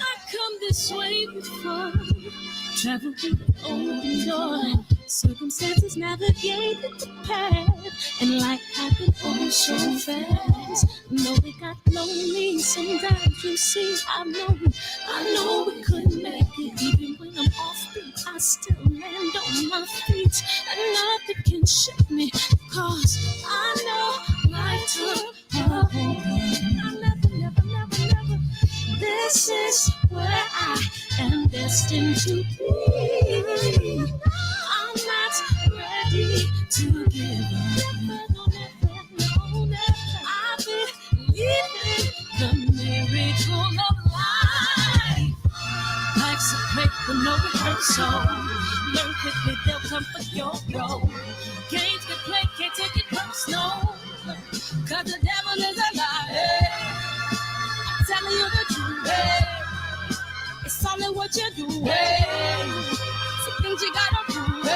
I come this way before, travel through the open door. Circumstances navigated the path, and life happened all so fast. No, it got lonely sometimes. You see, I know we couldn't make it. Even when I'm off beat, I still land on my feet, and nothing can shake me. Cause I know life took a hold. I never. This is where I am destined to be. I'm not ready to give up. No. I believe in the miracle of life. Life's a break with no rehearsal. Learn quickly, they'll come for your role. Games can play, can't take it personal. Cause the devil is a liar. I'm telling you the truth. It's all in what you do. Some things you gotta prove.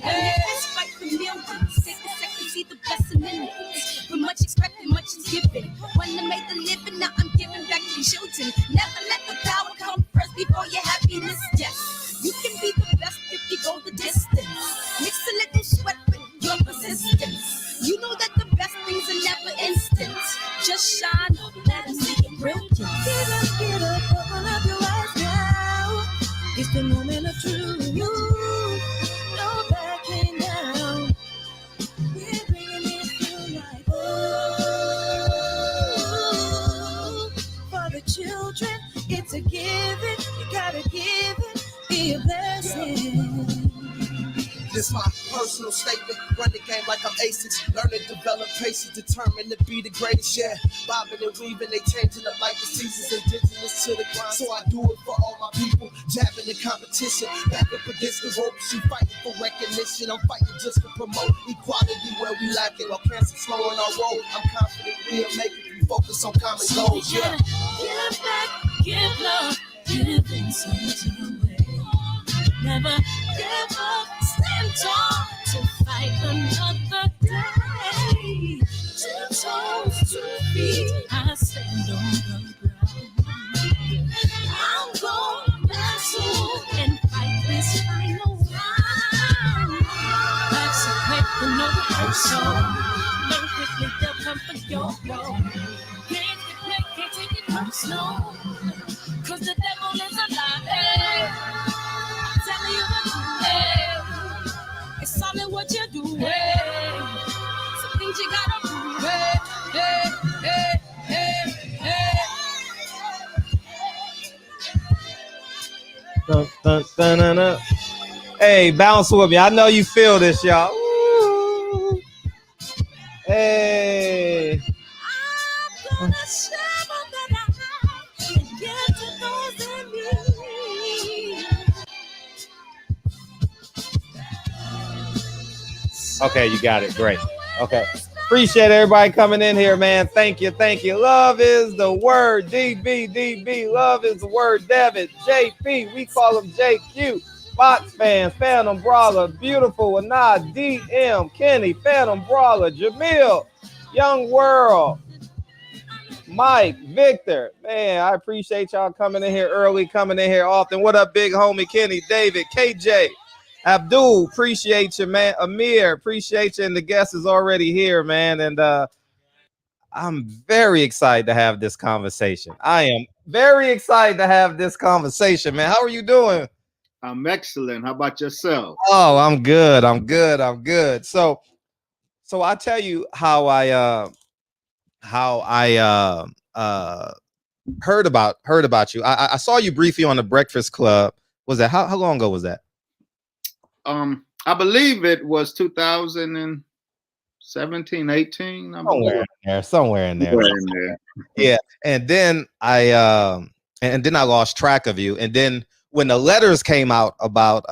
It's like the millions. Take a second, see the blessing in it. With much expected, much is given. When I made the living, now I'm giving back to children. Never let the power come first before your happiness. Yes, you can be the best if you go the distance. Mix a little sweat with your persistence. You know that the best things are never instant. Just shine up, let us see it brilliant. Get up, open up your eyes now. It's the moment of truth. No backing down. We're bringing it to life. For the children, it's a given. You gotta give it, be a blessing. This my personal statement. Run the game like I'm aces. Learn and develop patience, determined to be the greatest. Yeah, bobbing and weaving, they changing up like the seasons. Indigenous to the grind, so I do it for all my people. Jabbing the competition, back up against the ropes. She fighting for recognition. I'm fighting just to promote equality where we lacking. While cancer slowing our road, I'm confident we'll make it. We focus on common goals. Yeah. Give back, give love, giving something away. Never give up, stand tall to fight another day. 2 toes, 2 feet, I stand on the ground. I'm going back soon and fight this final round. Life's a break for no rehearsal. Learn quickly, they'll come for your role. Can't get play, can't take it personal. Cause the devil is a liar. Telling you the truth, it's all in what you do. Some things you gotta prove. Dun, dun, dun, dun, dun. Hey, bounce with me. I know you feel this, y'all. Ooh. Hey. I'm gonna share all that I have and give to those in need. Okay, you got it. Great. Okay. Appreciate everybody coming in here, man. Thank you. Love is the word. DB. Love is the word. David, JP. We call him JQ. Fox fans, Phantom Brawler, Beautiful, Anad, DM, Kenny, Phantom Brawler, Jamil, Young World, Mike, Victor. Man, I appreciate y'all coming in here early, coming in here often. What up, big homie Kenny, David, KJ, Abdul, appreciate you, man. Amir, appreciate you. And the guest is already here, man. And I'm very excited to have this conversation. I am very excited to have this conversation, man. How are you doing? I'm excellent. How about yourself? Oh, I'm good. So I'll tell you how I heard about you. I saw you briefly on the Breakfast Club. Was that how long ago was that? I believe it was 2017, 18. Somewhere in there. Yeah. And then I lost track of you. And then when the letters came out about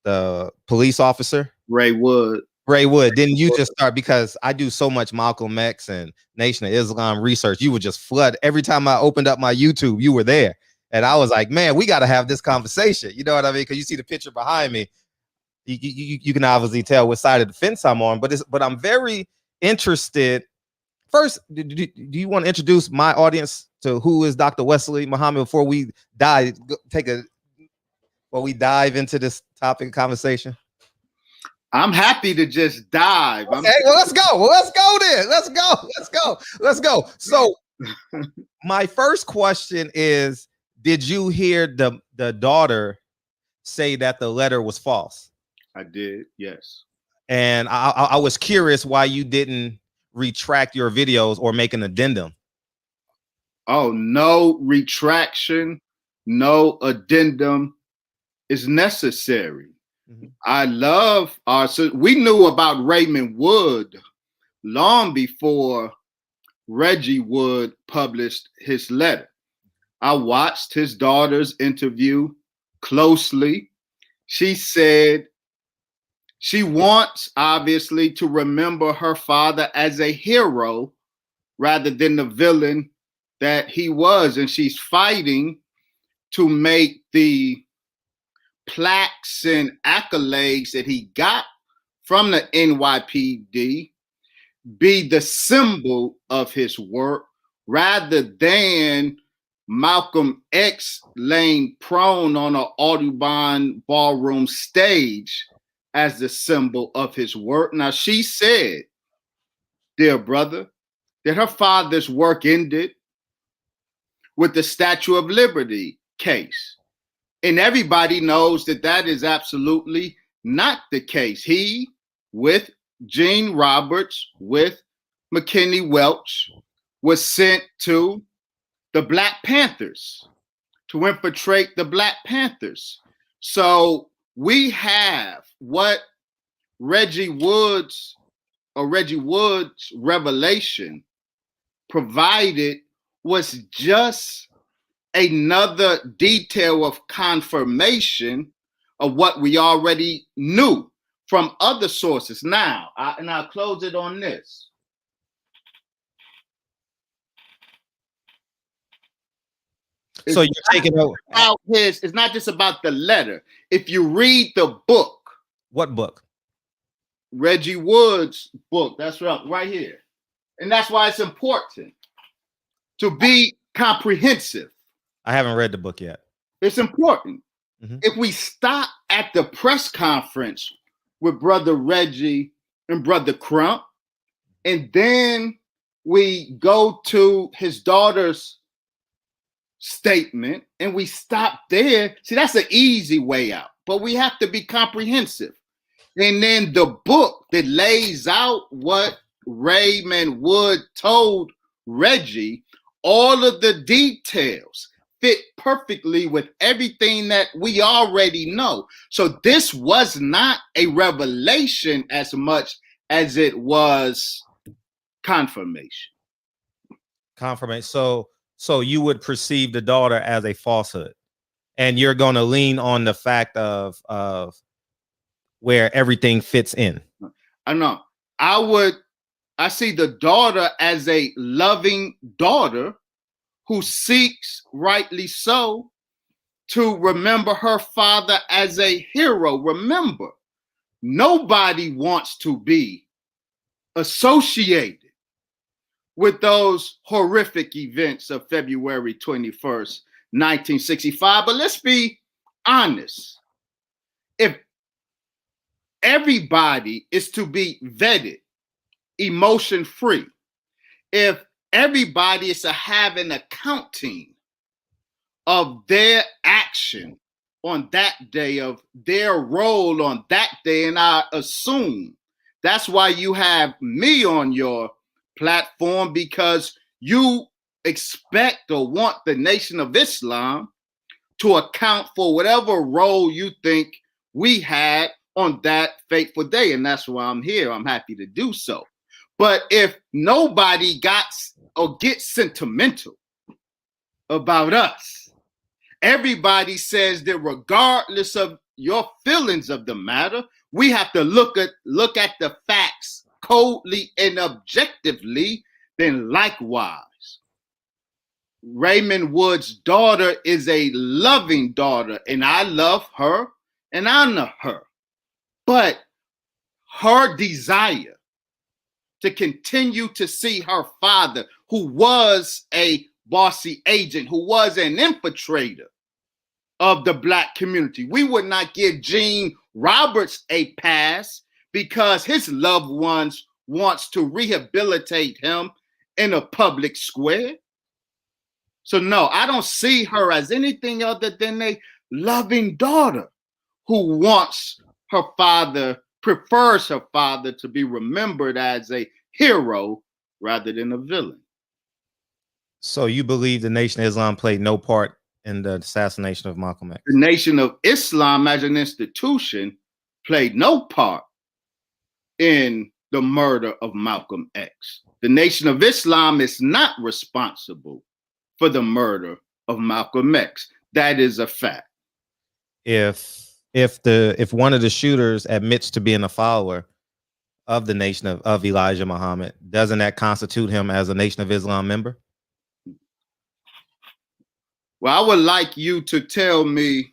the police officer Ray Wood, didn't you just start, because I do so much Malcolm X and Nation of Islam research, you would just flood every time I opened up my YouTube, you were there. And I was like, man, we got to have this conversation. You know what I mean? Because you see the picture behind me. you can obviously tell what side of the fence I'm on, but I'm very interested. First, do you want to introduce my audience to who is Dr. Wesley Muhammad before we dive into this topic of conversation? I'm happy to just dive. Okay, well, let's go. Let's go then. Let's go. So my first question is, did you hear the daughter say that the letter was false? I did, yes. And I was curious why you didn't retract your videos or make an addendum. Oh, no retraction, no addendum is necessary. Mhm. I love we knew about Raymond Wood long before Reggie Wood published his letter. I watched his daughter's interview closely. She said she wants, obviously, to remember her father as a hero rather than the villain that he was. And she's fighting to make the plaques and accolades that he got from the NYPD be the symbol of his work rather than Malcolm X laying prone on an Audubon ballroom stage as the symbol of his work. Now, she said, dear brother, that her father's work ended with the Statue of Liberty case. And everybody knows that that is absolutely not the case. He, with Gene Roberts, with McKinney Welch, was sent to the Black Panthers to infiltrate the Black Panthers. So we have what Reggie Wood's revelation provided was just another detail of confirmation of what we already knew from other sources. Now, I'll close it on this. So you're taking over. It's not just about the letter. If you read the book. What book? Reggie Wood's book. That's right here. And that's why it's important to be comprehensive. I haven't read the book yet. It's important. Mm-hmm. If we stop at the press conference with Brother Reggie and Brother Crump, and then we go to his daughter's statement and we stop there, see, that's an easy way out, but we have to be comprehensive. And then the book that lays out what Raymond Wood told Reggie, all of the details fit perfectly with everything that we already know. So this was not a revelation as much as it was confirmation. Confirmation. So you would perceive the daughter as a falsehood, and you're going to lean on the fact of where everything fits in. I know. I see the daughter as a loving daughter who seeks, rightly so, to remember her father as a hero. Remember, nobody wants to be associated with those horrific events of February 21st, 1965. But let's be honest. If everybody is to be vetted, emotion-free, if everybody is to have an accounting of their action on that day, of their role on that day, and I assume that's why you have me on your platform, because you expect or want the Nation of Islam to account for whatever role you think we had on that fateful day. And that's why I'm here. I'm happy to do so. But if nobody gets sentimental about us, everybody says that regardless of your feelings of the matter, we have to look at the facts coldly and objectively, then likewise. Raymond Wood's daughter is a loving daughter, and I love her and honor her. but her desire to continue to see her father, who was a bossy agent, who was an infiltrator of the Black community. We would not give Gene Roberts a pass because his loved ones wants to rehabilitate him in a public square. So no, I don't see her as anything other than a loving daughter who wants her father, prefers her father to be remembered as a hero rather than a villain. So you believe the Nation of Islam played no part in the assassination of Malcolm X? The Nation of Islam as an institution played no part in the murder of Malcolm X. The Nation of Islam is not responsible for the murder of Malcolm X. That is a fact. If one of the shooters admits to being a follower of the Nation of Elijah Muhammad, doesn't that constitute him as a Nation of Islam member? Well, I would like you to tell me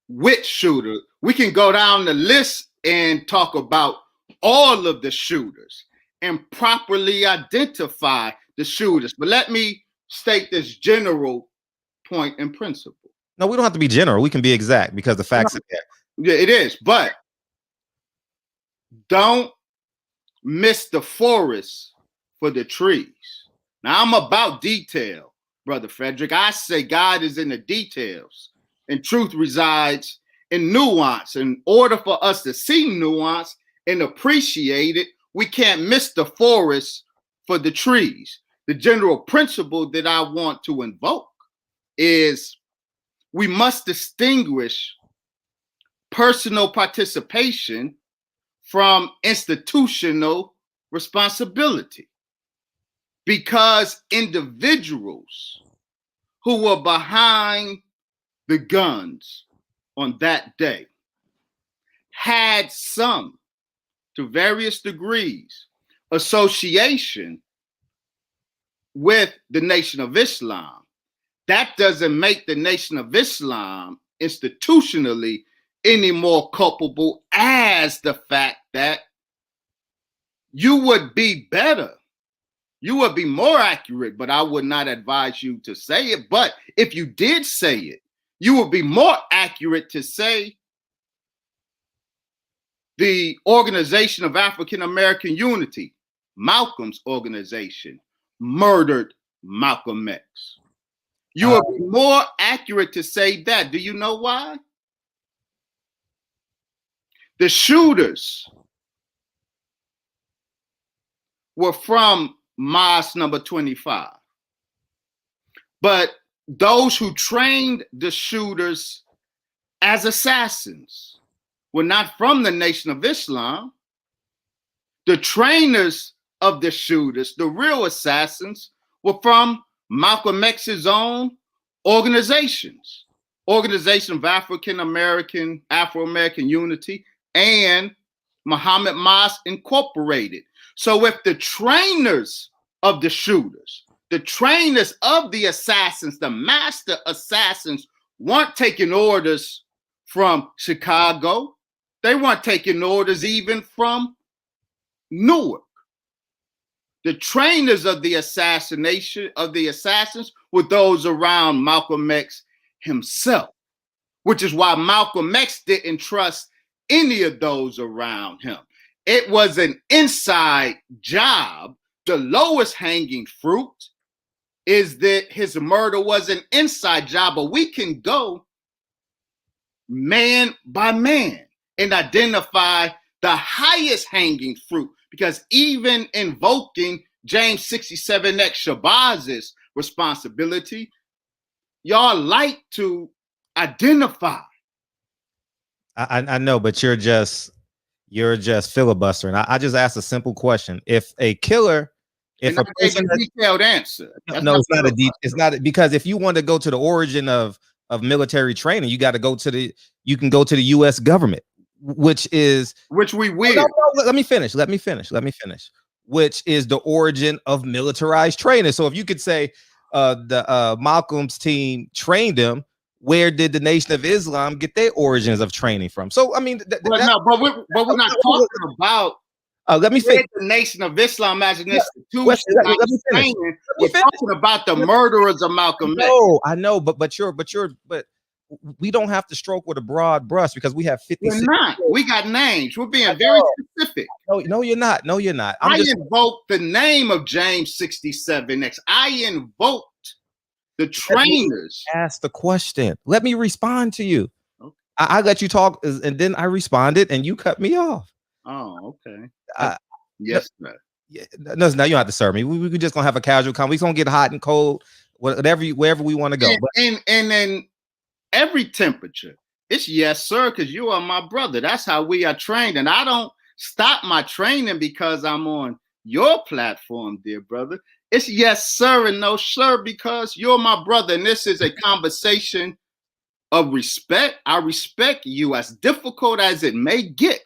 which shooter. We can go down the list and talk about all of the shooters and properly identify the shooters. But let me state this general point and principle. No, we don't have to be general. We can be exact because the facts are there. Yeah, it is. But don't miss the forest for the trees. Now, I'm about detail, Brother Frederick. I say God is in the details, and truth resides in nuance. In order for us to see nuance and appreciate it, we can't miss the forest for the trees. The general principle that I want to invoke is we must distinguish personal participation from institutional responsibility, because individuals who were behind the guns on that day had some, to various degrees, association with the Nation of Islam. That doesn't make the Nation of Islam institutionally any more culpable, as the fact that you would be better, you would be more accurate, but I would not advise you to say it. But if you did say it, you would be more accurate to say the Organization of African American Unity, Malcolm's organization, murdered Malcolm X. You would be more accurate to say that. Do you know why? The shooters were from Mosque number 25. But those who trained the shooters as assassins were not from the Nation of Islam. The trainers of the shooters, the real assassins, were from Malcolm X's own organizations, Organization of Afro-American Unity, and Muhammad Mosque Incorporated. So if the trainers of the shooters, the trainers of the assassins, the master assassins, weren't taking orders from Chicago, they weren't taking orders even from Newark. The trainers of the assassination of the assassins were those around Malcolm X himself, which is why Malcolm X didn't trust any of those around him. It was an inside job. The lowest hanging fruit is that his murder was an inside job, but we can go man by man and identify the highest hanging fruit, because even invoking James 67X Shabazz's responsibility, y'all like to identify. I know, but you're just filibustering. I just asked a simple question. If a killer, if a person, a detailed answer. No, it's not it's not, because if you want to go to the origin of military training, you got to go to you can go to the U.S. government, which we will. No, let me finish. Which is the origin of militarized training. So if you could say the Malcolm's team trained him, where did the Nation of Islam get their origins of training from? So I mean, but we're not talking about. Let me finish. The Nation of Islam as an institution. Wesley, let me finish. We're talking about the murderers of Malcolm X. I know, but we don't have to stroke with a broad brush because we have 56. We're not. We got names. We're being very specific. No, you're not. No, you're not. I invoked the name of James 67X. I invoked the trainers. Ask the question. Let me respond to you. Okay. I let you talk, and then I responded, and you cut me off. Oh, okay. Yes, sir. No, you don't have to serve me. We just gonna have a casual conversation. We're gonna get hot and cold, wherever we want to go. And then every temperature, it's yes, sir, because you are my brother. That's how we are trained. And I don't stop my training because I'm on your platform, dear brother. It's yes, sir, and no, sir, because you're my brother. And this is a conversation of respect. I respect you, as difficult as it may get.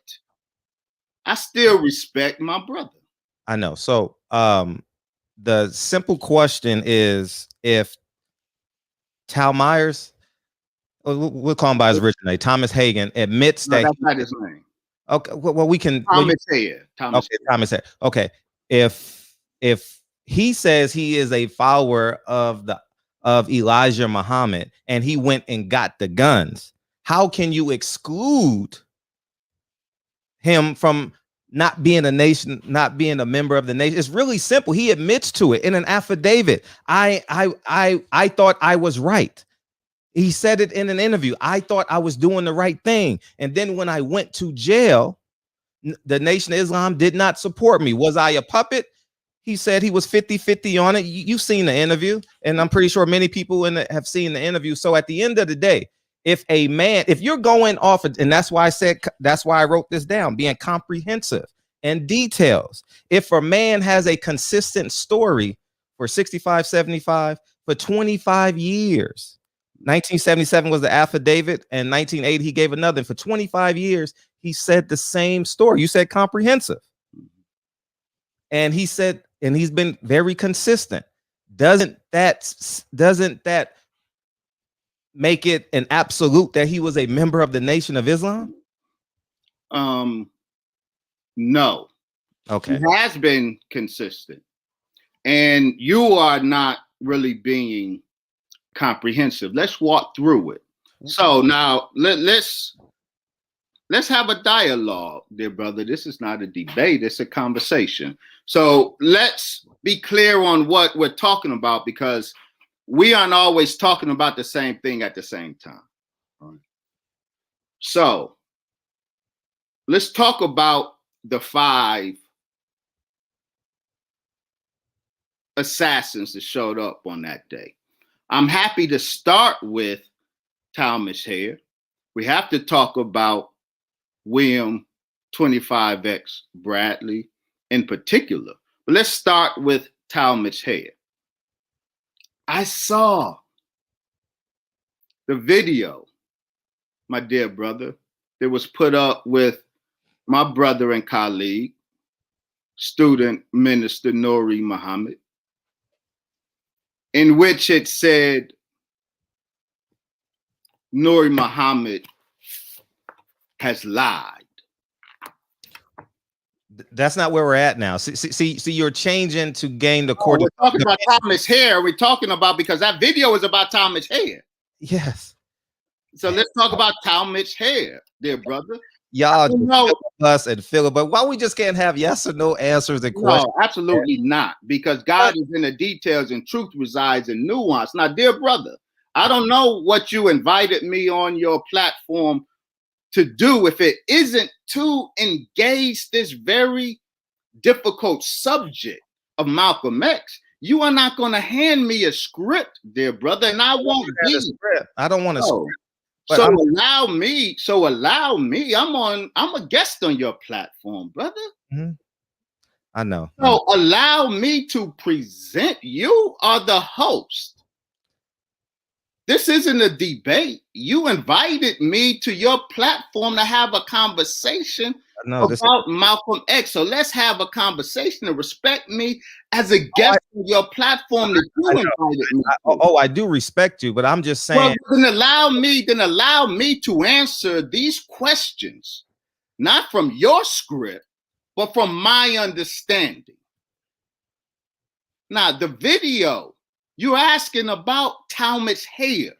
I still respect my brother. I know. So the simple question is, if Tal Myers, we'll call him by his original name, Thomas Hagen, admits that that's not his name. Okay, well we can Thomas Hager. Thomas Hager. Okay. If he says he is a follower of Elijah Muhammad and he went and got the guns, how can you exclude him from not being a nation, not being a member of the nation? It's really simple. He admits to it in an affidavit. I thought I was right. He said it in an interview. I thought I was doing the right thing. And then when I went to jail, the Nation of Islam did not support me. Was I a puppet? He said he was 50-50 on it. You've seen the interview, and I'm pretty sure many people have seen the interview. So at the end of the day, if you're going off, and that's why I wrote this down, being comprehensive and details. If a man has a consistent story for 65, 75, for 25 years, 1977 was the affidavit, and 1980 he gave another. For 25 years, he said the same story. You said comprehensive. And he said, and he's been very consistent. Doesn't that make it an absolute that he was a member of the Nation of Islam? No. Okay. He has been consistent. And you are not really being comprehensive. Let's walk through it. So now let's have a dialogue, dear brother. This is not a debate, it's a conversation. So let's be clear on what we're talking about, because we aren't always talking about the same thing at the same time. All right. So let's talk about the 5 assassins that showed up on that day. I'm happy to start with Thomas Hare. We have to talk about William 25X Bradley in particular. But let's start with Thomas Hare. I saw the video, my dear brother, that was put up with my brother and colleague, student minister Nuri Muhammad, in which it said Nuri Muhammad has lied. That's not where we're at now. See, you're changing to gain the court. We're talking about Thomas Hare. We're talking about, because that video is about Thomas Hare. Yes. So let's talk about Thomas Hare, dear brother. Y'all know us and Philip, but why we just can't have yes or no answers and questions? No, absolutely not, because God is in the details and truth resides in nuance. Now, dear brother, I don't know what you invited me on your platform to do if it isn't to engage this very difficult subject of Malcolm X. You are not going to hand me a script, dear brother, and I won't be. I don't want to script. So allow me. I'm a guest on your platform, brother. Mm-hmm. I know. So allow me to present. You are the host. This isn't a debate. You invited me to your platform to have a conversation about Malcolm X. So let's have a conversation and respect me as a guest on your platform that you invited me. I do respect you, but I'm just saying. Well, then allow me to answer these questions, not from your script, but from my understanding. Now, the video you're asking about Talmadge Hayer.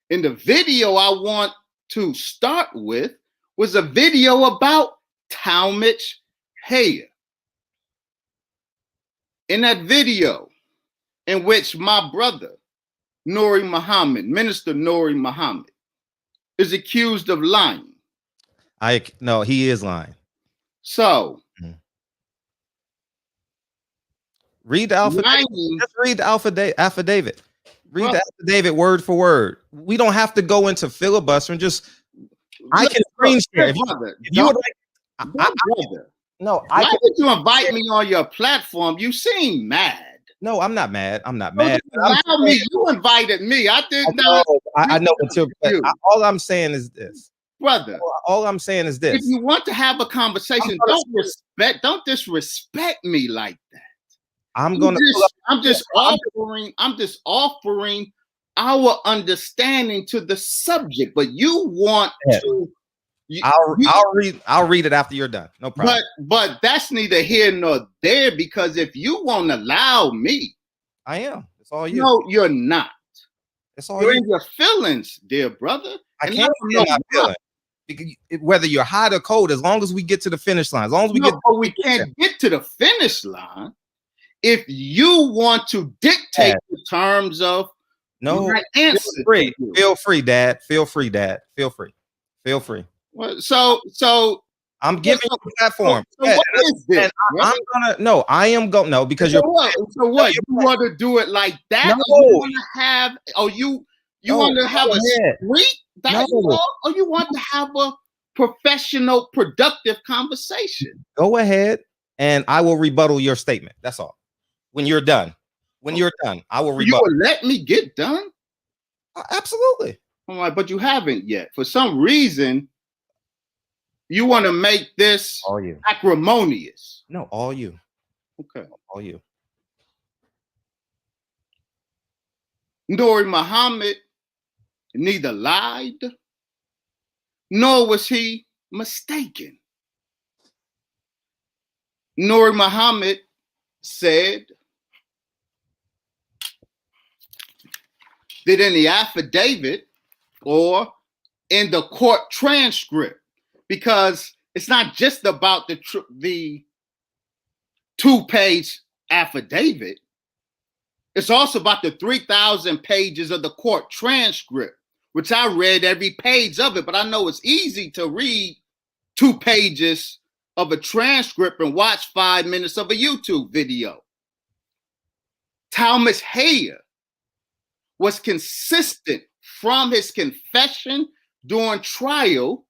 And the video I want to start with was a video about Talmadge Hayer. In that video, in which my brother, Nuri Muhammad, Minister Nuri Muhammad, is accused of lying. No, he is lying. So, read the affidavit. Just read the affidavit. Read the affidavit word for word. We don't have to go into filibustering. Just I can screen share. If you would like, why did you invite me on your platform? You seem mad. No, I'm not mad. I'm not mad. Allow me. You invited me. I didn't know. I know until all I'm saying is this, brother. All I'm saying is this. If you want to have a conversation, don't disrespect me like that. I'm just offering our understanding to the subject, but you want to. I'll read it after you're done. No problem. But that's neither here nor there, because if you won't allow me, I am. It's all you. No, you're not. It's all you're in your feelings, dear brother. I can't know my feelings. Whether you're hot or cold, as long as we get to the finish line, as long as we we can't get to the finish line if you want to dictate the terms of my answer. Feel free, Dad. Feel free, Dad. Feel free. Feel free. Well, so I'm giving you a platform. So what is this? I am going because you're. So what? You want to do it like that? No. You want to have? You want to have a street dialogue, or you want to have a professional, productive conversation? Go ahead, and I will rebuttal your statement. That's all. When you're done, I will rebuttal. You will let me get done? Absolutely. All right, but you haven't yet. For some reason, you want to make this acrimonious. No, all you. Okay. All you. Nuri Muhammad neither lied nor was he mistaken. Nuri Muhammad said that in the affidavit or in the court transcript, because it's not just about the 2-page affidavit, it's also about the 3,000 pages of the court transcript, which I read every page of it, but I know it's easy to read 2 pages of a transcript and watch 5 minutes of a YouTube video. Talmadge Hayer was consistent from his confession during trial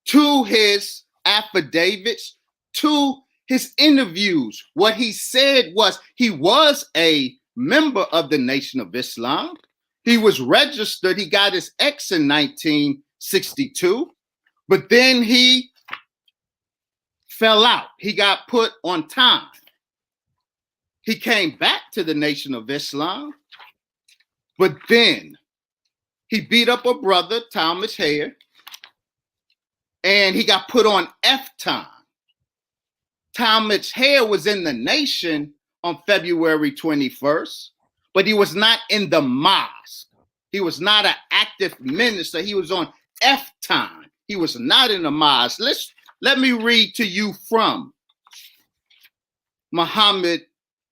to his affidavits, to his interviews. What he said was he was a member of the Nation of Islam. He was registered. He got his X in 1962, but then he fell out. He got put on time. He came back to the Nation of Islam, but then he beat up a brother, Talmadge Hayer, and he got put on F time. Talmadge Hayer was in the Nation on February 21st, but he was not in the mosque. He was not an active minister. He was on F time. He was not in the mosque. Let me read to you from Muhammad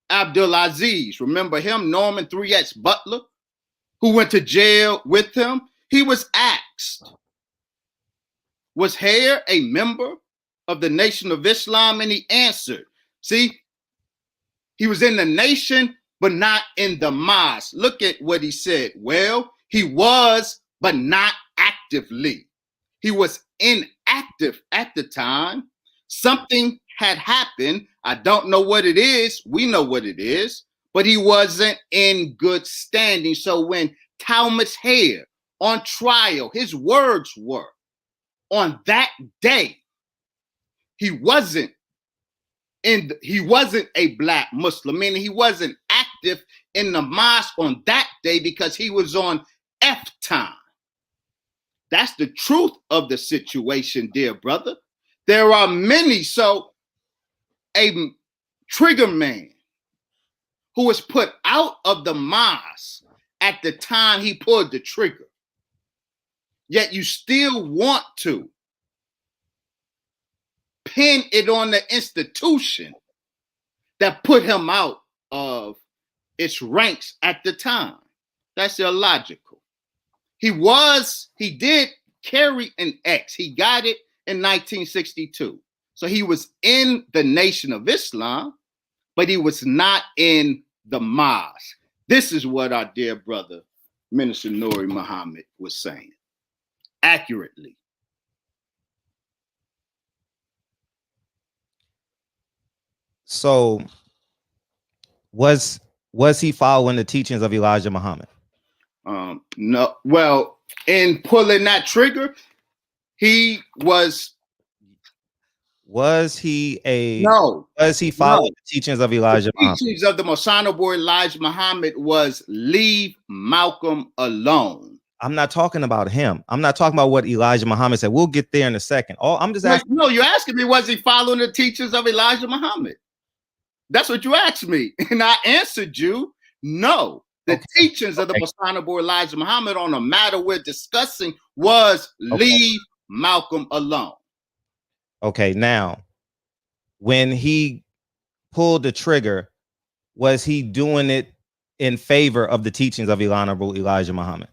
Abdulaziz. Remember him, Norman 3X Butler, who went to jail with him? He was asked, was Hayer a member of the Nation of Islam? And he answered. See, he was in the nation, but not in the mosque. Look at what he said. Well, he was, but not actively. He was inactive at the time. Something had happened. I don't know what it is. We know what it is, but he wasn't in good standing. So when Talmadge Hare on trial, his words were, on that day, he wasn't a black Muslim, meaning he wasn't active in the mosque on that day because he was on F time. That's the truth of the situation, dear brother. There are many. So a trigger man who was put out of the mosque at the time he pulled the trigger, yet you still want to pin it on the institution that put him out of its ranks at the time. That's illogical. He did carry an X. He got it in 1962. So he was in the Nation of Islam, but he was not in the mosque. This is what our dear brother, Minister Nuri Muhammad, was saying accurately. So was he following the teachings of Elijah Muhammad? No. Well, in pulling that trigger, he was. Was he no? Was he following the teachings of Elijah Muhammad? The teachings of the Most Honorable Elijah Muhammad was leave Malcolm alone. I'm not talking about him. I'm not talking about what Elijah Muhammad said. We'll get there in a second. Oh, I'm just asking. No, you're asking me, was he following the teachings of Elijah Muhammad? That's what you asked me. And I answered you, no. The teachings of the Most Honorable Elijah Muhammad on the matter we're discussing was leave Malcolm alone. Okay, now, when he pulled the trigger, was he doing it in favor of the teachings of Honorable Elijah Muhammad?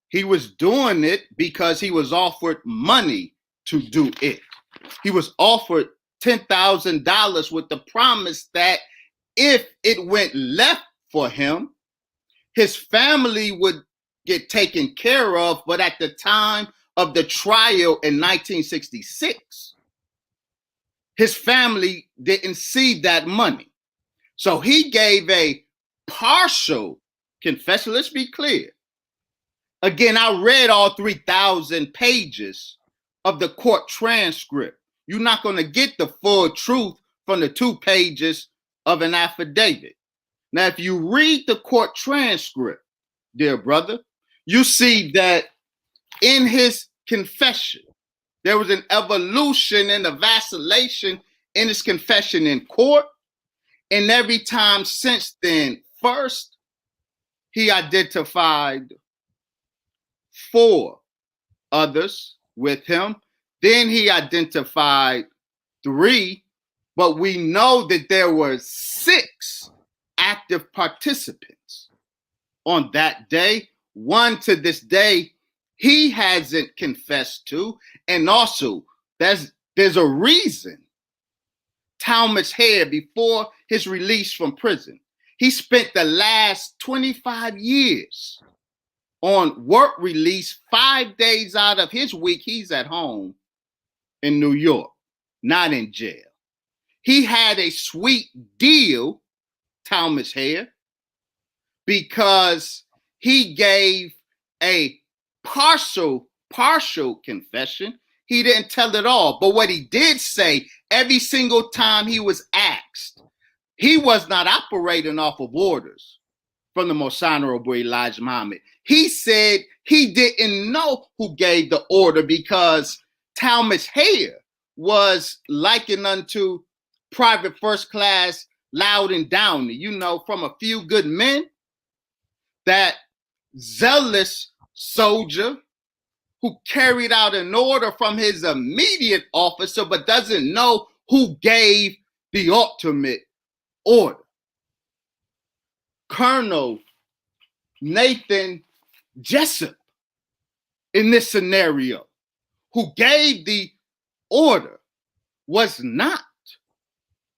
He was doing it because he was offered money to do it. He was offered $10,000 with the promise that if it went left for him, his family would get taken care of. But at the time of the trial in 1966, his family didn't see that money. So he gave a partial confession. Let's be clear. Again, I read all 3,000 pages of the court transcript. You're not going to get the full truth from the 2 pages of an affidavit. Now, if you read the court transcript, dear brother, you see that in his confession, there was an evolution and a vacillation in his confession in court. And every time since then, first, he identified 4 others with him. Then he identified 3, but we know that there were 6 active participants on that day. 1 to this day he hasn't confessed to, and also there's a reason. Talmadge Hare, before his release from prison, he spent the last 25 years on work release. 5 days out of his week, he's at home in New York, not in jail. He had a sweet deal, Talmadge Hare, because he gave a partial confession. He didn't tell it all. But what he did say, every single time he was asked, he was not operating off of orders from the Most Honorable Elijah Muhammad. He said he didn't know who gave the order because Talmadge Hare was likened unto Private First Class Loudon Downey, from A Few Good Men, that zealous soldier who carried out an order from his immediate officer but doesn't know who gave the ultimate order. Colonel Nathan Jessup, in this scenario, who gave the order, was not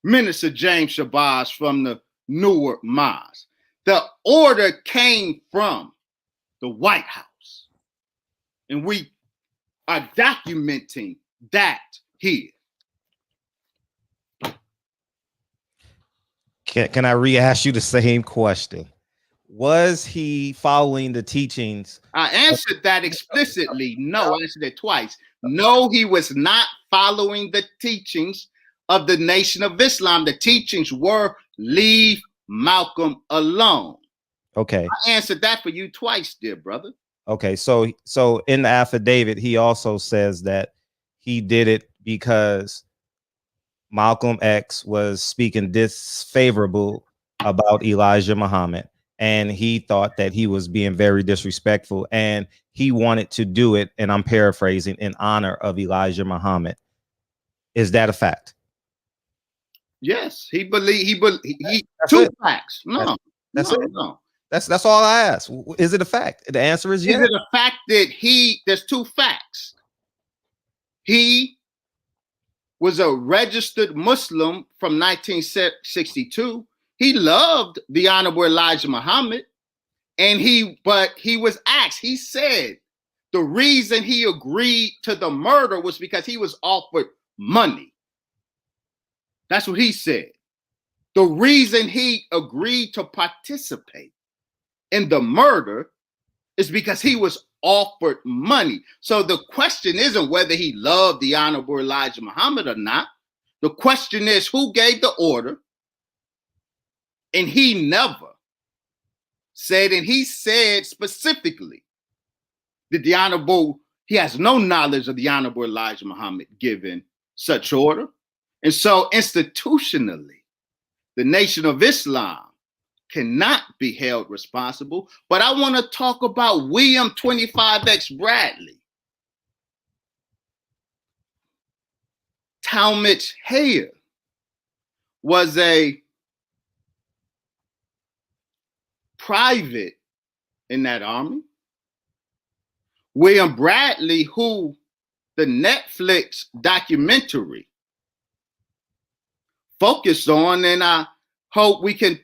Minister James Shabazz from the Newark Mosque. The order came from the White House. And we are documenting that here. Can I re-ask you the same question? was he following the teachings? I answered that explicitly. No, I answered it twice. No, he was not following the teachings of the Nation of Islam. The teachings were leave Malcolm alone. Okay. I answered that for you twice, dear brother. Okay. So in the affidavit, he also says that he did it because Malcolm X was speaking disfavorable about Elijah Muhammad, and he thought that he was being very disrespectful, and he wanted to do it, and I'm paraphrasing, in honor of Elijah Muhammad. Is that a fact? Yes, he believed. That's Two it. facts. No, That's no, it. no. That's all I asked. Is it a fact? The answer is yes. Is it a fact that there's two facts? He was a registered Muslim from 1962. He loved the Honorable Elijah Muhammad, but he was asked, he said the reason he agreed to the murder was because he was offered money. That's what he said. The reason he agreed to participate in the murder is because he was offered money. So the question isn't whether he loved the Honorable Elijah Muhammad or not. The question is who gave the order. And he never said, and he said specifically that he has no knowledge of the Honorable Elijah Muhammad giving such order. And so institutionally, the Nation of Islam cannot be held responsible. But I want to talk about William 25X Bradley. Talmadge Hayer was a private in that army. William Bradley, who the Netflix documentary focused on, and I hope we can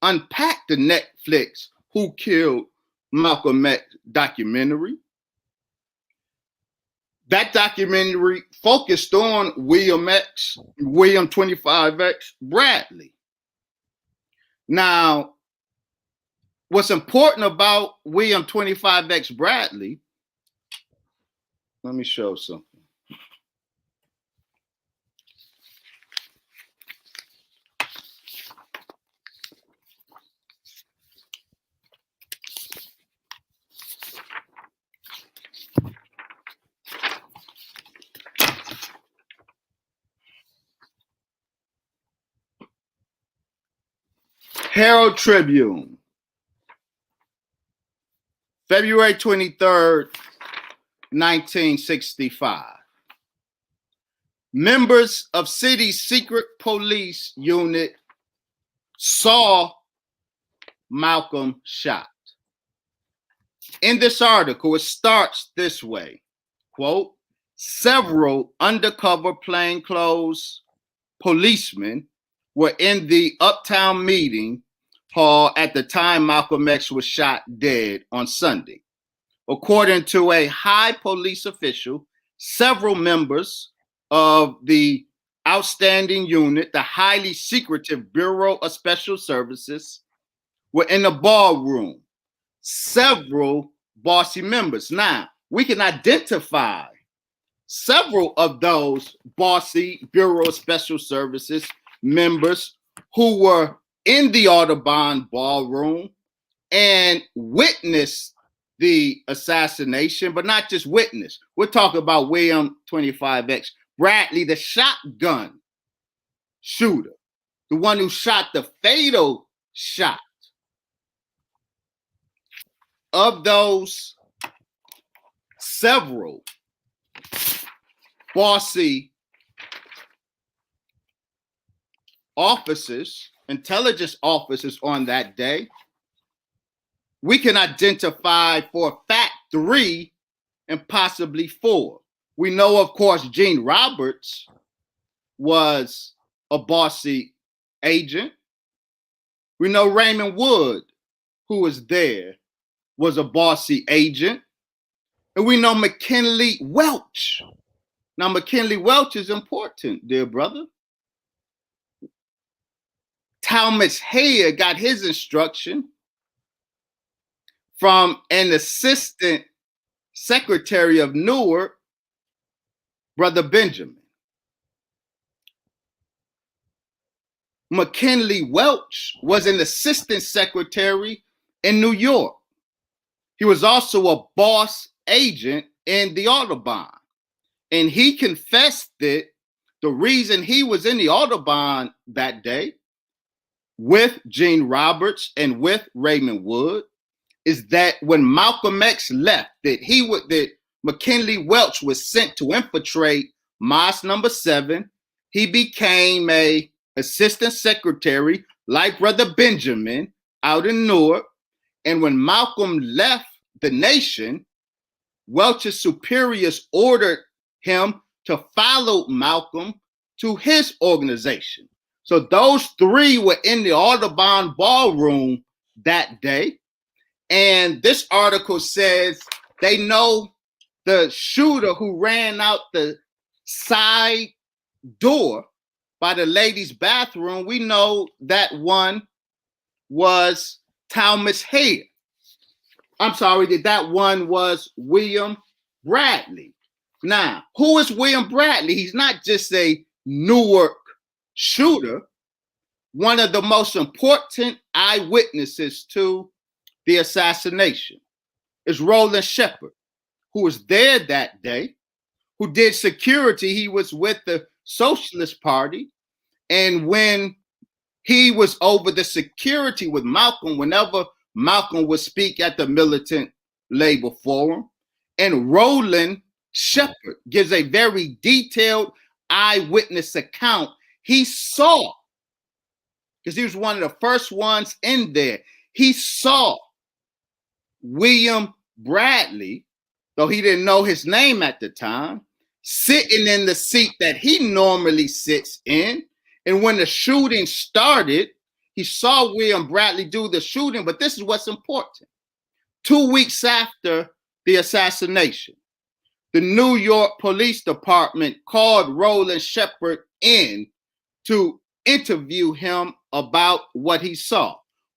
unpack the Netflix Who Killed Malcolm X documentary. That documentary focused on William 25X Bradley. Now, what's important about William 25X Bradley, let me show something. Herald Tribune, February 23rd, 1965. Members of city's secret police unit saw Malcolm shot. In this article, it starts this way, quote, several undercover plainclothes policemen were in the Uptown meeting hall at the time Malcolm X was shot dead on Sunday. According to a high police official, several members of the outstanding unit, the highly secretive Bureau of Special Services, were in the ballroom. Several bossy members. Now, we can identify several of those bossy Bureau of Special Services members who were in the Audubon ballroom and witnessed the assassination, but not just witness. We're talking about William 25X Bradley, the shotgun shooter, the one who shot the fatal shot. Of those, several bossy officers, intelligence officers on that day, we can identify for a fact 3 and possibly 4. We know, of course, Gene Roberts was a bossy agent. We know Raymond Wood, who was there, was a bossy agent. And we know McKinley Welch. Now, McKinley Welch is important, dear brother. Talmadge Hayer got his instruction from an assistant secretary of Newark, Brother Benjamin. McKinley Welch was an assistant secretary in New York. He was also a boss agent in the Audubon. And he confessed that the reason he was in the Audubon that day with Gene Roberts and with Raymond Wood is that when Malcolm X left, that McKinley Welch was sent to infiltrate Mosque Number 7. He became a assistant secretary like Brother Benjamin out in Newark. And when Malcolm left the nation, Welch's superiors ordered him to follow Malcolm to his organization. So those three were in the Audubon ballroom that day. And this article says they know the shooter who ran out the side door by the ladies' bathroom. We know that one was Thomas Hare. I'm sorry, that one was William Bradley. Now, who is William Bradley? He's not just a Newark shooter. One of the most important eyewitnesses to the assassination is Roland Shepard, who was there that day, who did security. He was with the Socialist Party. And when he was over the security with Malcolm, whenever Malcolm would speak at the Militant Labor Forum, and Roland Shepard gives a very detailed eyewitness account. He saw, because he was one of the first ones in there, he saw William Bradley, though he didn't know his name at the time, sitting in the seat that he normally sits in. And when the shooting started, he saw William Bradley do the shooting. But this is what's important. 2 weeks after the assassination, the New York Police Department called Roland Shepard in to interview him about what he saw.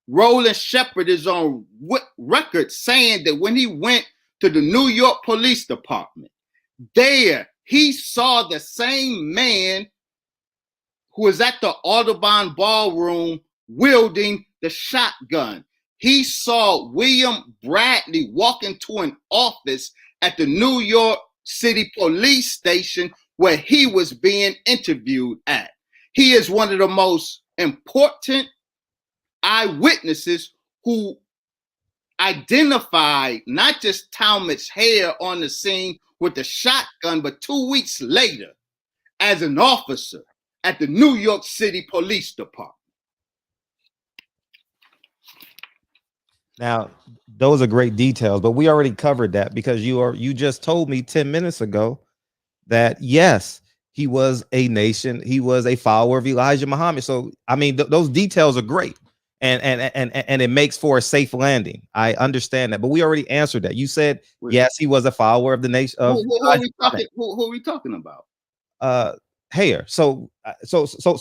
Roland Shepard is on record saying that when he went to the New York Police Department, there he saw the same man who was at the Audubon ballroom wielding the shotgun. He saw William Bradley walk into an office at the New York City Police Station where he was being interviewed at. He is one of the most important eyewitnesses who identified not just Talmadge Hare on the scene with the shotgun, but 2 weeks later as an officer at the New York City Police Department. Now, those are great details, but we already covered that because you just told me 10 minutes ago that yes, he was a follower of Elijah Muhammad. So I mean, those details are great, and it makes for a safe landing. I understand that, but we already answered that. You said yes, he was a follower of the nation. Who are we talking about? Hare. So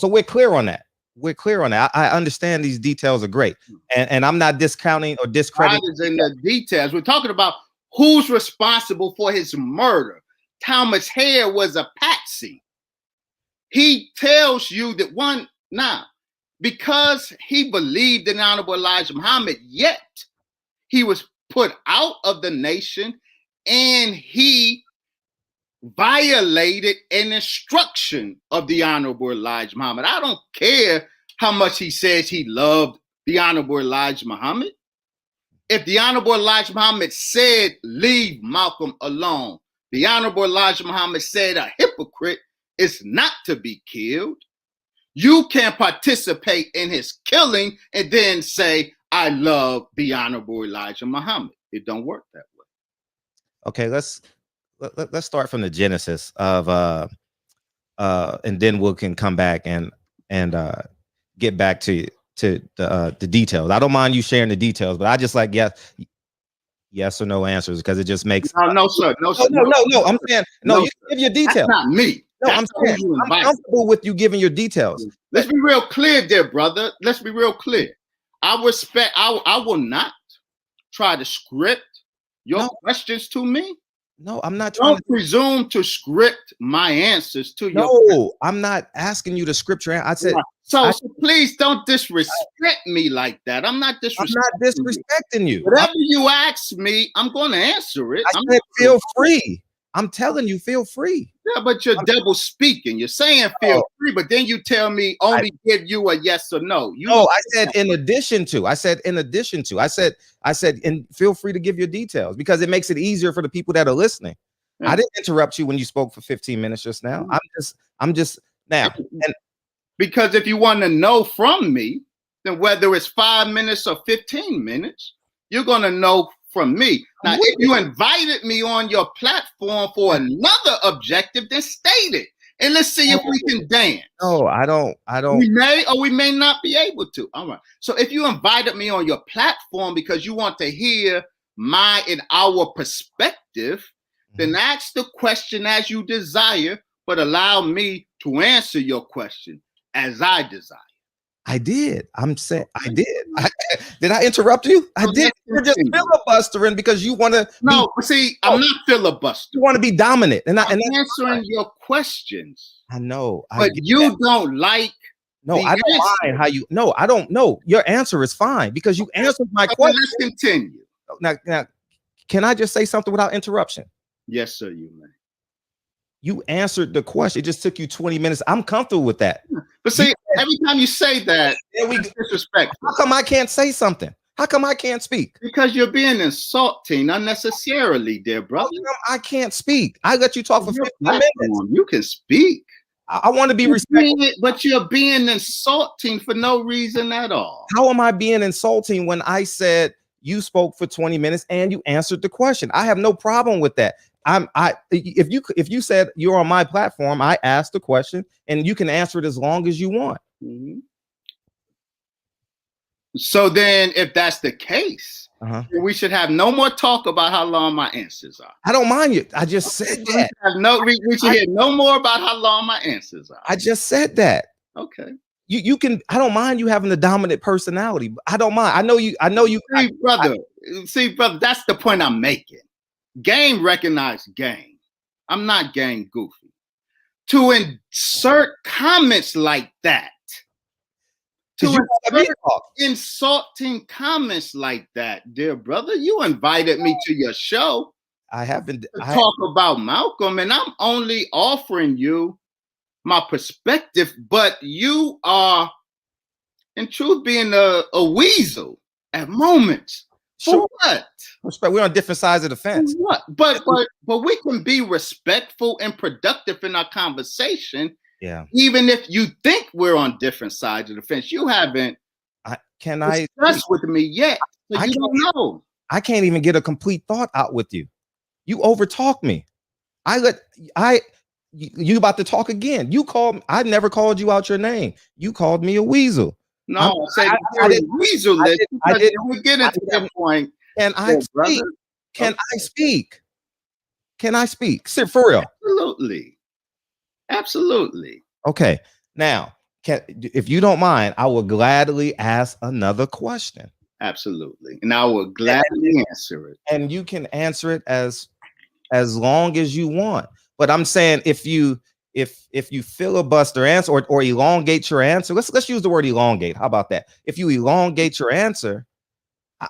we're clear on that. We're clear on that. I understand these details are great, and I'm not discounting or discrediting. God is in the details. We're talking about who's responsible for his murder. Thomas Hare was a patsy. He tells you that because he believed in Honorable Elijah Muhammad, yet he was put out of the nation and he violated an instruction of the Honorable Elijah Muhammad. I don't care how much he says he loved the Honorable Elijah Muhammad. If the Honorable Elijah Muhammad said, leave Malcolm alone, the Honorable Elijah Muhammad said a hypocrite is not to be killed. You can participate in his killing and then say, I love the Honorable Elijah Muhammad. It don't work that way. Okay, let's start from the genesis of and then we can come back and get back to the details. I don't mind you sharing the details, but I just like yes or no answers because it just makes no, sir. I'm saying you give your details. That's not me. No, I'm saying I'm comfortable with you giving your details. Let's be real clear there, brother. Let's be real clear. I will not try to script your questions to me. No, I'm not trying Don't presume to script my answers to your No, I'm not asking you to script your I said so please don't disrespect me like that. I'm not I'm disrespecting not disrespecting you. Whatever you ask me, I'm going to answer it. I said feel free. I'm telling you, feel free. Yeah, but you're double speaking. You're saying feel free, but then you tell me only give you a yes or no. No, I said in addition to. I said in addition to. I said and feel free to give your details because it makes it easier for the people that are listening. I didn't interrupt you when you spoke for 15 minutes just now. I'm just now. And because if you want to know from me, then whether it's 5 minutes or 15 minutes, you're going to know from me. Now, if you invited me on your platform for another objective, then state it. And let's see if we can dance. No, I don't. We may or we may not be able to. All right. So if you invited me on your platform because you want to hear my and our perspective, then ask the question as you desire, but allow me to answer your question as I desire. I did. I'm saying I did. Did I interrupt you? I did. You're just filibustering because you want to. No, see, I'm not filibustering. You want to be dominant, and I'm answering your questions. I know, but you don't like. No, I don't mind how you. No, I don't know. Your answer is fine because you answered my question. Let's continue. Now, can I just say something without interruption? Yes, sir. You may. You answered the question. It just took you 20 minutes. I'm comfortable with that. But see, every time you say that, it's disrespectful. How come I can't say something? How come I can't speak? Because you're being insulting unnecessarily, dear brother. I can't speak. I let you talk for 15 minutes. You can speak. I want to be respectful. But you're being insulting for no reason at all. How am I being insulting when I said you spoke for 20 minutes and you answered the question? I have no problem with that. If you said you're on my platform, I asked the question and you can answer it as long as you want. So then if that's the case, we should have no more talk about how long my answers are. I don't mind you. I just said that. We should hear no more about how long my answers are. I just said that. Okay. You can. I don't mind you having a dominant personality. I don't mind. I know you. See, brother, that's the point I'm making. Game recognized game. I'm not game goofy. To insert comments like that, insulting comments like that, dear brother, you invited me to your show. I haven't to talk about Malcolm, and I'm only offering you my perspective, but you are, in truth, being a weasel at moments. For what? Respect. We're on different sides of the fence. What? But we can be respectful and productive in our conversation. Yeah. Even if you think we're on different sides of the fence, you haven't discussed with me yet. So you don't know. I can't even get a complete thought out with you. You overtalk me. You about to talk again. You called. I never called you out your name. You called me a weasel. No, I didn't. Weasel. I didn't. We get into that point. Can I speak? Can I speak? Can I speak? Sit for real. Absolutely. Absolutely. Okay. Now, if you don't mind, I will gladly ask another question. Absolutely. And I will gladly answer it. And you can answer it as long as you want. But I'm saying if you filibuster answer or elongate your answer, let's use the word elongate. How about that? If you elongate your answer,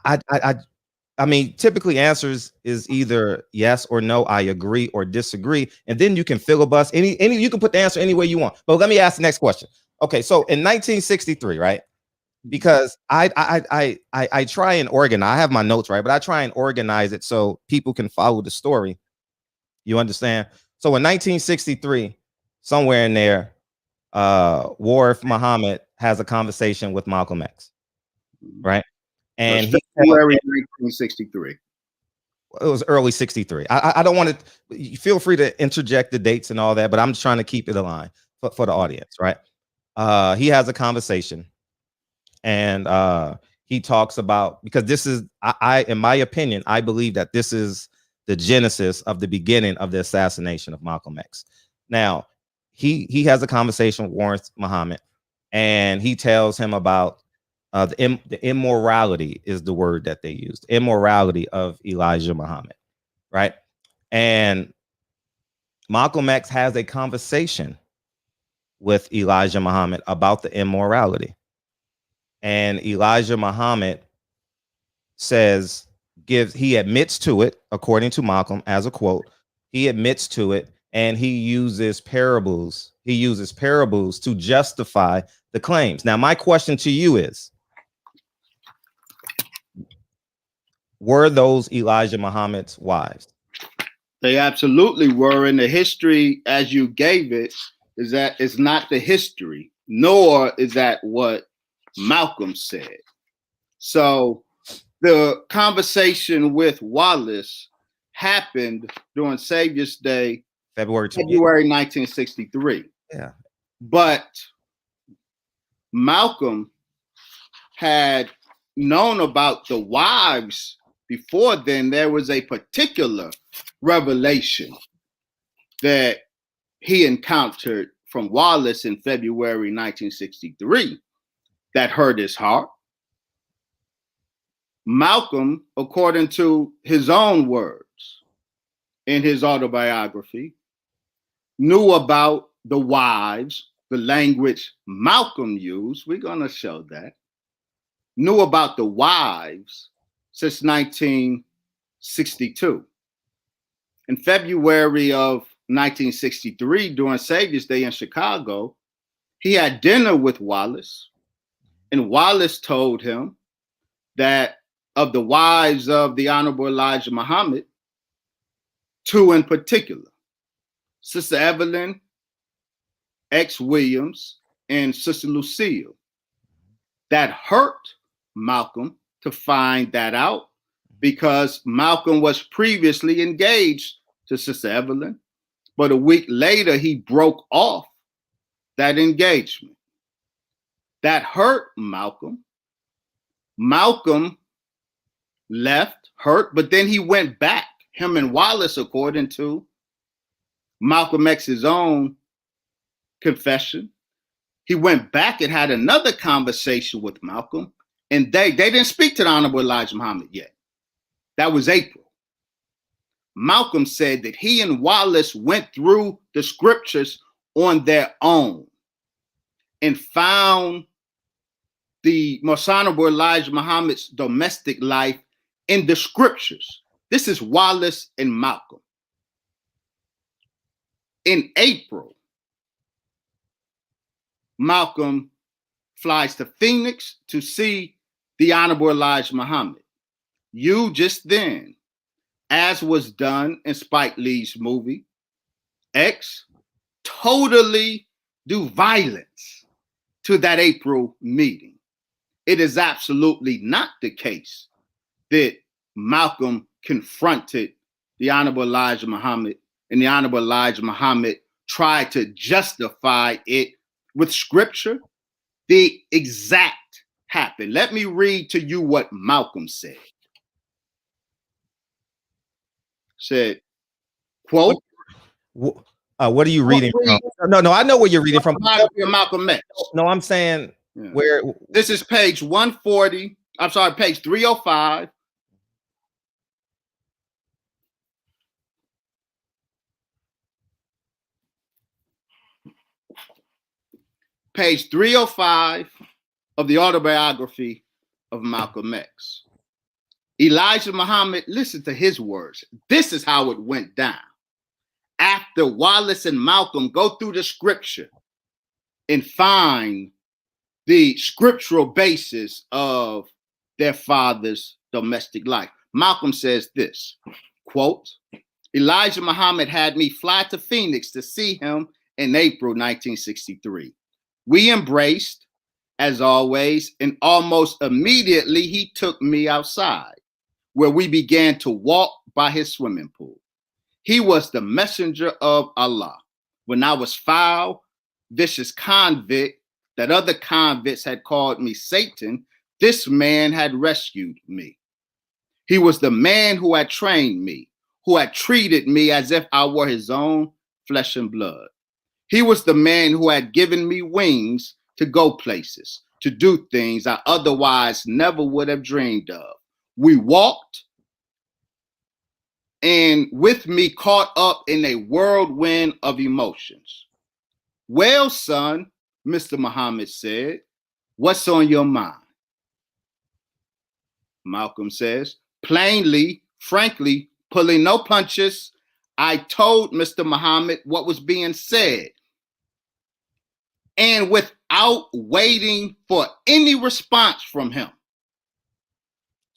I mean, typically answers is either yes or no, I agree or disagree, and then you can filibuster any you can put the answer any way you want. But let me ask the next question. Okay, so in 1963, right? Because I try and organize. I have my notes right, but I try and organize it so people can follow the story. You understand? So in 1963, somewhere in there, Warif Muhammad has a conversation with Malcolm X, right? And February 1963. It was early 63. I don't want to. Feel free to interject the dates and all that, but I'm just trying to keep it aligned for the audience, right? He has a conversation, and he talks about, because this is, in my opinion, I believe that this is the genesis of the beginning of the assassination of Malcolm X. Now, he has a conversation with Warif Muhammad, and he tells him about The immorality is the word that they used. Immorality of Elijah Muhammad, right? And Malcolm X has a conversation with Elijah Muhammad about the immorality. And Elijah Muhammad he admits to it, according to Malcolm, as a quote, he admits to it, and he uses parables. He uses parables to justify the claims. Now, my question to you is, were those Elijah Muhammad's wives? They absolutely were. And the history, as you gave it, is that it's not the history, nor is that what Malcolm said. So the conversation with Wallace happened during Savior's Day, February 1963. Yeah. But Malcolm had known about the wives before then. There was a particular revelation that he encountered from Wallace in February 1963 that hurt his heart. Malcolm, according to his own words in his autobiography, knew about the wives, the language Malcolm used, we're going to show that, knew about the wives since 1962. In February of 1963, during Savior's Day in Chicago, he had dinner with Wallace, and Wallace told him that of the wives of the Honorable Elijah Muhammad, two in particular, Sister Evelyn X. Williams and Sister Lucille. That hurt Malcolm to find that out, because Malcolm was previously engaged to Sister Evelyn, but a week later he broke off that engagement. That hurt Malcolm. Malcolm left, hurt, but then he went back. Him and Wallace, according to Malcolm X's own confession, he went back and had another conversation with Malcolm, and they didn't speak to the Honorable Elijah Muhammad yet. That was April. Malcolm said that he and Wallace went through the scriptures on their own and found the Most Honorable Elijah Muhammad's domestic life in the scriptures. This is Wallace and Malcolm. In April, Malcolm flies to Phoenix to see the Honorable Elijah Muhammad. You just then, as was done in Spike Lee's movie, X, totally do violence to that April meeting. It is absolutely not the case that Malcolm confronted the Honorable Elijah Muhammad and the Honorable Elijah Muhammad tried to justify it with scripture. The exact happened. Let me read to you what Malcolm said. Said, quote, what are you reading from? No, I know where you're reading from. Malcolm X. No, I'm saying where. This is page 140. I'm sorry, page 305. Page 305 of the autobiography of Malcolm X. Elijah Muhammad, listen to his words. This is how it went down. After Wallace and Malcolm go through the scripture and find the scriptural basis of their father's domestic life, Malcolm says this, quote, Elijah Muhammad had me fly to Phoenix to see him in April 1963. We embraced, as always, and almost immediately he took me outside, where we began to walk by his swimming pool. He was the messenger of Allah. When I was foul, vicious convict, that other convicts had called me Satan, this man had rescued me. He was the man who had trained me, who had treated me as if I were his own flesh and blood. He was the man who had given me wings to go places, to do things I otherwise never would have dreamed of. We walked, and with me caught up in a whirlwind of emotions. Well, son, Mr. Muhammad said, what's on your mind? Malcolm says, plainly, frankly, pulling no punches, I told Mr. Muhammad what was being said. And without waiting for any response from him,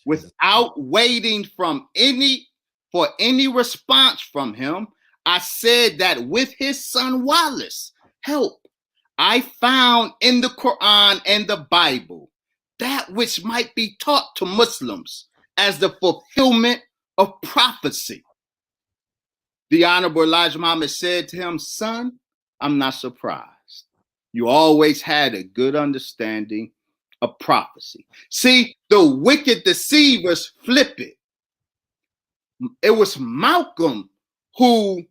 without waiting for any response from him, I said that with his son Wallace help, I found in the Quran and the Bible that which might be taught to Muslims as the fulfillment of prophecy. The Honorable Elijah Muhammad said to him, son, I'm not surprised. You always had a good understanding of prophecy. See, the wicked deceivers flip it. It was Malcolm who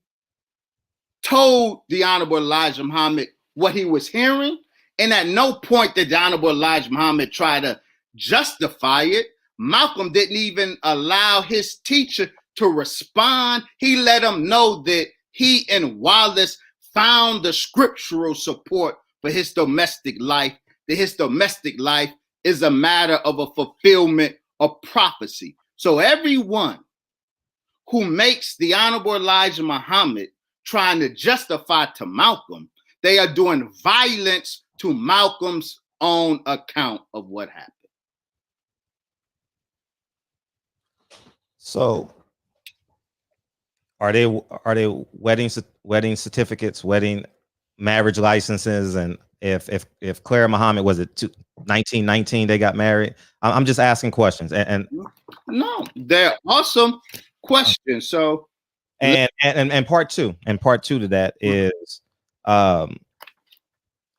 told the Honorable Elijah Muhammad what he was hearing, and at no point did the Honorable Elijah Muhammad try to justify it. Malcolm didn't even allow his teacher to respond. He let him know that he and Wallace found the scriptural support for his domestic life, that his domestic life is a matter of a fulfillment of prophecy. So everyone who makes the Honorable Elijah Muhammad trying to justify to Malcolm, they are doing violence to Malcolm's own account of what happened. So are they wedding certificates, wedding marriage licenses, and if Clara Muhammad was it 1919 they got married? I'm just asking questions, and no, they're awesome questions. So and part two to that is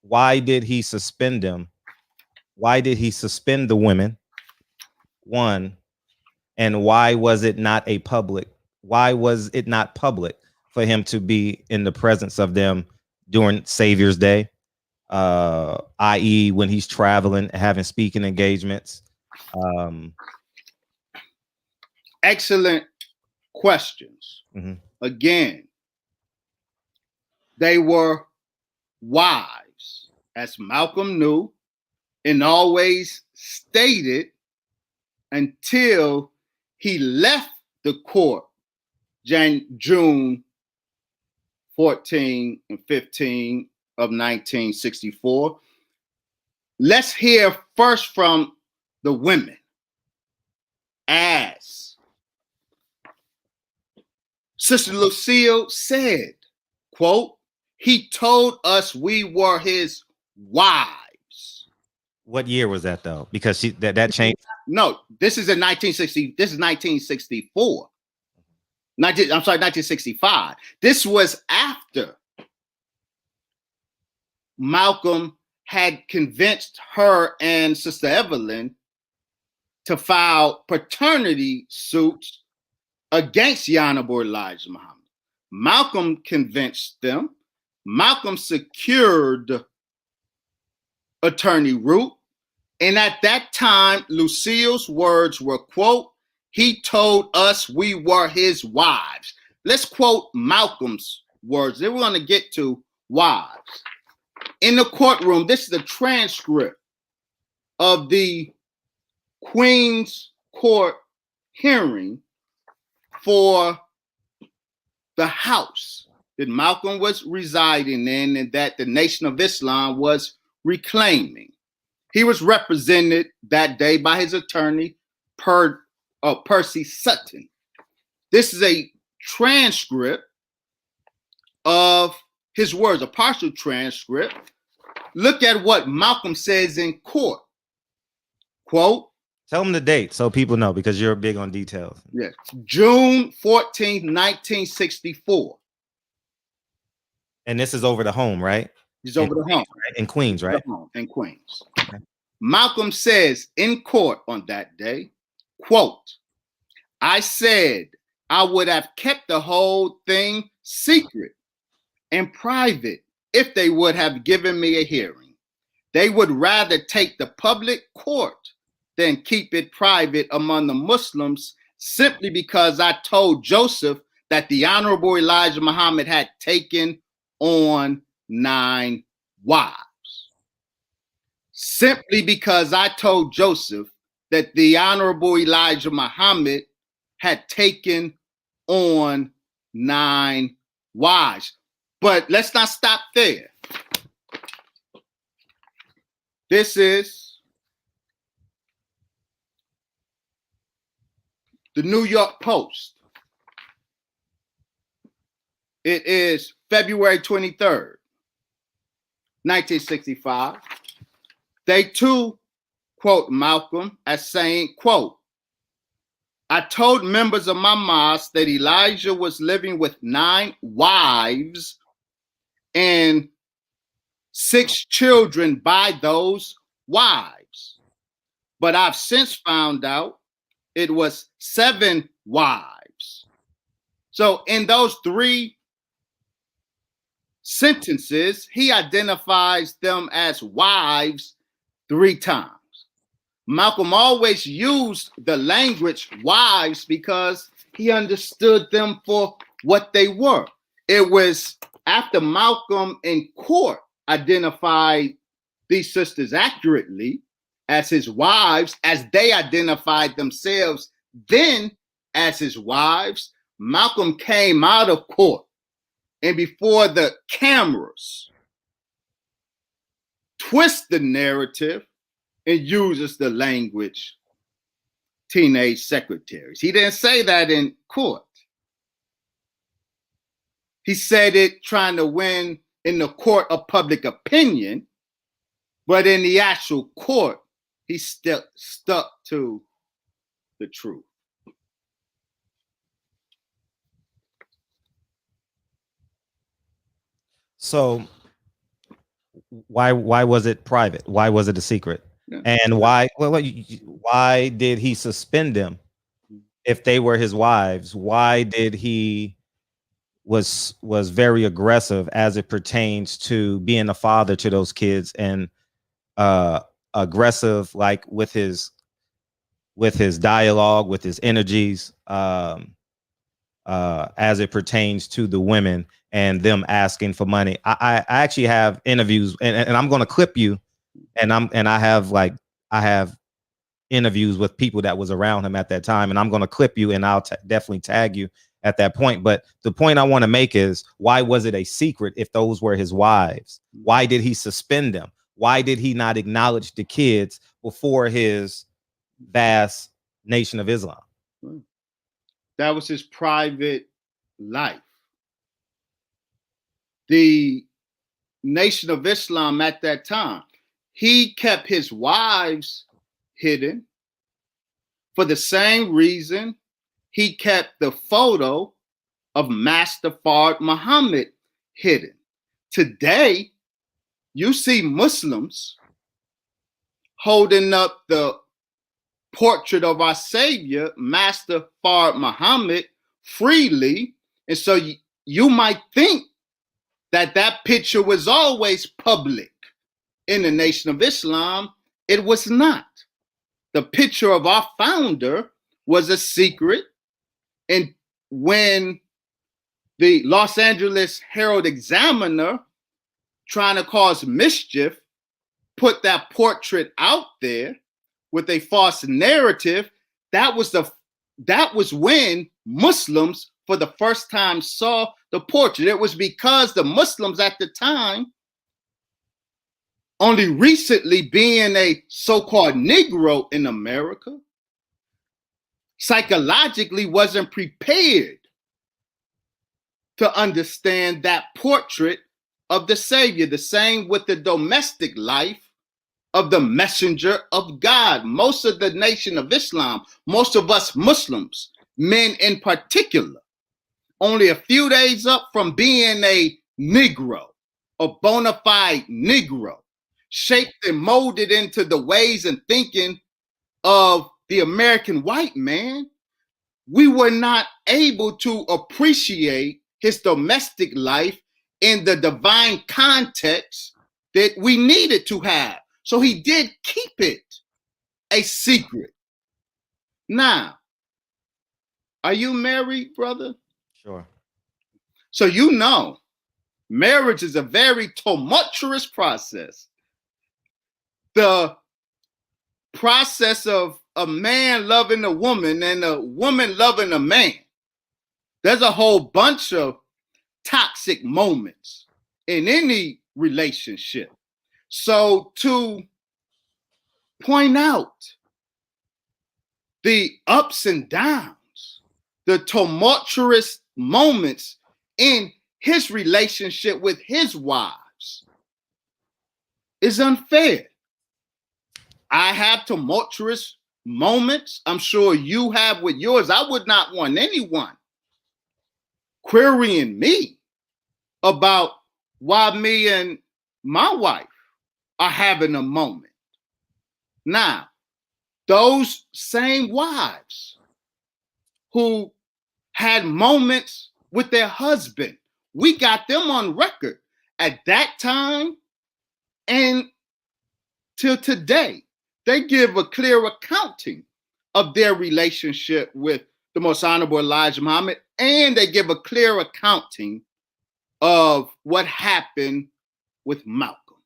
why did he suspend them? Why did he suspend the women? One, and why was it not public for him to be in the presence of them during Savior's Day, i.e. when he's traveling, having speaking engagements? Excellent questions. Mm-hmm. Again, they were wives, as Malcolm knew and always stated, until he left the court June 14 and 15 of 1964. Let's hear first from the women. As Sister Lucille said, quote, he told us we were his wives. What year was that though? Because that changed. No, this is in 1960. This is 1964. 1965. This was after Malcolm had convinced her and Sister Evelyn to file paternity suits against Honorable Elijah Muhammad. Malcolm convinced them. Malcolm secured Attorney Root. And at that time, Lucille's words were, quote, he told us we were his wives. Let's quote Malcolm's words. Then we're going to get to wives. In the courtroom, this is the transcript of the Queen's Court hearing for the house that Malcolm was residing in and that the Nation of Islam was reclaiming. He was represented that day by his attorney, Percy Sutton. This is a transcript of his words, a partial transcript. Look at what Malcolm says in court. Quote, tell them the date so people know, because you're big on details. Yes, June 14th, 1964. And this is over the home, right? He's over the home. Right? In Queens, right? In Queens. Okay. Malcolm says in court on that day, quote, I said I would have kept the whole thing secret and private if they would have given me a hearing. They would rather take the public court than keep it private among the Muslims, simply because I told Joseph that the Honorable Elijah Muhammad had taken on 9 wives. Simply because I told Joseph that the Honorable Elijah Muhammad had taken on 9 wives. But let's not stop there. This is the New York Post. It is February 23rd, 1965. They too quote Malcolm as saying, quote, I told members of my mosque that Elijah was living with 9 wives and 6 children by those wives. But I've since found out it was 7 wives. So in those 3 sentences, he identifies them as wives 3 times. Malcolm always used the language wives because he understood them for what they were. It was after Malcolm in court identified these sisters accurately as his wives, as they identified themselves then as his wives, Malcolm came out of court and before the cameras twist the narrative and uses the language teenage secretaries. He didn't say that in court. He said it trying to win in the court of public opinion, but in the actual court, he stuck to the truth. So why was it private? Why was it a secret? Yeah. And why did he suspend them if they were his wives? Why did he was very aggressive as it pertains to being a father to those kids, and aggressive like with his dialogue, with his energies, as it pertains to the women and them asking for money? I actually have interviews, and I'm going to clip you, and I have interviews with people that was around him at that time, and I'm going to clip you, and I'll definitely tag you at that point. But the point I want to make is, why was it a secret if those were his wives? Why did he suspend them? Why did he not acknowledge the kids before his vast Nation of Islam? That was his private life. The Nation of Islam at that time, he kept his wives hidden for the same reason he kept the photo of Master Fard Muhammad hidden. Today, you see Muslims holding up the portrait of our Savior, Master Fard Muhammad, freely. And so you might think that that picture was always public in the Nation of Islam. It was not. The picture of our founder was a secret. And when the Los Angeles Herald Examiner, trying to cause mischief, put that portrait out there with a false narrative, that was when Muslims for the first time saw the portrait. It was because the Muslims at the time, only recently being a so-called Negro in America, psychologically wasn't prepared to understand that portrait of the Savior. The same with the domestic life of the messenger of God. Most of the Nation of Islam, most of us Muslims, men in particular, only a few days up from being a Negro, a bona fide Negro, shaped and molded into the ways and thinking of the American white man, we were not able to appreciate his domestic life in the divine context that we needed to have. So he did keep it a secret. Now, are you married, brother? Sure. So you know, marriage is a very tumultuous process. The process of a man loving a woman and a woman loving a man. There's a whole bunch of toxic moments in any relationship. So to point out the ups and downs, the tumultuous moments in his relationship with his wives is unfair. I have tumultuous moments. I'm sure you have with yours. I would not want anyone querying me about why me and my wife are having a moment. Now, those same wives who had moments with their husband, we got them on record at that time and till today. They give a clear accounting of their relationship with the Most Honorable Elijah Muhammad, and they give a clear accounting of what happened with Malcolm.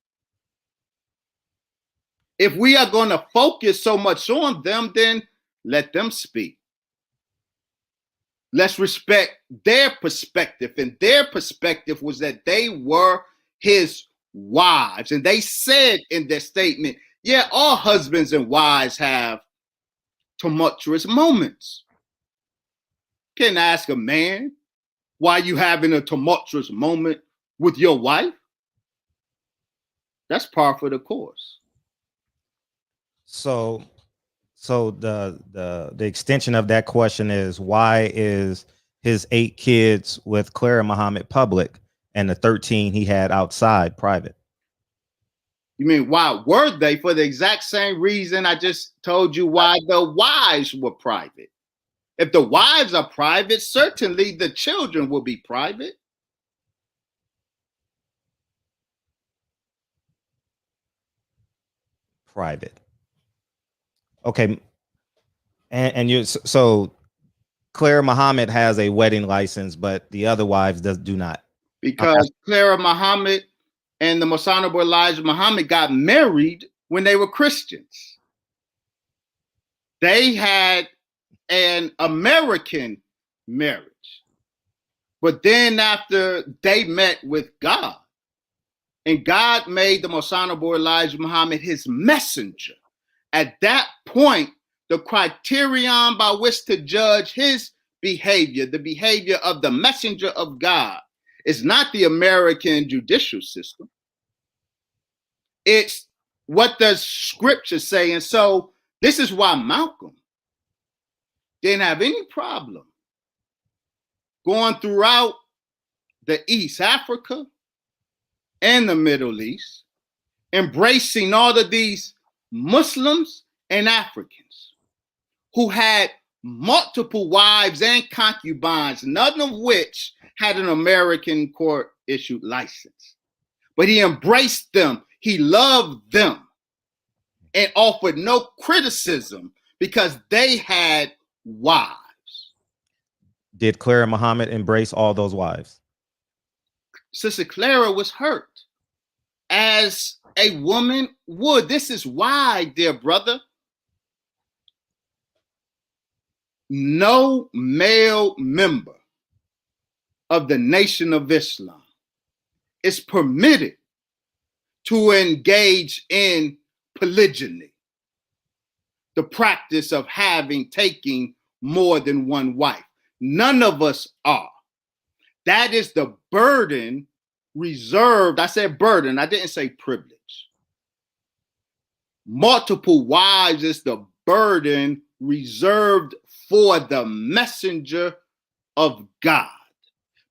If we are going to focus so much on them, then let them speak. Let's respect their perspective. And their perspective was that they were his wives. And they said in their statement, yeah, all husbands and wives have tumultuous moments. Can't ask a man why you having a tumultuous moment with your wife. That's par for the course. So the extension of that question is, why is his 8 kids with Clara Muhammad public and the 13 he had outside private? You mean why were they? For the exact same reason I just told you why the wives were private. If the wives are private, certainly the children will be private. Private. Okay. And you, so Clara Muhammad has a wedding license, but the other wives do not. Because Clara Muhammad and the Most Honorable Elijah Muhammad got married when they were Christians. They had an American marriage. But then after they met with God, and God made the Most Honorable Elijah Muhammad his messenger, at that point, the criterion by which to judge his behavior, the behavior of the messenger of God, is not the American judicial system. It's what does scripture say? And so this is why Malcolm didn't have any problem going throughout the East Africa and the Middle East, embracing all of these Muslims and Africans who had multiple wives and concubines, none of which had an American court-issued license. But he embraced them, he loved them, and offered no criticism because they had wives. Did Clara Muhammad embrace all those wives? Sister Clara was hurt, as a woman would. This is why, dear brother, no male member of the Nation of Islam is permitted to engage in polygyny, the practice of taking more than one wife. None of us are. That is the burden reserved. I said burden, I didn't say privilege. Multiple wives is the burden reserved for the messenger of God,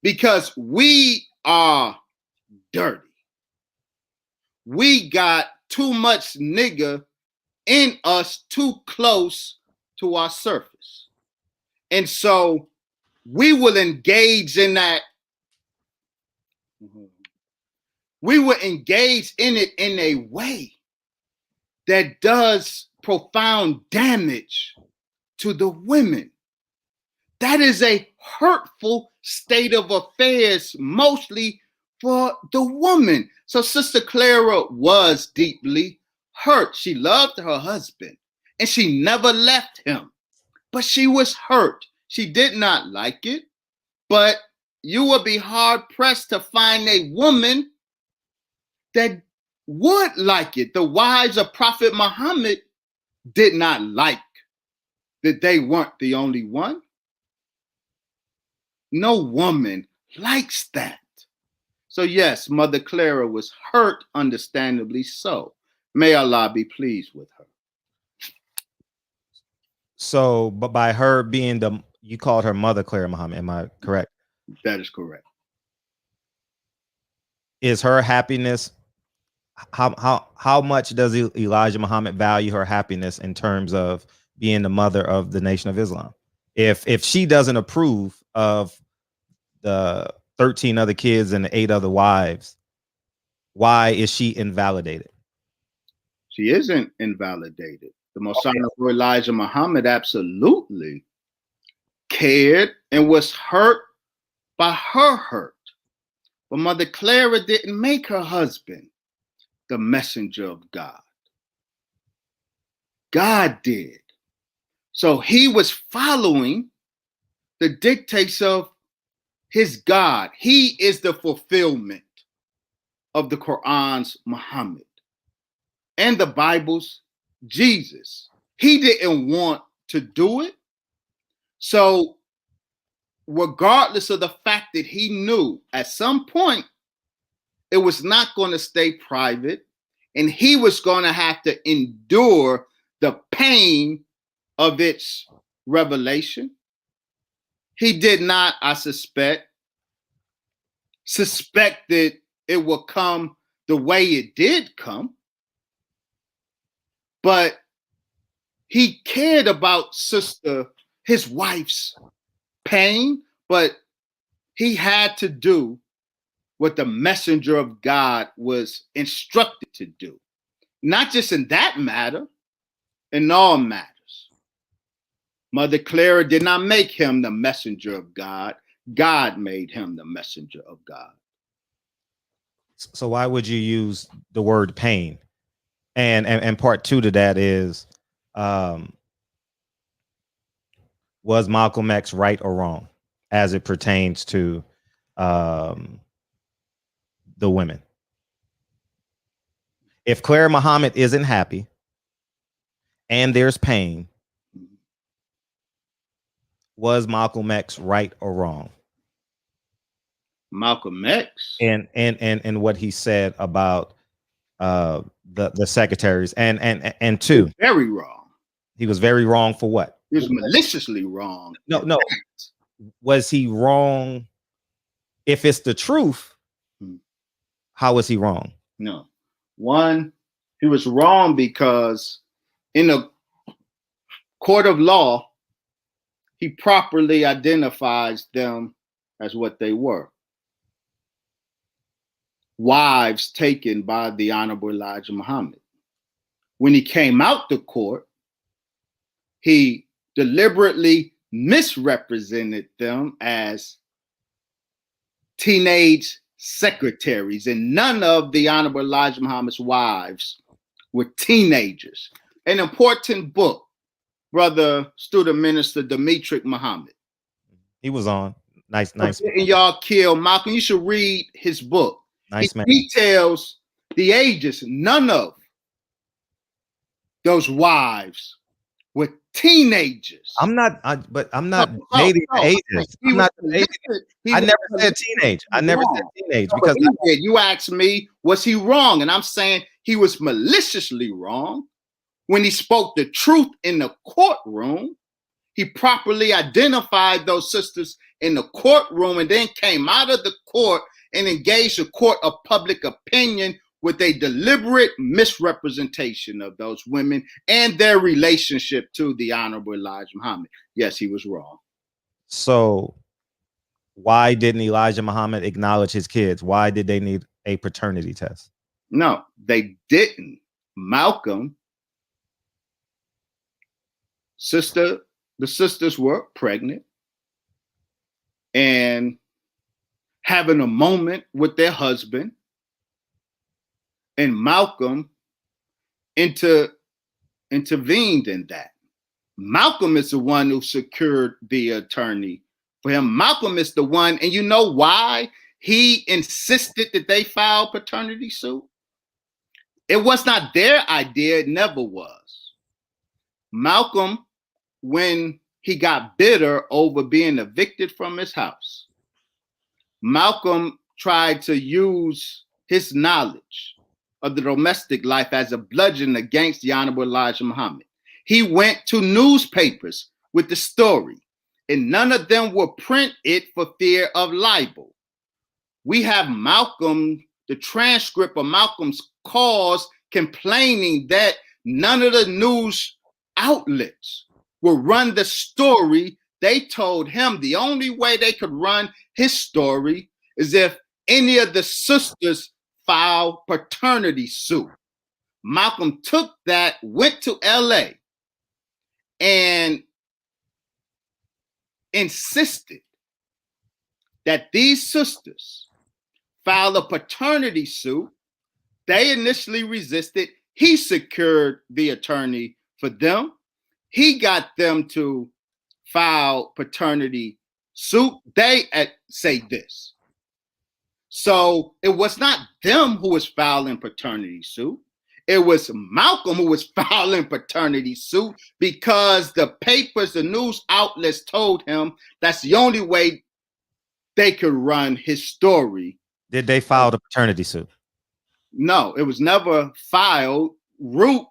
because we are dirty. We got too much nigger in us, too close to our surface. And so we will engage in that. We will engage in it in a way that does profound damage to the women. That is a hurtful state of affairs, mostly for the woman. So Sister Clara was deeply hurt. She loved her husband and she never left him, but she was hurt. She did not like it, but you will be hard pressed to find a woman that would like it. The wives of Prophet Muhammad did not like that they weren't the only one. No woman likes that. So yes, Mother Clara was hurt, understandably so. May Allah be pleased with her. So, but by her being you called her Mother Clara Muhammad, am I correct? That is correct. Is her happiness, how much does Elijah Muhammad value her happiness in terms of being the mother of the Nation of Islam? If she doesn't approve of the 13 other kids and the 8 other wives, why is she invalidated? She isn't invalidated. The Most Honorable Elijah Muhammad absolutely cared and was hurt by her hurt. But Mother Clara didn't make her husband the messenger of God. God did. So he was following the dictates of his God. He is the fulfillment of the Quran's Muhammad and the Bible's Jesus. He didn't want to do it. So regardless of the fact that he knew at some point it was not going to stay private and he was going to have to endure the pain of its revelation, he did not, I suspect that it will come the way it did come. But he cared about his wife's pain, but he had to do what the messenger of God was instructed to do. Not just in that matter, in all matters. Mother Clara did not make him the messenger of God. God made him the messenger of God. So why would you use the word pain? And part 2 to that is, was Malcolm X right or wrong as it pertains to the women? If Clara Muhammad isn't happy and there's pain, was Malcolm X right or wrong? Malcolm X and what he said about the secretaries and 2, very wrong. He was very wrong for what? He was maliciously wrong. No. Was he wrong? If it's the truth, how was he wrong? No. One, he was wrong because in a court of law, he properly identifies them as what they were. Wives taken by the Honorable Elijah Muhammad. When he came out to court, he deliberately misrepresented them as teenage secretaries, and none of the Honorable Elijah Muhammad's wives were teenagers. An important book, Brother Student Minister Demetric Muhammad. He was on. Nice. And y'all kill Malcolm. You should read his book. Nice he man. Details the ages. None of those wives were teenagers. I'm not dating ages. I'm not dating. I never said teenage. I never said teenage because you asked me, was he wrong? And I'm saying he was maliciously wrong. When he spoke the truth in the courtroom, he properly identified those sisters in the courtroom and then came out of the court and engaged a court of public opinion with a deliberate misrepresentation of those women and their relationship to the Honorable Elijah Muhammad. Yes, he was wrong. So why didn't Elijah Muhammad acknowledge his kids? Why did they need a paternity test? No, they didn't. Malcolm The sisters were pregnant and having a moment with their husband, and Malcolm intervened in that. Malcolm is the one who secured the attorney for him. Malcolm is the one, and you know why he insisted that they file paternity suit? It was not their idea, it never was. Malcolm, when he got bitter over being evicted from his house, Malcolm tried to use his knowledge of the domestic life as a bludgeon against the Honorable Elijah Muhammad. He went to newspapers with the story, and none of them will print it for fear of libel. We have Malcolm, the transcript of Malcolm's calls, complaining that none of the news outlets will run the story. They told him the only way they could run his story is if any of the sisters filed paternity suit. Malcolm took that, went to LA, and insisted that these sisters file a paternity suit. They initially resisted. He secured the attorney for them. He got them to file paternity suit. They say this. So it was not them who was filing paternity suit. It was Malcolm who was filing paternity suit because the papers, the news outlets told him that's the only way they could run his story. Did they file the paternity suit? No, it was never filed. Root,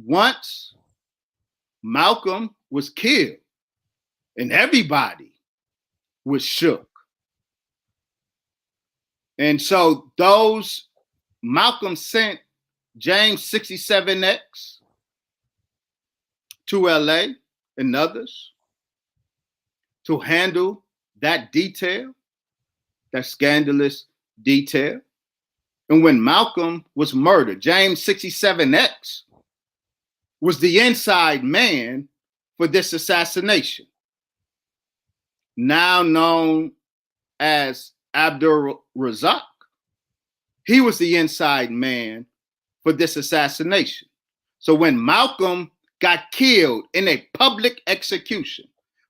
once Malcolm was killed and everybody was shook. And so Malcolm sent James 67X to LA and others to handle that detail, that scandalous detail. And when Malcolm was murdered, James 67X was the inside man for this assassination, now known as Abdul Razak. He was the inside man for this assassination. So when Malcolm got killed in a public execution,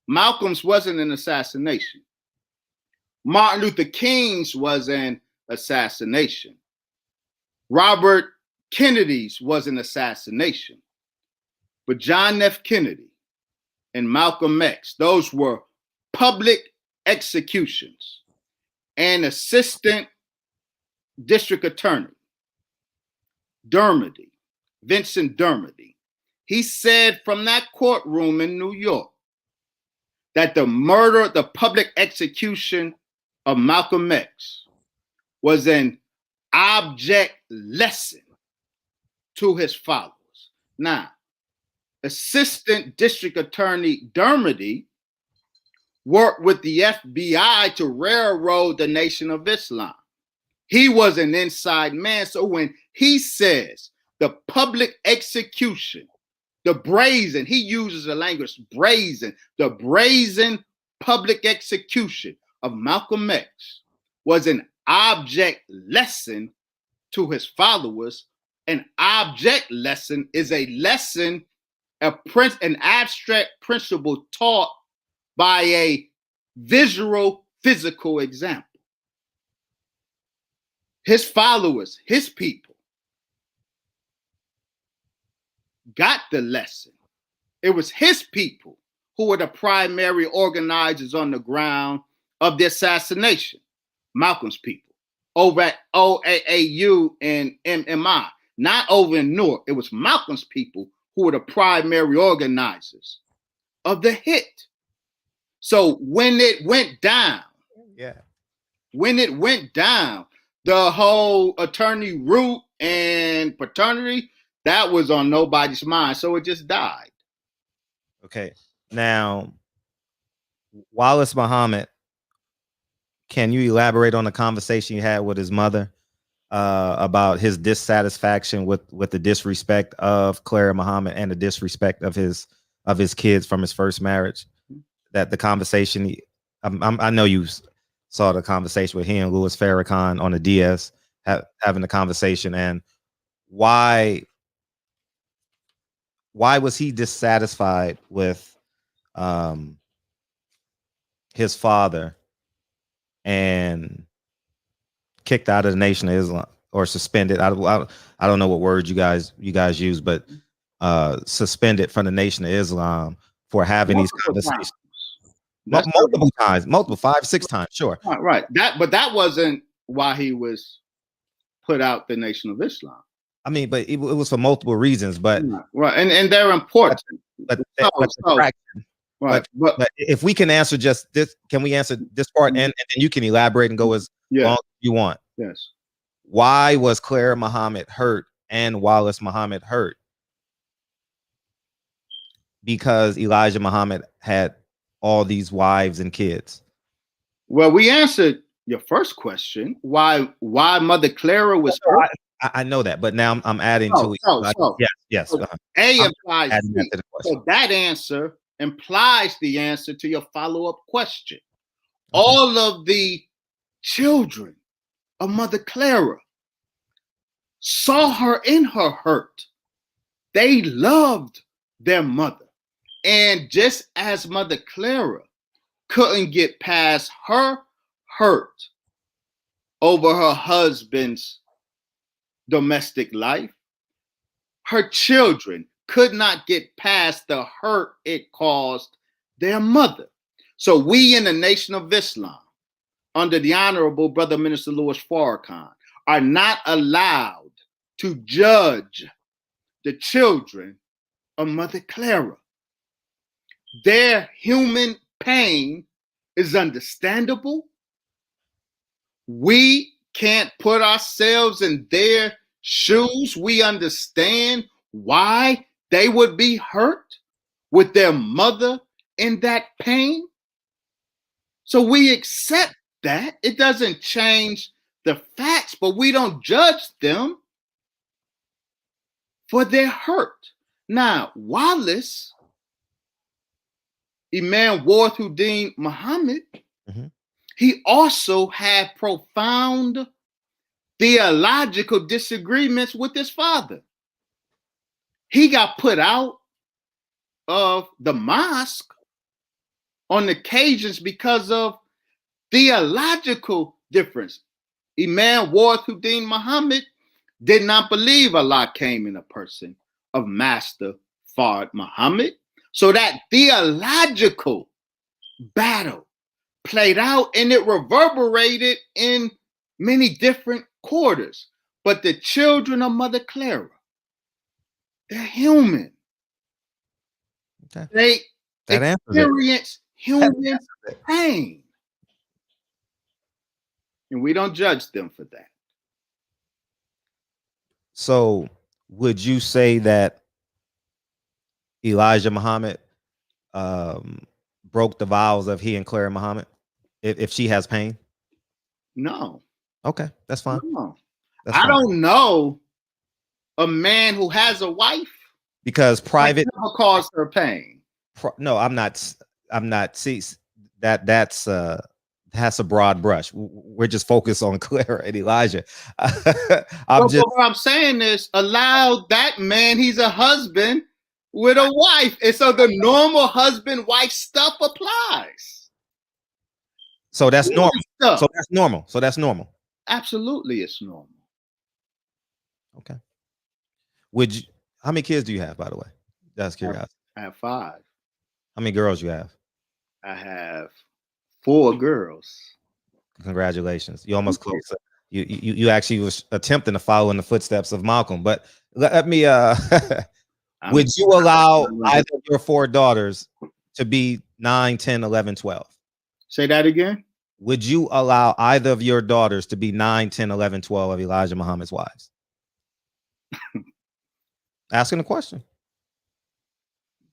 Malcolm's wasn't an assassination. Martin Luther King's was an assassination. Robert Kennedy's was an assassination. But John F. Kennedy and Malcolm X, those were public executions. And Assistant District Attorney Dermody, Vincent Dermody, he said from that courtroom in New York that the public execution of Malcolm X was an object lesson to his followers. Now, Assistant District Attorney Dermody worked with the FBI to railroad the Nation of Islam. He was an inside man. So when he says the public execution, the brazen, he uses the language brazen, the brazen public execution of Malcolm X was an object lesson to his followers. An object lesson is a lesson, an abstract principle taught by a visual, physical example. His followers, his people, got the lesson. It was his people who were the primary organizers on the ground of the assassination. Malcolm's people over at OAAU and MMI, not over in Newark. It was Malcolm's people who were the primary organizers of the hit. So when it went down, the whole attorney route and paternity, that was on nobody's mind. So it just died. Okay. Now, Wallace Muhammad, can you elaborate on the conversation you had with his mother about his dissatisfaction with the disrespect of Clara Muhammad and the disrespect of his kids from his first marriage. That the conversation, I know you saw the conversation with he and Louis Farrakhan on the DS having the conversation, and why was he dissatisfied with his father and kicked out of the Nation of Islam or suspended? I don't know what words you guys use, but suspended from the Nation of Islam for having these conversations. Multiple times, 5, 6 times, sure. Right. That wasn't why he was put out the Nation of Islam. I mean, but it was for multiple reasons. But right, and they're important. But if we can answer just this, can we answer this part, and then you can elaborate and go as long as you want. Yes. Why was Clara Muhammad hurt and Wallace Muhammad hurt? Because Elijah Muhammad had all these wives and kids. Well, we answered your first question. Why Mother Clara was hurt? I know that, but now I'm adding to it. Yes. A implies C. So that answer implies the answer to your follow-up question. Okay. All of the children of Mother Clara saw her in her hurt. They loved their mother. And just as Mother Clara couldn't get past her hurt over her husband's domestic life, her children could not get past the hurt it caused their mother. So we in the Nation of Islam, under the Honorable Brother Minister Louis Farrakhan, are not allowed to judge the children of Mother Clara. Their human pain is understandable. We can't put ourselves in their shoes. We understand why they would be hurt with their mother in that pain. So we accept that. It doesn't change the facts, but we don't judge them for their hurt. Now, Wallace, Imam Wahiduddin Muhammad, he also had profound theological disagreements with his father. He got put out of the mosque on occasions because of theological difference. Imam Wahiduddin Muhammad did not believe Allah came in a person of Master Fard Muhammad. So that theological battle played out, and it reverberated in many different quarters. But the children of Mother Clara, they're human. Okay. They experience human pain. And we don't judge them for that. So would you say that Elijah Muhammad broke the vows of he and Clara Muhammad if she has pain? No. Okay, that's fine. No. I don't know a man who has a wife because private never caused her pain. No, I'm not. See, that's a broad brush. We're just focused on Clara and Elijah. What I'm saying is, allow that man. He's a husband with a wife, and so the normal husband-wife stuff applies. So that's normal. So that's normal. Absolutely, it's normal. Okay. How many kids do you have, by the way? That's curiosity. I have 5. How many girls you have? I have 4 girls. Congratulations. You almost close. You actually was attempting to follow in the footsteps of Malcolm, but let me would you allow either of your 4 daughters to be 9, 10, 11, 12? Say that again. Would you allow either of your daughters to be 9, 10, 11, 12 of Elijah Muhammad's wives? Asking a question.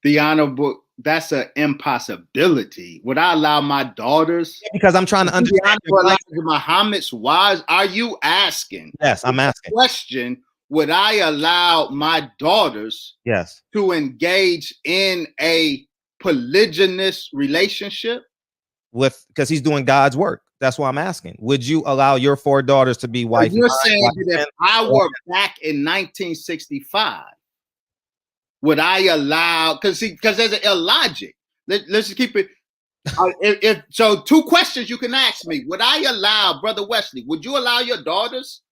The Honorable that's an impossibility. Would I allow my daughters? Because I'm trying to understand. Elijah Muhammad's wives. Are you asking? Yes, I'm asking. Question: would I allow my daughters Yes. to engage in a polygynous relationship? Because he's doing God's work. That's why I'm asking. Would you allow your 4 daughters to be wife? You're saying that if I were back in 1965, would I allow? Because there's an illogic. Let's just keep it. If so, 2 questions you can ask me. Would I allow, Brother Wesley? Would you allow your daughters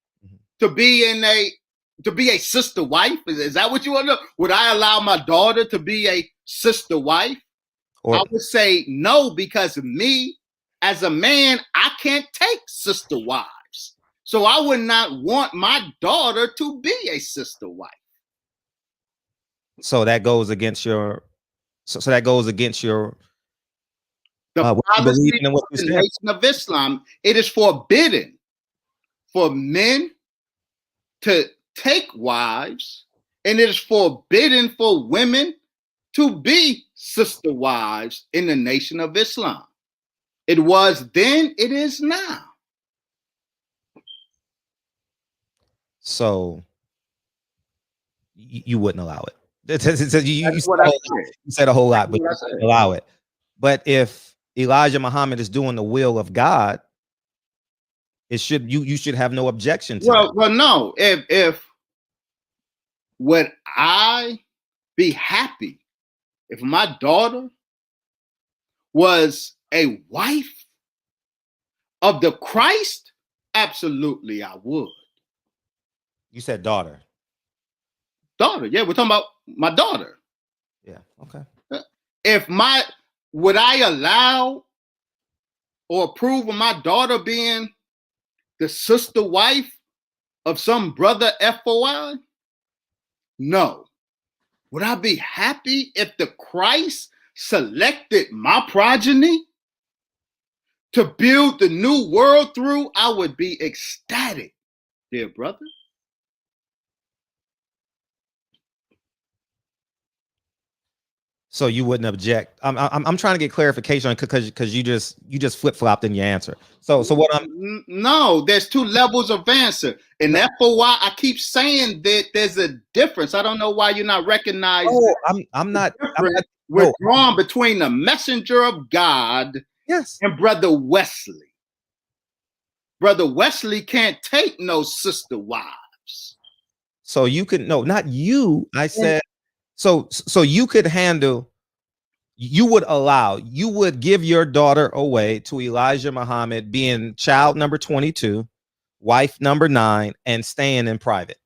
to be a sister wife? Is that what you want to know? Would I allow my daughter to be a sister wife? I would say no, because me as a man, I can't take sister wives. So I would not want my daughter to be a sister wife. So that goes against your. So that goes against your. The policy of the Nation of Islam. It is forbidden for men to take wives, and it is forbidden for women to be sister wives in the Nation of Islam. It was then, it is now. So you wouldn't allow it. You said a whole lot, but you wouldn't allow it. But if Elijah Muhammad is doing the will of God, you should have no objection to that. Well, no. If would I be happy if my daughter was a wife of the Christ? Absolutely, I would. You said daughter. Daughter, yeah, we're talking about my daughter. Yeah, okay. Would I allow or approve of my daughter being the sister wife of some brother FOI? No. Would I be happy if the Christ selected my progeny to build the new world through? I would be ecstatic, dear brother. So you wouldn't object. I'm trying to get clarification on because you just flip-flopped in your answer. So what no, there's 2 levels of answer. And that's for why I keep saying that there's a difference. I don't know why you're not recognizing. Oh, I'm not We're drawn between the messenger of God, yes, and Brother Wesley. Brother Wesley can't take no sister wives. So you could not you. I said so you could handle. You would give your daughter away to Elijah Muhammad, being child number 22, wife number 9, and staying in private.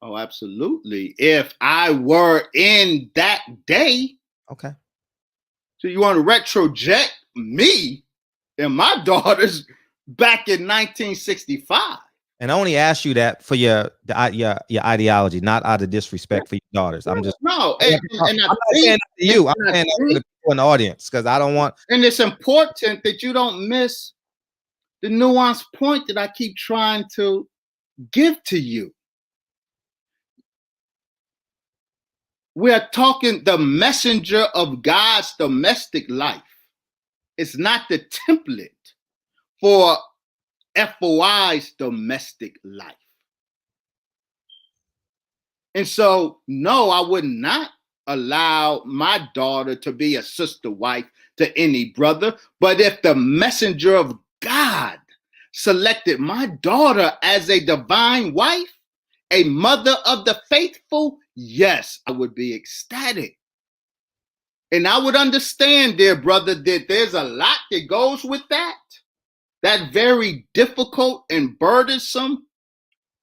Oh, absolutely. If I were in that day. Okay. So you want to retroject me and my daughters back in 1965? And I only asked you that for your ideology, not out of disrespect for your daughters. I'm just no, and I'm not saying that to you. I'm saying that to the people in the audience because I don't want. And it's important that you don't miss the nuanced point that I keep trying to give to you. We are talking the messenger of God's domestic life. It's not the template for FOI's domestic life. And so, no, I would not allow my daughter to be a sister wife to any brother. But if the messenger of God selected my daughter as a divine wife, a mother of the faithful, yes, I would be ecstatic. And I would understand, dear brother, that there's a lot that goes with that very difficult and burdensome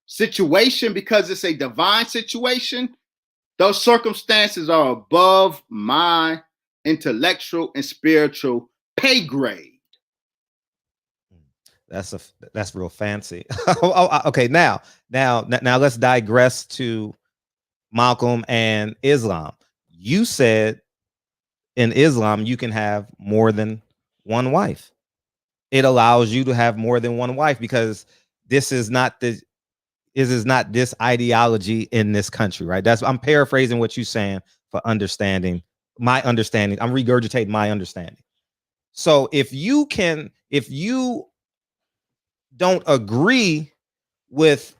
situation, because it's a divine situation. Those circumstances are above my intellectual and spiritual pay grade. That's real fancy. Okay, now let's digress to Malcolm and Islam. You said in Islam you can have more than one wife. It allows you to have more than one wife because this is not this ideology in this country, right? I'm paraphrasing what you're saying for understanding my understanding. I'm regurgitating my understanding. So if you don't agree with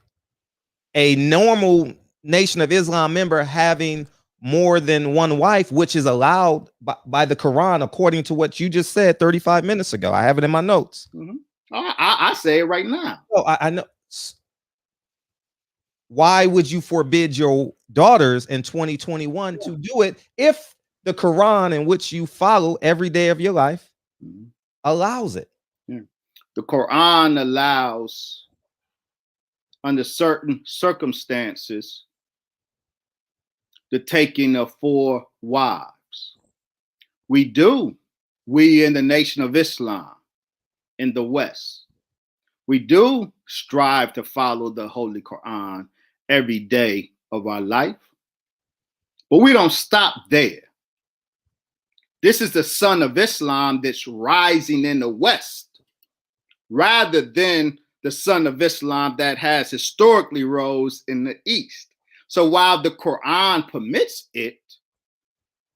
a normal Nation of Islam member having more than one wife, which is allowed by the Quran, according to what you just said 35 minutes ago. I have it in my notes. Mm-hmm. I say it right now. Oh, I know. Why would you forbid your daughters in 2021 to do it if the Quran, in which you follow every day of your life, allows it? Yeah. The Quran allows, under certain circumstances, the taking of 4 wives. We in the Nation of Islam in the West, we do strive to follow the Holy Quran every day of our life, but we don't stop there. This is the son of Islam that's rising in the West, rather than the son of Islam that has historically rose in the East. So while the Quran permits it,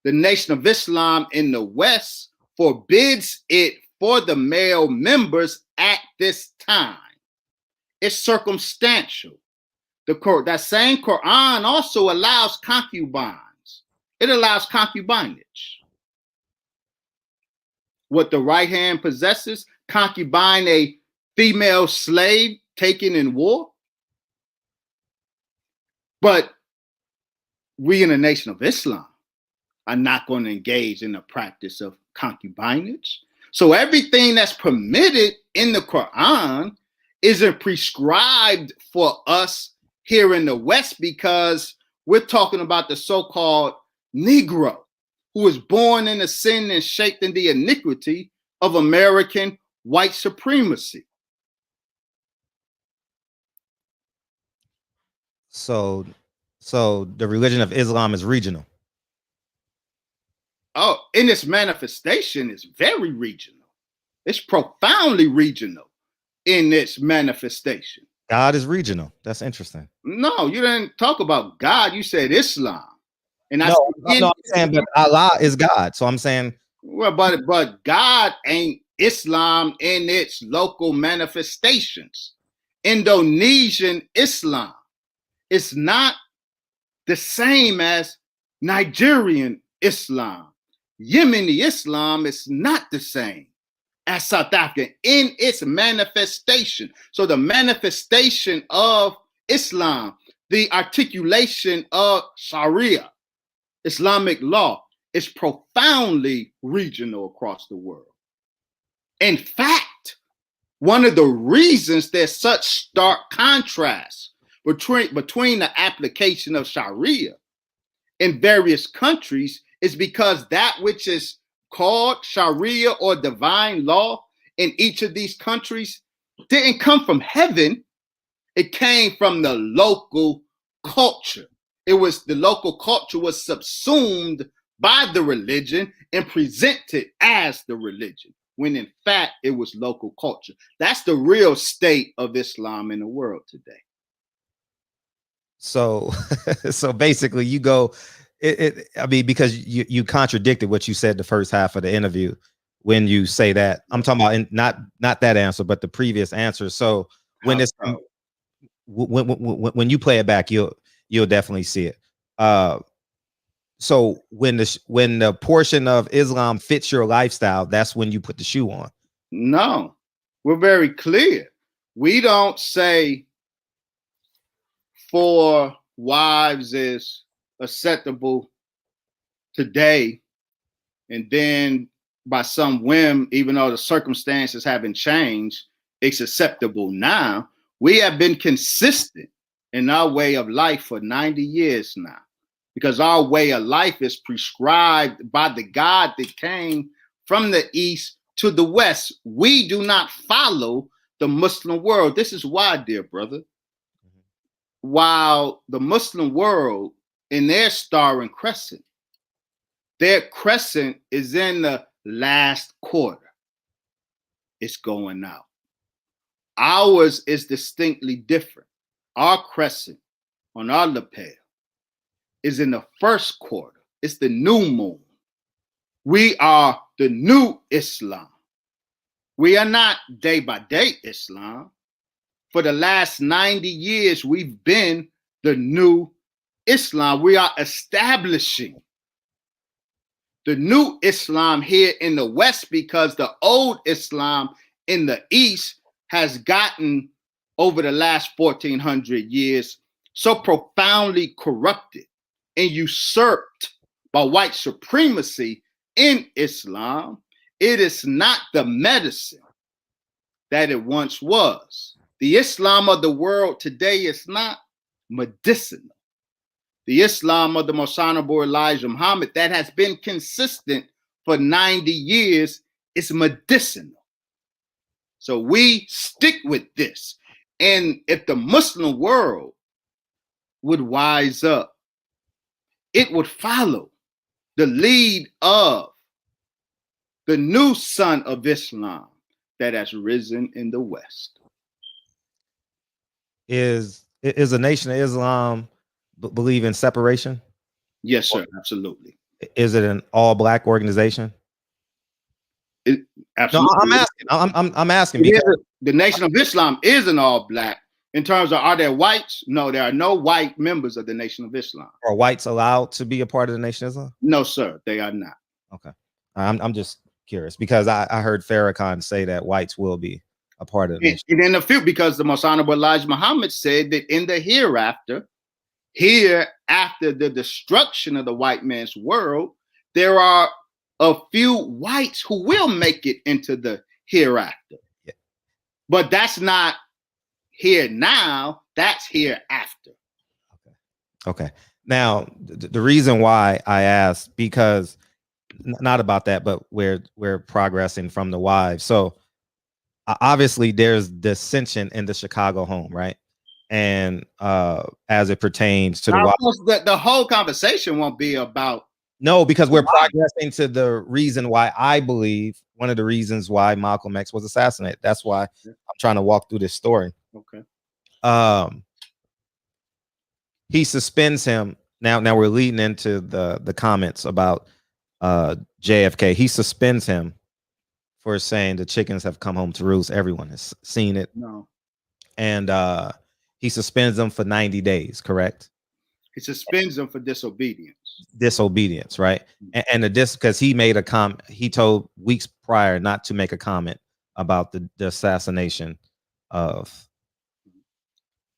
the Nation of Islam in the West forbids it for the male members at this time. It's circumstantial. That same Quran also allows concubines. It allows concubinage. What the right hand possesses, concubine, a female slave taken in war. But we in the Nation of Islam are not going to engage in the practice of concubinage. So everything that's permitted in the Quran isn't prescribed for us here in the West, because we're talking about the so-called Negro, who was born in the sin and shaped in the iniquity of American white supremacy. So the religion of Islam is regional. Oh, in its manifestation, it's very regional. It's profoundly regional in its manifestation. God is regional. That's interesting. No, you didn't talk about God. You said Islam. And no, I'm saying, but Allah is God. So I'm saying, well, but God ain't Islam in its local manifestations. Indonesian Islam is not the same as Nigerian Islam. Yemeni Islam is not the same as South African in its manifestation. So the manifestation of Islam, the articulation of Sharia, Islamic law, is profoundly regional across the world. In fact, one of the reasons there's such stark contrast between the application of Sharia in various countries is because that which is called Sharia or divine law in each of these countries didn't come from heaven. It came from the local culture. The local culture was subsumed by the religion and presented as the religion, when in fact it was local culture. That's the real state of Islam in the world today. So basically you go, I mean, because you contradicted what you said the first half of the interview when you say that. I'm talking about not that answer, but the previous answer. So when when you play it back, you'll definitely see it. So when the portion of Islam fits your lifestyle, that's when you put the shoe on. No, we're very clear. We don't say 4 wives is acceptable today, and then by some whim, even though the circumstances haven't changed, it's acceptable now. We have been consistent in our way of life for 90 years now, because our way of life is prescribed by the God that came from the East to the West. We do not follow the Muslim world. This is why, dear brother, while the Muslim world in their star and crescent, their crescent is in the last quarter. It's going out. Ours is distinctly different. Our crescent on our lapel is in the first quarter. It's the new moon. We are the new Islam. We are not day by day Islam. For the last 90 years, we've been the new Islam. We are establishing the new Islam here in the West because the old Islam in the East has gotten, over the last 1400 years, so profoundly corrupted and usurped by white supremacy in Islam. It is not the medicine that it once was. The Islam of the world today is not medicinal. The Islam of the Most Honorable Elijah Muhammad that has been consistent for 90 years is medicinal. So we stick with this. And if the Muslim world would wise up, it would follow the lead of the new son of Islam that has risen in the West. Is a Nation of Islam believe in separation? Yes, sir. Absolutely. Is it an all-black organization? Absolutely. No, I'm asking. I'm asking because the Nation of Islam is an all-black. In terms of, are there whites? No, there are no white members of the Nation of Islam. Are whites allowed to be a part of the Nation of Islam? No, sir, they are not. Okay, I'm just curious because I heard Farrakhan say that whites will be a part of the nation. And in the future, because the Most Honorable Elijah Muhammad said that in the hereafter, after the destruction of the white man's world, there are a few whites who will make it into the hereafter. Yeah. But that's not here now, that's hereafter. Okay. Now, the reason why I asked, because not about that, but we're progressing from the wives. So obviously there's dissension in the Chicago home, right? And as it pertains to the whole conversation won't be about. No, because we're progressing to the reason why I believe one of the reasons why Malcolm X was assassinated. That's why I'm trying to walk through this story. Okay. He suspends him. Now we're leading into the comments about JFK. He suspends him for saying the chickens have come home to roost. Everyone has seen it. No. And he suspends them for 90 days, correct? He suspends them for disobedience. Disobedience, right? And because he made a comment, he told weeks prior not to make a comment about the assassination of.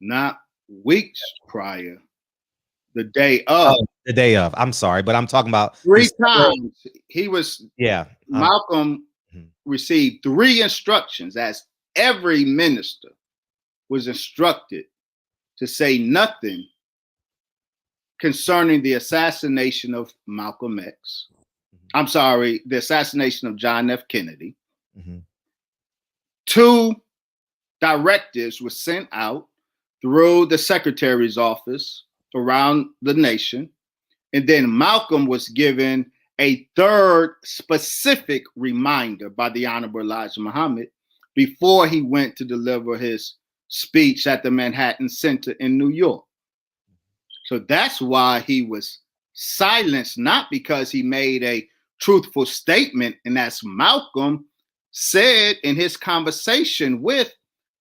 Not weeks prior, the day of. The day of. I'm sorry, but I'm talking about 3 times. He was. Yeah. Malcolm received 3 instructions, as every minister was instructed to say nothing concerning the assassination of Malcolm X. I'm sorry, the assassination of John F. Kennedy. 2 directives were sent out through the secretary's office around the nation. And then Malcolm was given a 3rd specific reminder by the Honorable Elijah Muhammad before he went to deliver his speech at the Manhattan Center in New York. So that's why he was silenced, not because he made a truthful statement. And as Malcolm said in his conversation with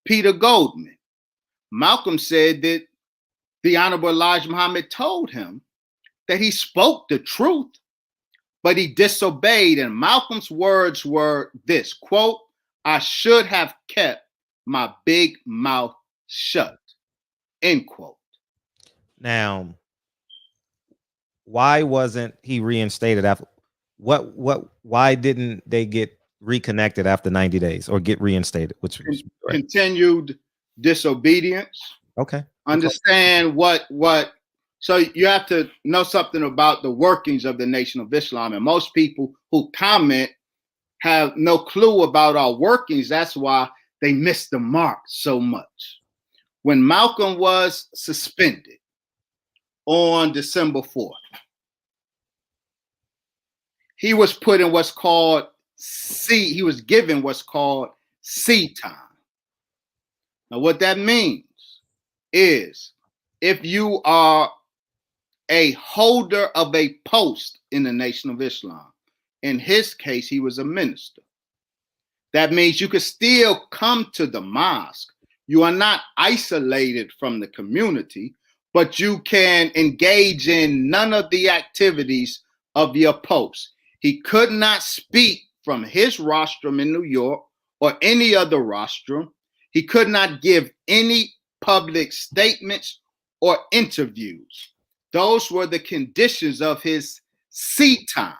Peter Goldman, Malcolm said that the Honorable Elijah Muhammad told him that he spoke the truth, but he disobeyed. And Malcolm's words were this, quote, "I should have kept my big mouth shut," end quote. Now, why wasn't he reinstated after why didn't they get reconnected after 90 days or get reinstated? Which was continued disobedience. Okay. Understand what so you have to know something about the workings of the Nation of Islam, and most people who comment have no clue about our workings. That's why they miss the mark so much. When Malcolm was suspended on December 4th, he was put in what's called he was given what's called C time. Now, what that means is if you are a holder of a post in the Nation of Islam. In his case, he was a minister. That means you could still come to the mosque. You are not isolated from the community, but you can engage in none of the activities of your post. He could not speak from his rostrum in New York or any other rostrum. He could not give any public statements or interviews. Those were the conditions of his seat time.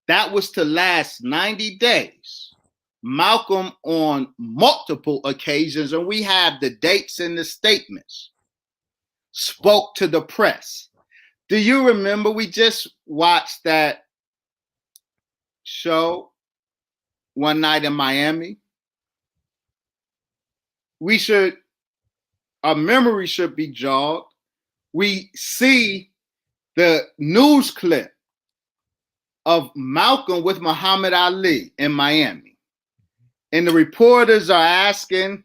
That was to last 90 days. Malcolm, on multiple occasions, and we have the dates and the statements, spoke to the press. Do you remember we just watched that show One Night in Miami? Our memory should be jogged. We see the news clip of Malcolm with Muhammad Ali in Miami. And the reporters are asking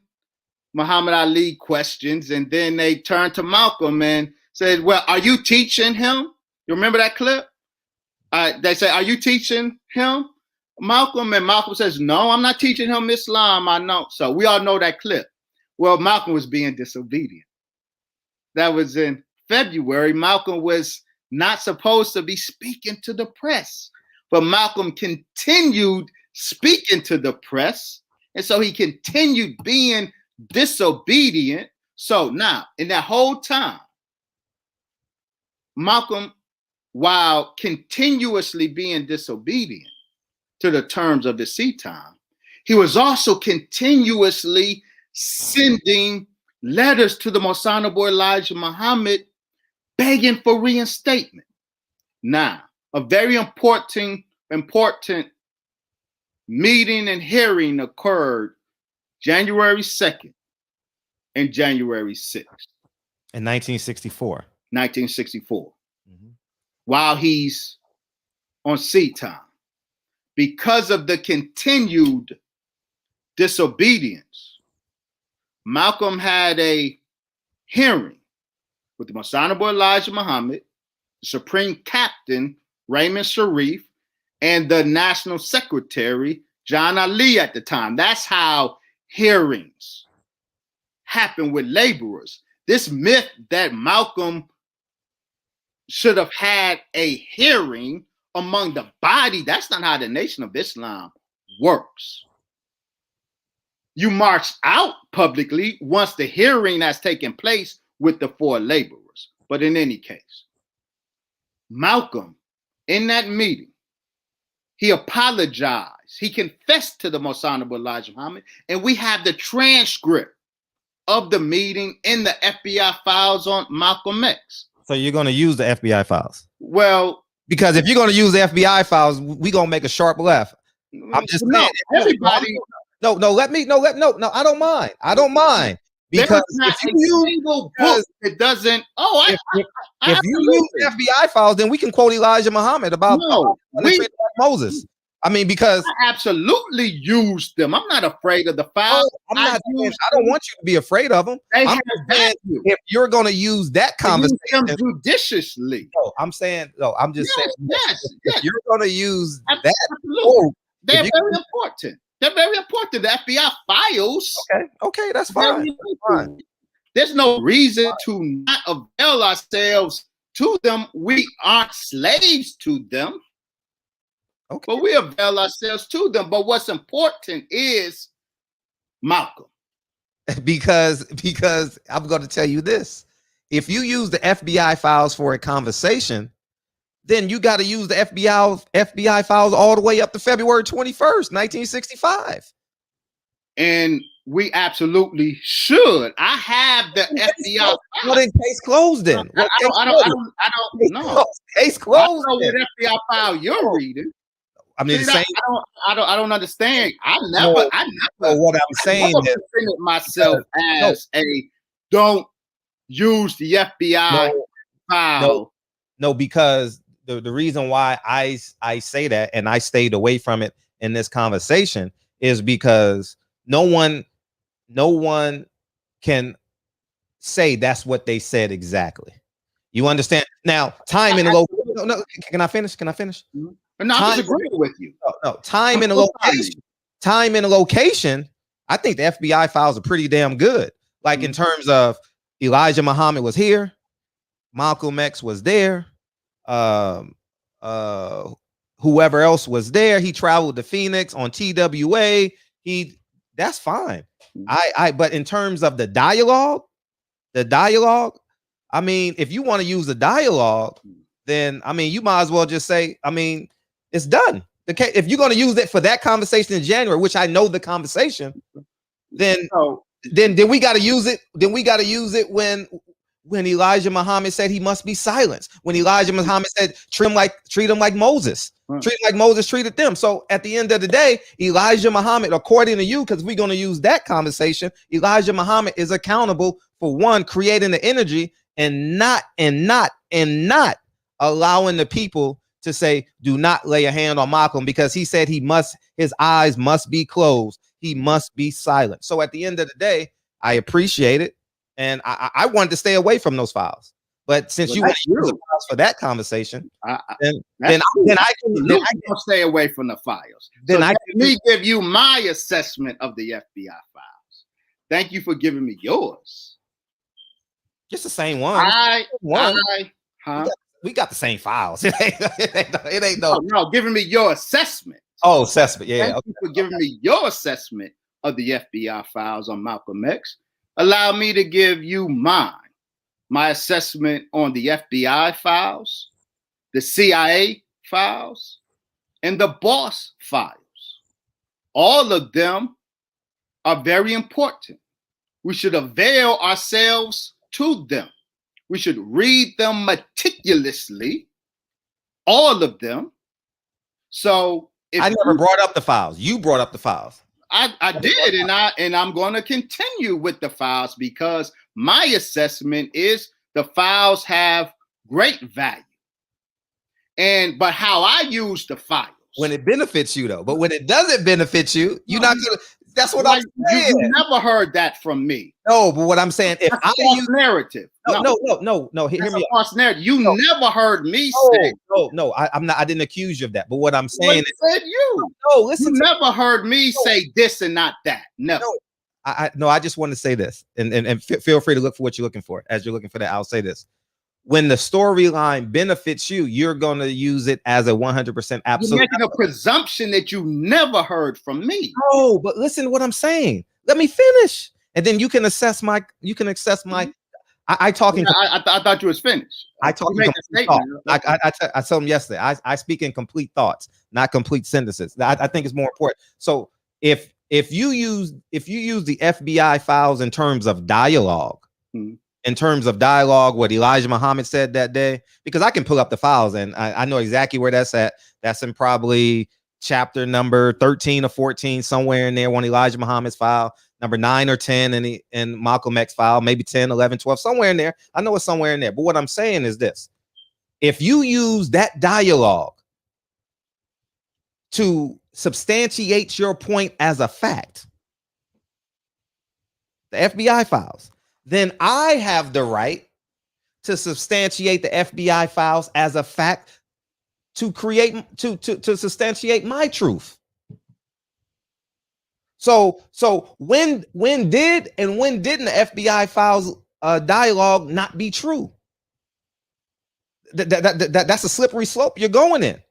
Muhammad Ali questions, and then they turn to Malcolm and said, well, are you teaching him? You remember that clip? They say, are you teaching him, Malcolm? And Malcolm says, no, I'm not teaching him Islam. I know. So we all know that clip. Well, Malcolm was being disobedient. That was in February. Malcolm was not supposed to be speaking to the press, but Malcolm continued speaking to the press, and so he continued being disobedient. So now, in that whole time, Malcolm, while continuously being disobedient to the terms of the seat time, he was also continuously sending letters to the Most Honorable Elijah Muhammad begging for reinstatement. Now, a very important meeting and hearing occurred January 2nd and January 6th. In 1964. 1964. Mm-hmm. While he's on seat time. Because of the continued disobedience, Malcolm had a hearing with the Most Honorable Elijah Muhammad, the Supreme Captain Raymond Sharif, and the National Secretary John Ali at the time. That's how hearings happen with laborers. This myth that Malcolm should have had a hearing among the body, that's not how the Nation of Islam works. You march out publicly once the hearing has taken place with the four laborers. But in any case, Malcolm, in that meeting, he apologized. He confessed to the Most Honorable Elijah Muhammad, and we have the transcript of the meeting in the FBI files on Malcolm X. So you're going to use the FBI files? Well, because if you're going to use the FBI files, we're going to make a sharp left. I'm just saying. Everybody. No, I don't mind. I don't mind. Because if you use single book, it doesn't. If you use FBI files, then we can quote Elijah Muhammad about Moses. I mean, because I absolutely use them. I'm not afraid of the files. I don't want you to be afraid of them. If you're going to use that conversation judiciously, I'm just saying. If you're going to use that, they're very important. They're very important. The FBI files. Okay, that's fine. There's no reason to not avail ourselves to them. We aren't slaves to them. Okay. But we avail ourselves to them. But what's important is Malcolm. Because I'm going to tell you this. If you use the FBI files for a conversation, then you got to use the FBI files all the way up to February 21st, 1965. And we absolutely should. I have the FBI. What in case closed then? I don't know. Case closed. I don't know what FBI file you're reading. I mean, I don't understand. I never. What I'm saying is, presented myself as don't use the FBI file. No, because the reason why I say that and I stayed away from it in this conversation is because no one can say that's what they said exactly. You understand? Now, time and location. No, can I finish? Can I finish? No, I'm disagreeing with you. No, time and location. Time and location. I think the FBI files are pretty damn good. Like in terms of Elijah Muhammad was here, Malcolm X was there, whoever else was there. He traveled to Phoenix on TWA. That's fine. But in terms of the dialogue, I mean, if you want to use the dialogue, then I mean, you might as well just say, I mean, it's done. If you're going to use it for that conversation in January, which I know the conversation, then we got to use it. Then we got to use it when Elijah Muhammad said he must be silenced. When Elijah Muhammad said treat him like Moses. Treat him like Moses treated them. So at the end of the day, Elijah Muhammad, according to you, because we're going to use that conversation, Elijah Muhammad is accountable for one, creating the energy and not allowing the people to say, do not lay a hand on Malcolm, because he said his eyes must be closed. He must be silent. So at the end of the day, I appreciate it. And I wanted to stay away from those files. But since you want to use the files for that conversation, then I can stay away from the files. Then let me give you my assessment of the FBI files. Thank you for giving me yours. Just the same one. We got the same files. It ain't no, giving me your assessment. Oh, assessment. Yeah. Thank you for giving me your assessment of the FBI files on Malcolm X. Allow me to give you my assessment on the FBI files, the CIA files, and the Boss files. All of them are very important. We should avail ourselves to them. We should read them meticulously, all of them. So I never brought up the files. You brought up the files. I did, and I'm going to continue with the files, because my assessment is the files have great value. But how I use the files, when it benefits you, though, but when it doesn't benefit you, you're not gonna. That's what I'm saying. You never heard that from me. No, but what I'm saying, if I use narrative, no, hear me out. Narrative. You never heard me say. No, I'm not. I didn't accuse you of that. But what I'm saying is, said you. No, listen. You never heard me say this and not that. Never. No, I just want to say this, and feel free to look for what you're looking for. As you're looking for that, I'll say this. When the storyline benefits you, you're going to use it as a 100% absolute. You're making a presumption that you never heard from me. No, but listen to what I'm saying. Let me finish, and then you can assess my. I thought you was finished. I told him yesterday. I speak in complete thoughts, not complete sentences. I think it's more important. So if you use the FBI files in terms of dialogue. In terms of dialogue, what Elijah Muhammad said that day, because I can pull up the files and I know exactly where that's at. That's in probably chapter number 13 or 14, somewhere in there, one Elijah Muhammad's file, number 9 or 10 in Malcolm X file, maybe 10, 11, 12, somewhere in there. I know it's somewhere in there. But what I'm saying is this. If you use that dialogue to substantiate your point as a fact, the FBI files, then I have the right to substantiate the FBI files as a fact to substantiate my truth. So when did and when didn't the FBI files dialogue not be true? That's a slippery slope you're going in.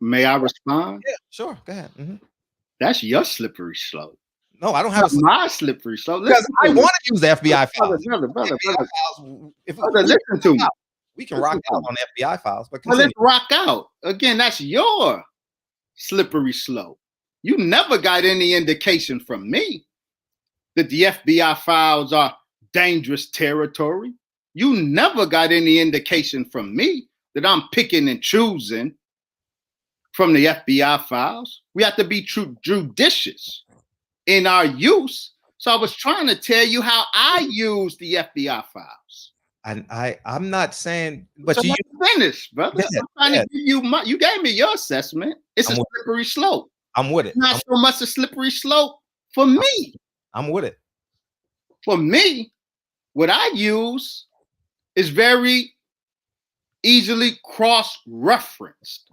May I respond? Yeah, sure. Go ahead. Mm-hmm. That's your slippery slope. No, I don't have my slippery slope. Because I want to use the FBI files. Brother, listen to me. We can rock out on the FBI files, but let's rock out. Again, that's your slippery slope. You never got any indication from me that the FBI files are dangerous territory. You never got any indication from me that I'm picking and choosing from the FBI files. We have to be judicious in our use. So I was trying to tell you how I use the FBI files. I'm not saying, but so you finished, brother. I'm trying to give you gave me your assessment. It's a slippery slope. I'm with it. Not so much a slippery slope for me. I'm with it. For me, what I use is very easily cross-referenced.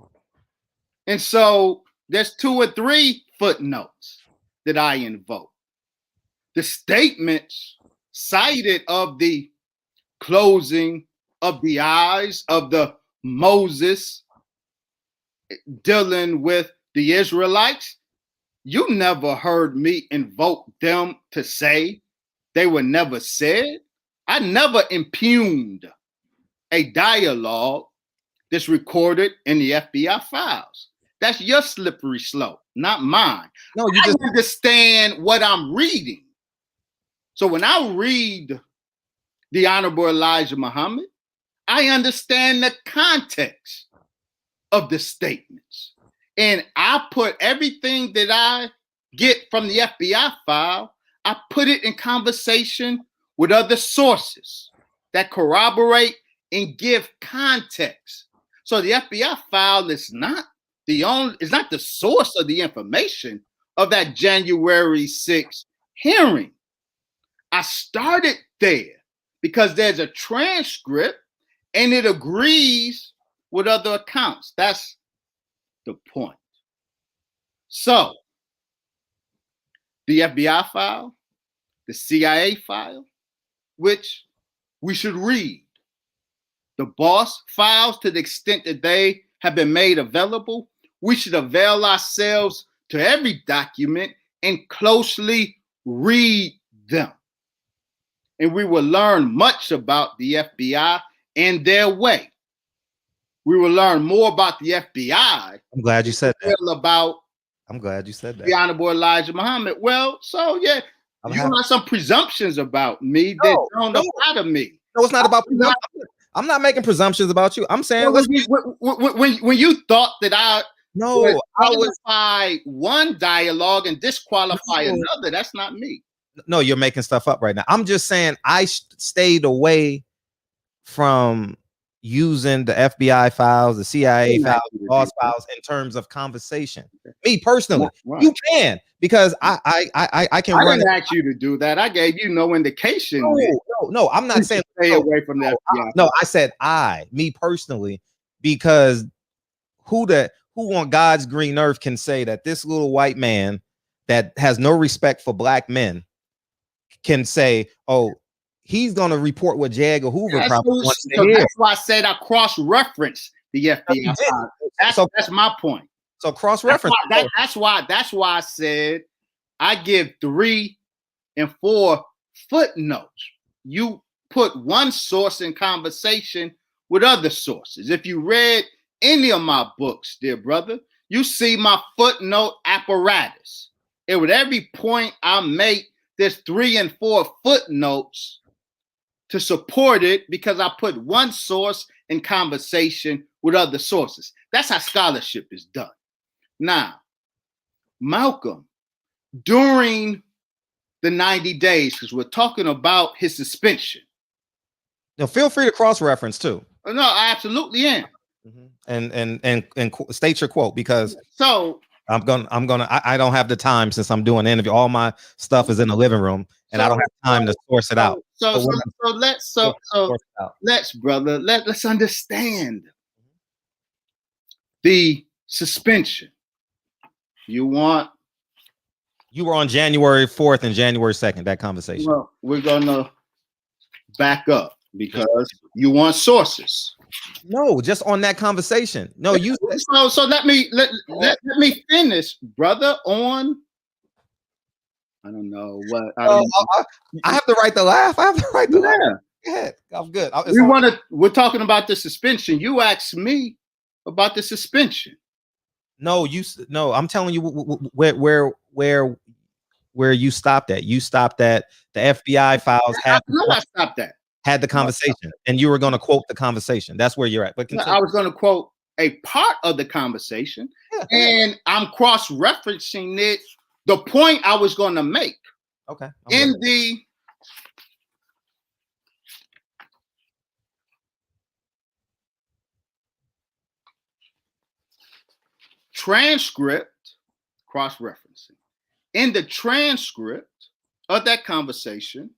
And so there's 2 or 3 footnotes that I invoke. The statements cited of the closing of the eyes of the Moses dealing with the Israelites, you never heard me invoke them to say they were never said. I never impugned a dialogue that's recorded in the FBI files. That's your slippery slope, not mine. No, you just understand what I'm reading. So when I read the Honorable Elijah Muhammad, I understand the context of the statements. And I put everything that I get from the FBI file, I put it in conversation with other sources that corroborate and give context. So the FBI file is not the source of the information of that January 6th hearing. I started there because there's a transcript and it agrees with other accounts. That's the point. So the FBI file, the CIA file, which we should read. The boss files, to the extent that they have been made available, we should avail ourselves to every document and closely read them. And we will learn much about the FBI and their way. We will learn more about the FBI. I'm glad you said that. I'm glad you said that. The Honorable Elijah Muhammad. Well, so yeah, you have some presumptions about me that don't apply to me. No, it's not about presumptions. I'm not making presumptions about you. I'm saying when you thought that I would qualify one dialogue and disqualify another, that's not me. No, you're making stuff up right now. I'm just saying I stayed away from using the FBI files, the CIA files, the boss files in terms of conversation. Me personally, you can, because I can. I didn't ask you to do that. I gave you no indication. No, I'm not saying stay away from that. No, I said me personally, because who on God's green earth can say that this little white man that has no respect for black men can say, oh, he's going to report what J. Edgar Hoover probably wants to hear. That's why I said I cross-reference the FBI. That's my point. So cross-reference. That's why I said I give 3 and 4 footnotes. You put one source in conversation with other sources. If you read any of my books, dear brother, you see my footnote apparatus. And with every point I make, there's 3 and 4 footnotes to support it, because I put one source in conversation with other sources. That's how scholarship is done. Now, Malcolm, during the 90 days, because we're talking about his suspension. Now, feel free to cross-reference too. No, I absolutely am. And state your quote, because so I don't have the time, since I'm doing an interview. All my stuff is in the living room, and I don't have time to source it out. Let's understand the suspension. You were on January 4th and January 2nd, that conversation. Well, we're gonna back up, because you want sources. No, just on that conversation. No, you. So let me finish, brother. On, I don't know what. I have the right to laugh. I have the right to laugh. Go ahead. I'm good. We're talking about the suspension. You asked me about the suspension. No, I'm telling you where you stopped at. You stopped at the FBI files. I stopped at. Had the conversation, and you were going to quote the conversation. That's where you're at. But continue. I was going to quote a part of the conversation, and I'm cross-referencing it. The point I was going to make. Okay. In the transcript, cross-referencing. In the transcript of that conversation,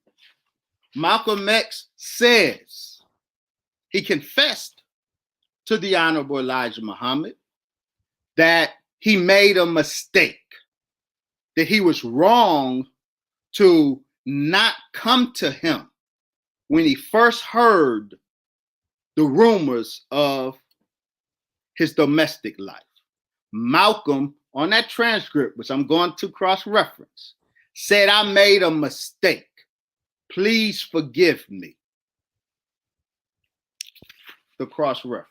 Malcolm X says he confessed to the Honorable Elijah Muhammad that he made a mistake, that he was wrong to not come to him when he first heard the rumors of his domestic life. Malcolm, on that transcript, which I'm going to cross-reference, said, I made a mistake. Please forgive me. The cross-reference.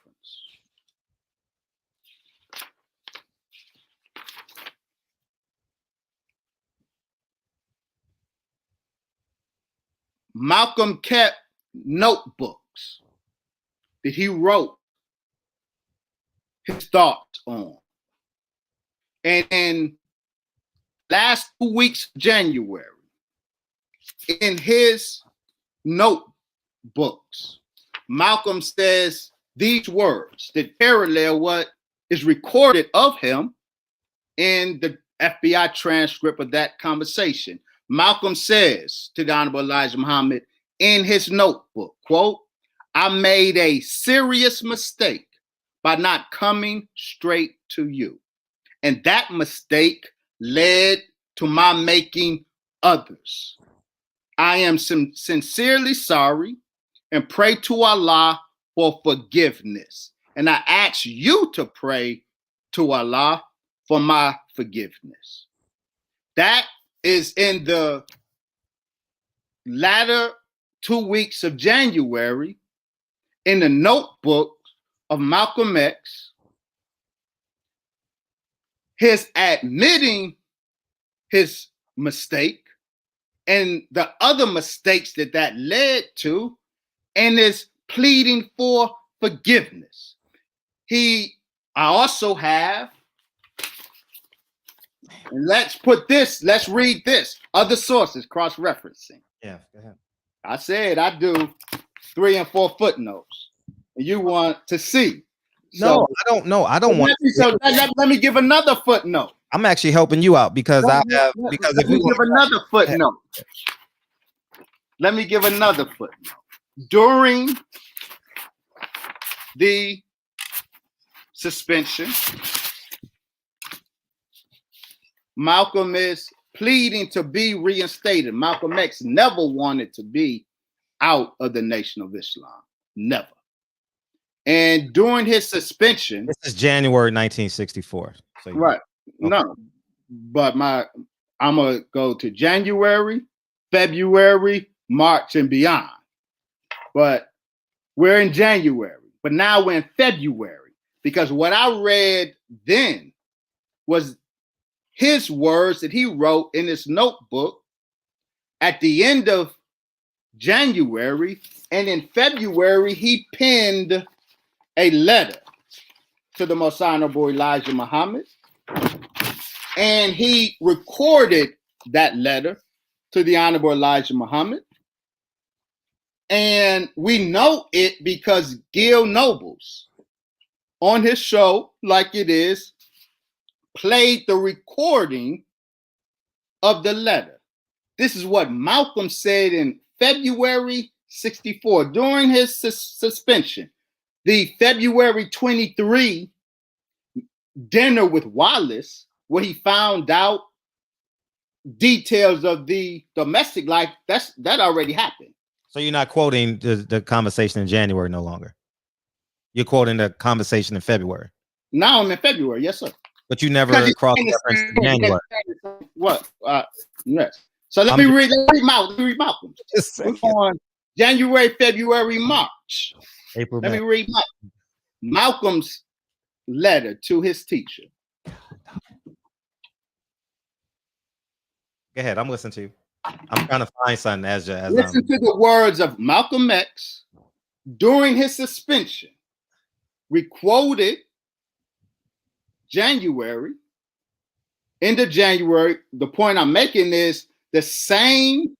Malcolm kept notebooks that he wrote his thoughts on. And in last 2 weeks of January, in his notebooks, Malcolm says these words that parallel what is recorded of him in the FBI transcript of that conversation. Malcolm says to the Honorable Elijah Muhammad in his notebook, quote, I made a serious mistake by not coming straight to you. And that mistake led to my making others. I am sincerely sorry and pray to Allah for forgiveness. And I ask you to pray to Allah for my forgiveness. That is in the latter 2 weeks of January in the notebook of Malcolm X, his admitting his mistake and the other mistakes that led to, and is pleading for forgiveness. I also have, and let's read this, other sources, cross-referencing. Yeah, go ahead. I said I do 3 and 4 footnotes. And you want to see. No, I don't know. I don't want. Let me give another footnote. I'm actually helping you out because Let me give another footnote. Let me give another footnote. During the suspension, Malcolm is pleading to be reinstated. Malcolm X never wanted to be out of the Nation of Islam. Never. And during his suspension, this is January 1964. So right. Okay. No, but I'm gonna go to January, February, March, and beyond. But we're in January. But now we're in February, because what I read then was his words that he wrote in his notebook at the end of January, and in February he penned a letter to the Most Honorable Elijah Muhammad, and he recorded that letter to the Honorable Elijah Muhammad. And we know it because Gil Nobles, on his show, Like It Is, played the recording of the letter. This is what Malcolm said in February 64 during his suspension. The February 23 dinner with Wallace, where he found out details of the domestic life, that already happened. So you're not quoting the conversation in January no longer. You're quoting the conversation in February. Now I'm in February, yes, sir. But you never cross-referenced January. What? Yes. So let me read Malcolm. We're on January, February, March. April. Let me read Malcolm's letter to his teacher. Go ahead. I'm listening to you. I'm trying to find something listen to the words of Malcolm X during his suspension, requoted January, into January. The point I'm making is the same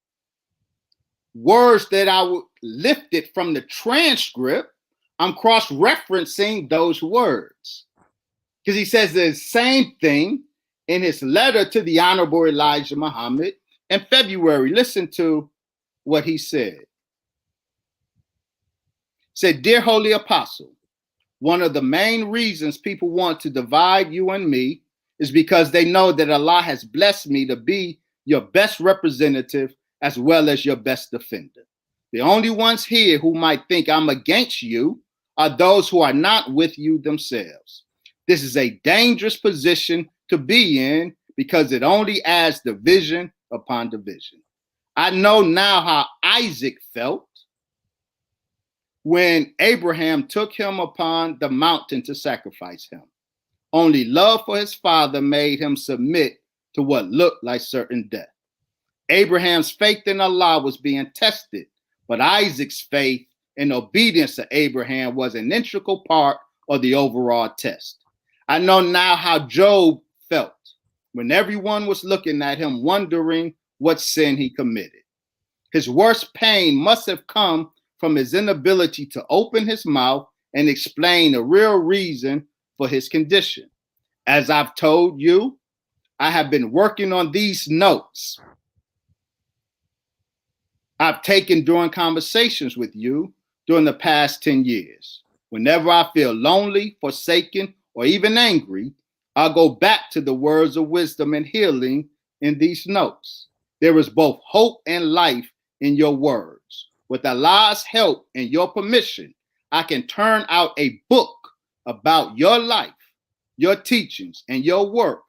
words that I lifted from the transcript. I'm cross-referencing those words because he says the same thing in his letter to the Honorable Elijah Muhammad in February. Listen to what he said. Said, "Dear Holy Apostle, one of the main reasons people want to divide you and me is because they know that Allah has blessed me to be your best representative as well as your best defender. The only ones here who might think I'm against you are those who are not with you themselves. This is a dangerous position to be in because it only adds division upon division. I know now how Isaac felt when Abraham took him upon the mountain to sacrifice him. Only love for his father made him submit to what looked like certain death. Abraham's faith in Allah was being tested, but Isaac's faith and obedience to Abraham was an integral part of the overall test. I know now how Job felt when everyone was looking at him, wondering what sin he committed. His worst pain must have come from his inability to open his mouth and explain the real reason for his condition. As I've told you, I have been working on these notes I've taken during conversations with you during the past 10 years. Whenever I feel lonely, forsaken, or even angry, I'll go back to the words of wisdom and healing in these notes. There is both hope and life in your words. With Allah's help and your permission, I can turn out a book about your life, your teachings, and your work,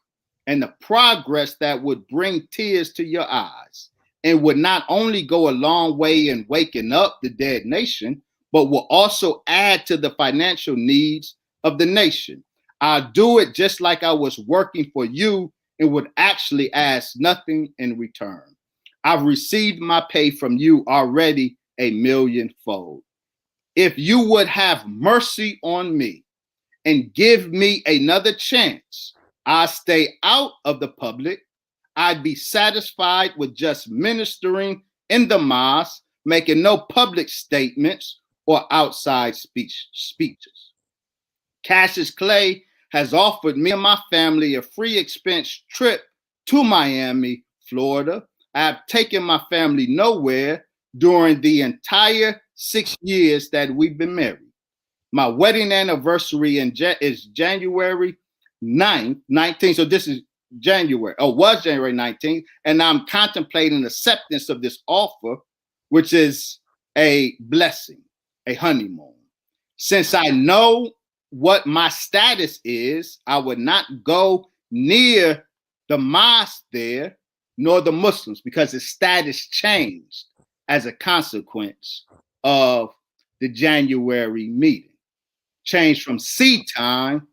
and the progress that would bring tears to your eyes, and would not only go a long way in waking up the dead nation, but will also add to the financial needs of the nation. I'll do it just like I was working for you and would actually ask nothing in return. I've received my pay from you already 1,000,000-fold. If you would have mercy on me and give me another chance, I'll stay out of the public. I'd be satisfied with just ministering in the mosque, making no public statements or outside speeches. Cassius Clay has offered me and my family a free expense trip to Miami, Florida. I have taken my family nowhere during the entire 6 years that we've been married. My wedding anniversary is January 19th. So this is January, or was January 19th. And I'm contemplating acceptance of this offer, which is a blessing, a honeymoon. Since I know what my status is, I would not go near the mosque there, nor the Muslims, because his status changed as a consequence of the January meeting. Changed from C time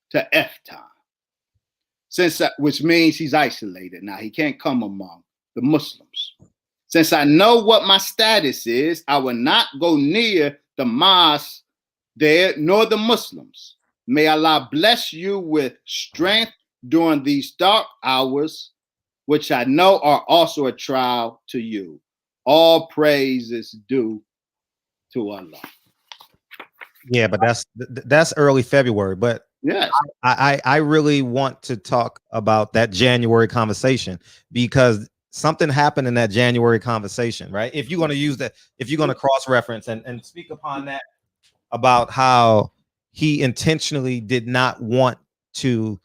to F time. Which means he's isolated now. He can't come among the Muslims. Since I know what my status is, I will not go near the mosque there, nor the Muslims. May Allah bless you with strength during these dark hours, which I know are also a trial to you. All praise is due to Allah. Yeah, but that's early February. But yes, I really want to talk about that January conversation, because something happened in that January conversation, right? If you're going to use that, if you're going to cross-reference and speak upon that, about how he intentionally did not want to,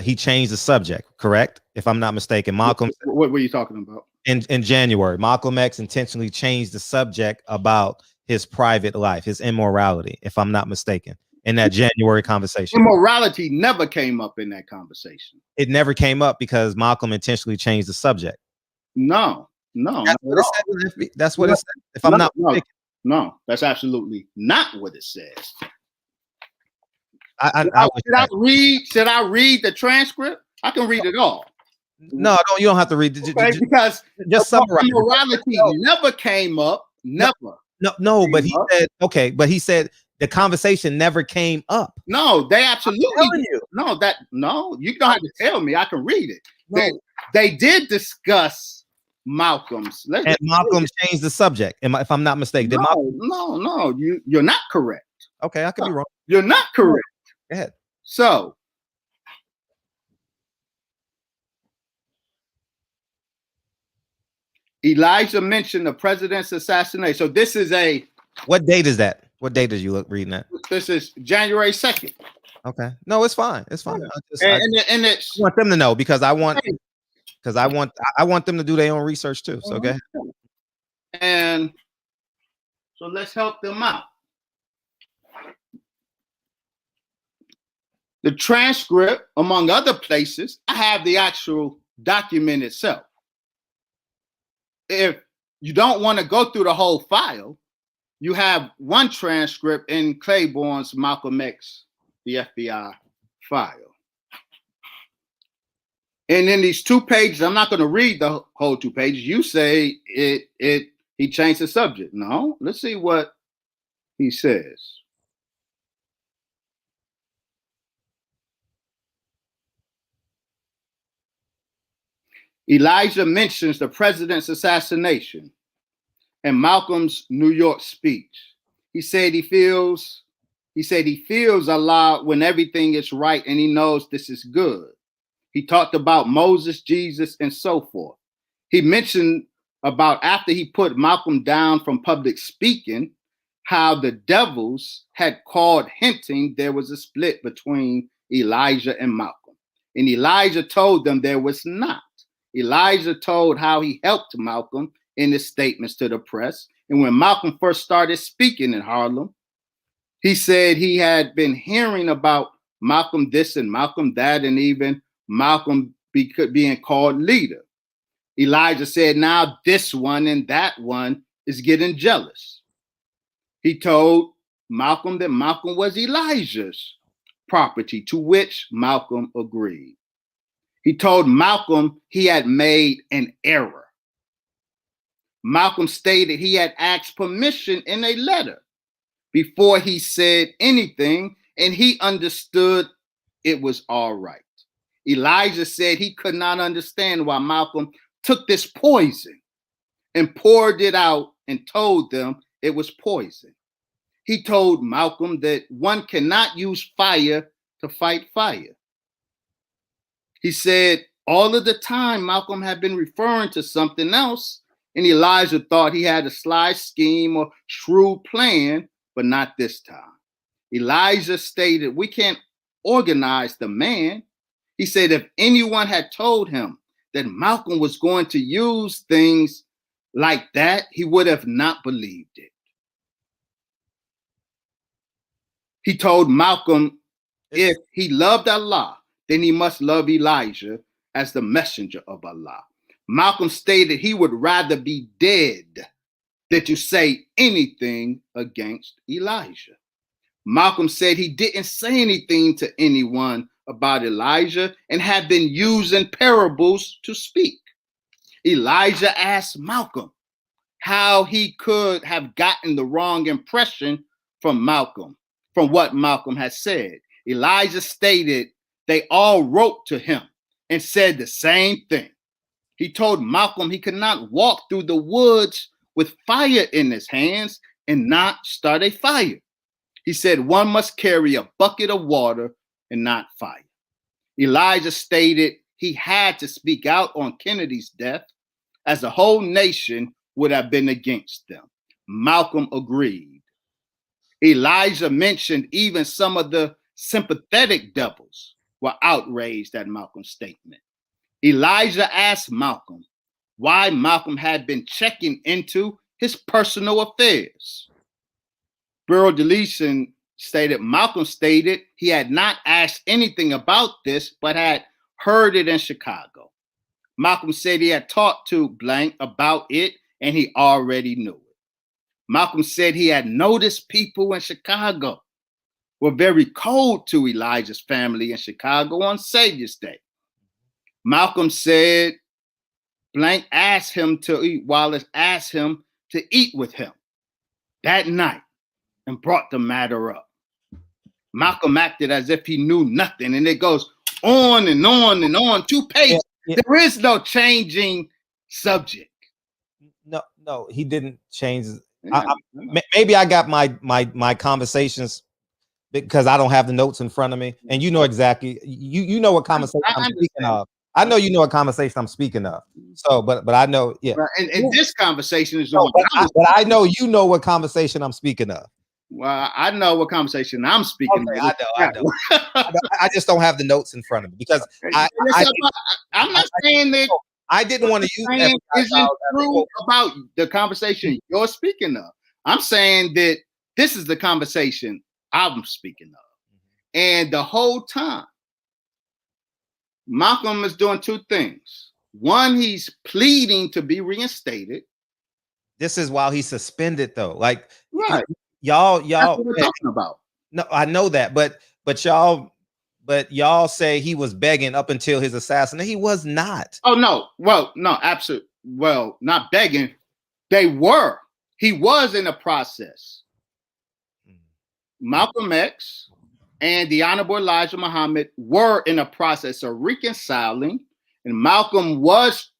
he changed the subject, correct? If I'm not mistaken, Malcolm. What were you talking about? In January, Malcolm X intentionally changed the subject about his private life, his immorality, if I'm not mistaken, in that January conversation. Immorality never came up in that conversation. It never came up because Malcolm intentionally changed the subject. No. That's what it said. That's what it said. If I'm not mistaken. No, that's absolutely not what it says. Should I read the transcript? I can read it all. No, you don't have to read. Because just summarize. Immorality never came up. Never. No, but he said, okay, but he said the conversation never came up. No, they absolutely. You don't have to tell me. I can read it. No. They did discuss Malcolm's. And Malcolm changed the subject. If I'm not mistaken. No, you're not correct. Okay, I could be wrong. You're not correct. Go ahead. So Elijah mentioned the president's assassination. So this is a What date is that? What date did you look reading that? This is January 2nd. Okay. No, it's fine. It's fine. And I it's want them to know because I want them to do their own research too. So go ahead. And so let's help them out. The transcript, among other places, I have the actual document itself. If you don't want to go through the whole file, you have one transcript in Claiborne's Malcolm X, the FBI file. And in these 2 pages, I'm not going to read the whole 2 pages. You say he changed the subject. No, let's see what he says. Elijah mentions the president's assassination and Malcolm's New York speech. He said he feels Allah when everything is right and he knows this is good. He talked about Moses, Jesus, and so forth. He mentioned about after he put Malcolm down from public speaking, how the devils had called hinting there was a split between Elijah and Malcolm. And Elijah told them there was not. Elijah told how he helped Malcolm in his statements to the press. And when Malcolm first started speaking in Harlem, he said he had been hearing about Malcolm this and Malcolm that, and even Malcolm being called leader. Elijah said, now this one and that one is getting jealous. He told Malcolm that Malcolm was Elijah's property, to which Malcolm agreed. He told Malcolm he had made an error. Malcolm stated he had asked permission in a letter before he said anything, and he understood it was all right. Elijah said he could not understand why Malcolm took this poison and poured it out and told them it was poison. He told Malcolm that one cannot use fire to fight fire. He said all of the time Malcolm had been referring to something else, and Elijah thought he had a sly scheme or shrewd plan, but not this time. Elijah stated, we can't organize the man. He said if anyone had told him that Malcolm was going to use things like that, he would have not believed it. He told Malcolm if he loved Allah, then he must love Elijah as the messenger of Allah. Malcolm stated he would rather be dead than to say anything against Elijah. Malcolm said he didn't say anything to anyone about Elijah and had been using parables to speak. Elijah asked Malcolm how he could have gotten the wrong impression from what Malcolm had said. Elijah stated they all wrote to him and said the same thing. He told Malcolm he could not walk through the woods with fire in his hands and not start a fire. He said one must carry a bucket of water and not fire. Elijah stated he had to speak out on Kennedy's death as the whole nation would have been against them. Malcolm agreed. Elijah mentioned even some of the sympathetic devils were outraged at Malcolm's statement. Elijah asked Malcolm why Malcolm had been checking into his personal affairs. Bureau deletion stated Malcolm stated he had not asked anything about this, but had heard it in Chicago. Malcolm said he had talked to blank about it and he already knew it. Malcolm said he had noticed people in Chicago were very cold to Elijah's family in Chicago on Savior's Day. Malcolm said blank asked him to eat, Wallace asked him to eat with him that night and brought the matter up. Malcolm acted as if he knew nothing, and it goes on and on and on. 2 pages. Yeah. There is no changing subject. No, he didn't change. Maybe I got my conversations because I don't have the notes in front of me, and you know exactly. You know what conversation I'm speaking of. I know you know what conversation I'm speaking of. So, but I know, yeah. And this conversation is the No, one. but I know you know what conversation I'm speaking of. Well, I know what conversation I'm speaking of. I know. I just don't have the notes in front of me because I'm not saying that. I didn't want to use Saying isn't true about the conversation you're speaking of. I'm saying that this is the conversation I'm speaking of. And the whole time, Malcolm is doing two things. One, he's pleading to be reinstated. This is while he's suspended, though. Like, right, y'all. That's what we're talking about. No, I know that, but y'all say he was begging up until his assassination. He was not. Oh no, well, no, absolutely. Well, not begging. They were. He was in the process. Malcolm X and the Honorable Elijah Muhammad were in a process of reconciling, and Malcolm was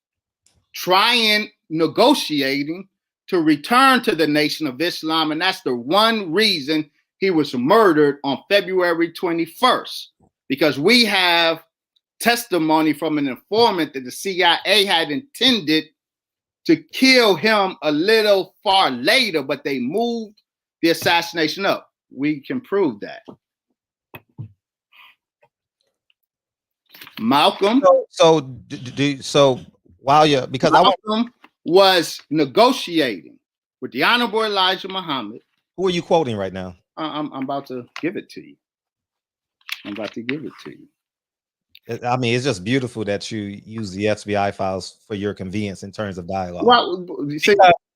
negotiating to return to the Nation of Islam, and that's the one reason he was murdered on February 21st, because we have testimony from an informant that the CIA had intended to kill him a little far later, but they moved the assassination up. We can prove that. Malcolm. So while you're, because Malcolm was negotiating with the Honorable Elijah Muhammad. Who are you quoting right now? I'm about to give it to you. I mean, it's just beautiful that you use the FBI files for your convenience in terms of dialogue. Well,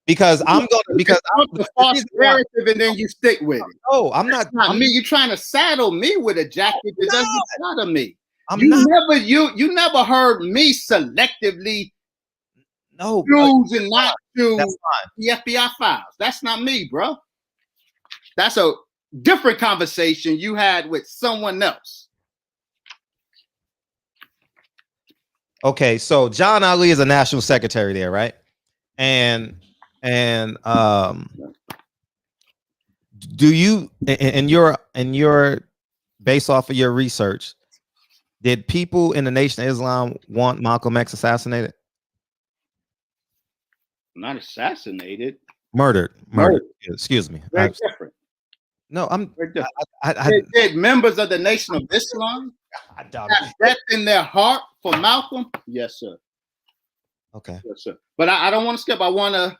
because I'm the false narrative and then you stick with it. No, I'm not. You're trying to saddle me with a jacket that doesn't bother me. You never heard me selectively choose and not choose the FBI files. That's not me, bro. That's a different conversation you had with someone else. Okay, so John Ali is a national secretary there, right? And do you in your based off of your research, did people in the Nation of Islam want Malcolm X assassinated? Not assassinated. Murdered. Excuse me. Very different. No, I'm. Did members of the Nation of Islam have death in their heart for Malcolm? Yes, sir. Okay. Yes, sir. But I don't want to skip. I want to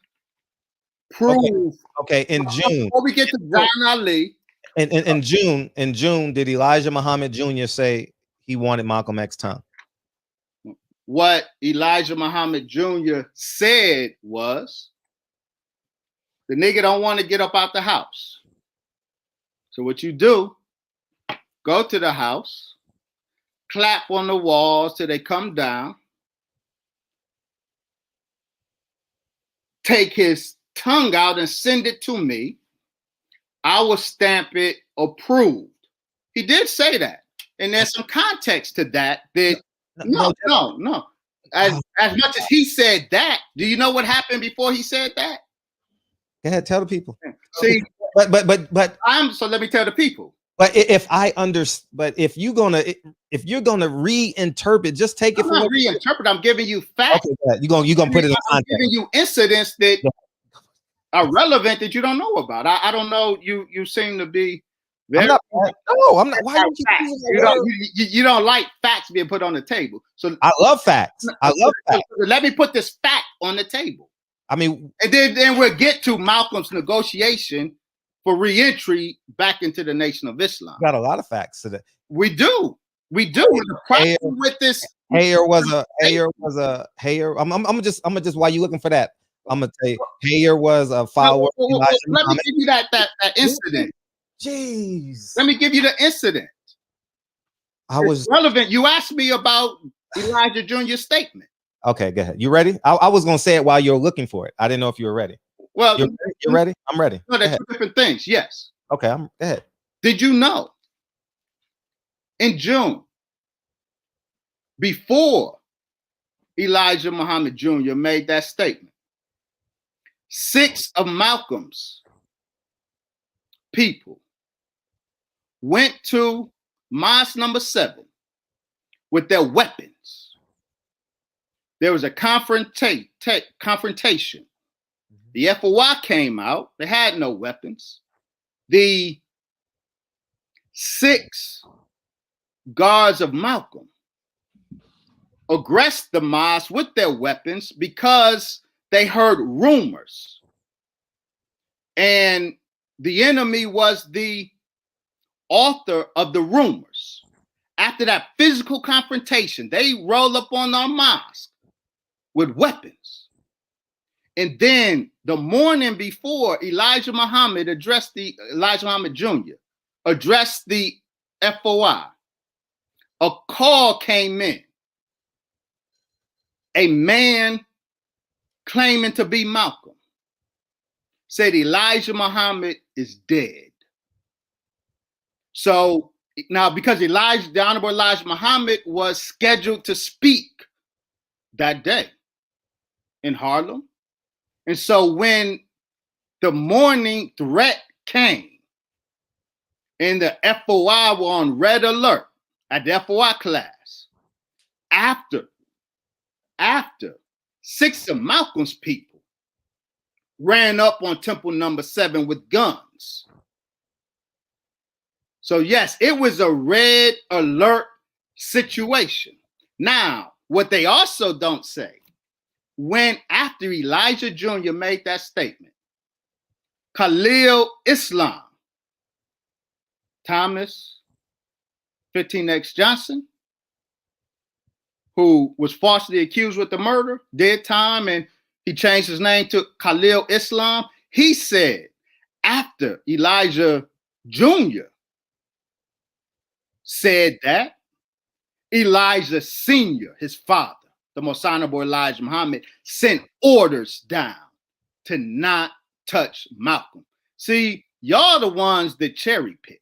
prove. Okay. In June, before we get to John Ali. In June, did Elijah Muhammad Jr. say he wanted Malcolm X tongue? What Elijah Muhammad Jr. said was, the nigga don't want to get up out the house. So what you do, go to the house, clap on the walls till they come down, take his tongue out and send it to me. I will stamp it approved. He did say that. And there's some context to that. No. As much as he said that, do you know what happened before he said that? Go ahead, tell the people. See, but so let me tell the people. But if you're gonna reinterpret, just take it. I'm not reinterpret. I'm giving you facts. Okay, you're gonna put it in context. I'm giving you incidents that are relevant that you don't know about. I don't know. You seem to be very. I'm not. Why you don't like facts being put on the table? So I love facts. Let me put this fact on the table. I mean, and then we'll get to Malcolm's negotiation for reentry back into the Nation of Islam. Got a lot of facts today. We do. The problem with this. Hayer was a. I'm just while you looking for that, I'm gonna tell you, Hayer was a follower. Let me give you that incident. Jeez. Let me give you the incident. It's relevant. You asked me about Elijah Jr.'s statement. Okay, go ahead. You ready? I was gonna say it while you're looking for it. I didn't know if you were ready. Well, you're ready? I'm ready. No, they're two different things. Yes. Okay, go ahead. Did you know in June, before Elijah Muhammad Jr. made that statement, 6 of Malcolm's people went to Mosque number 7 with their weapons there was a confrontation. The FOI came out. They had no weapons. The 6 guards of Malcolm aggressed the mosque with their weapons because they heard rumors. And the enemy was the author of the rumors. After that physical confrontation, they roll up on our mosque with weapons. And then the morning before, Elijah Muhammad Jr. addressed the FOI. A call came in. A man claiming to be Malcolm said Elijah Muhammad is dead. So now, because the Honorable Elijah Muhammad was scheduled to speak that day in Harlem. And so when the morning threat came and the FOI were on red alert at the FOI class, after 6 of Malcolm's people ran up on Temple number 7 with guns. So yes, it was a red alert situation. Now, what they also don't say, when after Elijah Jr. made that statement, Khalil Islam, Thomas 15X Johnson, who was falsely accused with the murder, did time, and he changed his name to Khalil Islam. He said after Elijah Jr. said that, Elijah Sr., his father, the Most Honorable Elijah Muhammad, sent orders down to not touch Malcolm. See, y'all the ones that cherry pick.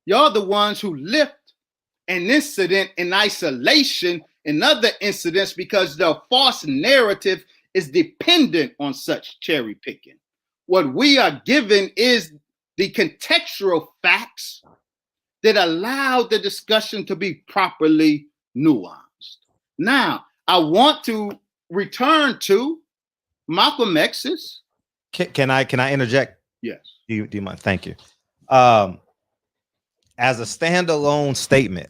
Y'all the ones who lift an incident in isolation and other incidents because the false narrative is dependent on such cherry picking. What we are given is the contextual facts that allow the discussion to be properly nuanced. Now, I want to return to Malcolm X's. Can I interject? Yes. Do you mind? Thank you. As a standalone statement,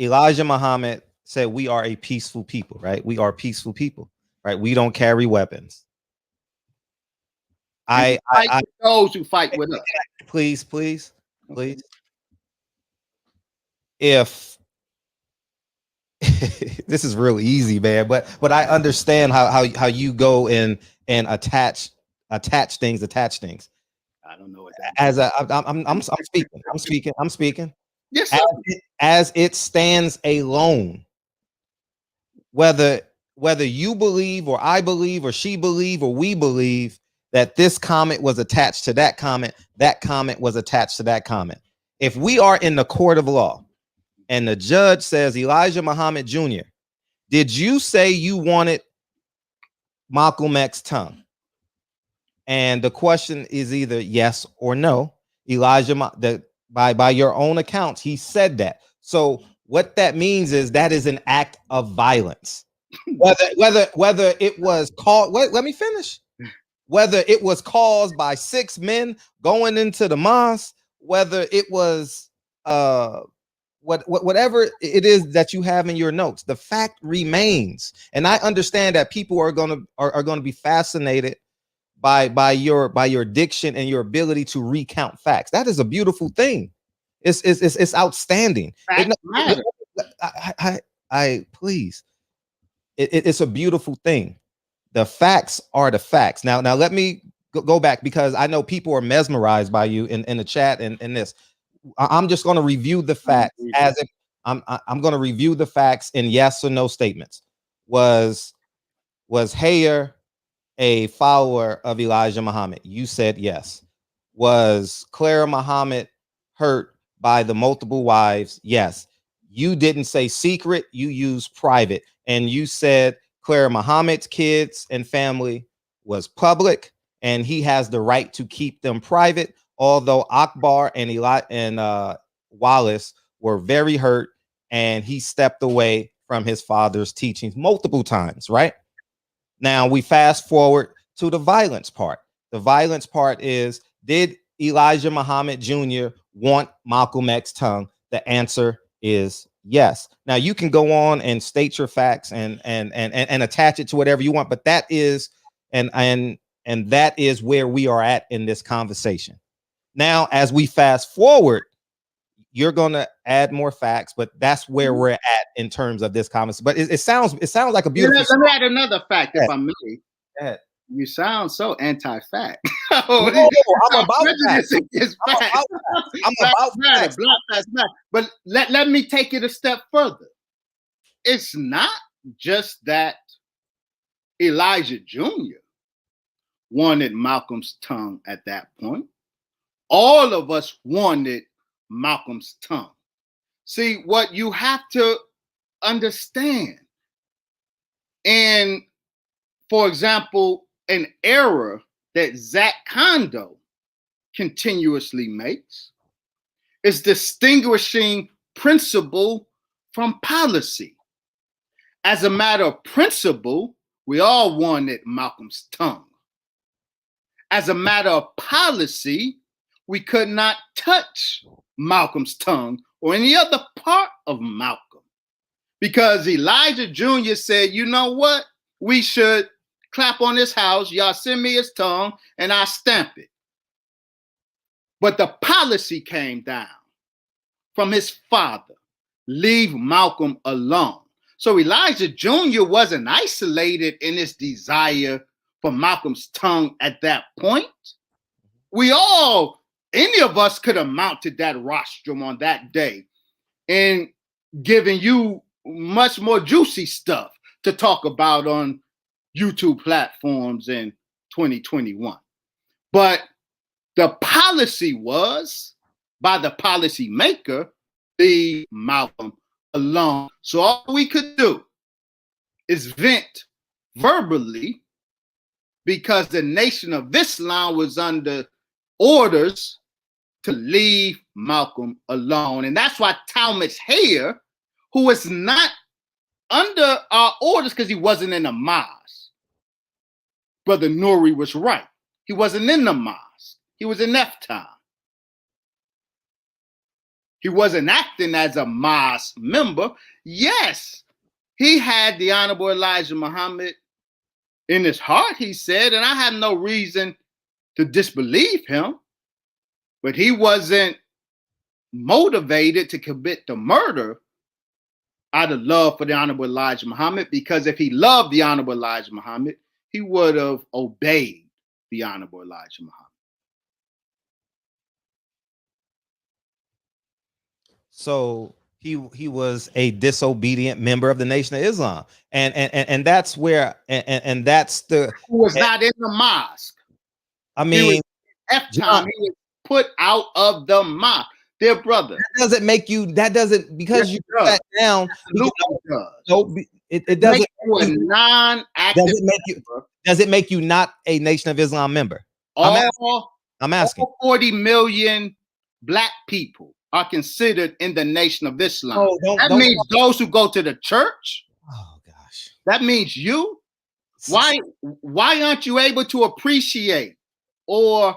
Elijah Muhammad said we are a peaceful people, right? We are peaceful people, right? We don't carry weapons. I those who fight with us. Please. If this is real easy, man, but I understand how you go and attach things. I don't know what that as I'm speaking. Yes, sir. As it stands alone, whether you believe or I believe or she believe or we believe that this comment was attached to that comment was attached to that comment. If we are in the court of law and the judge says, Elijah Muhammad Jr., did you say you wanted Malcolm X's tongue? And the question is either yes or no. Elijah, by your own accounts, he said that. So what that means is that is an act of violence. Whether it was called, let me finish. Whether it was caused by 6 men going into the mosque, whether it was whatever it is that you have in your notes, the fact remains. And I understand that people are going to be fascinated by your diction and your ability to recount facts. That is a beautiful thing. It's outstanding. Please. It's a beautiful thing. The facts are the facts. Now let me go back because I know people are mesmerized by you in the chat and this. I'm just going to review the facts as if I'm going to review the facts in yes or no statements. Was Hayer a follower of Elijah Muhammad? You said yes. Was Clara Muhammad hurt by the multiple wives? Yes. You didn't say secret, you used private, and you said Clara Muhammad's kids and family was public and he has the right to keep them private, although Akbar and Wallace were very hurt and he stepped away from his father's teachings multiple times, right? Now we fast forward to the violence part. The violence part is, did Elijah Muhammad Jr. want Malcolm X's tongue? The answer is yes. Now you can go on and state your facts and attach it to whatever you want, but that is and that is where we are at in this conversation. Now, as we fast forward, you're going to add more facts, but that's where we're at in terms of this conversation. But it sounds like a beautiful. Let me add another fact, if I may. You sound so anti-fact. I'm about facts. I'm about facts. But let me take it a step further. It's not just that Elijah Jr. wanted Malcolm's tongue at that point. All of us wanted Malcolm's tongue. See, what you have to understand, and for example, an error that Zach Kondo continuously makes is distinguishing principle from policy. As a matter of principle, we all wanted Malcolm's tongue. As a matter of policy, we could not touch Malcolm's tongue or any other part of Malcolm, because Elijah Jr. said, you know what? We should clap on his house. Y'all send me his tongue and I stamp it. But the policy came down from his father. Leave Malcolm alone. So Elijah Jr. wasn't isolated in his desire for Malcolm's tongue at that point. We all, any of us could have mounted that rostrum on that day and given you much more juicy stuff to talk about on YouTube platforms in 2021. But the policy was, by the policy maker, leave Malcolm alone. So all we could do is vent verbally, because the Nation of Islam was under orders to leave Malcolm alone. And that's why Talmadge Hayer, who was not under our orders because he wasn't in the mosque. Brother Nuri was right. He wasn't in the mosque. He was in F-Time. He wasn't acting as a mosque member. Yes, he had the Honorable Elijah Muhammad in his heart, he said, and I have no reason to disbelieve him, but he wasn't motivated to commit the murder out of love for the Honorable Elijah Muhammad, because if he loved the Honorable Elijah Muhammad, he would have obeyed the Honorable Elijah Muhammad. So he was a disobedient member of the Nation of Islam, and that's where and that's the, who was not in the mosque. I mean, F-Time, he was put out of the mosque. Dear brother, that doesn't make you, that doesn't, because you sat down, it doesn't make you a non-active. Does it make you not a Nation of Islam member? I'm asking. All 40 million black people are considered in the Nation of Islam. That means those who go to the church. Oh gosh. That means you. Why aren't you able to appreciate, or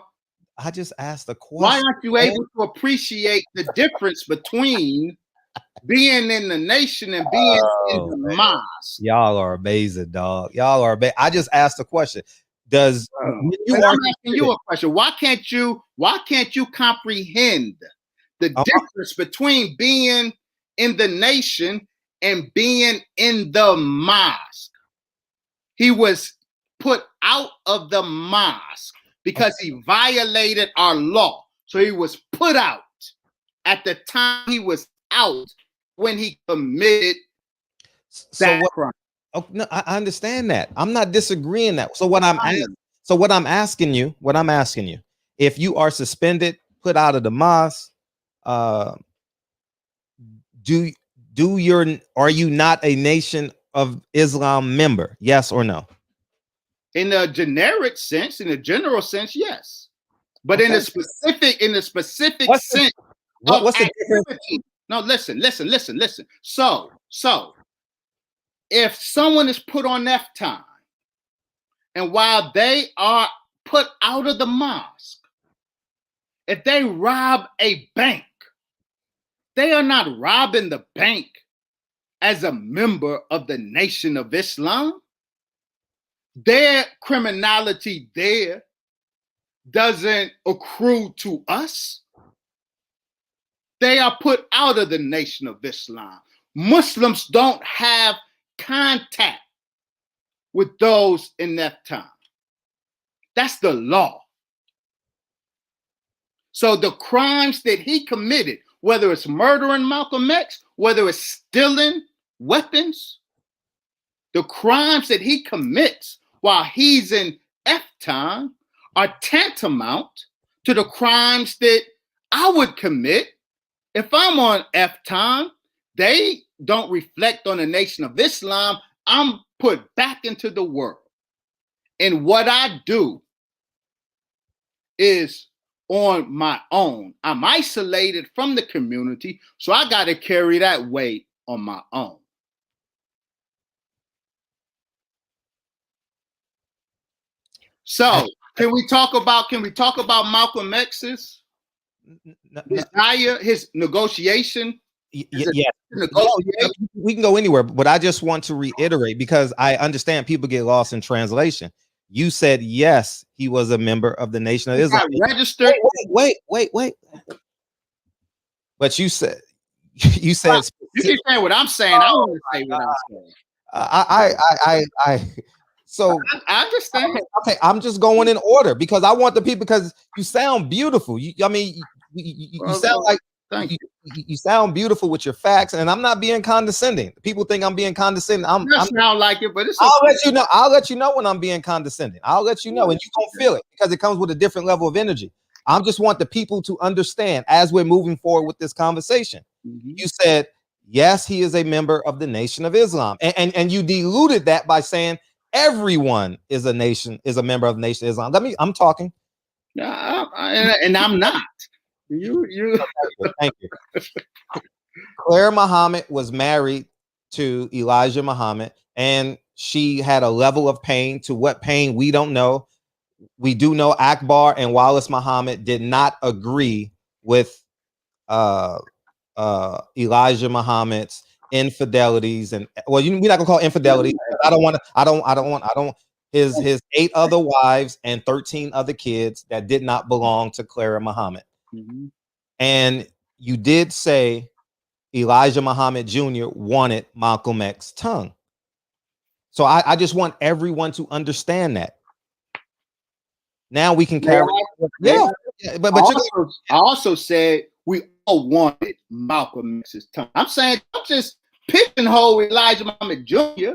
I just asked the question. Why aren't you able to appreciate the difference between being in the nation and being in the mosque? Y'all are amazing, dog. Y'all are amazing. I just asked a question. I'm asking you a question. Why can't you comprehend the difference between being in the nation and being in the mosque? He was put out of the mosque because he violated our law. So he was put out at the time he was out when he committed that crime. Oh, no, I understand that. I'm not disagreeing that. So what I'm asking you, if you are suspended, put out of the mosque, are you not a Nation of Islam member? Yes or no? In a generic sense, in a general sense, yes. But in a specific sense, what's the difference? No, listen. So if someone is put on F time, and while they are put out of the mosque, if they rob a bank, they are not robbing the bank as a member of the Nation of Islam. Their criminality there doesn't accrue to us. They are put out of the Nation of Islam. Muslims don't have contact with those in that time. That's the law. So the crimes that he committed, whether it's murdering Malcolm X, whether it's stealing weapons, the crimes that he commits while he's in F time are tantamount to the crimes that I would commit if I'm on F time. They don't reflect on the Nation of Islam. I'm put back into the world. And what I do is on my own. I'm isolated from the community, so I got to carry that weight on my own. So, can we talk about Malcolm X's desire, his negotiation? Yeah, we can go anywhere, but I just want to reiterate, because I understand people get lost in translation. You said yes, he was a member of the Nation of Islam. Registered. Wait. But you said you keep saying what I'm saying. I want to say what I'm saying. So I understand. Okay, I'm just going in order because I want the people, because you sound beautiful. You sound like you sound beautiful with your facts, and I'm not being condescending. People think I'm being condescending. I sound like it, but it's I'll let you know. I'll let you know when I'm being condescending. I'll let you know, and you don't feel it because it comes with a different level of energy. I just want the people to understand as we're moving forward with this conversation. You said yes, he is a member of the Nation of Islam, and you diluted that by saying everyone is a member of the Nation of Islam. I'm talking. And I'm not. You. Thank you. Claire Muhammad was married to Elijah Muhammad, and she had a level of pain. To what pain, we don't know. We do know Akbar and Wallace Muhammad did not agree with Elijah Muhammad's infidelities, and we're not gonna call it infidelity. I don't want his 8 other wives and 13 other kids that did not belong to Clara Muhammad. And you did say Elijah Muhammad Jr. wanted Malcolm X's tongue. So I just want everyone to understand that. Now we can carry. But I also said we all wanted Malcolm X's tongue. I'm saying I'm just pigeonhole Elijah Muhammad Jr.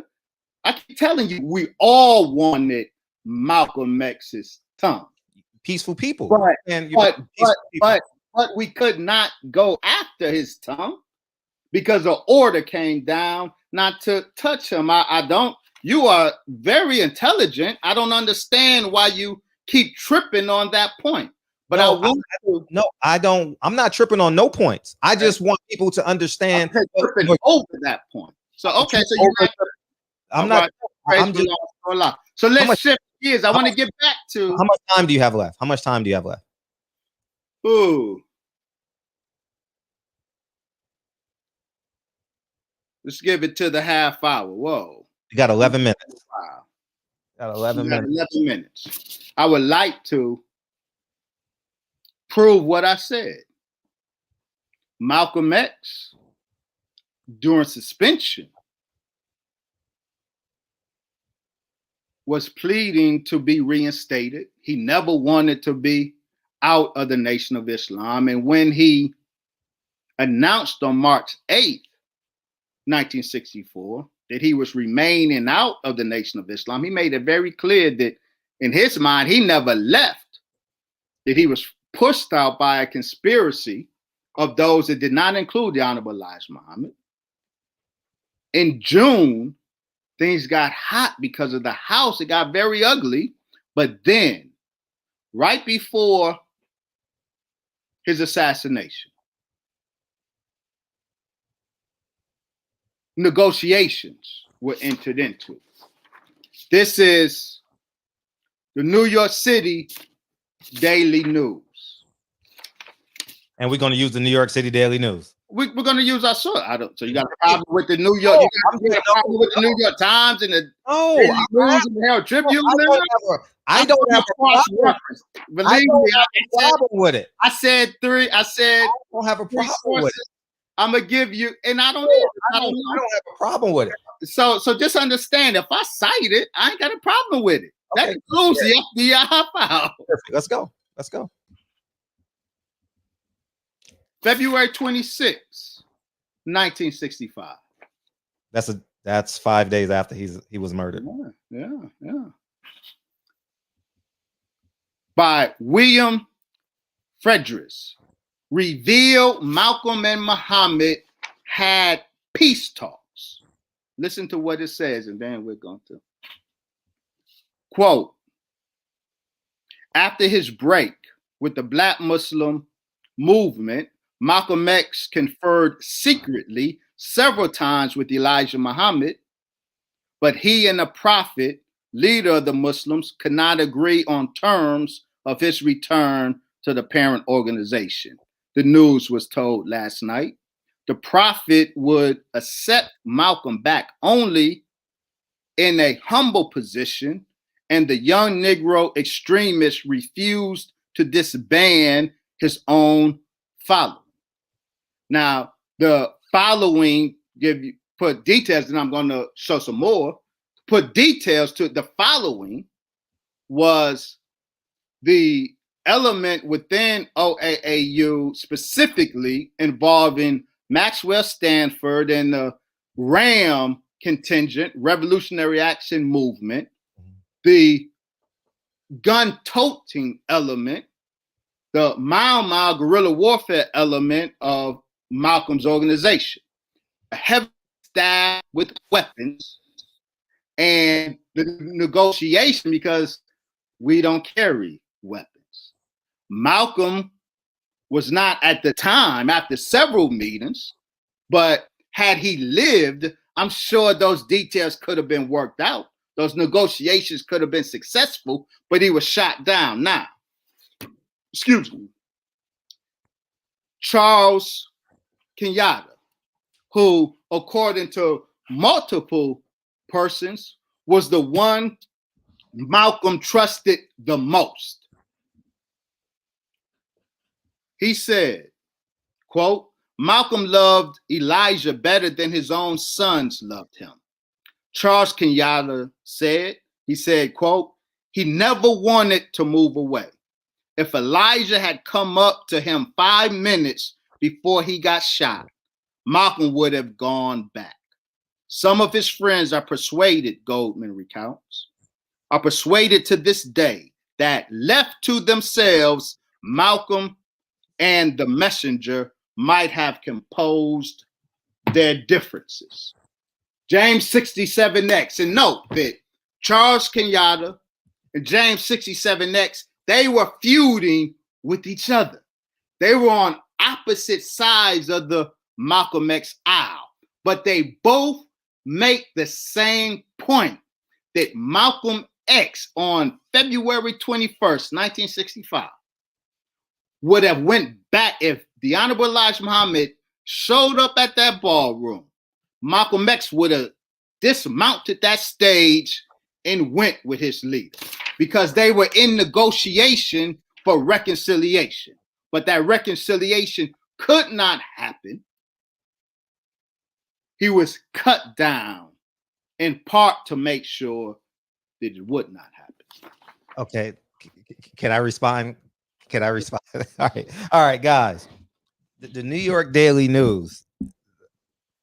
I keep telling you, we all wanted Malcolm X's tongue. Peaceful people. But we could not go after his tongue because an order came down not to touch him. I don't. You are very intelligent. I don't understand why you keep tripping on that point. But I don't. I'm not tripping on no points. I just want people to understand. Tripping over that point. So okay, so you're not. I'm not. So let's shift gears. I want to get back to. How much time do you have left? Ooh. Let's give it to the half hour. Whoa. You got 11 minutes. Wow. Got 11 minutes. 11 minutes. I would like to prove what I said. Malcolm X, during suspension, was pleading to be reinstated. He never wanted to be out of the Nation of Islam. And when he announced on March 8th, 1964, that he was remaining out of the Nation of Islam, he made it very clear that in his mind, he never left, that he was pushed out by a conspiracy of those that did not include the Honorable Elijah Muhammad. In June, things got hot because of the house. It got very ugly. But then, right before his assassination, negotiations were entered into. This is the New York City Daily News. And we're going to use the New York City Daily News. We're going to use our source. So you got a problem with the New York? You got a problem with the New York Times and the Daily News and the Herald Tribune? I don't have a problem. Believe me, I problem with it. I said three. I said I don't have a problem with it. I'm gonna give you, and I don't have a problem with it. So just understand, if I cite it, I ain't got a problem with it. Okay. That includes the FBI file. Perfect. Let's go. February 26, 1965. That's 5 days after he was murdered. Yeah. By William Fredericks, revealed Malcolm and Muhammad had peace talks. Listen to what it says, and then we're going to quote. After his break with the Black Muslim movement, Malcolm X conferred secretly several times with Elijah Muhammad, but he and the Prophet, leader of the Muslims, could not agree on terms of his return to the parent organization. The news was told last night. The Prophet would accept Malcolm back only in a humble position, and the young Negro extremist refused to disband his own following. Now, the following put details, and I'm going to show some more. Put details to the following was the element within OAAU specifically involving Maxwell Stanford and the RAM contingent, Revolutionary Action Movement, the gun-toting element, the Mau Mau guerrilla warfare element of Malcolm's organization, a heavy staff with weapons, and the negotiation because we don't carry weapons. Malcolm was not at the time, after several meetings, but had he lived, I'm sure those details could have been worked out. Those negotiations could have been successful, but he was shot down. Now, excuse me, Charles Kenyatta, who, according to multiple persons, was the one Malcolm trusted the most. He said, quote, Malcolm loved Elijah better than his own sons loved him. Charles Kenyatta said, quote, he never wanted to move away. If Elijah had come up to him 5 minutes before he got shot, Malcolm would have gone back. Some of his friends are persuaded, Goldman recounts, are persuaded to this day that left to themselves, Malcolm and the messenger might have composed their differences. James 67X, and note that Charles Kenyatta and James 67X, they were feuding with each other. They were on opposite sides of the Malcolm X aisle, but they both make the same point that Malcolm X on February 21st, 1965, would have went back if the Honorable Elijah Muhammad showed up at that ballroom. Malcolm X would have dismounted that stage and went with his leader because they were in negotiation for reconciliation. But that reconciliation could not happen. He was cut down in part to make sure that it would not happen. Okay. Can I respond? All right, guys. The New York Daily News,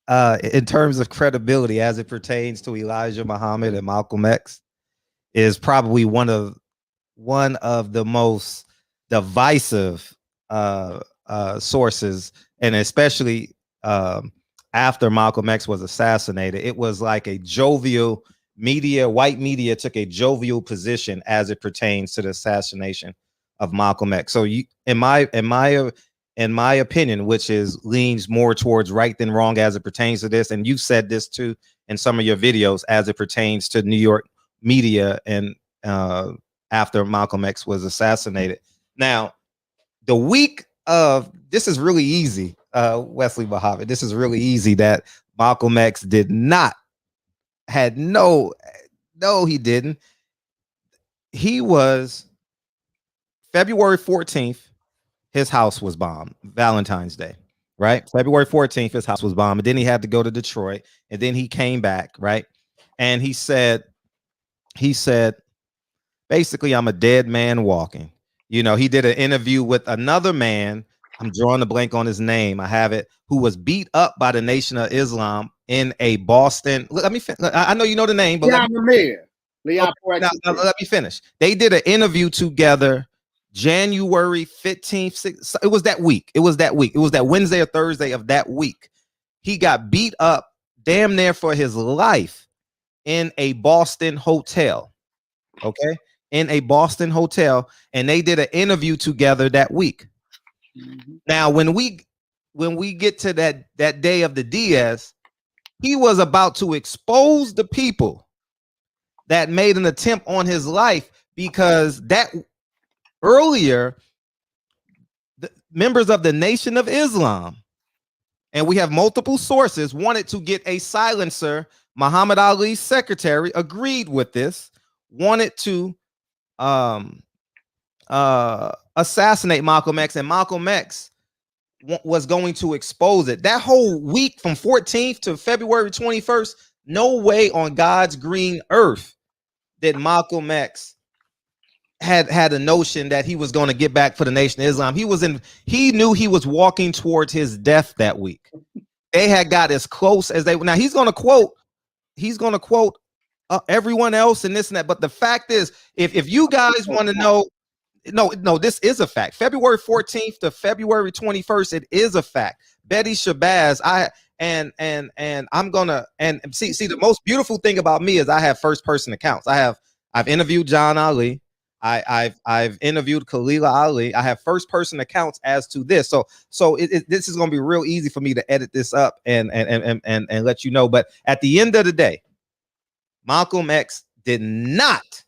in terms of credibility as it pertains to Elijah Muhammad and Malcolm X, is probably one of the most divisive sources, and especially after Malcolm X was assassinated. It was like a jovial media, white media took a jovial position as it pertains to the assassination of Malcolm X. So in my in my opinion, which is leans more towards right than wrong as it pertains to this. And you've said this too in some of your videos as it pertains to New York media and after Malcolm X was assassinated. Now, the week of this is really easy, Wesley Muhammad. This is really easy that Malcolm X did not had no, he didn't. He was February 14th. His house was bombed. Valentine's Day, right? February 14th, his house was bombed. And then he had to go to Detroit. And then he came back, right? And he said, basically, I'm a dead man walking. You know, he did an interview with another man. I'm drawing a blank on his name. I have it, who was beat up by the Nation of Islam in a Boston. Let me. I know you know the name, but let me finish. They did an interview together January 15th. It was that week. It was that Wednesday or Thursday of that week. He got beat up damn near for his life in a Boston hotel. Okay. In a Boston hotel. And they did an interview together that week. Mm-hmm. Now, when we get to that day of the Diaz, he was about to expose the people that made an attempt on his life, because that earlier, the members of the Nation of Islam, and we have multiple sources, wanted to get a silencer. Muhammad Ali's secretary agreed with this, wanted to assassinate Malcolm X, and Malcolm X was going to expose it. That whole week from 14th to February 21st, no way on God's green earth did Malcolm X had a notion that he was going to get back for the Nation of Islam. He knew he was walking towards his death that week. They had got as close as they. Now he's going to quote everyone else and this and that. But the fact is, if you guys want to know, no, this is a fact. February 14th to February 21st, it is a fact. Betty Shabazz, I'm gonna see the most beautiful thing about me is I have first person accounts. I've interviewed John Ali. I've interviewed Khalila Ali. I have first person accounts as to this. So this is gonna be real easy for me to edit this up and let you know. But at the end of the day, Malcolm X did not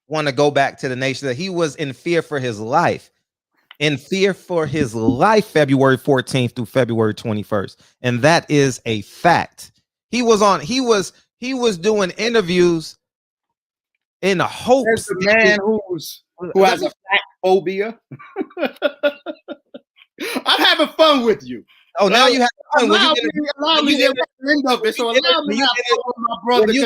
want to go back to the nation. That he was in fear for his life. February 14th through February 21st. And that is a fact. He was doing interviews in the hopes. There's a man who has a fact phobia. I'm having fun with you. Oh, now you have fun. Allow me to end of it. So allow me to have fun with my brother. When you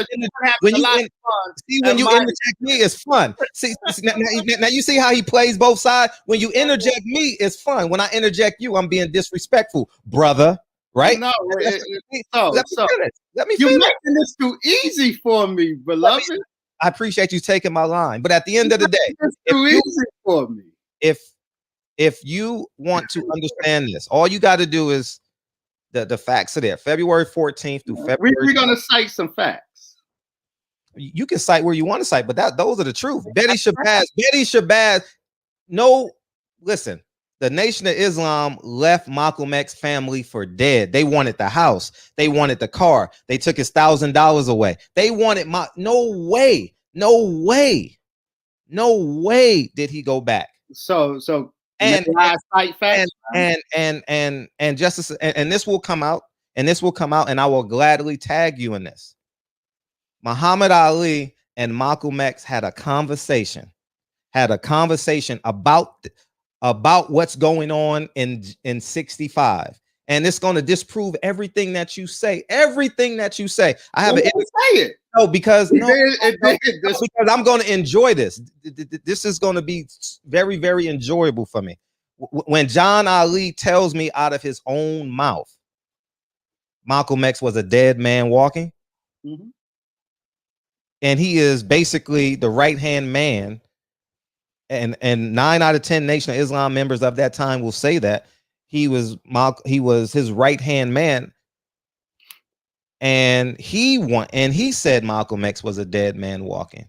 interject me, it's fun. See, now you see how he plays both sides. When you interject me, it's fun. When I interject you, I'm being disrespectful, brother. Right? No, let me finish. You're making this too easy for me, beloved. I appreciate you taking my line, but at the end of the day, it's too easy for me. If you want to understand this, all you got to do is the facts are there. February 14th through February. We're gonna cite some facts. You can cite where you want to cite, but those are the truth. Betty Shabazz. No, listen. The Nation of Islam left Malcolm X family for dead. They wanted the house. They wanted the car. They took his $1,000 away. They wanted no way did he go back. So and justice, and this will come out, and I will gladly tag you in this. Muhammad Ali and Malcolm X had a conversation about what's going on in 65, and it's going to disprove everything that you say. I have say it. No, because I'm going to enjoy this. This is going to be very, very enjoyable for me. When John Ali tells me out of his own mouth, Malcolm X was a dead man walking, mm-hmm. and he is basically the right-hand man. And 9 out of 10 Nation of Islam members of that time will say that he was his right-hand man. And he said Malcolm X was a dead man walking.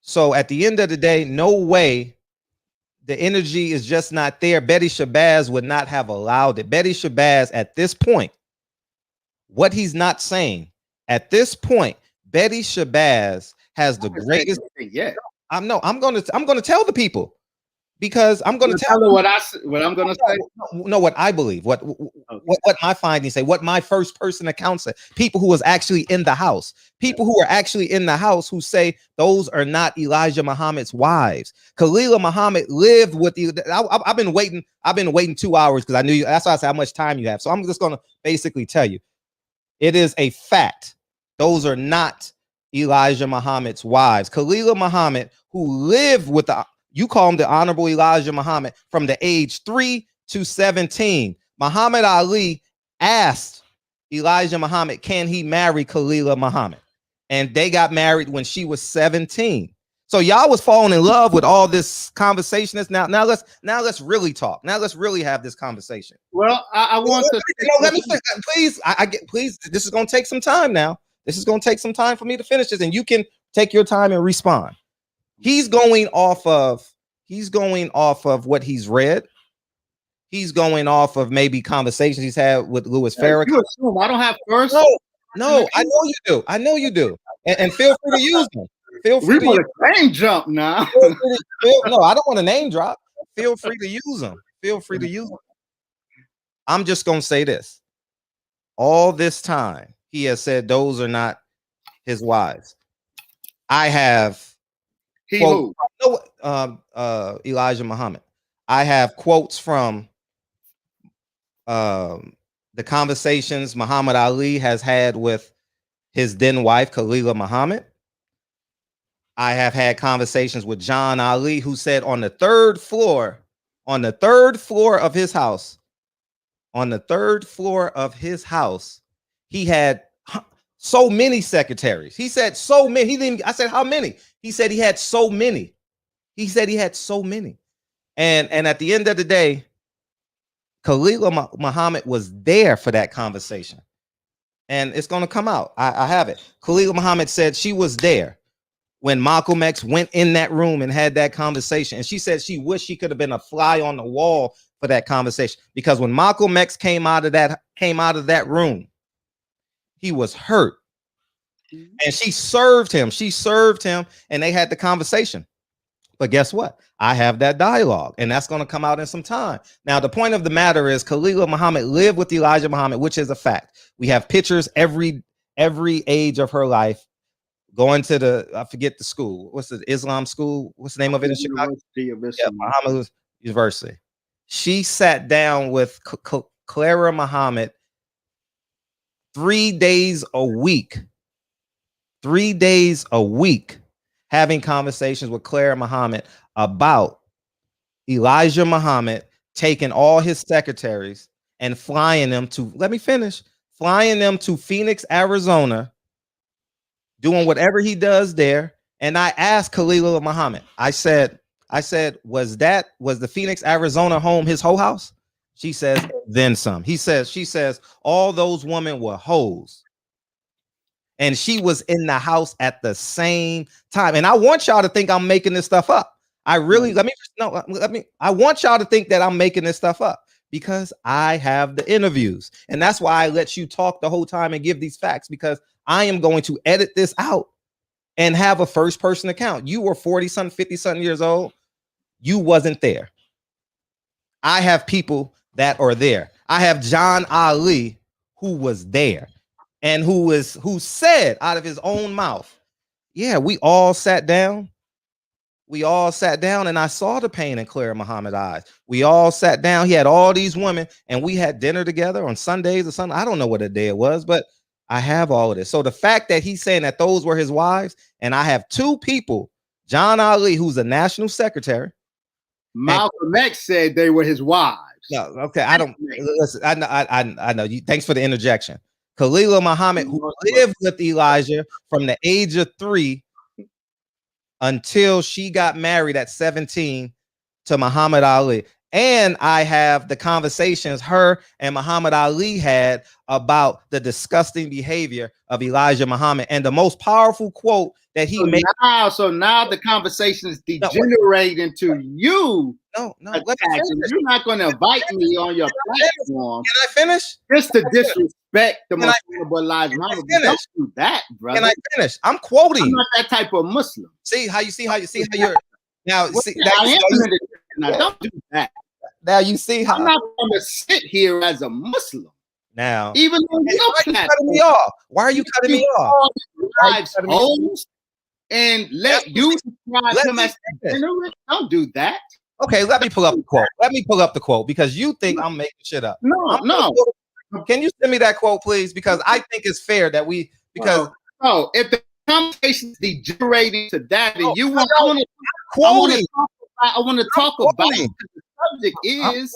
So at the end of the day, no way. The energy is just not there. Betty Shabazz would not have allowed it. Betty Shabazz, at this point, what he's not saying, at this point, Betty Shabazz has the greatest. Yeah, I'm gonna tell the people, because I'm gonna tell them what I'm gonna say. No, what I believe, what my findings say, what my first person accounts say, people who was actually in the house, people who are actually in the house who say those are not Elijah Muhammad's wives. Khalila Muhammad lived with you. I've been waiting 2 hours because I knew you. That's why I said how much time you have. So I'm just gonna basically tell you, it is a fact. Those are not Elijah Muhammad's wives. Khalila Muhammad, who lived with you call him the Honorable Elijah Muhammad, from the age 3 to 17. Muhammad Ali asked Elijah Muhammad, can he marry Khalila Muhammad? And they got married when she was 17. So y'all was falling in love with all this conversation. Now let's really talk. Now let's really have this conversation. Well, I want to let me please. Please. This is going to take some time now. This is going to take some time for me to finish this, and you can take your time and respond. He's going off of what he's read. He's going off of maybe conversations he's had with Louis Farrakhan. You assume I don't have first. No, I know you do. I know you do. And feel free to use them. Feel free we want to name jump now. No, I don't want to name drop. Feel free to use them. Feel free to use them. I'm just going to say this. All this time, he has said those are not his wives. I have Elijah Muhammad. I have quotes from the conversations Muhammad Ali has had with his then wife, Khalila Muhammad. I have had conversations with John Ali, who said on the third floor of his house, he had so many secretaries. He said so many. I said, how many? He said he had so many. And at the end of the day, Khalila Muhammad was there for that conversation. And it's going to come out. I have it. Khalila Muhammad said she was there when Malcolm X went in that room and had that conversation. And she said she wished she could have been a fly on the wall for that conversation, because when Malcolm X came out of that room, he was hurt. And she served him and they had the conversation. But guess what? I have that dialogue, and that's going to come out in some time. Now, the point of the matter is Khalila Muhammad lived with Elijah Muhammad, which is a fact. We have pictures every age of her life going to I forget the school. What's the Islam school? What's the name of it in Chicago? Muhammad University. She sat down with Clara Muhammad 3 days a week. 3 days a week, having conversations with Clara Muhammad about Elijah Muhammad taking all his secretaries and flying them to Phoenix, Arizona, doing whatever he does there. And I asked Khalila Muhammad, I said, was the Phoenix, Arizona home his whole house? She says, then some. She says, all those women were hoes. And she was in the house at the same time. And I want y'all to think I'm making this stuff up. I want y'all to think that I'm making this stuff up, because I have the interviews. And that's why I let you talk the whole time and give these facts, because I am going to edit this out and have a first person account. You were 40-something, 50-something years old. You wasn't there. I have people that are there. I have John Ali, who was there. And who said out of his own mouth, yeah, we all sat down. And I saw the pain in Clara Muhammad's eyes. We all sat down. He had all these women, and we had dinner together on Sundays or something. I don't know what a day it was, but I have all of this. So the fact that he's saying that those were his wives, and I have two people, John Ali, who's a national secretary. Malcolm X said they were his wives. No, okay. I don't listen. I know you. Thanks for the interjection. Khalila Muhammad, who lived with Elijah from the age of 3 until she got married at 17 to Muhammad Ali. And I have the conversations her and Muhammad Ali had about the disgusting behavior of Elijah Muhammad. And the most powerful quote that he made. So now the conversation is degenerating to you. No, attacking. You're not going to invite me on your platform. Can I finish? Just to disrespect the most honorable Elijah Muhammad. Don't do that, brother. Can I finish? I'm quoting. I'm not that type of Muslim. See how you're now. See, now don't do that. Now you see how I'm not going to sit here as a Muslim. Now, even on your platform, cutting me off. Why are you cutting me off? And let you describe him as degenerate. Don't do that. Okay, let me pull up the quote. Let me pull up the quote because you think I'm making shit up. No. Can you send me that quote, please? Because I think it's fair that we because if the conversation is degenerating to that, and you want I want to talk about it. The subject is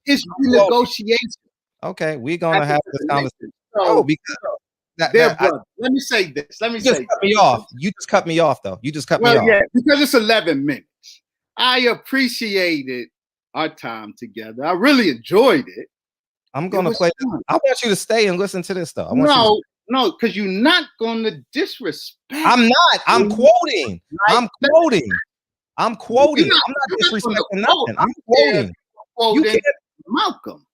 his renegotiation. Okay, we're gonna have this conversation. Because let me say this. You just cut me off, though. You just cut me off. Yeah, because it's 11 minutes. I appreciated our time together. I really enjoyed it. I'm gonna play. I want you to stay and listen to this, though. No, because you're not gonna disrespect. I'm not. I'm quoting. I'm quoting. I'm quoting. I'm not disrespecting nothing. I'm quoting. You can't, Malcolm.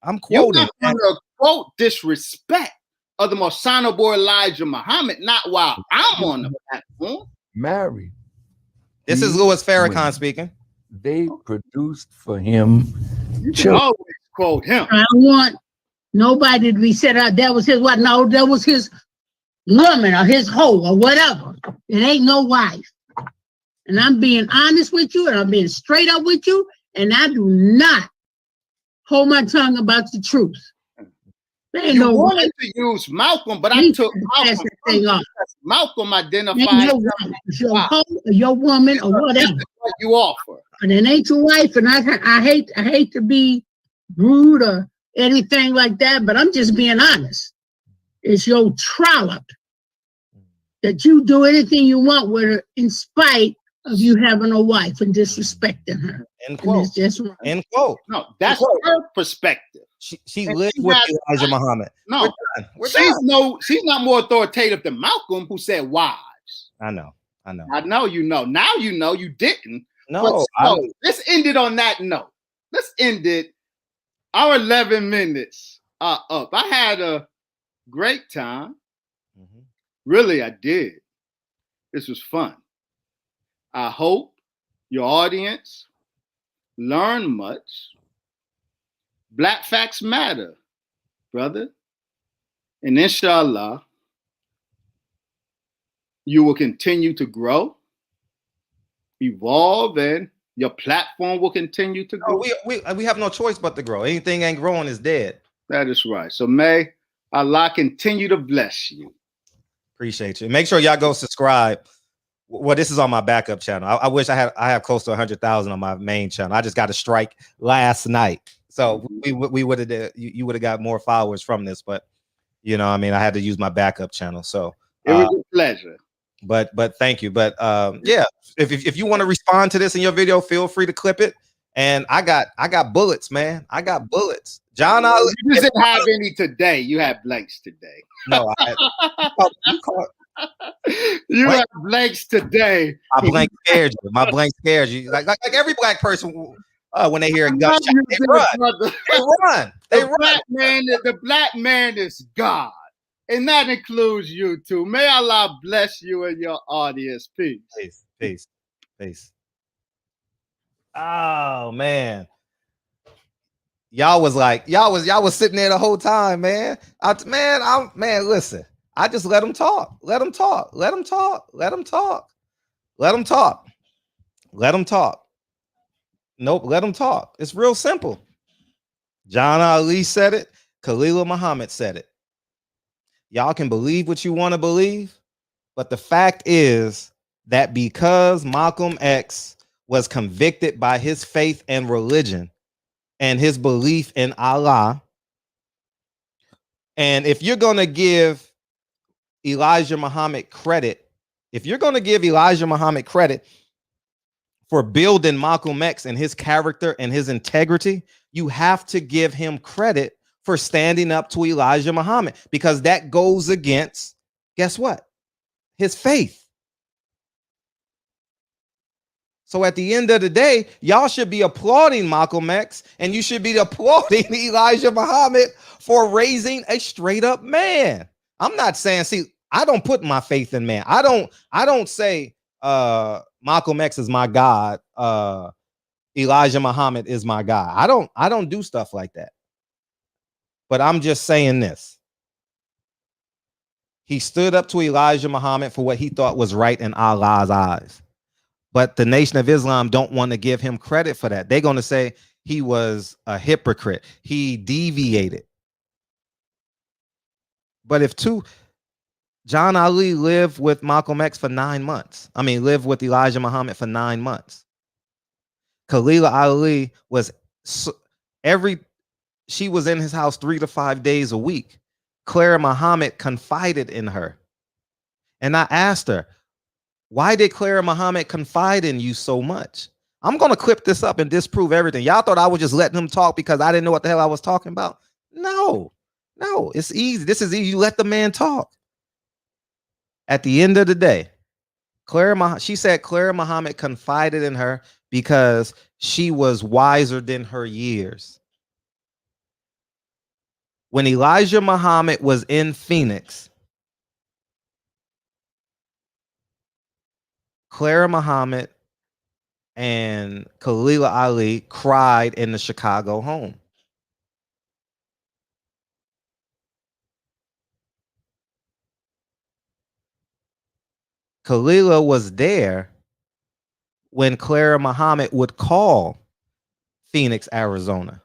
I'm quoting. You're not gonna quote disrespect of the most honorable Elijah Muhammad, not while I'm on the platform. Married. This is Louis Farrakhan speaking. They produced for him. You can always quote him. I don't want nobody to be set out. That was his what? No, that was his woman or his hoe or whatever. It ain't no wife. And I'm being honest with you, and I'm being straight up with you, and I do not hold my tongue about the truth. You wanted to use Malcolm, but I took Malcolm. Malcolm identified your hoe or your woman or whatever what you offer, and it ain't your wife. And I hate to be rude or anything like that, but I'm just being honest. It's your trollop that you do anything you want with her in spite of you having a wife and disrespecting her. End quote. End quote. No, that's her perspective. She lived with Elijah Muhammad. No, she's not more authoritative than Malcolm, who said wives. I know. You know. Now you know you didn't. No. Let's end it on that note. Let's end it. Our 11 minutes are up. I had a great time. Mm-hmm. Really, I did. This was fun. I hope your audience learned much. Black facts matter, brother. And inshallah, you will continue to grow, evolve, and your platform will continue to grow. We have no choice but to grow. Anything ain't growing is dead. That is right. So may Allah continue to bless you. Appreciate you. Make sure y'all go subscribe. Well, this is on my backup channel. I wish I have close to 100,000 on my main channel. I just got a strike last night. So we would have you would have got more followers from this, but I had to use my backup channel. So it was a pleasure. But thank you. But yeah, if you want to respond to this in your video, feel free to clip it. And I got bullets, man. I got bullets. John Ali. You didn't have any today. You had blanks today. No, you have blanks today. My blank scared you. My blank scared you. Like every black person. When they hear a gunshot, they run. The black man is God, and that includes you too. May Allah bless you and your audience. Peace. Peace. Oh man, y'all was sitting there the whole time, man. Listen, I just let them talk. Let them talk. Nope, let them talk. It's real simple. John Ali said it. Khalil Muhammad said it. Y'all can believe what you want to believe, but the fact is that because Malcolm X was convicted by his faith and religion and his belief in Allah, and if you're going to give Elijah Muhammad credit for building Malcolm X and his character and his integrity, you have to give him credit for standing up to Elijah Muhammad, because that goes against, guess what? His faith. So at the end of the day, y'all should be applauding Malcolm X, and you should be applauding Elijah Muhammad for raising a straight up man. I'm not saying, see, I don't put my faith in man. I don't say Malcolm X is my God, Elijah Muhammad is my God. I don't do stuff like that. But I'm just saying this. He stood up to Elijah Muhammad for what he thought was right in Allah's eyes. But the Nation of Islam don't want to give him credit for that. They're going to say he was a hypocrite. He deviated. But if John Ali lived with Malcolm X for 9 months. I mean, lived with Elijah Muhammad for 9 months. Khalila Ali was she was in his house 3 to 5 days a week. Clara Muhammad confided in her. And I asked her, why did Clara Muhammad confide in you so much? I'm going to clip this up and disprove everything. Y'all thought I was just letting him talk because I didn't know what the hell I was talking about? No, it's easy. This is easy. You let the man talk. At the end of the day, she said Clara Muhammad confided in her because she was wiser than her years. When Elijah Muhammad was in Phoenix, Clara Muhammad and Khalila Ali cried in the Chicago home. Khalila was there when Clara Muhammad would call Phoenix, Arizona.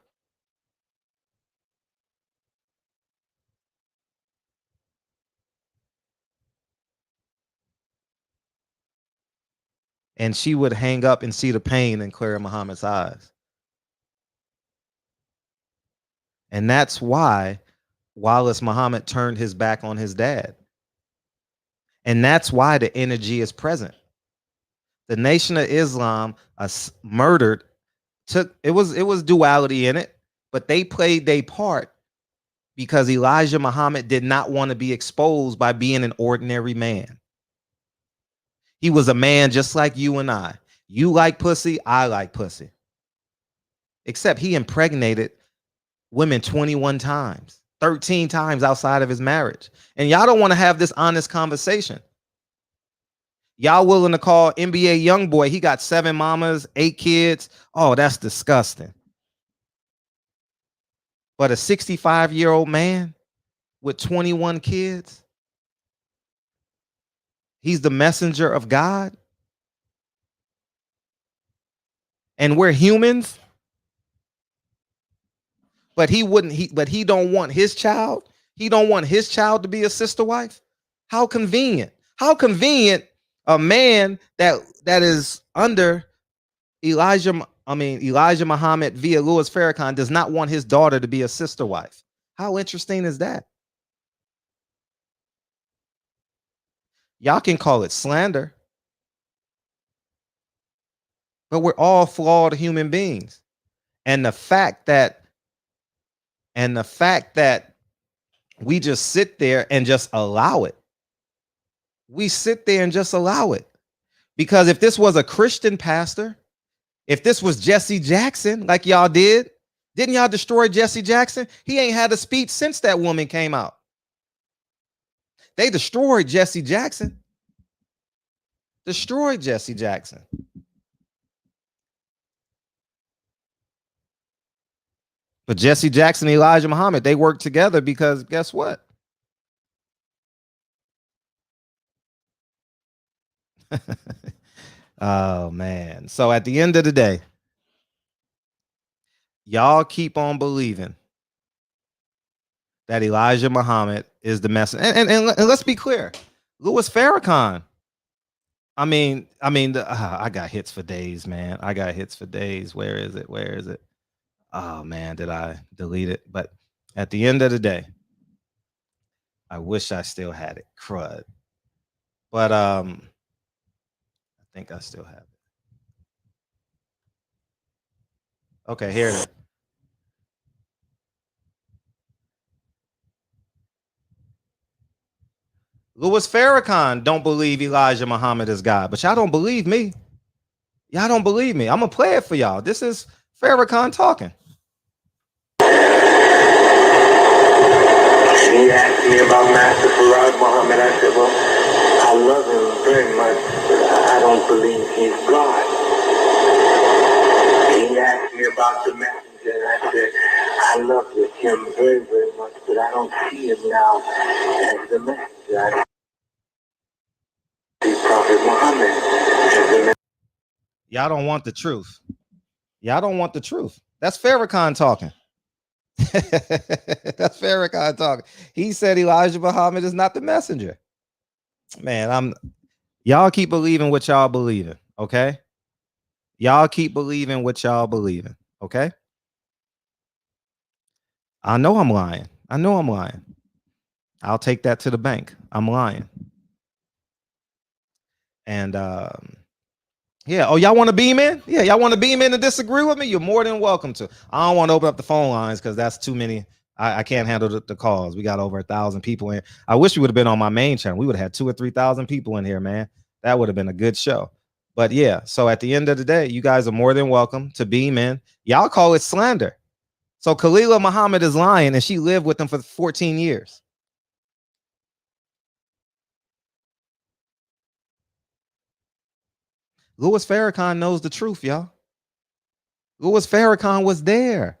And she would hang up and see the pain in Clara Muhammad's eyes. And that's why Wallace Muhammad turned his back on his dad. And that's why the energy is present. The Nation of Islam murdered, it was duality in it, but they played their part because Elijah Muhammad did not want to be exposed by being an ordinary man. He was a man just like you and I. You like pussy, I like pussy. Except he impregnated women 21 times, 13 times outside of his marriage. And y'all don't want to have this honest conversation. Y'all willing to call NBA YoungBoy, he got 7 mamas, 8 kids. Oh, that's disgusting. But a 65-year-old man with 21 kids, he's the messenger of God. And we're humans. But he don't want his child. He don't want his child to be a sister wife. How convenient. How convenient a man that is under Elijah Muhammad via Louis Farrakhan does not want his daughter to be a sister wife. How interesting is that? Y'all can call it slander, but we're all flawed human beings. And the fact that we just sit there and just allow it. We sit there and just allow it. Because if this was a Christian pastor, if this was Jesse Jackson, like y'all didn't y'all destroy Jesse Jackson? He ain't had a speech since that woman came out. They destroyed Jesse Jackson. Destroyed Jesse Jackson. But Jesse Jackson and Elijah Muhammad, they worked together because guess what? Oh, man. So at the end of the day, y'all keep on believing that Elijah Muhammad is the messenger. And let's be clear. Louis Farrakhan. I got hits for days, man. I got hits for days. Where is it? Oh, man, did I delete it? But at the end of the day, I wish I still had it. Crud. But I think I still have it. Okay, here it is. Louis Farrakhan don't believe Elijah Muhammad is God, but y'all don't believe me. Y'all don't believe me. I'm gonna play it for y'all. This is Farrakhan talking. He asked me about Master Farad Muhammad. I said, well, I love him very much, but I don't believe he's God. He asked me about the messenger, and I said, I love him very, very much, but I don't see him now as the messenger. I see Prophet Muhammad as the messenger. Y'all don't want the truth. Y'all don't want the truth. That's Farrakhan talking. That's Farrakhan talking. He said Elijah Muhammad is not the messenger. Man, y'all keep believing what y'all believing, okay? Y'all keep believing what y'all believing, okay? I know I'm lying. I know I'm lying. I'll take that to the bank. I'm lying. And yeah. Oh, y'all want to beam in? Yeah, y'all want to beam in and disagree with me? You're more than welcome to. I don't want to open up the phone lines because that's too many. I can't handle the calls. We got over 1,000 people in. I wish you would have been on my main channel. We would have had 2,000 or 3,000 people in here, man. That would have been a good show. But yeah, so at the end of the day, you guys are more than welcome to beam in. Y'all call it slander. So Khalila Muhammad is lying, and she lived with him for 14 years. Louis Farrakhan knows the truth, y'all. Louis Farrakhan was there.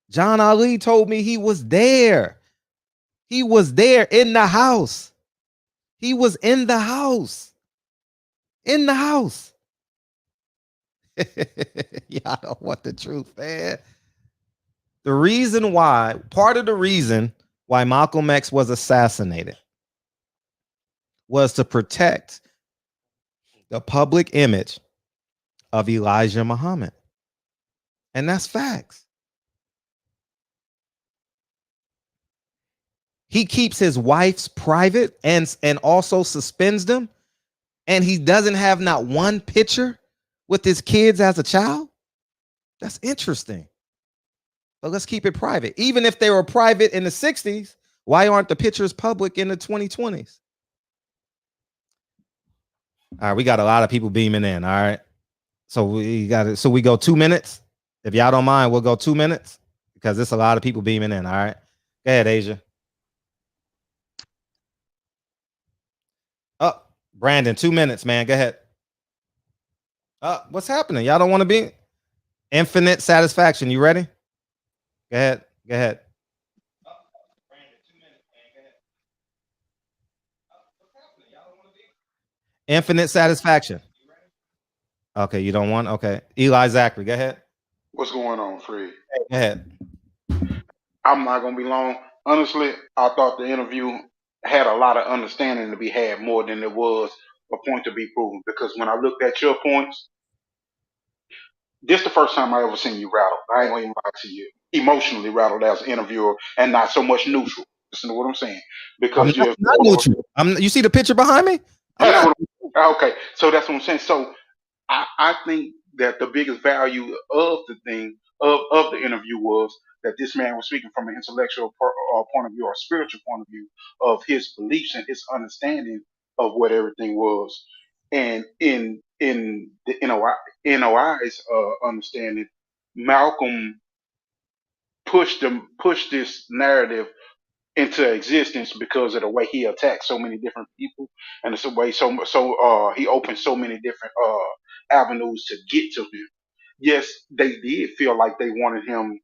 John Ali told me he was there. He was there in the house. He was in the house. In the house. Y'all don't want the truth, man. The reason why, part of the reason why Malcolm X was assassinated was to protect the public image of Elijah Muhammad. And that's facts. He keeps his wife's private and also suspends them. And he doesn't have not one picture with his kids as a child. That's interesting. But let's keep it private. Even if they were private in the 60s, why aren't the pictures public in the 2020s? All right, we got a lot of people beaming in. All right. So we got it. So we go 2 minutes. If y'all don't mind, we'll go 2 minutes because there's a lot of people beaming in. All right. Go ahead, Asia. Oh, Brandon, 2 minutes, man. Go ahead. What's happening? Y'all don't want to be infinite satisfaction. You ready? Go ahead. Go ahead. Infinite satisfaction. Okay, you don't want. Okay, Eli Zachary, go ahead. What's going on, Fred? Go ahead. I'm not gonna be long. Honestly, I thought the interview had a lot of understanding to be had more than it was a point to be proven. Because when I looked at your points, this the first time I ever seen you rattle. I ain't gonna even lie to you. Emotionally rattled as an interviewer and not so much neutral. Listen to what I'm saying. I'm Because not, you're not neutral. You see the picture behind me? I'm that's not. what okay. So that's what I'm saying. So I think that the biggest value of the thing of the interview was that this man was speaking from an intellectual point of view or spiritual point of view of his beliefs and his understanding of what everything was. And in the NOI's understanding, Malcolm pushed this narrative into existence because of the way he attacked so many different people and it's the way he opened so many different avenues to get to him. Yes, they did feel like they wanted him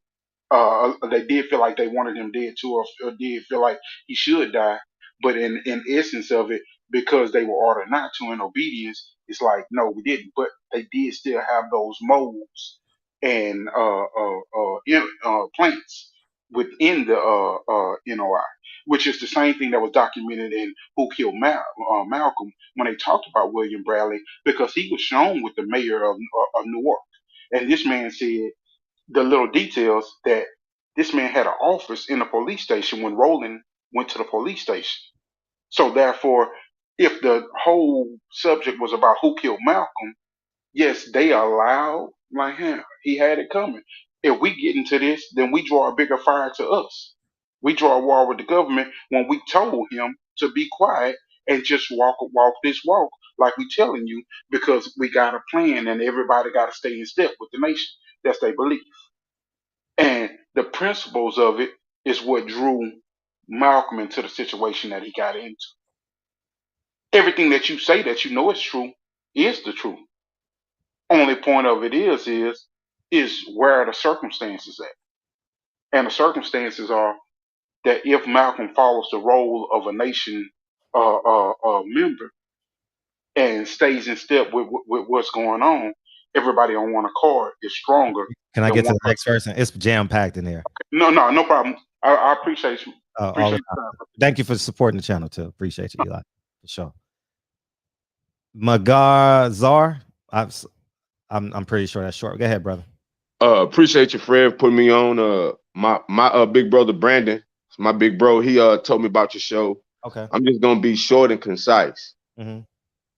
they did feel like they wanted him dead too, or did feel like he should die. But in essence of it, because they were ordered not to in obedience, it's like no, we didn't. But they did still have those modes and plants within the NOI, which is the same thing that was documented in Who Killed Malcolm when they talked about William Bradley, because he was shown with the mayor of Newark, and this man said the little details that this man had an office in the police station when Roland went to the police station. So therefore, if the whole subject was about who killed Malcolm, yes, they allowed Like, him, he had it coming. If we get into this, then we draw a bigger fire to us. We draw a war with the government when we told him to be quiet and just walk this walk like we telling you, because we got a plan and everybody got to stay in step with the nation. That's their belief. And the principles of it is what drew Malcolm into the situation that he got into. Everything that you say that you know is true is the truth. Only point of it is where are the circumstances at? And the circumstances are that if Malcolm follows the role of a nation member and stays in step with what's going on, everybody on one accord is stronger Can I than get to one the person. next person? It's jam packed in there. No problem. I appreciate you. All Appreciate the time. Thank you for supporting the channel too. Appreciate you, Eli, for sure. Magazar, I'm pretty sure that's short. Go ahead, brother. Appreciate you, Fred, putting me on. My big brother Brandon, my big bro, he told me about your show. Okay. I'm just gonna be short and concise. Mm-hmm.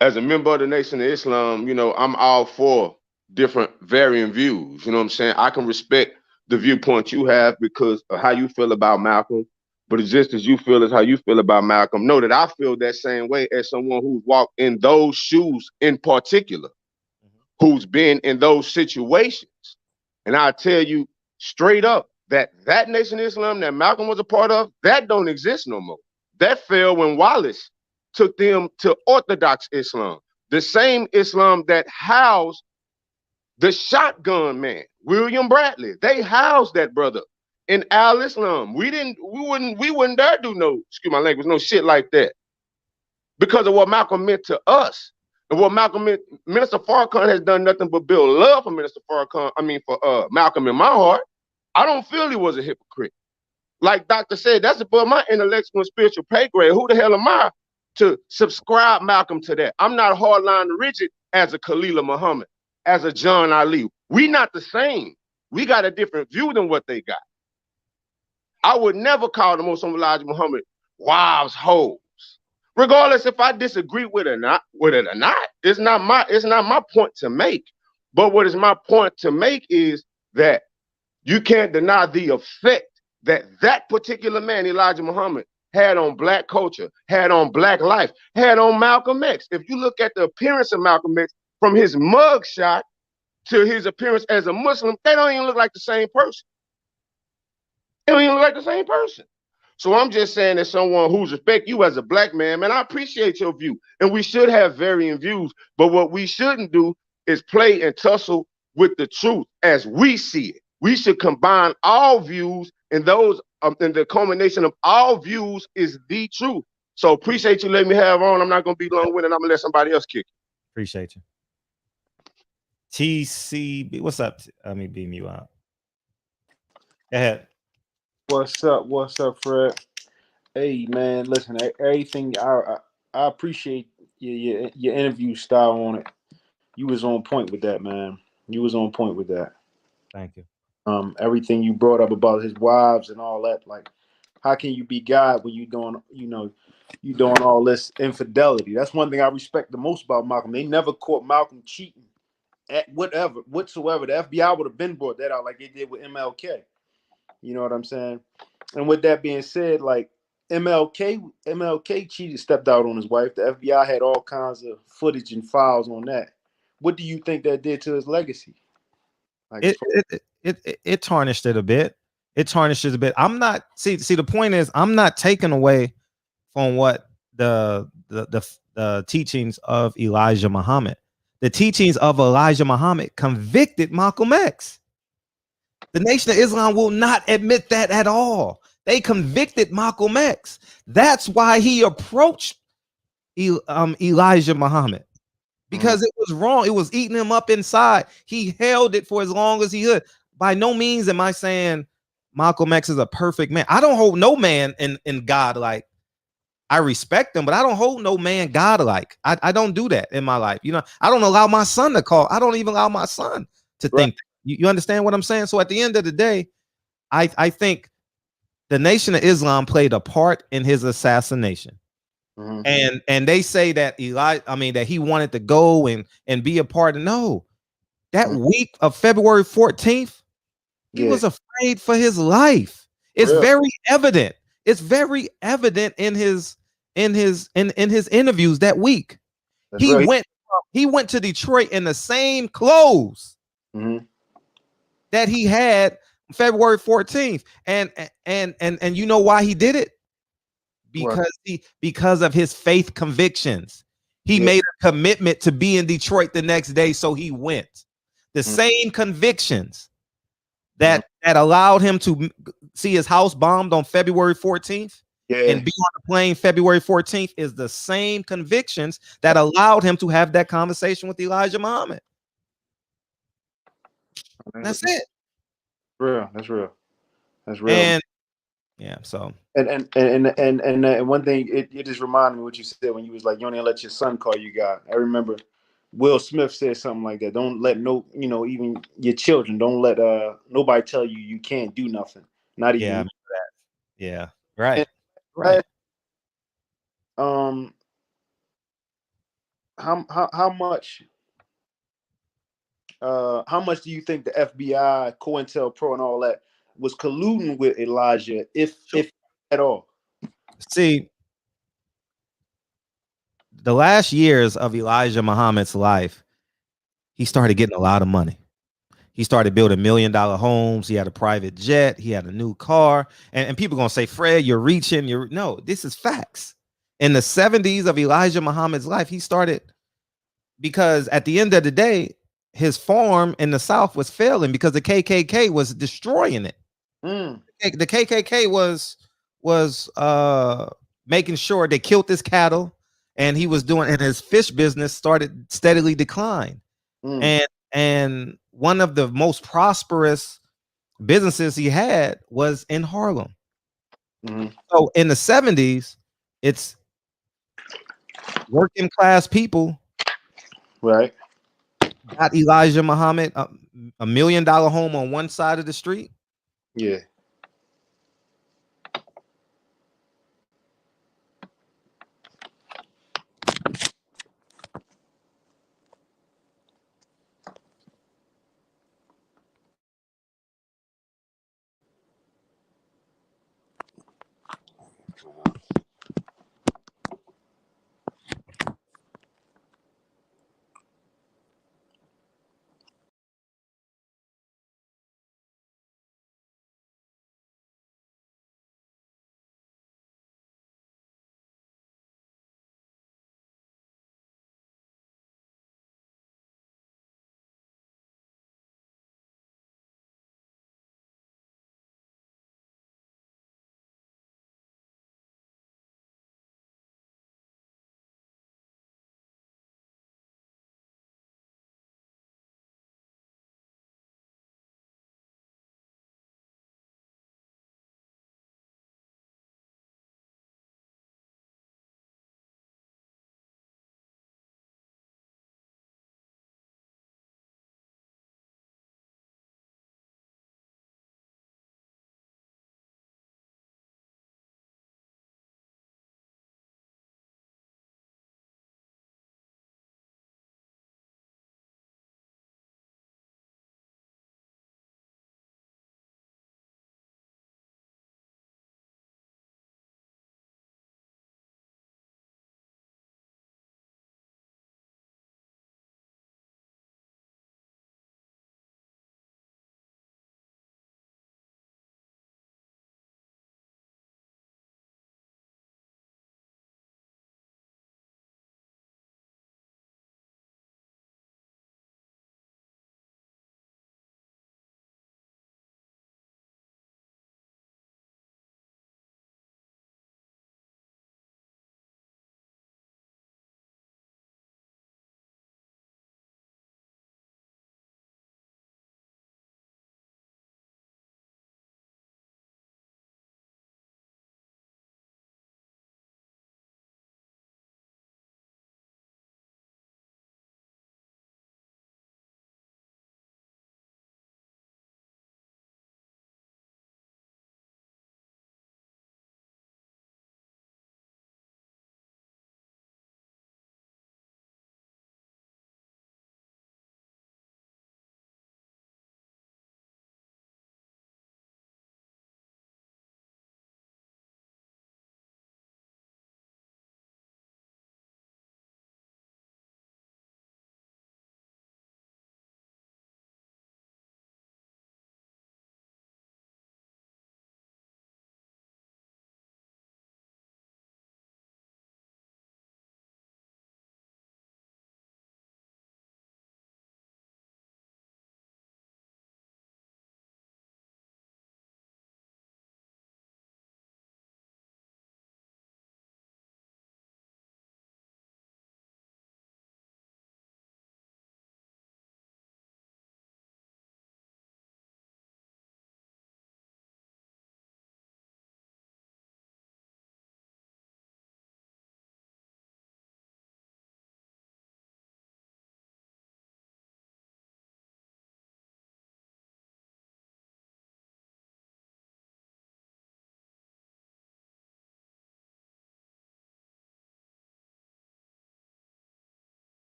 As a member of the Nation of Islam, you know, I'm all for different varying views. You know what I'm saying? I can respect the viewpoint you have because of how you feel about Malcolm, but it's just as you feel is how you feel about Malcolm. Know that I feel that same way as someone who's walked in those shoes in particular, who's been in those situations. And I tell you straight up that Nation of Islam that Malcolm was a part of, that don't exist no more. That fell when Wallace took them to Orthodox Islam, the same Islam that housed the shotgun man, William Bradley. They housed that brother in Al-Islam. We wouldn't dare do no, excuse my language, no shit like that. Because of what Malcolm meant to us. And what Malcolm meant, Minister Farrakhan has done nothing but build love for Minister Farrakhan, for Malcolm in my heart. I don't feel he was a hypocrite. Like Doctor said, that's above my intellectual and spiritual pay grade. Who the hell am I to subscribe Malcolm to that? I'm not hardline rigid as a Khalil Muhammad, as a John Ali. We not the same. We got a different view than what they got. I would never call the Muslim Elijah Muhammad wives hoes. Regardless if I disagree with it or not, it's not my point to make. But what is my point to make is that you can't deny the effect that particular man, Elijah Muhammad, had on black culture, had on black life, had on Malcolm X. If you look at the appearance of Malcolm X from his mugshot to his appearance as a Muslim, they don't even look like the same person. They don't even look like the same person. So I'm just saying, as someone who's respect you as a black man, I appreciate your view. And we should have varying views. But what we shouldn't do is play and tussle with the truth as we see it. We should combine all views, and those and the culmination of all views is the truth. So appreciate you letting me have on. I'm not going to be long-winded. I'm going to let somebody else kick it. Appreciate you. TCB, what's up? Let me beam you out. Go ahead. What's up, Fred? Hey, man, listen, everything, I appreciate your interview style on it. You was on point with that, man. You was on point with that. Thank you. Everything you brought up about his wives and all that, like, how can you be God when you doing all this infidelity? That's one thing I respect the most about Malcolm. They never caught Malcolm cheating at whatsoever. The FBI would have been brought that out like they did with MLK. You know what I'm saying? And with that being said, like MLK cheated, stepped out on his wife. The FBI had all kinds of footage and files on that. What do you think that did to his legacy? Like it tarnished it a bit. It tarnishes a bit. I'm not see the point is I'm not taking away from what the teachings of Elijah Muhammad. The teachings of Elijah Muhammad convicted Malcolm X. The Nation of Islam will not admit that at all. They convicted Malcolm X. That's why he approached Elijah Muhammad, because it was wrong. It was eating him up inside. He held it for as long as he could. By no means am I saying Malcolm X is a perfect man. I don't hold no man in God like. I respect him, but I don't hold no man godlike. I don't do that in my life. You know, I don't allow my son to call. I don't even allow my son to think. You understand what I'm saying? So at the end of the day, I think the Nation of Islam played a part in his assassination. And they say that that he wanted to go and be a part of. No, that week of February 14th, he Yeah, was afraid for his life. It's real. very evident. It's very evident in his interviews that week. That's He real. went to Detroit in the same clothes Mhm. that he had February 14th. And you know why he did it? What? Because of his faith convictions. He Yeah. made a commitment to be in Detroit the next day, so he went. The Mhm. same convictions Mhm. that allowed him to see his house bombed on February 14th Yeah. and be on the plane February 14th is the same convictions that allowed him to have that conversation with Elijah Muhammad. That's That's it. real. That's real. That's real. And yeah, so And one thing it just reminded me what you said when you was like, you only let your son call you God. I remember Will Smith said something like that. Don't let even your children, don't let nobody tell you you can't do nothing. Not yeah, even yeah, and, right, right. um how much do you think the FBI, COINTELPRO, and all that was colluding with Elijah, if at all? See, the last years of Elijah Muhammad's life, he started getting a lot of money. He started building $1 million homes. He had a private jet. He had a new car. And people gonna say, Fred, you're reaching. No, this is facts. In the 70s of Elijah Muhammad's life, he started because at the end of the day, his farm in the South was failing because the KKK was destroying it. Mm, The KKK was making sure they killed his cattle, and he was doing, and his fish business started steadily decline. mm, And one of the most prosperous businesses he had was in Harlem. mm, So in the 70s, it's working class people right. got Elijah Muhammad $1 million home on one side of the street. Yeah.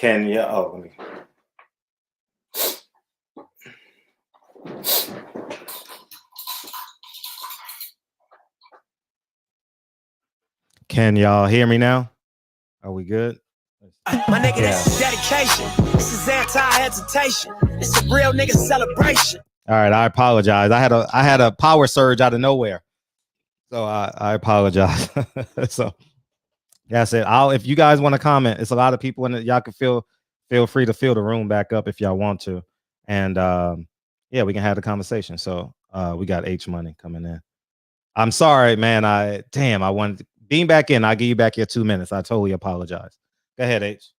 Kenya. Oh, let me. Can y'all hear me now? Are we good? My nigga, this is dedication. This is anti-hesitation. It's a real nigga celebration. All right, I apologize. I had a power surge out of nowhere, so I apologize. So that's it. If you guys want to comment, it's a lot of people in it. Y'all can feel free to fill the room back up if y'all want to, and yeah, we can have the conversation. So we got H Money coming in. I'm sorry, man. I wanted to beam back in. I'll give you back your 2 minutes. I totally apologize. Go ahead, H.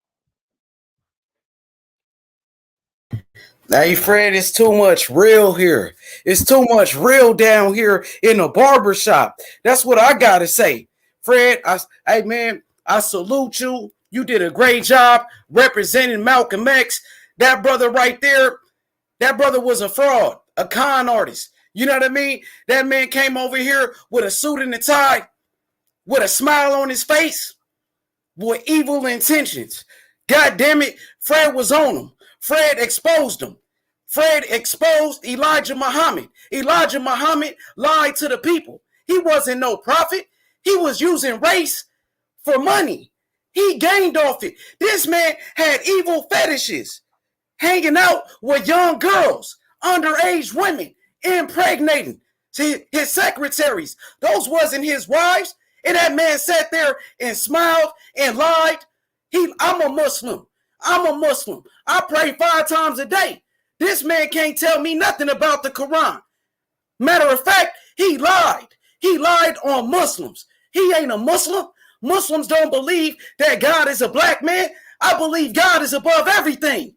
Hey, Fred, it's too much real here. It's too much real down here in the barbershop. That's what I got to say. Fred, hey, man, I salute you. You did a great job representing Malcolm X. That brother right there, that brother was a fraud, a con artist. You know what I mean? That man came over here with a suit and a tie, with a smile on his face, with evil intentions. God damn it, Fred was on him. Fred exposed him. Fred exposed Elijah Muhammad. Elijah Muhammad lied to the people. He wasn't no prophet. He was using race for money. He gained off it. This man had evil fetishes, hanging out with young girls, underage women, impregnating his secretaries. Those wasn't his wives. And that man sat there and smiled and lied. I'm a Muslim. I'm a Muslim. I pray 5 times a day. This man can't tell me nothing about the Quran. Matter of fact, he lied. He lied on Muslims. He ain't a Muslim. Muslims don't believe that God is a black man. I believe God is above everything.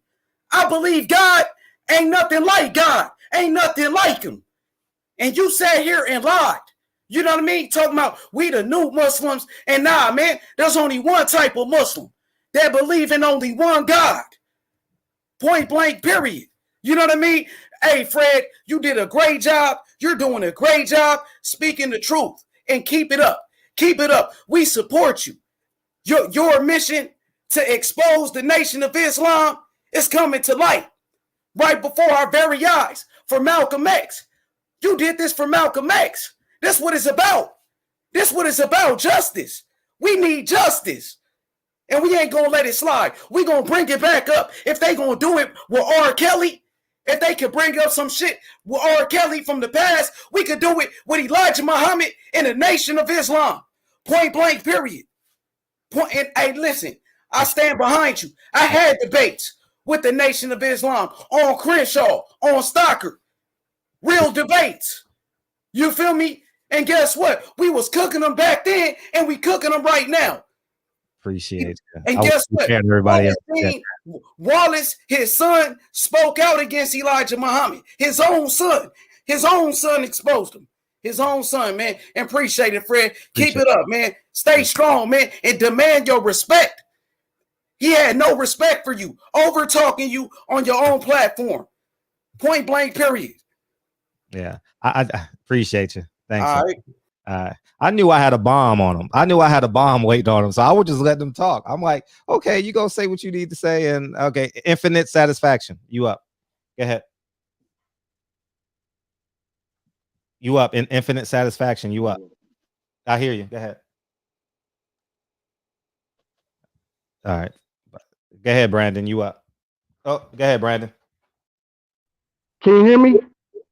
I believe God ain't nothing like God. Ain't nothing like him. And you sat here and lied. You know what I mean? Talking about we the new Muslims. And nah, man, there's only one type of Muslim that believe in only one God. Point blank, period. You know what I mean? Hey, Fred, you did a great job. You're doing a great job speaking the truth. And keep it up. Keep it up. We support you. Your mission to expose the Nation of Islam is coming to light right before our very eyes for Malcolm X. You did this for Malcolm X. That's what it's about. This what it's about, justice. We need justice. And we ain't going to let it slide. We going to bring it back up. If they going to do it with R. Kelly, if they could bring up some shit with R. Kelly from the past, we could do it with Elijah Muhammad and the Nation of Islam. Point blank, period. And hey, listen, I stand behind you. I had debates with the Nation of Islam on Crenshaw, on Stockard. Real debates. You feel me? And guess what? We was cooking them back then, and we cooking them right now. Appreciate it. And guess what? Everybody Wallace, his son, spoke out against Elijah Muhammad. His own son exposed him. His own son, man. And appreciate it, Fred. Keep it up, man. Stay strong, man, and demand your respect. He had no respect for you, over talking you on your own platform. Point blank, period. Yeah, I appreciate you. Thanks. All right. I knew I had a bomb on him. I knew I had a bomb waiting on him, so I would just let them talk. I'm like, okay, you go say what you need to say, and okay, infinite satisfaction. You up? Go ahead. You up in infinite satisfaction? You up? I hear you. Go ahead. All right. Go ahead, Brandon. You up? Oh, go ahead, Brandon. Can you hear me?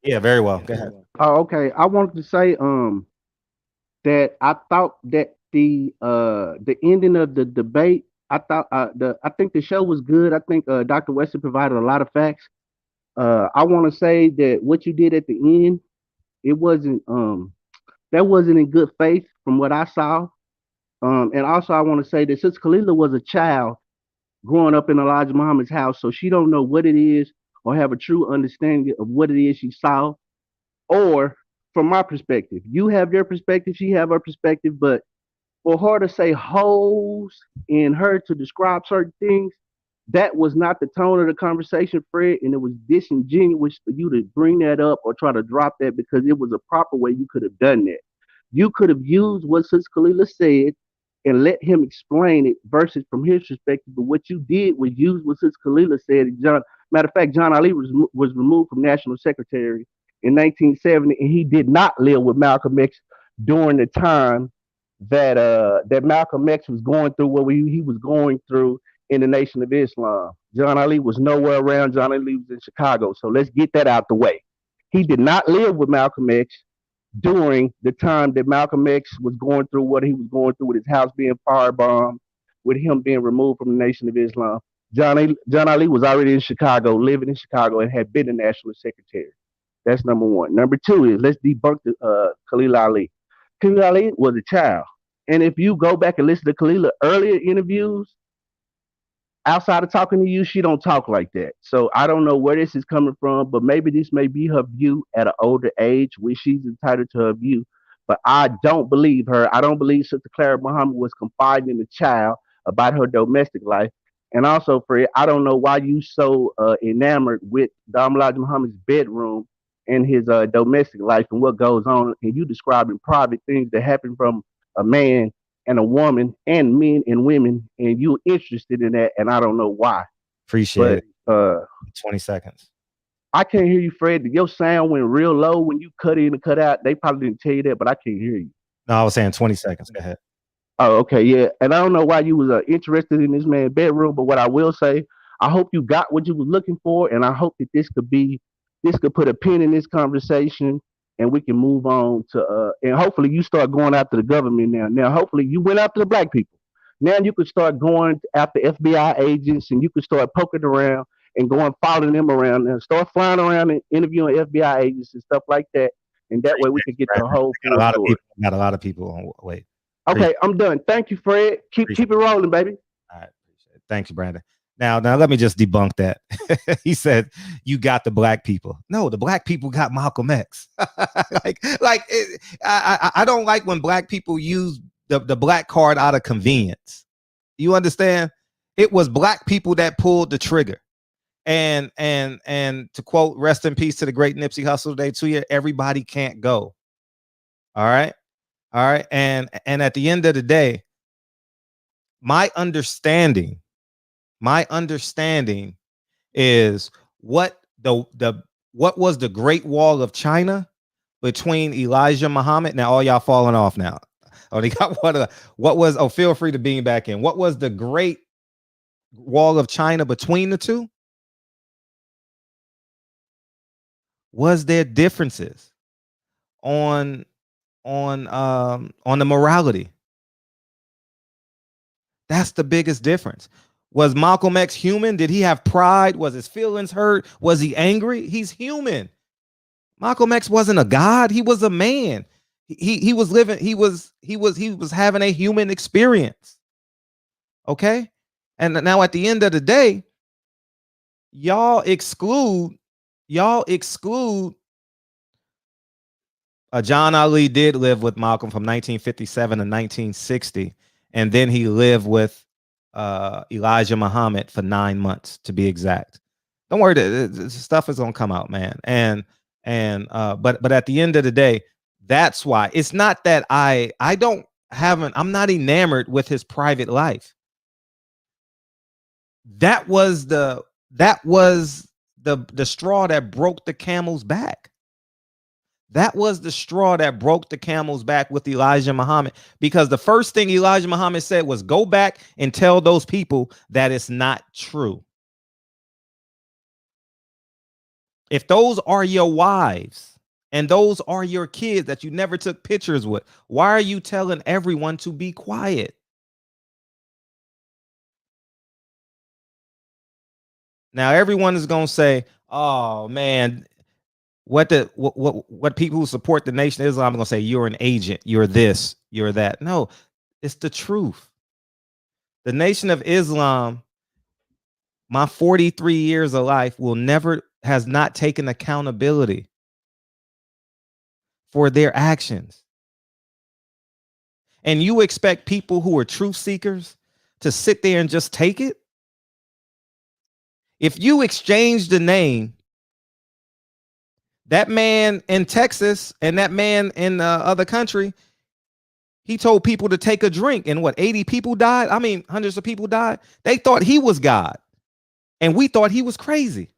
Yeah, very well. Go ahead. Oh, okay. I wanted to say that I thought that the ending of the debate, I think the show was good. I think Dr. Wesley provided a lot of facts. I want to say that what you did at the end, it wasn't that wasn't in good faith from what I saw. And also I want to say that since Khalila was a child growing up in Elijah Muhammad's house, so she don't know what it is or have a true understanding of what it is she saw. Or from my perspective, you have your perspective, she have her perspective, but for her to say hoes and her to describe certain things, that was not the tone of the conversation, Fred, and it was disingenuous for you to bring that up or try to drop that because it was a proper way you could have done that. You could have used what Sis Khalila said and let him explain it versus from his perspective. But what you did was use what Sis Kalila said. Matter of fact, John Ali was removed from national secretary in 1970, and he did not live with Malcolm X during the time that Malcolm X was going through what he was going through in the Nation of Islam. John Ali was nowhere around. John Ali was in Chicago. So let's get that out the way. He did not live with Malcolm X during the time that Malcolm X was going through what he was going through with his house being firebombed, with him being removed from the Nation of Islam. John Ali was already in Chicago, living in Chicago, and had been the national secretary. That's number one. Number two is let's debunk Khalil Ali. Khalil Ali was a child. And if you go back and listen to Khalil earlier interviews, outside of talking to you, she don't talk like that. So I don't know where this is coming from, but maybe this may be her view at an older age, which she's entitled to her view. But I don't believe her. I don't believe Sister Clara Muhammad was confiding in the child about her domestic life. And also, Fred, I don't know why you so enamored with Dom Elijah Muhammad's bedroom and his domestic life and what goes on. And you describing private things that happen from a man and a woman and men and women, and you're interested in that, and I don't know why. Appreciate it. 20 seconds. I can't hear you, Fred. Your sound went real low when you cut in and cut out. They probably didn't tell you that, but I can't hear you. No, I was saying 20 seconds. Go ahead. Oh, okay, yeah. And I don't know why you was interested in this man's bedroom, but what I will say, I hope you got what you was looking for, and I hope that this could put a pin in this conversation, and we can move on to and hopefully you start going after the government now. Now, hopefully you went after the black people. Now you could start going after FBI agents, and you could start poking around and going following them around and start flying around and interviewing FBI agents and stuff like that. And that way we can get the whole full story. Got a lot of people on wait. Okay, I'm done. Thank you, Fred. Keep it rolling, baby. All right, appreciate it. Thank you, Brandon. Now let me just debunk that. He said you got the black people. No, the black people got Malcolm X. I don't like when black people use the black card out of convenience. You understand? It was black people that pulled the trigger. And to quote, rest in peace to the great Nipsey Hussle today to you, everybody can't go. All right. And at the end of the day, my understanding is what was the Great Wall of China between Elijah Muhammad. Now all y'all falling off now. Oh, they got what was feel free to beam back in. What was the Great Wall of China between the two? Was there differences on the morality? That's the biggest difference. Was Malcolm X human? Did he have pride? Was his feelings hurt? Was he angry? He's human. Malcolm X wasn't a god. He was a man. He was living. He was having a human experience. Okay. And now at the end of the day, y'all exclude John Ali did live with Malcolm from 1957 to 1960, and then he lived with Elijah Muhammad for 9 months to be exact. Don't worry, the stuff is gonna come out, man. But at the end of the day, that's why it's not that I'm not enamored with his private life. That was the straw that broke the camel's back. That was the straw that broke the camel's back with Elijah Muhammad, because the first thing Elijah Muhammad said was go back and tell those people that it's not true. If those are your wives and those are your kids that you never took pictures with, why are you telling everyone to be quiet? Now everyone is going to say, oh man, what people who support the Nation of Islam are going to say, you're an agent, you're this, you're that. No, it's the truth. The Nation of Islam, my 43 years of life, has not taken accountability for their actions. And you expect people who are truth seekers to sit there and just take it? If you exchange the name, that man in Texas and that man in the other country, He told people to take a drink, and what, 80 people died? I mean, hundreds of people died. They thought he was God, and we thought he was crazy.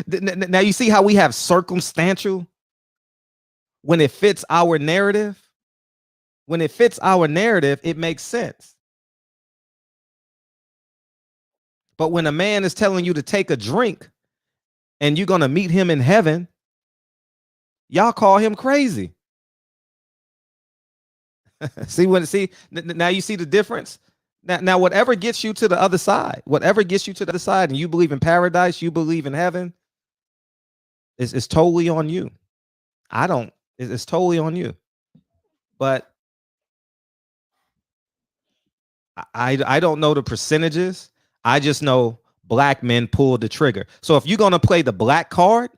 Now you see how we have circumstantial when it fits our narrative. When it fits our narrative, it makes sense. But when a man is telling you to take a drink and you're going to meet him in heaven, y'all call him crazy. See, now you see the difference. Now, whatever gets you to the other side, and you believe in paradise, you believe in heaven, it's totally on you. I don't. It's totally on you. But I don't know the percentages. I just know black men pulled the trigger. So if you're gonna play the black card,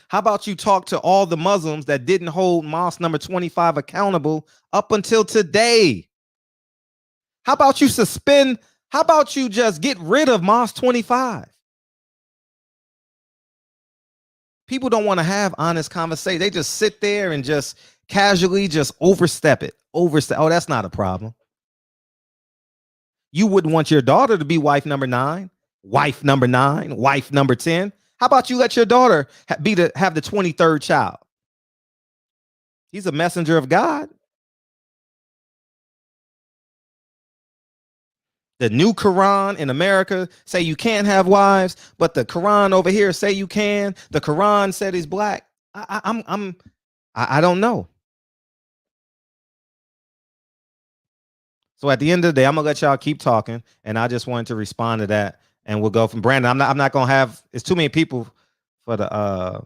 how about you talk to all the Muslims that didn't hold mosque number 25 accountable up until today? How about you suspend? How about you just get rid of mosque 25? People don't want to have honest conversation. They just sit there and just casually just overstep it. Oh, that's not a problem. You wouldn't want your daughter to be wife number 9, wife number 9, wife number 10. How about you let your daughter have the 23rd child? He's a messenger of God. The new Quran in America say you can't have wives, but the Quran over here say you can. The Quran said he's black. I don't know. So at the end of the day, I'm gonna let y'all keep talking, and I just wanted to respond to that, and we'll go from Brandon. I'm not gonna have. It's too many people for the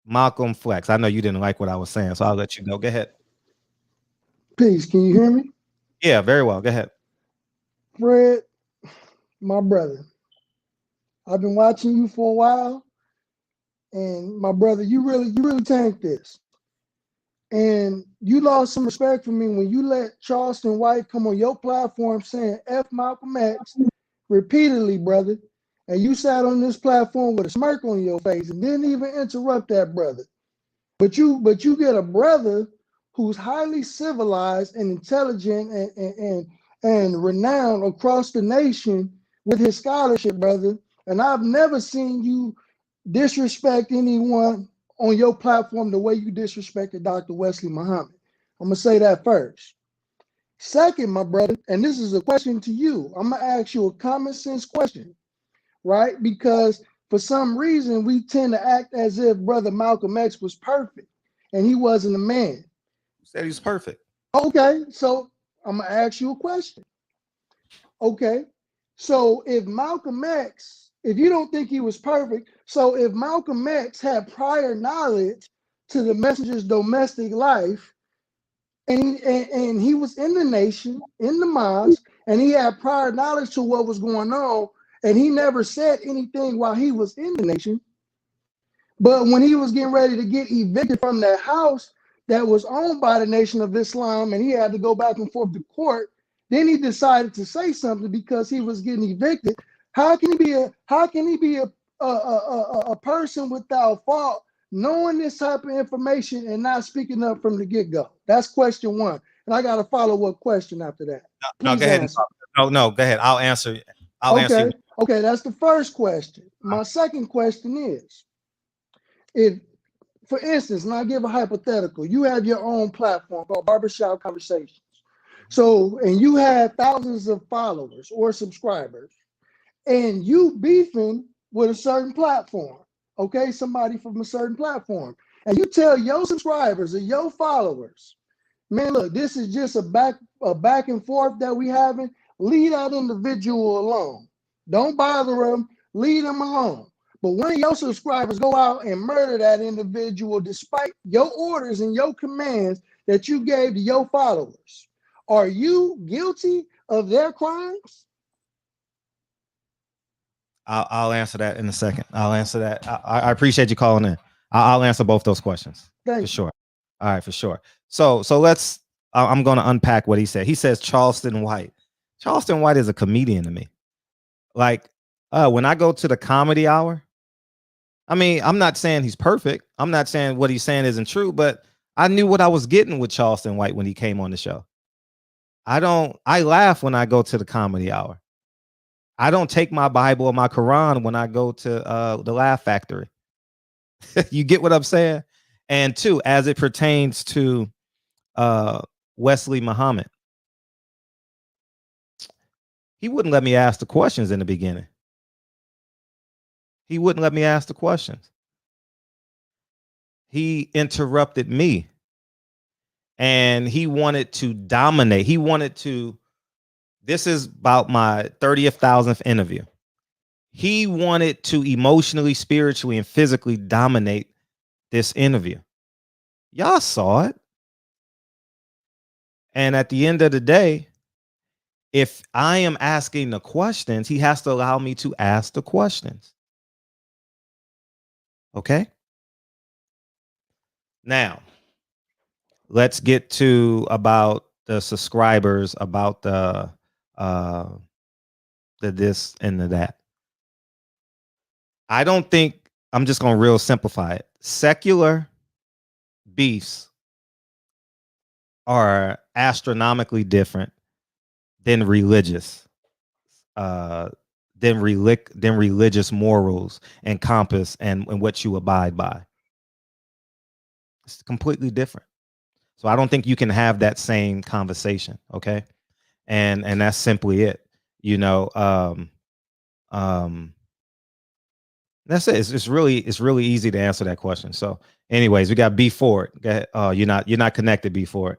Malcolm Flex. I know you didn't like what I was saying, so I'll let you go. Go ahead. Peace. Can you hear me? Yeah, very well. Go ahead. Fred, my brother, I've been watching you for a while, and my brother, you really tanked this. And you lost some respect for me when you let Charleston White come on your platform saying F Malcolm X repeatedly, brother. And you sat on this platform with a smirk on your face and didn't even interrupt that brother. But you get a brother who's highly civilized and intelligent and renowned across the nation with his scholarship, brother. And I've never seen you disrespect anyone on your platform the way you disrespected Dr. Wesley Muhammad. I'm going to say that first. Second, my brother, and this is a question to you. I'm going to ask you a common sense question, right? Because for some reason, we tend to act as if Brother Malcolm X was perfect, and he wasn't a man. Said he's perfect. Okay, so I'm going to ask you a question. Okay, so if Malcolm X, if you don't think he was perfect, so if Malcolm X had prior knowledge to the messenger's domestic life, and he was in the nation, in the mosque, and he had prior knowledge to what was going on, and he never said anything while he was in the nation, but when he was getting ready to get evicted from that house that was owned by the Nation of Islam, and he had to go back and forth to court, then he decided to say something because he was getting evicted. How can he be a person without fault, knowing this type of information and not speaking up from the get-go? That's question one. And I got a follow-up question after that. No, go ahead. No, go ahead. I'll answer. Answer you. Okay, that's the first question. My second question is, if, for instance, and I'll give a hypothetical, you have your own platform called Barbershop Conversations. So, and you have thousands of followers or subscribers, and you beefing with a certain platform, okay, somebody from a certain platform, and you tell your subscribers or your followers, man, look, this is just a back and forth that we having. Leave that individual alone. Don't bother them. Leave them alone. But when your subscribers go out and murder that individual despite your orders and your commands that you gave to your followers, are you guilty of their crimes? I'll answer that in a second. I'll answer that. I appreciate you calling in. I'll answer both those questions. Thank you. Sure. All right, for sure. So let's. I'm going to unpack what he said. He says Charleston White. Charleston White is a comedian to me. Like when I go to the comedy hour, I mean, I'm not saying he's perfect. I'm not saying what he's saying isn't true, but I knew what I was getting with Charleston White when he came on the show. I laugh when I go to the comedy hour. I don't take my Bible or my Quran when I go to the Laugh Factory. You get what I'm saying? And two, as it pertains to Wesley Muhammad, he wouldn't let me ask the questions in the beginning. He wouldn't let me ask the questions. He interrupted me, and he wanted to dominate. He wanted to. This is about my 30,000th interview. He wanted to emotionally, spiritually, and physically dominate this interview. Y'all saw it. And at the end of the day, if I am asking the questions, he has to allow me to ask the questions. Okay? Now, let's get to about the subscribers, about the this and the that. I don't think, I'm just going to real simplify it. Secular beefs are astronomically different than religious, than religious morals and compass and what you abide by. It's completely different. So I don't think you can have that same conversation. Okay. And that's simply it. You know, that's it. It's really easy to answer that question. So anyways, we got B Ford. Go ahead. You're not connected, B Ford.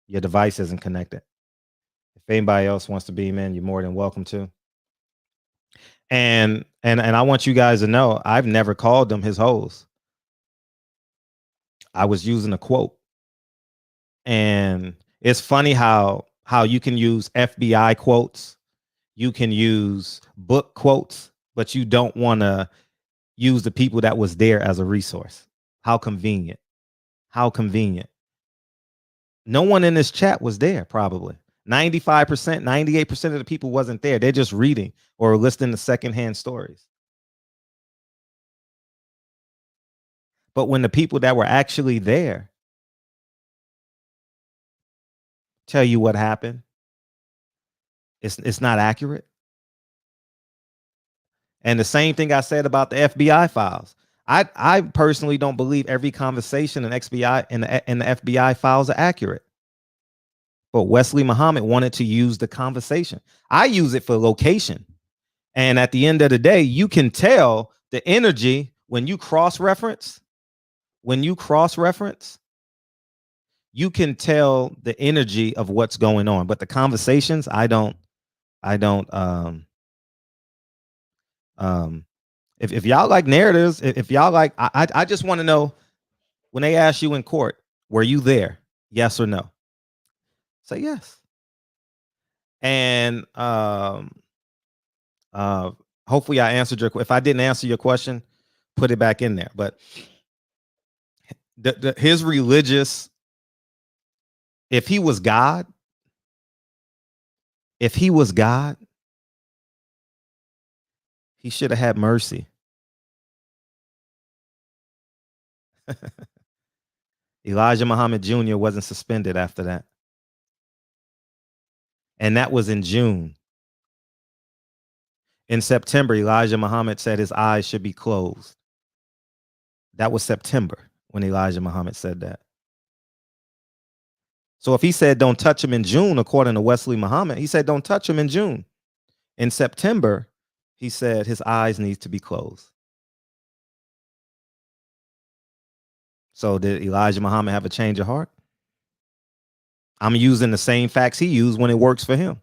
Your device isn't connected. If anybody else wants to beam in, you're more than welcome to. And I want you guys to know, I've never called them his hoes. I was using a quote. And it's funny how you can use FBI quotes, you can use book quotes, but you don't want to use the people that was there as a resource. How convenient. How convenient. No one in this chat was there, probably. 95%, 98% of the people wasn't there. They're just reading or listening to secondhand stories. But when the people that were actually there tell you what happened, it's not accurate. And the same thing I said about the FBI files. I personally don't believe every conversation in FBI and the FBI files are accurate. But Wesley Muhammad wanted to use the conversation. I use it for location. And at the end of the day, you can tell the energy when you cross-reference. When you cross-reference, you can tell the energy of what's going on. But the conversations, I don't if y'all like narratives, if y'all like, I just want to know, when they ask you in court, were you there? Yes or no? Say yes. And hopefully I answered your. If I didn't answer your question, put it back in there. But his religious, if he was God, he should have had mercy. Elijah Muhammad Jr. wasn't suspended after that. And that was in June. In September, Elijah Muhammad said his eyes should be closed. That was September when Elijah Muhammad said that. So if he said don't touch him in June, according to Wesley Muhammad, he said don't touch him in June. In September, he said his eyes need to be closed. So did Elijah Muhammad have a change of heart? I'm using the same facts he used when it works for him.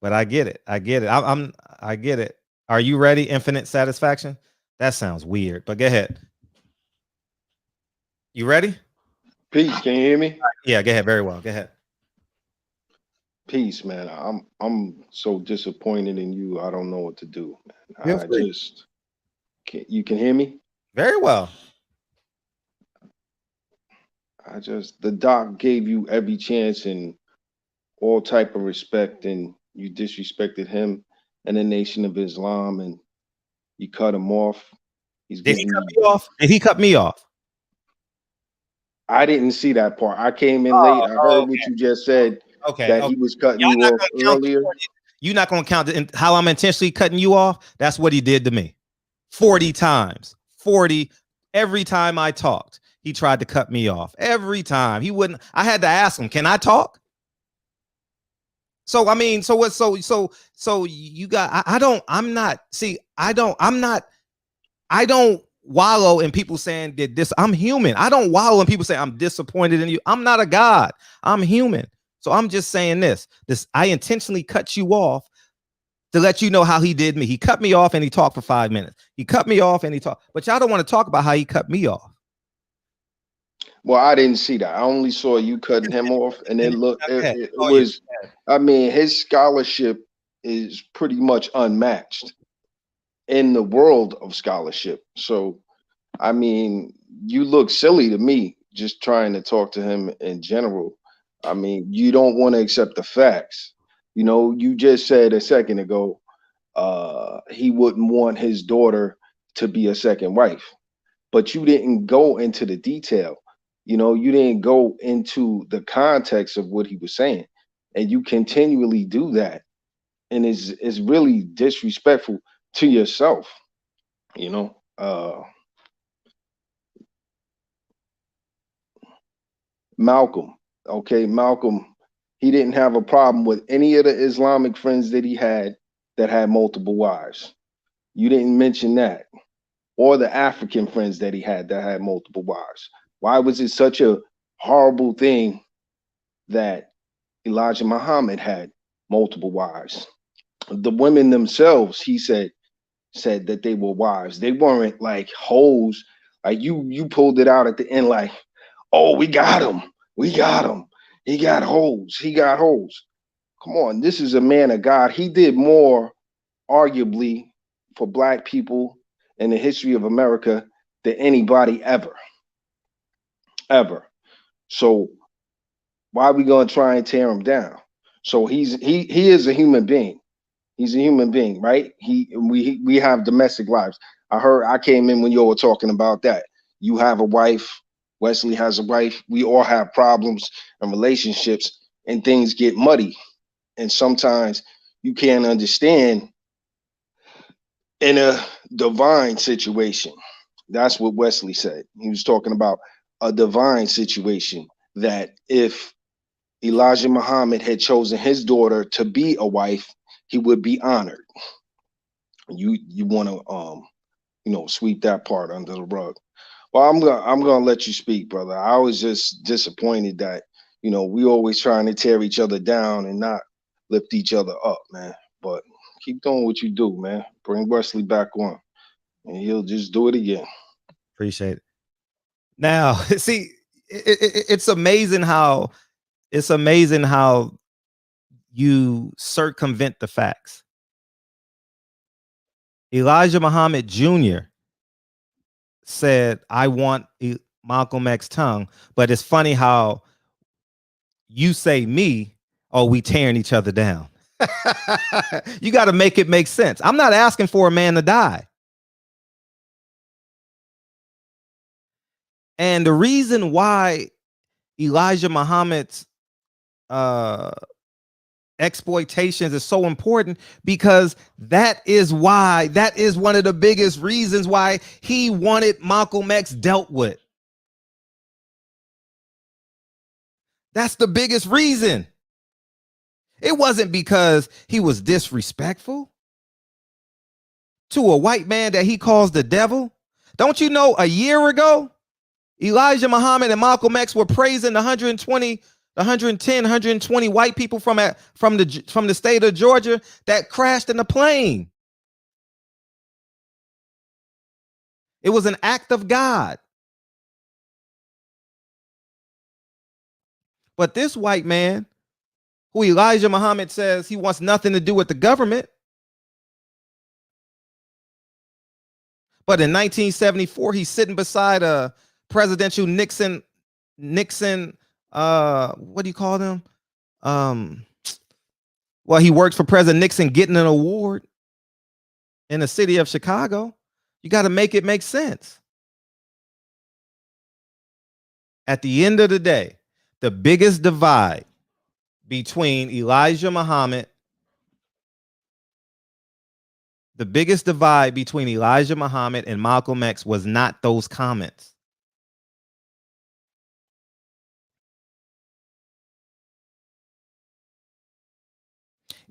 But I get it. I get it. I get it. Are you ready? Infinite satisfaction? That sounds weird, but go ahead. You ready? Peace. Can you hear me? Yeah, go ahead. Very well. Go ahead. Peace, man. I'm so disappointed in you. I don't know what to do, man. Feel free. Just can't. You can hear me? Very well. The doc gave you every chance and all type of respect, and you disrespected him. in the Nation of Islam, and you cut him off. He's Did he giving cut you. me off? Did he cut me off? I didn't see that part. I came in late. Oh, I oh, heard what you just said, okay. that he was cutting Y'all you not off gonna count earlier. you're not gonna count how I'm intentionally cutting you off. That's what he did to me. 40 times. 40. Every time I talked, he tried to cut me off. Every time. He wouldn't. I had to ask him, can I talk? So I mean, so what? So you got. I don't wallow in people saying that this. I'm human. I don't wallow in people saying I'm disappointed in you. I'm not a god. I'm human. So I'm just saying this. I intentionally cut you off to let you know how he did me. He cut me off and he talked for 5 minutes. He cut me off and he talked. But y'all don't want to talk about how he cut me off. Well, I didn't see that. I only saw you cutting him off, and it looked. It was. I mean, his scholarship is pretty much unmatched in the world of scholarship. So, I mean, you look silly to me just trying to talk to him in general. I mean, you don't want to accept the facts. You know, you just said a second ago, he wouldn't want his daughter to be a second wife, but you didn't go into the detail. You know, you didn't go into the context of what he was saying, and you continually do that, and it's really disrespectful to yourself. You know, Malcolm. Okay, Malcolm. He didn't have a problem with any of the Islamic friends that he had that had multiple wives. You didn't mention that, or the African friends that he had that had multiple wives. Why was it such a horrible thing that Elijah Muhammad had multiple wives? The women themselves, he said that they were wives. They weren't like hoes. Like you pulled it out at the end, like, oh, we got him. We got him. He got hoes. He got hoes. Come on, this is a man of God. He did more, arguably, for black people in the history of America than anybody ever. Ever. So why are we gonna try and tear him down? So he is a human being. He's a human being, right? We have domestic lives. I came in when you were talking about that. You have a wife, Wesley has a wife. We all have problems and relationships, and things get muddy. And sometimes you can't understand in a divine situation. That's what Wesley said. He was talking about a divine situation, that if Elijah Muhammad had chosen his daughter to be a wife, he would be honored. You want to sweep that part under the rug. Well, I'm gonna let you speak, brother. I was just disappointed that we always trying to tear each other down and not lift each other up, man. But keep doing what you do, man. Bring Wesley back on, and he'll just do it again. Appreciate it. Now, see, it's amazing how you circumvent the facts. Elijah Muhammad Jr. said, I want Malcolm X's tongue, but it's funny how you say me, oh, we tearing each other down. You got to make it make sense. I'm not asking for a man to die. And the reason why Elijah Muhammad's exploitations is so important, because that is one of the biggest reasons why he wanted Malcolm X dealt with. That's the biggest reason. It wasn't because he was disrespectful to a white man that he calls the devil. Don't you know, a year ago, Elijah Muhammad and Malcolm X were praising the 120 white people from the state of Georgia that crashed in a plane. It was an act of God. But this white man, who Elijah Muhammad says he wants nothing to do with the government, but in 1974, he's sitting beside a presidential Nixon, what do you call them? Well, he worked for President Nixon, getting an award. in the city of Chicago. You got to make it make sense. At the end of the day, the biggest divide between Elijah Muhammad, and Malcolm X was not those comments.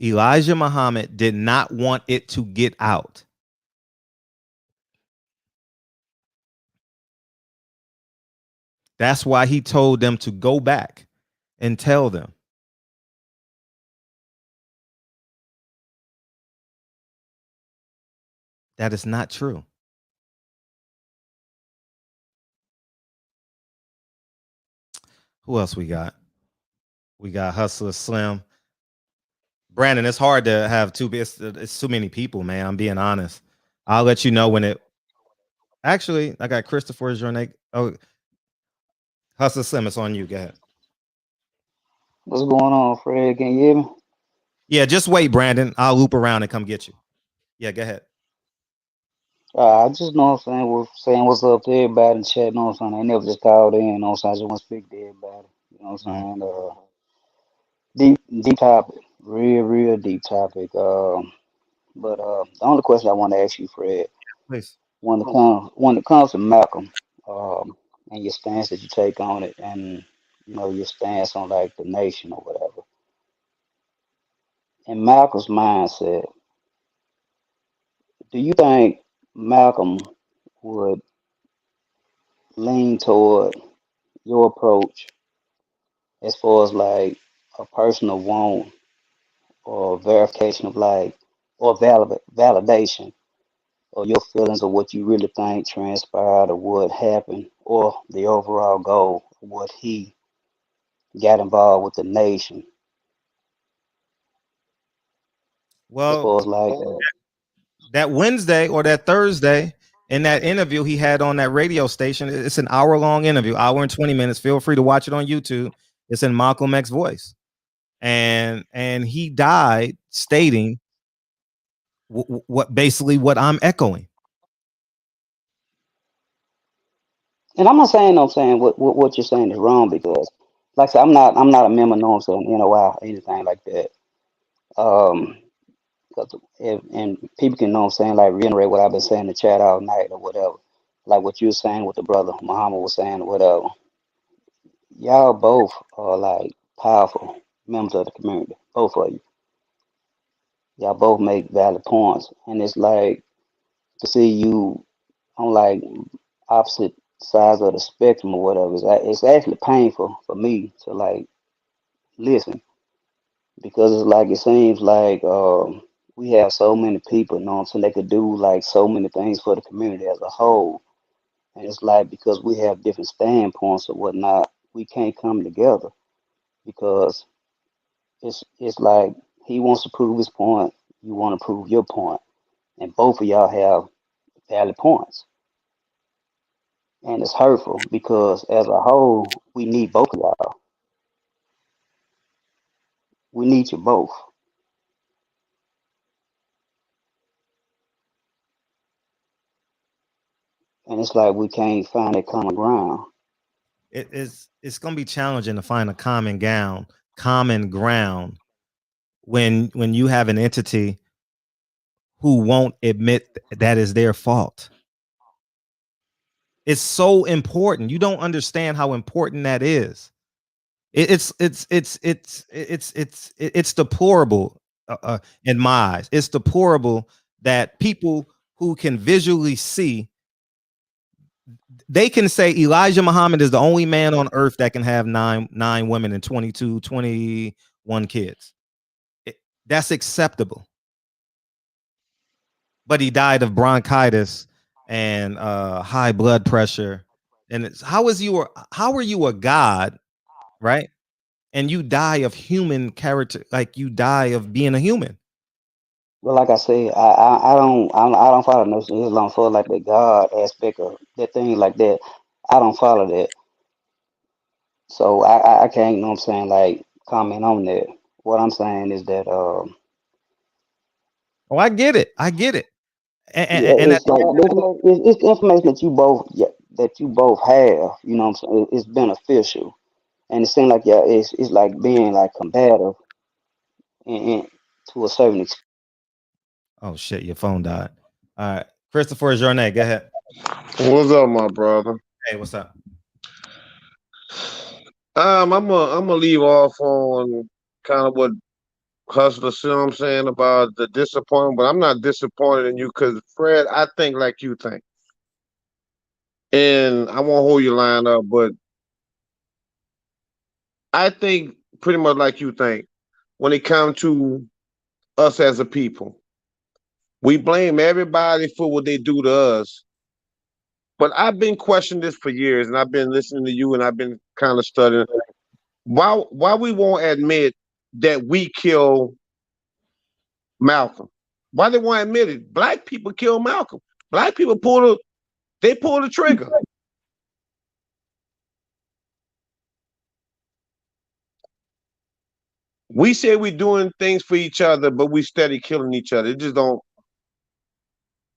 Elijah Muhammad did not want it to get out. That's why he told them to go back and tell them. That is not true. Who else we got? We got Hustler Slim. Brandon, it's hard to have it's too many people, man. I'm being honest. I'll let you know when it. Actually, I got Christopher Jornay. Oh, Hustler Slim, it's on you. Go ahead. What's going on, Fred? Can you hear me? Yeah, just wait, Brandon. I'll loop around and come get you. Yeah, go ahead. I just know what I'm saying. Saying what's up to everybody in chat. Know what I'm saying. I never just called in. Know what I'm saying. I just want to speak to everybody. You know what I'm saying. Deep topic. Real deep topic. But the only question I want to ask you, Fred, Please. when it comes to Malcolm, and your stance that you take on it, and you know your stance on like the nation or whatever. In Malcolm's mindset, do you think Malcolm would lean toward your approach as far as like a personal want or verification of like or validation or your feelings of what you really think transpired or what happened or the overall goal of what he got involved with the nation as Well, far as like that Wednesday or that Thursday in that interview he had on that radio station, it's an hour-long interview, hour and 20 minutes. Feel free to watch it on YouTube. It's in Malcolm X voice. And he died stating what basically what I'm echoing. and I'm not saying no saying what you're saying is wrong because like I said I'm not a member no I'm saying NOI or anything like that. Um 'Cause and people can know what I'm saying, like reiterate what I've been saying in the chat all night or whatever. Like what you were saying, what the brother Muhammad was saying, or whatever. Y'all both are like powerful members of the community. Both of you. Y'all both make valid points. And it's like to see you on like opposite sides of the spectrum or whatever. It's actually painful for me to like listen because it's like it seems like we have so many people, you know what I'm saying, they could do like so many things for the community as a whole. And it's like because we have different standpoints or whatnot, we can't come together because it's like he wants to prove his point, you want to prove your point, and both of y'all have valid points. And it's hurtful because as a whole, we need both of y'all. We need you both. And it's like we can't find that common ground. It's gonna be challenging to find a common ground when you have an entity who won't admit that is their fault. It's so important. You don't understand how important that is. It's deplorable in my eyes. It's deplorable that people who can visually see, they can say Elijah Muhammad is the only man on earth that can have nine women and 21 kids. That's acceptable. But he died of bronchitis and high blood pressure. And how are you a god, right? And you die of human character, like you die of being a human. But like I said, I don't follow no Islam for like the God aspect of that thing like that. I don't follow that. So I can't, you know what I'm saying, like comment on that. What I'm saying is that Oh, I get it. Yeah, And it's like it's information that you both have. You know what I'm saying? It's beneficial, and it seems like it's like being like combative and to a certain extent. oh shit, your phone died. All right, Christopher is your name. Go ahead. What's up, my brother? Hey, what's up? I'm gonna leave off on kind of what Hustler, see what I'm saying about the disappointment, but I'm not disappointed in you because Fred, I think like you think, and I won't hold your line up, but I think pretty much like you think when it comes to us as a people. We blame everybody for what they do to us. But I've been questioning this for years, and I've been listening to you, and I've been kind of studying. Why we won't admit that we kill Malcolm? Why they won't admit it? Black people kill Malcolm. Black people pull the trigger. We say we're doing things for each other, but we steady killing each other. It just don't.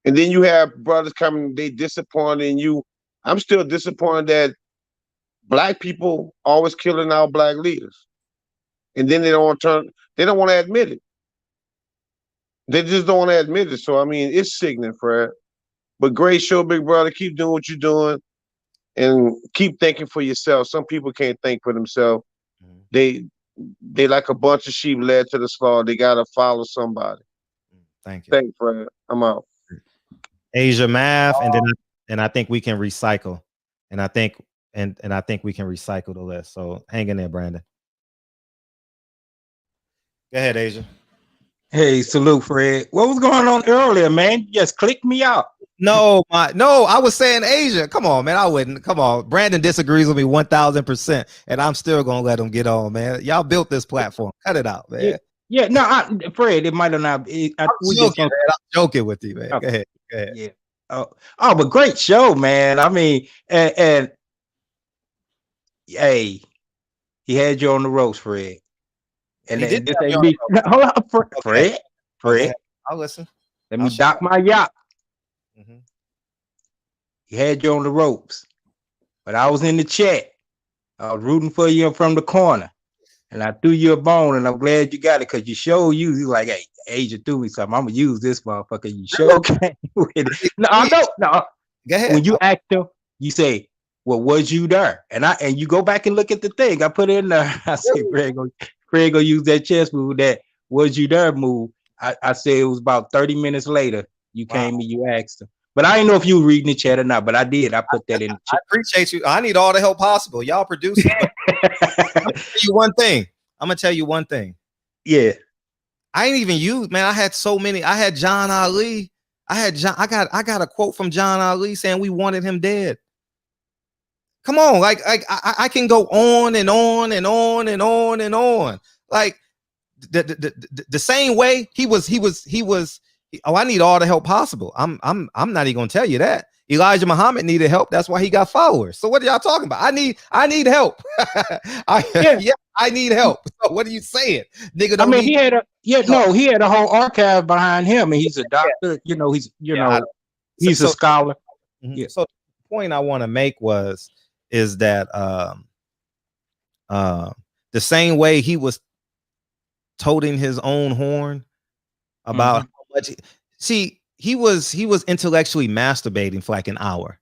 And then you have brothers coming, they disappointed in you. I'm still disappointed that black people always killing our black leaders. And then they don't want to admit it. They just don't want to admit it. So I mean, it's sickening, Fred. But great show, big brother. Keep doing what you're doing and keep thinking for yourself. Some people can't think for themselves. They like a bunch of sheep led to the slaughter. They gotta follow somebody. Thank you. Thanks, Fred. I'm out. Asia Math, and I think we can recycle, and I think we can recycle the list. So hang in there, Brandon. Go ahead, Asia. Hey, salute, Fred. What was going on earlier, man? You just clicked me out. No, I was saying Asia. Come on, man. I wouldn't. Come on. Brandon disagrees with me 1,000%, and I'm still gonna let him get on, man. Y'all built this platform. Cut it out, man. Yeah, no, Fred, it might have not. I'm joking with you, man. Okay. Go ahead. Yeah. Oh, but great show, man. I mean, and hey, he had you on the ropes, Fred. And this ain't me. Hold on, Fred. I'll listen. Let me dock my yacht. Mm-hmm. He had you on the ropes, but I was in the chat. I was rooting for you from the corner, and I threw you a bone, and I'm glad you got it because you showed you like, hey, Asia threw me something. I'm gonna use this motherfucker. You sure came with it. No. Go ahead. When you act him, you say, "Well, was you there?" And you go back and look at the thing. I put it in there. I said, Craig gonna use that chess move, that was you there move. I said it was about 30 minutes later. You came and you asked him. But I didn't know if you were reading the chat or not, but I did. I put that in the chat. I appreciate you. I need all the help possible. Y'all producers. I'm gonna tell you one thing. Yeah. I ain't even used, man. I had so many. I had John Ali. I got a quote from John Ali saying we wanted him dead. Come on, like I can go on and on and on and on and on. Like the same way he was. Oh, I need all the help possible. I'm not even gonna tell you that. Elijah Muhammad needed help. That's why he got followers. So what are y'all talking about? I need help. I need help. So what are you saying, nigga? I mean, he had a whole archive behind him, and he's a doctor. You know, he's a scholar. Mm-hmm. Yeah. So the point I want to make is that the same way he was toting his own horn about how much he was intellectually masturbating for like an hour.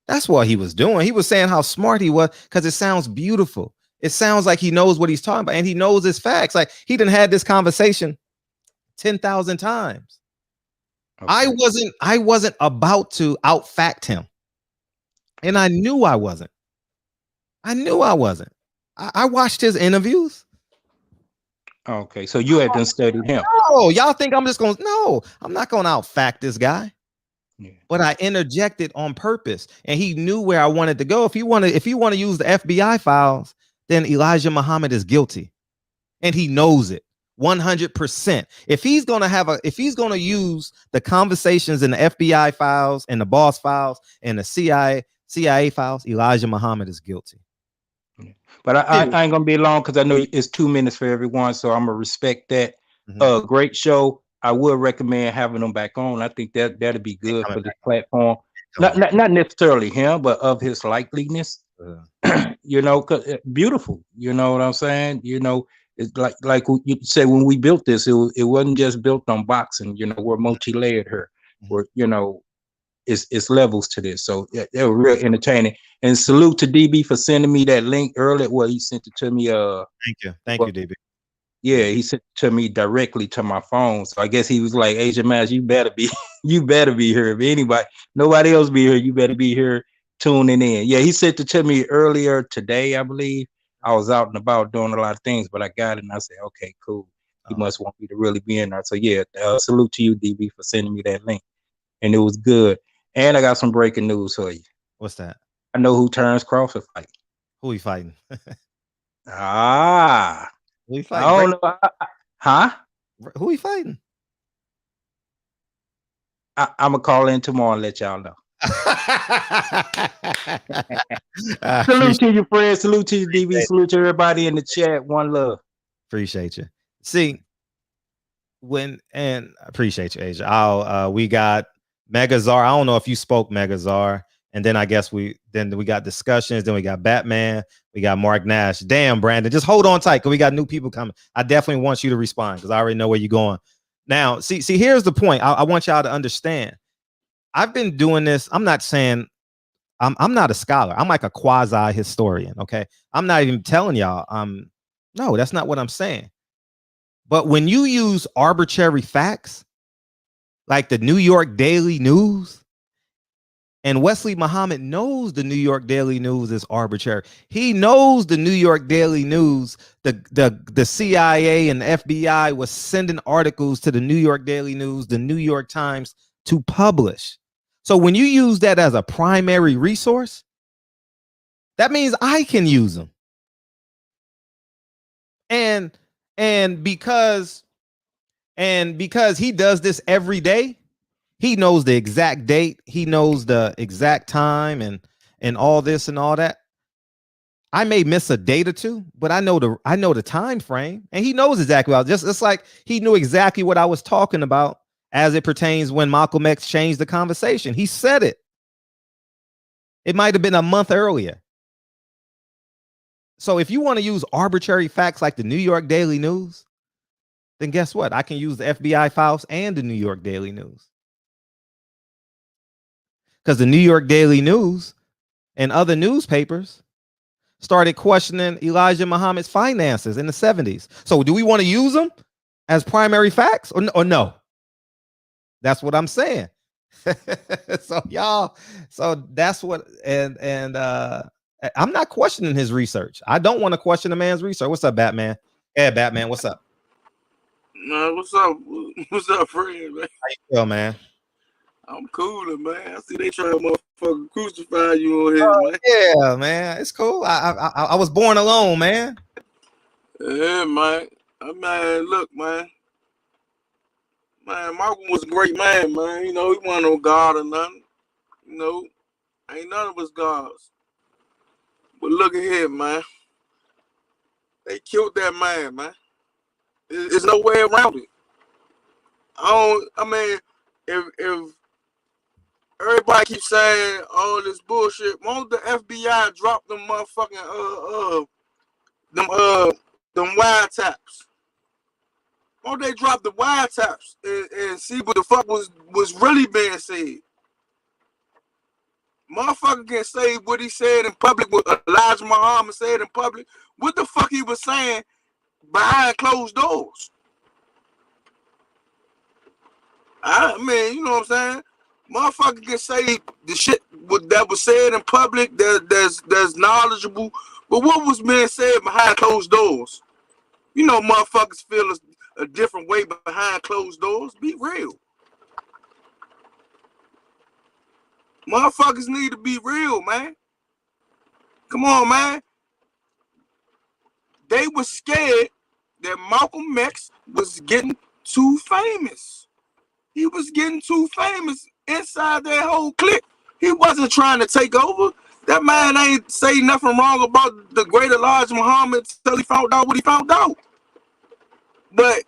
That's what he was doing. He was saying how smart he was because it sounds beautiful. It sounds like he knows what he's talking about and he knows his facts. Like he done had this conversation 10,000 times. Okay. I wasn't about to out fact him. And I knew I wasn't. I watched his interviews. Okay, so you had done studied him. Oh, y'all think I'm just going? No, I'm not going to out fact this guy. Yeah. But I interjected on purpose, and he knew where I wanted to go. If you want to use the FBI files, then Elijah Muhammad is guilty, and he knows it 100%. If he's going to use the conversations in the FBI files and the boss files and the CIA files, Elijah Muhammad is guilty. But I ain't gonna be long because I know it's 2 minutes for everyone, so I'm gonna respect that. Mm-hmm. Great show. I would recommend having them back on. I think that'd be good for coming this back. platform. Coming Not necessarily him, but of his likeliness. back. You know, 'cause, beautiful. You know what I'm saying? You know, it's like you said when we built this, it wasn't just built on boxing. You know, we're multi-layered here. Where you know, it's levels to this. So yeah, they were real entertaining. And salute to DB for sending me that link earlier. Well, he sent it to me. Thank Well, you, DB. yeah, he sent it to me directly to my phone. So I guess he was like, Asian Mass, you better be, you better be here. If anybody, nobody else be here, you better be here tuning in. Yeah, he sent it to me earlier today, I believe. I was out and about doing a lot of things, but I got it and I said, okay, cool. He must want me to really be in there. So yeah, salute to you, DB, for sending me that link. And it was good. And I got some breaking news for you. What's that? I know who Terrence Crawford fight. Who he fighting? Ah, Who he I fighting? don't know. Huh? Who he fighting? I'm gonna call in tomorrow and let y'all know. Salute to you, friends. Salute to you, DB. Salute to everybody in the chat. One love. Appreciate you. See, and I appreciate you, Asia. We got Megazar. I don't know if you spoke Megazar, and then I guess we got discussions. Then we got Batman. We got Mark Nash. Damn, Brandon, just hold on tight because we got new people coming. I definitely want you to respond because I already know where you're going. Now, see, here's the point. I want y'all to understand. I've been doing this. I'm not saying I'm not a scholar. I'm like a quasi historian. Okay, I'm not even telling y'all. No, that's not what I'm saying. But when you use arbitrary facts, like the New York Daily News, and Wesley Muhammad knows the New York Daily News is arbitrary. He knows the New York Daily News, the CIA and the FBI was sending articles to the New York Daily News, the New York Times to publish. So when you use that as a primary resource, that means I can use them. And because he does this every day, he knows the exact date, he knows the exact time and all this and all that. I may miss a date or two, but I know the time frame, and he knows exactly what it's like he knew exactly what I was talking about as it pertains when Malcolm X changed the conversation. He said it. It might have been a month earlier. So if you want to use arbitrary facts like the New York Daily News, then guess what? I can use the FBI files and the New York Daily News. Because the New York Daily News and other newspapers started questioning Elijah Muhammad's finances in the 70s. So do we want to use them as primary facts or no? That's what I'm saying. So y'all, so that's what, and I'm not questioning his research. I don't want to question the man's research. What's up, Batman? Yeah, Batman, what's up? What's up? What's up, friend, man? How you feel, man? I'm cooling, man. I see they try to motherfucking crucify you on here, man. Yeah, man. It's cool. I was born alone, man. Yeah, man. Man, look, man. Man, Malcolm was a great man, man. You know, he wasn't no God or nothing. You know, ain't none of us gods. But look at here, man. They killed that man. There's no way around it. I mean, if everybody keeps saying all this bullshit, won't the FBI drop them motherfucking them wiretaps? Won't they drop the wiretaps and see what the fuck was really being said? Motherfucker can say what he said in public, what Elijah Muhammad said in public. What the fuck he was saying behind closed doors? I mean, you know what I'm saying? Motherfucker can say the shit that was said in public that's knowledgeable, but what was being said behind closed doors? You know, motherfuckers feel a different way behind closed doors. Be real. Motherfuckers need to be real, man. Come on, man. They were scared that Malcolm X was getting too famous. He was getting too famous inside that whole clique. He wasn't trying to take over. That man ain't say nothing wrong about the great Elijah Muhammad till he found out what he found out. But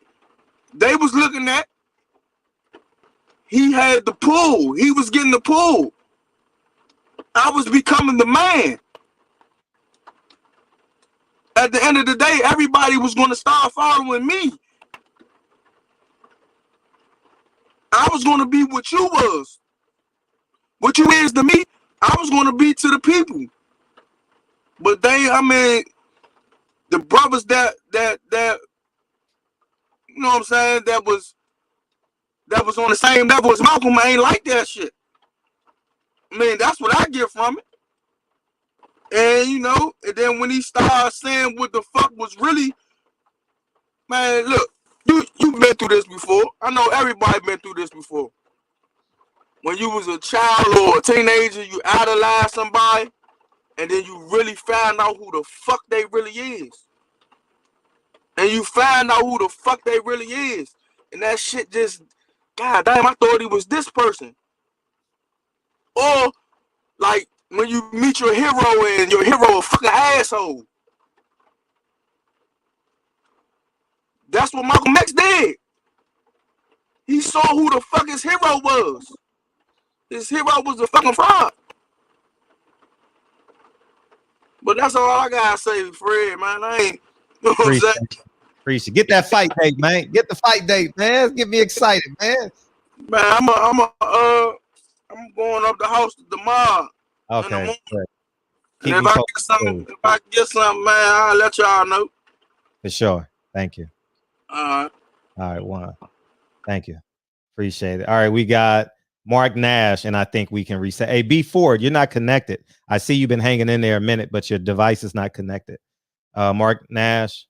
they was looking at he had the pull. He was getting the pull. I was becoming the man. At the end of the day, everybody was going to start following me. I was going to be what you was. What you is to me, I was going to be to the people. But I mean, the brothers that you know what I'm saying, that was on the same level as Malcolm, I ain't like that shit. I mean, that's what I get from it. And you know, and then when he started saying what the fuck was really, man, look, you've been through this before. I know everybody been through this before. When you was a child or a teenager, you idolized somebody, and then you really find out who the fuck they really is. And you find out who the fuck they really is. And that shit just, god damn, I thought he was this person. Or, like, when you meet your hero and your hero a fucking asshole. That's what Malcolm X did. He saw who the fuck his hero was. His hero was a fucking fraud. But that's all I gotta say, Fred, man. I ain't, you know what I'm saying? Appreciate. Get that fight date, man. Get the fight date, man. Get me excited, man. Man, I'm going up the house tomorrow. Okay. And if I get something, man, I'll let y'all know. For sure. Thank you. All right, one. Thank you. Appreciate it. All right, we got Mark Nash, and I think we can reset. Hey, B Ford, you're not connected. I see you've been hanging in there a minute, but your device is not connected. Mark Nash.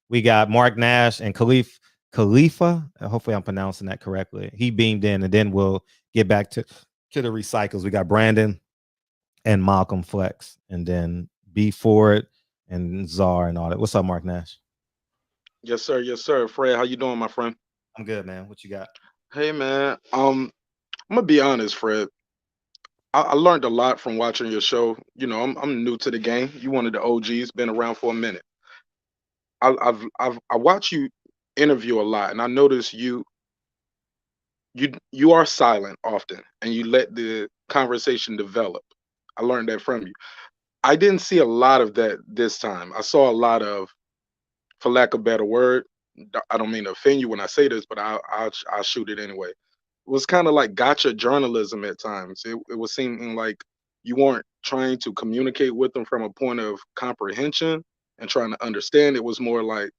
We got Mark Nash and Khalifa. Hopefully I'm pronouncing that correctly. He beamed in, and then we'll get back to the recycles. We got Brandon and Malcolm Flex, and then B Ford and Czar and all that. What's up, Mark Nash? Yes, sir. Yes, sir. Fred, how you doing, my friend? I'm good, man. What you got? Hey, man. I'm gonna be honest, Fred. I learned a lot from watching your show. You know, I'm new to the game. You one of the OGs, been around for a minute. I watch you interview a lot, and I notice you are silent often, and you let the conversation develop. I learned that from you. I didn't see a lot of that this time. I saw a lot of, for lack of a better word, I don't mean to offend you when I say this, but I'll shoot it anyway. It was kind of like gotcha journalism at times. It was seeming like you weren't trying to communicate with them from a point of comprehension and trying to understand. It was more like,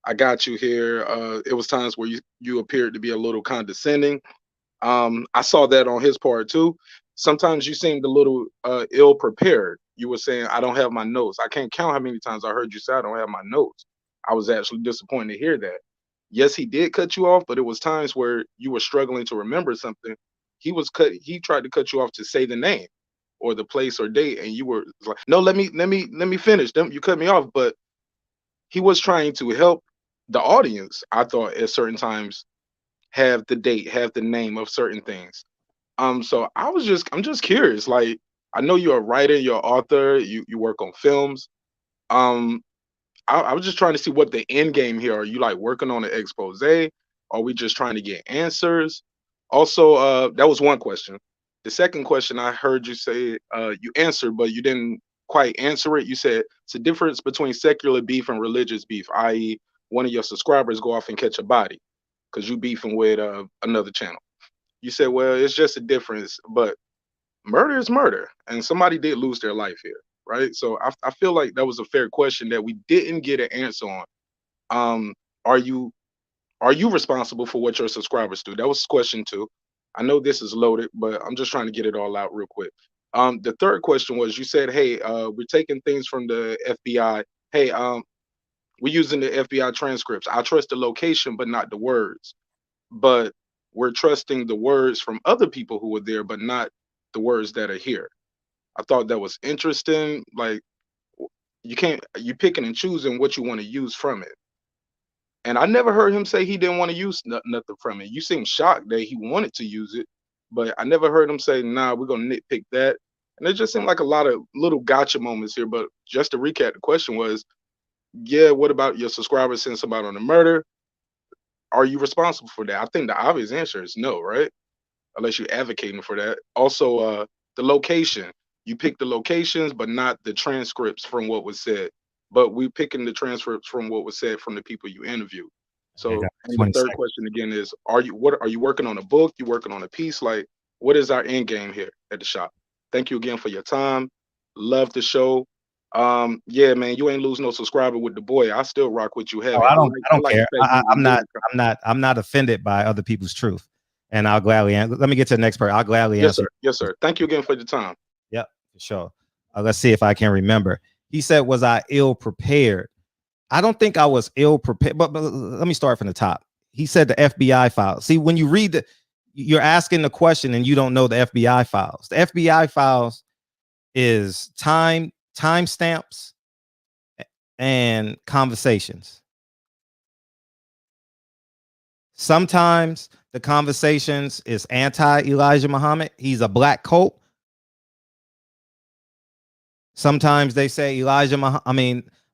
I got you here. It was times where you appeared to be a little condescending. I saw that on his part too. Sometimes you seemed a little ill prepared. You were saying, I don't have my notes. I can't count how many times I heard you say, I don't have my notes. I was actually disappointed to hear that. Yes, he did cut you off, but it was times where you were struggling to remember something. He tried to cut you off to say the name or the place or date, and you were like, no, let me finish. You cut me off, but he was trying to help the audience, I thought, at certain times have the date, have the name of certain things. So I'm just curious. Like, I know you're a writer, you're an author, you work on films. I was just trying to see what the end game here. Are you like working on an expose? Are we just trying to get answers? Also, that was one question. The second question, I heard you say you answered, but you didn't quite answer it. You said it's a difference between secular beef and religious beef, i.e., one of your subscribers go off and catch a body because you beefing with another channel. You said, well, it's just a difference, but murder is murder, and somebody did lose their life here, right? So I feel like that was a fair question that we didn't get an answer on. Are you responsible for what your subscribers do? That was question 2. I know this is loaded, but I'm just trying to get it all out real quick. The third question was, you said, hey, we're taking things from the FBI. Hey, we're using the FBI transcripts. I trust the location, but not the words. But we're trusting the words from other people who were there, but not the words that are here. I thought that was interesting. Like, you picking and choosing what you want to use from it. And I never heard him say he didn't want to use nothing from it. You seem shocked that he wanted to use it, but I never heard him say, nah, we're going to nitpick that. And it just seemed like a lot of little gotcha moments here. But just to recap, the question was, yeah, what about your subscribers send somebody on a murder? are you responsible for that? I think the obvious answer is no, right? Unless you're advocating for that. Also, the location. You pick the locations, but not the transcripts from what was said. But we picking the transcripts from what was said from the people you interview. I So, got and the 20 third seconds. question again is, are you working on a book? You working on a piece? Like, what is our end game here at the shop? Thank you again for your time. Love the show. Yeah, man, you ain't lose no subscriber with the boy. I still rock with you Oh, heavy. I I don't like care. the fact you I'm not offended by other people's truth, and I'll gladly. Let me get to the next part. I'll gladly Yes, answer. sir. Yes, sir. Thank you again for the time. Yep, for sure. Let's see if I can remember. He said, "Was I ill prepared?" I don't think I was ill prepared. But let me start from the top. He said the FBI files. See, when you read you're asking the question and you don't know the FBI files. The FBI files is timestamps and conversations. Sometimes the conversations is anti-Elijah Muhammad. He's a black cult. Sometimes they say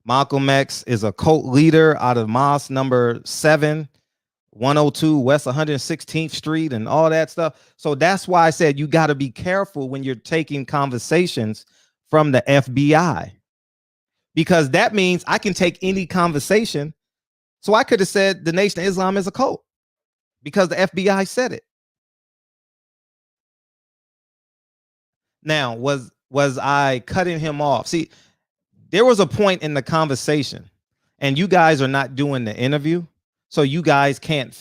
Malcolm X is a cult leader out of mosque number 7, 102 West 116th Street and all that stuff. So that's why I said you got to be careful when you're taking conversations from the FBI, because that means I can take any conversation. So I could have said the Nation of Islam is a cult because the FBI said it. Now, was I cutting him off? See, there was a point in the conversation, and you guys are not doing the interview, so you guys can't.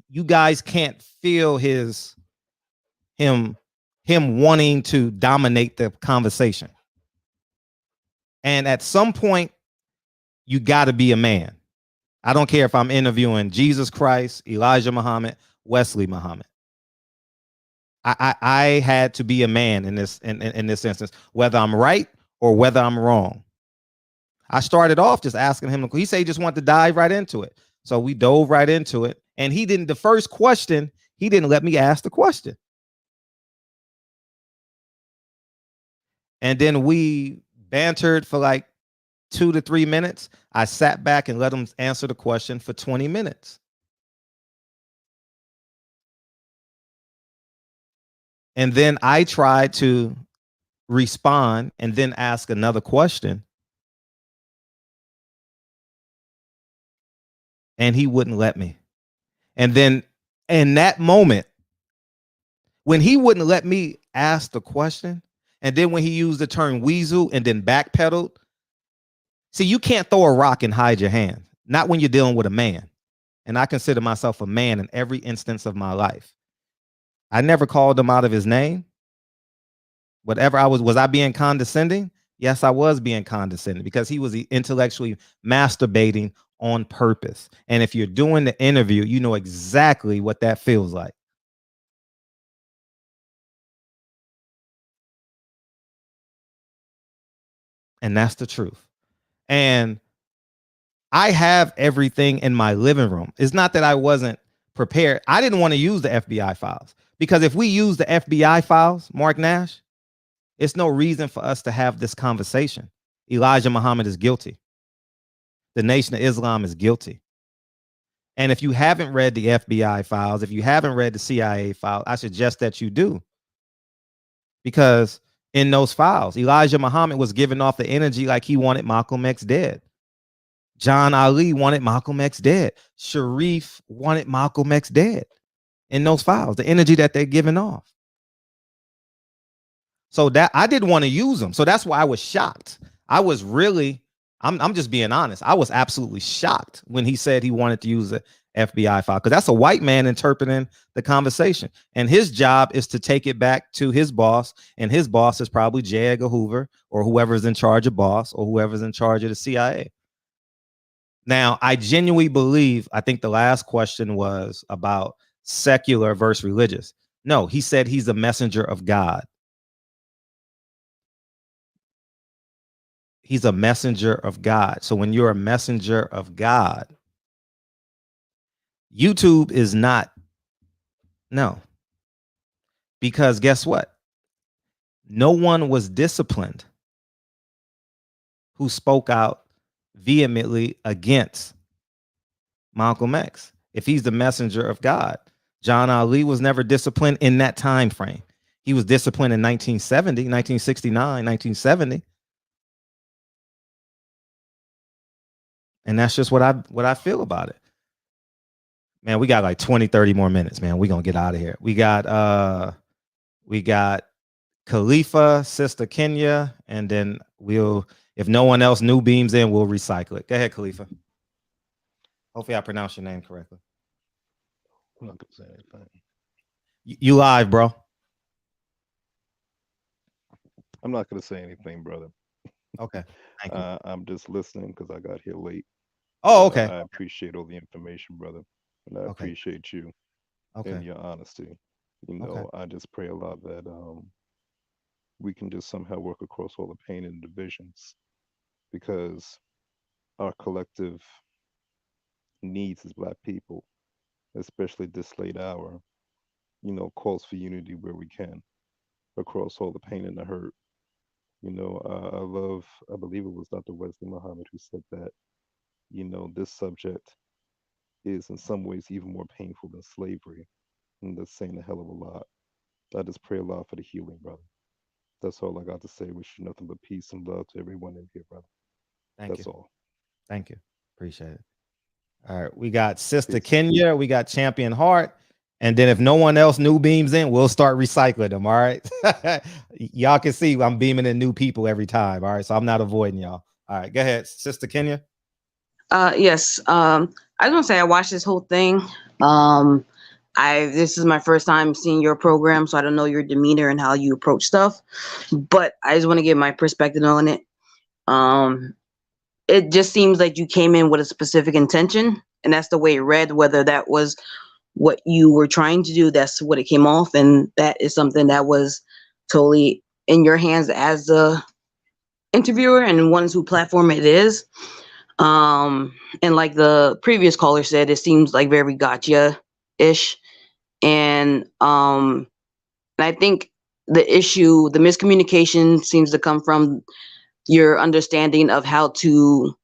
You guys can't feel him wanting to dominate the conversation. And at some point, you got to be a man. I don't care if I'm interviewing Jesus Christ, Elijah Muhammad, Wesley Muhammad. I had to be a man in this instance, whether I'm right or whether I'm wrong. I started off just asking him. He said he just wanted to dive right into it, so we dove right into it. And he didn't. The first question, he didn't let me ask the question, and then we bantered for like 2 to 3 minutes. I sat back and let him answer the question for 20 minutes. And then I tried to respond and then ask another question. And he wouldn't let me. And then in that moment, when he wouldn't let me ask the question, and then when he used the term weasel and then backpedaled, see, you can't throw a rock and hide your hand, not when you're dealing with a man. And I consider myself a man in every instance of my life. I never called him out of his name. Whatever was I being condescending? Yes, I was being condescending because he was intellectually masturbating on purpose. And if you're doing the interview, you know exactly what that feels like. And that's the truth. And I have everything in my living room. It's not that I wasn't prepared. I didn't want to use the FBI files, because if we use the FBI files, Mark Nash, it's no reason for us to have this conversation. Elijah Muhammad is guilty. The Nation of Islam is guilty. And if you haven't read the FBI files, if you haven't read the CIA files, I suggest that you do. Because in those files, Elijah Muhammad was giving off the energy like he wanted Malcolm X dead. John Ali wanted Malcolm X dead. Sharif wanted Malcolm X dead. In those files, the energy that they're giving off. So that I didn't want to use them. So that's why I was shocked. I was really, I'm just being honest. I was absolutely shocked when he said he wanted to use the FBI file, because that's a white man interpreting the conversation. And his job is to take it back to his boss. And his boss is probably J. Edgar Hoover or whoever's in charge of boss or whoever's in charge of the CIA. Now, I genuinely believe, I think the last question was about secular versus religious. No, he said he's a messenger of God. He's a messenger of God. So when you're a messenger of God, YouTube is not. No. Because guess what? No one was disciplined who spoke out vehemently against Malcolm X. if he's the messenger of God. John Ali was never disciplined in that time frame. He was disciplined in 1970, 1969, 1970. And that's just what I feel about it. Man, we got like 20, 30 more minutes, man. We're going to get out of here. We got Khalifa, Sister Kenya, and then we'll, if no one else new beams in, we'll recycle it. Go ahead, Khalifa. Hopefully I pronounced your name correctly. I'm not gonna say anything. You live, bro. I'm not gonna say anything, brother. Okay. Thank you. I'm just listening because I got here late. Oh, okay. I appreciate all the information, brother, and I appreciate you and your honesty. You know, I just pray a lot that we can just somehow work across all the pain and divisions, because our collective needs as Black people, especially this late hour, you know, calls for unity where we can across all the pain and the hurt. You know, I believe it was Dr. Wesley Muhammad who said that, you know, this subject is in some ways even more painful than slavery. And that's saying a hell of a lot. I just pray a lot for the healing, brother. That's all I got to say. Wish you nothing but peace and love to everyone in here, brother. That's all. Thank you. Appreciate it. All right. We got Sister Kenya. We got Champion Heart. And then if no one else new beams in, we'll start recycling them. All right. Y'all can see I'm beaming in new people every time. All right. So I'm not avoiding y'all. All right. Go ahead, Sister Kenya. Yes. I was gonna say I watched this whole thing. This is my first time seeing your program, so I don't know your demeanor and how you approach stuff. But I just want to give my perspective on it. It just seems like you came in with a specific intention, and that's the way it read. Whether that was what you were trying to do, that's what it came off, and that is something that was totally in your hands as the interviewer and ones who platform it is. And like the previous caller said, it seems like very gotcha-ish. And I think the miscommunication seems to come from your understanding of how to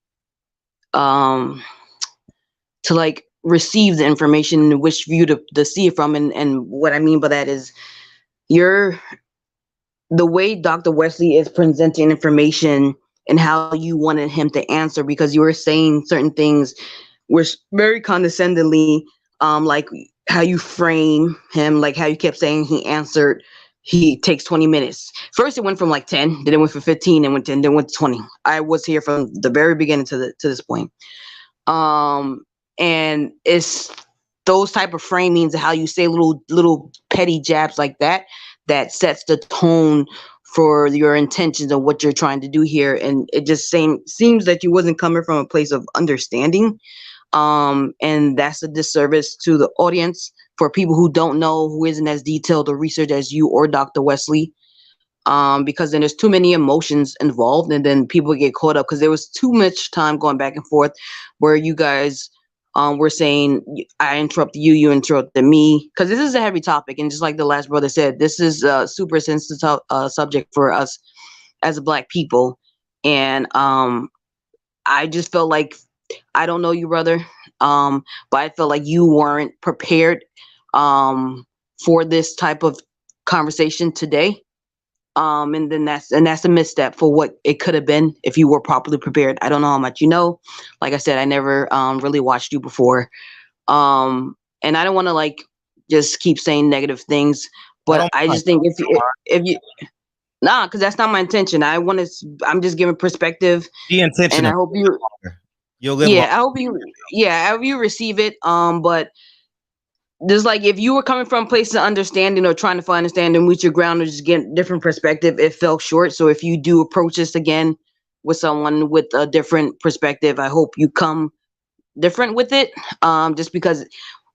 like receive the information and which view to see it from. And what I mean by that is the way Dr. Wesley is presenting information and how you wanted him to answer, because you were saying certain things was very condescendingly, like how you frame him, like how you kept saying he takes 20 minutes. First it went from like 10, then it went for 15, and went 10, then went to 20. I was here from the very beginning to this point. And it's those type of framings of how you say little petty jabs like that sets the tone for your intentions of what you're trying to do here. And it just seems that you wasn't coming from a place of understanding. And that's a disservice to the audience for people who don't know, who isn't as detailed or research as you or Dr. Wesley. Because then there's too many emotions involved, and then people get caught up because there was too much time going back and forth where you guys were saying, I interrupted you, you interrupted me, because this is a heavy topic. And just like the last brother said, this is a super sensitive subject for us as a Black people. And I just felt like, I don't know you, brother, but I felt like you weren't prepared for this type of conversation today. And then that's a misstep for what it could have been if you were properly prepared. I don't know how much you know. Like I said, I never really watched you before. And I don't want to like just keep saying negative things, but I just think if you because that's not my intention. I'm just giving perspective. The intention, and I hope you'll live. I hope you receive it. But just like if you were coming from a place of understanding or trying to find understanding, reach your ground, or just get different perspective, it fell short. So if you do approach this again with someone with a different perspective, I hope you come different with it. Just because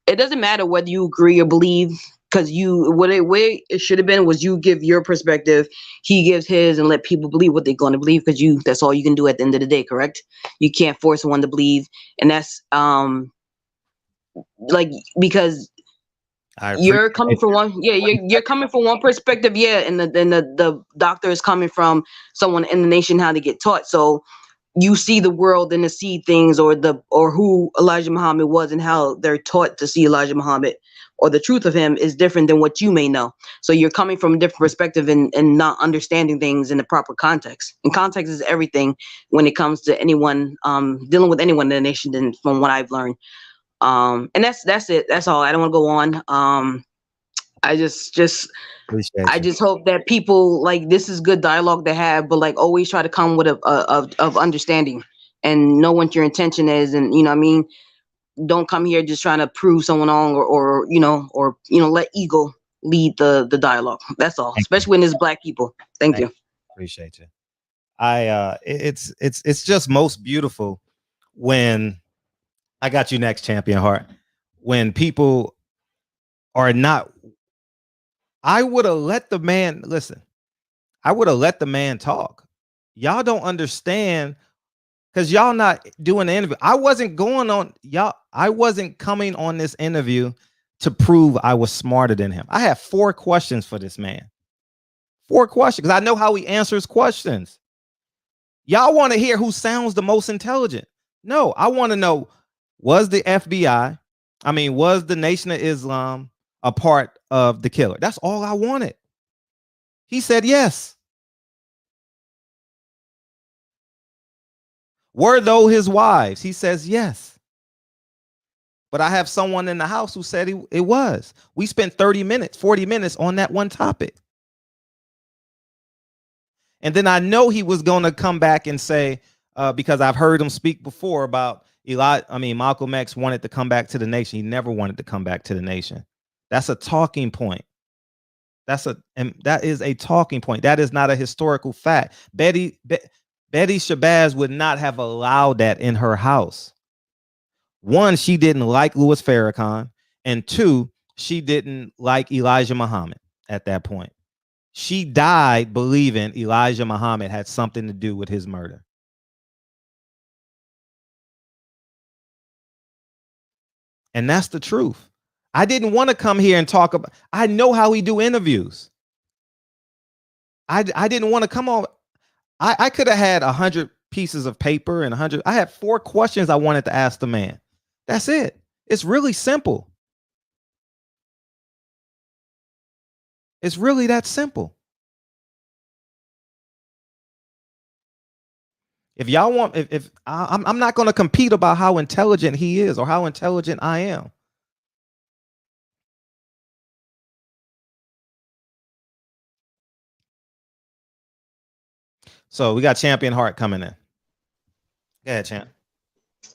it doesn't matter whether you agree or believe, because what it should have been was you give your perspective, he gives his, and let people believe what they're going to believe, because that's all you can do at the end of the day, correct? You can't force someone to believe, and that's like, because you're coming from one, you're coming from one perspective, and the doctor is coming from someone in the nation how to get taught. So you see the world and to see things, or who Elijah Muhammad was and how they're taught to see Elijah Muhammad or the truth of him is different than what you may know. So you're coming from a different perspective and not understanding things in the proper context. And context is everything when it comes to anyone dealing with anyone in the nation, from what I've learned. And that's it. That's all. I don't want to go on. I just hope that people, like, this is good dialogue to have, but like always try to come with of understanding and know what your intention is, and you know what I mean. Don't come here just trying to prove someone wrong, or let ego lead the dialogue. That's all. Especially when it's Black people. Thank you. Appreciate you. It's just most beautiful when I got you next, Champion Heart. When people are not, I would have let the man listen. I would have let the man talk. Y'all don't understand because y'all not doing the interview. I wasn't going on y'all. I wasn't coming on this interview to prove I was smarter than him. I have 4 questions for this man. 4 questions, because I know how he answers questions. Y'all want to hear who sounds the most intelligent. No, I want to know, was the FBI, was the Nation of Islam a part of the killer? That's all I wanted. He said yes. Were those his wives? He says yes. But I have someone in the house who said it was. We spent 30 minutes, 40 minutes on that one topic. And then I know he was going to come back and say, because I've heard him speak before about Malcolm X wanted to come back to the nation. He never wanted to come back to the nation. That's a talking point. That is a talking point. That is not a historical fact. Betty Shabazz would not have allowed that in her house. 1, she didn't like Louis Farrakhan, and 2, she didn't like Elijah Muhammad at that point. She died believing Elijah Muhammad had something to do with his murder. And that's the truth. I didn't want to come here and talk about, I know how we do interviews. I didn't want to come on. I could have had 100 pieces of paper and 100. I had 4 questions I wanted to ask the man. That's it. It's really simple. It's really that simple. If y'all want, if I'm not going to compete about how intelligent he is or how intelligent I am. So we got Champion Heart coming in. Go ahead, Champ.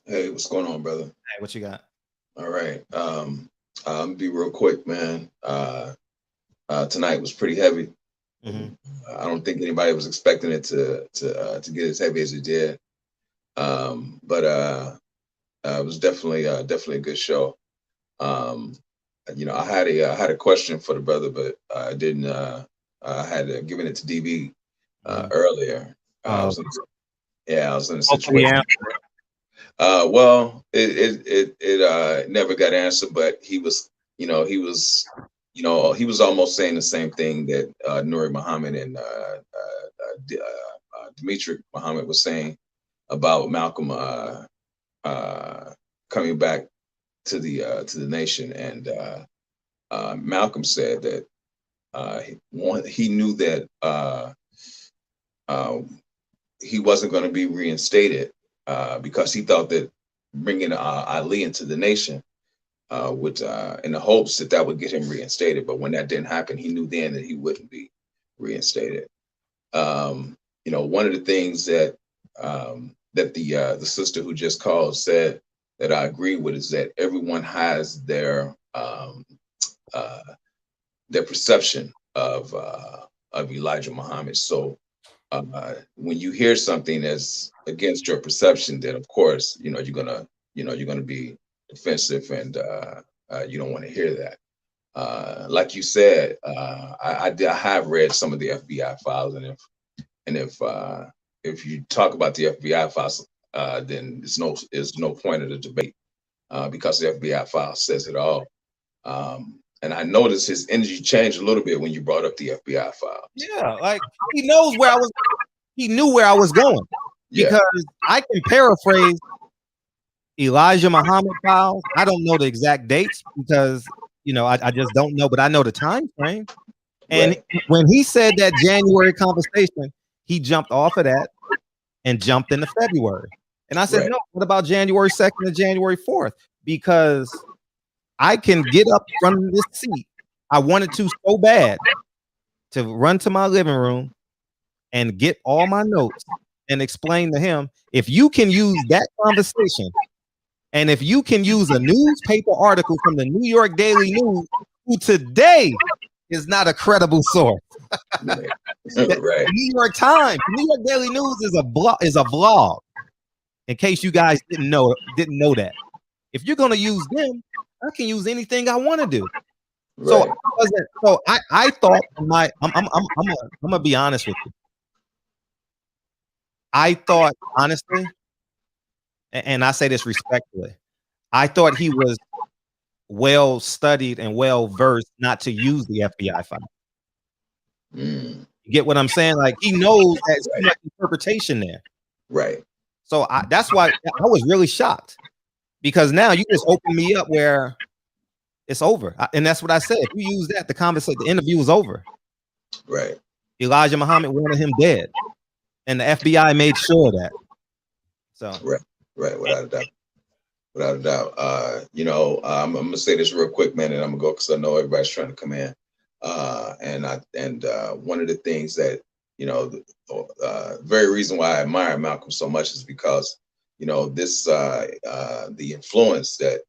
Hey, what's going on, brother? Hey, what you got? All right. Be real quick, man. Tonight was pretty heavy. Mm-hmm. I don't think anybody was expecting it to get as heavy as it did. But it was definitely a good show. I had a question for the brother, but I didn't. I had given it to DB earlier. I was in a situation. Well, it never got answered, but he was almost saying the same thing that Nuri Muhammad and Dimitri Muhammad was saying about Malcolm coming back to the nation, and Malcolm said that he knew that he wasn't going to be reinstated because he thought that bringing Ali into the nation would, in the hopes that would get him reinstated. But when that didn't happen, he knew then that he wouldn't be reinstated. One of the things that the sister who just called said that I agree with is that everyone has their perception of Elijah Muhammad. So when you hear something that's against your perception, then of course you're gonna be defensive, and you don't want to hear that. Like you said, I have read some of the FBI files, and if you talk about the FBI files, then there's no point of the debate because the FBI file says it all. And I noticed his energy changed a little bit when you brought up the FBI file. Yeah, like he knows where I was. He knew where I was going. because I can paraphrase Elijah Muhammad files. I don't know the exact dates because I just don't know, but I know the time frame. And when he said that January conversation, he jumped off of that and jumped into February. And I said, no, what about January 2nd and January 4th? Because I can get up from this seat. I wanted to so bad to run to my living room and get all my notes and explain to him, if you can use that conversation and if you can use a newspaper article from the New York Daily News, who today is not a credible source. The New York Times, New York Daily News is a vlog. In case you guys didn't know that. If you're gonna use them, I can use anything I want to do. So I thought I'm gonna be honest with you. I thought honestly, and I say this respectfully, I thought he was well studied and well versed not to use the FBI file. You get what I'm saying? Like, he knows there's too much interpretation there. Right. So that's why I was really shocked, because now you just open me up where it's over. And that's what I said. If you use that, the interview was over. Right. Elijah Muhammad wanted him dead. And the FBI made sure of that. So right, without a doubt. Without a doubt. I'm gonna say this real quick, man, and I'm gonna go because I know everybody's trying to come in. One of the things that, the very reason why I admire Malcolm so much is because, this the influence that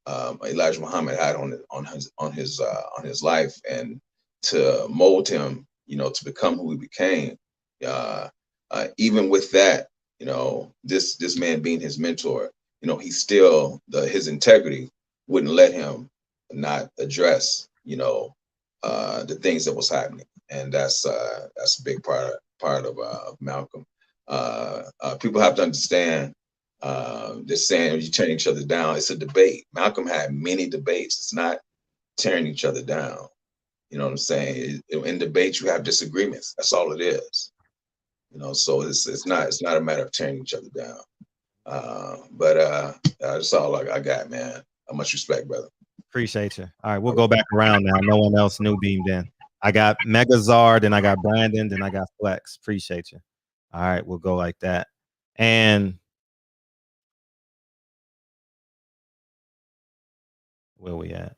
Elijah Muhammad had on his life, and to mold him, to become who he became. Even with that, this man being his mentor, he still, his integrity wouldn't let him not address, the things that was happening, and that's a big part of Malcolm. People have to understand. Just saying you turn each other down, it's a debate. Malcolm had many debates. It's not tearing each other down. You know what I'm saying? In debates, you have disagreements. That's all it is. So it's not a matter of tearing each other down. But that's all I got, man. Much respect, brother. Appreciate you. All right, we'll go back around now. No one else new beamed in. I got Megazard, then I got Brandon, then I got Flex. Appreciate you. All right, we'll go like that. And where we at?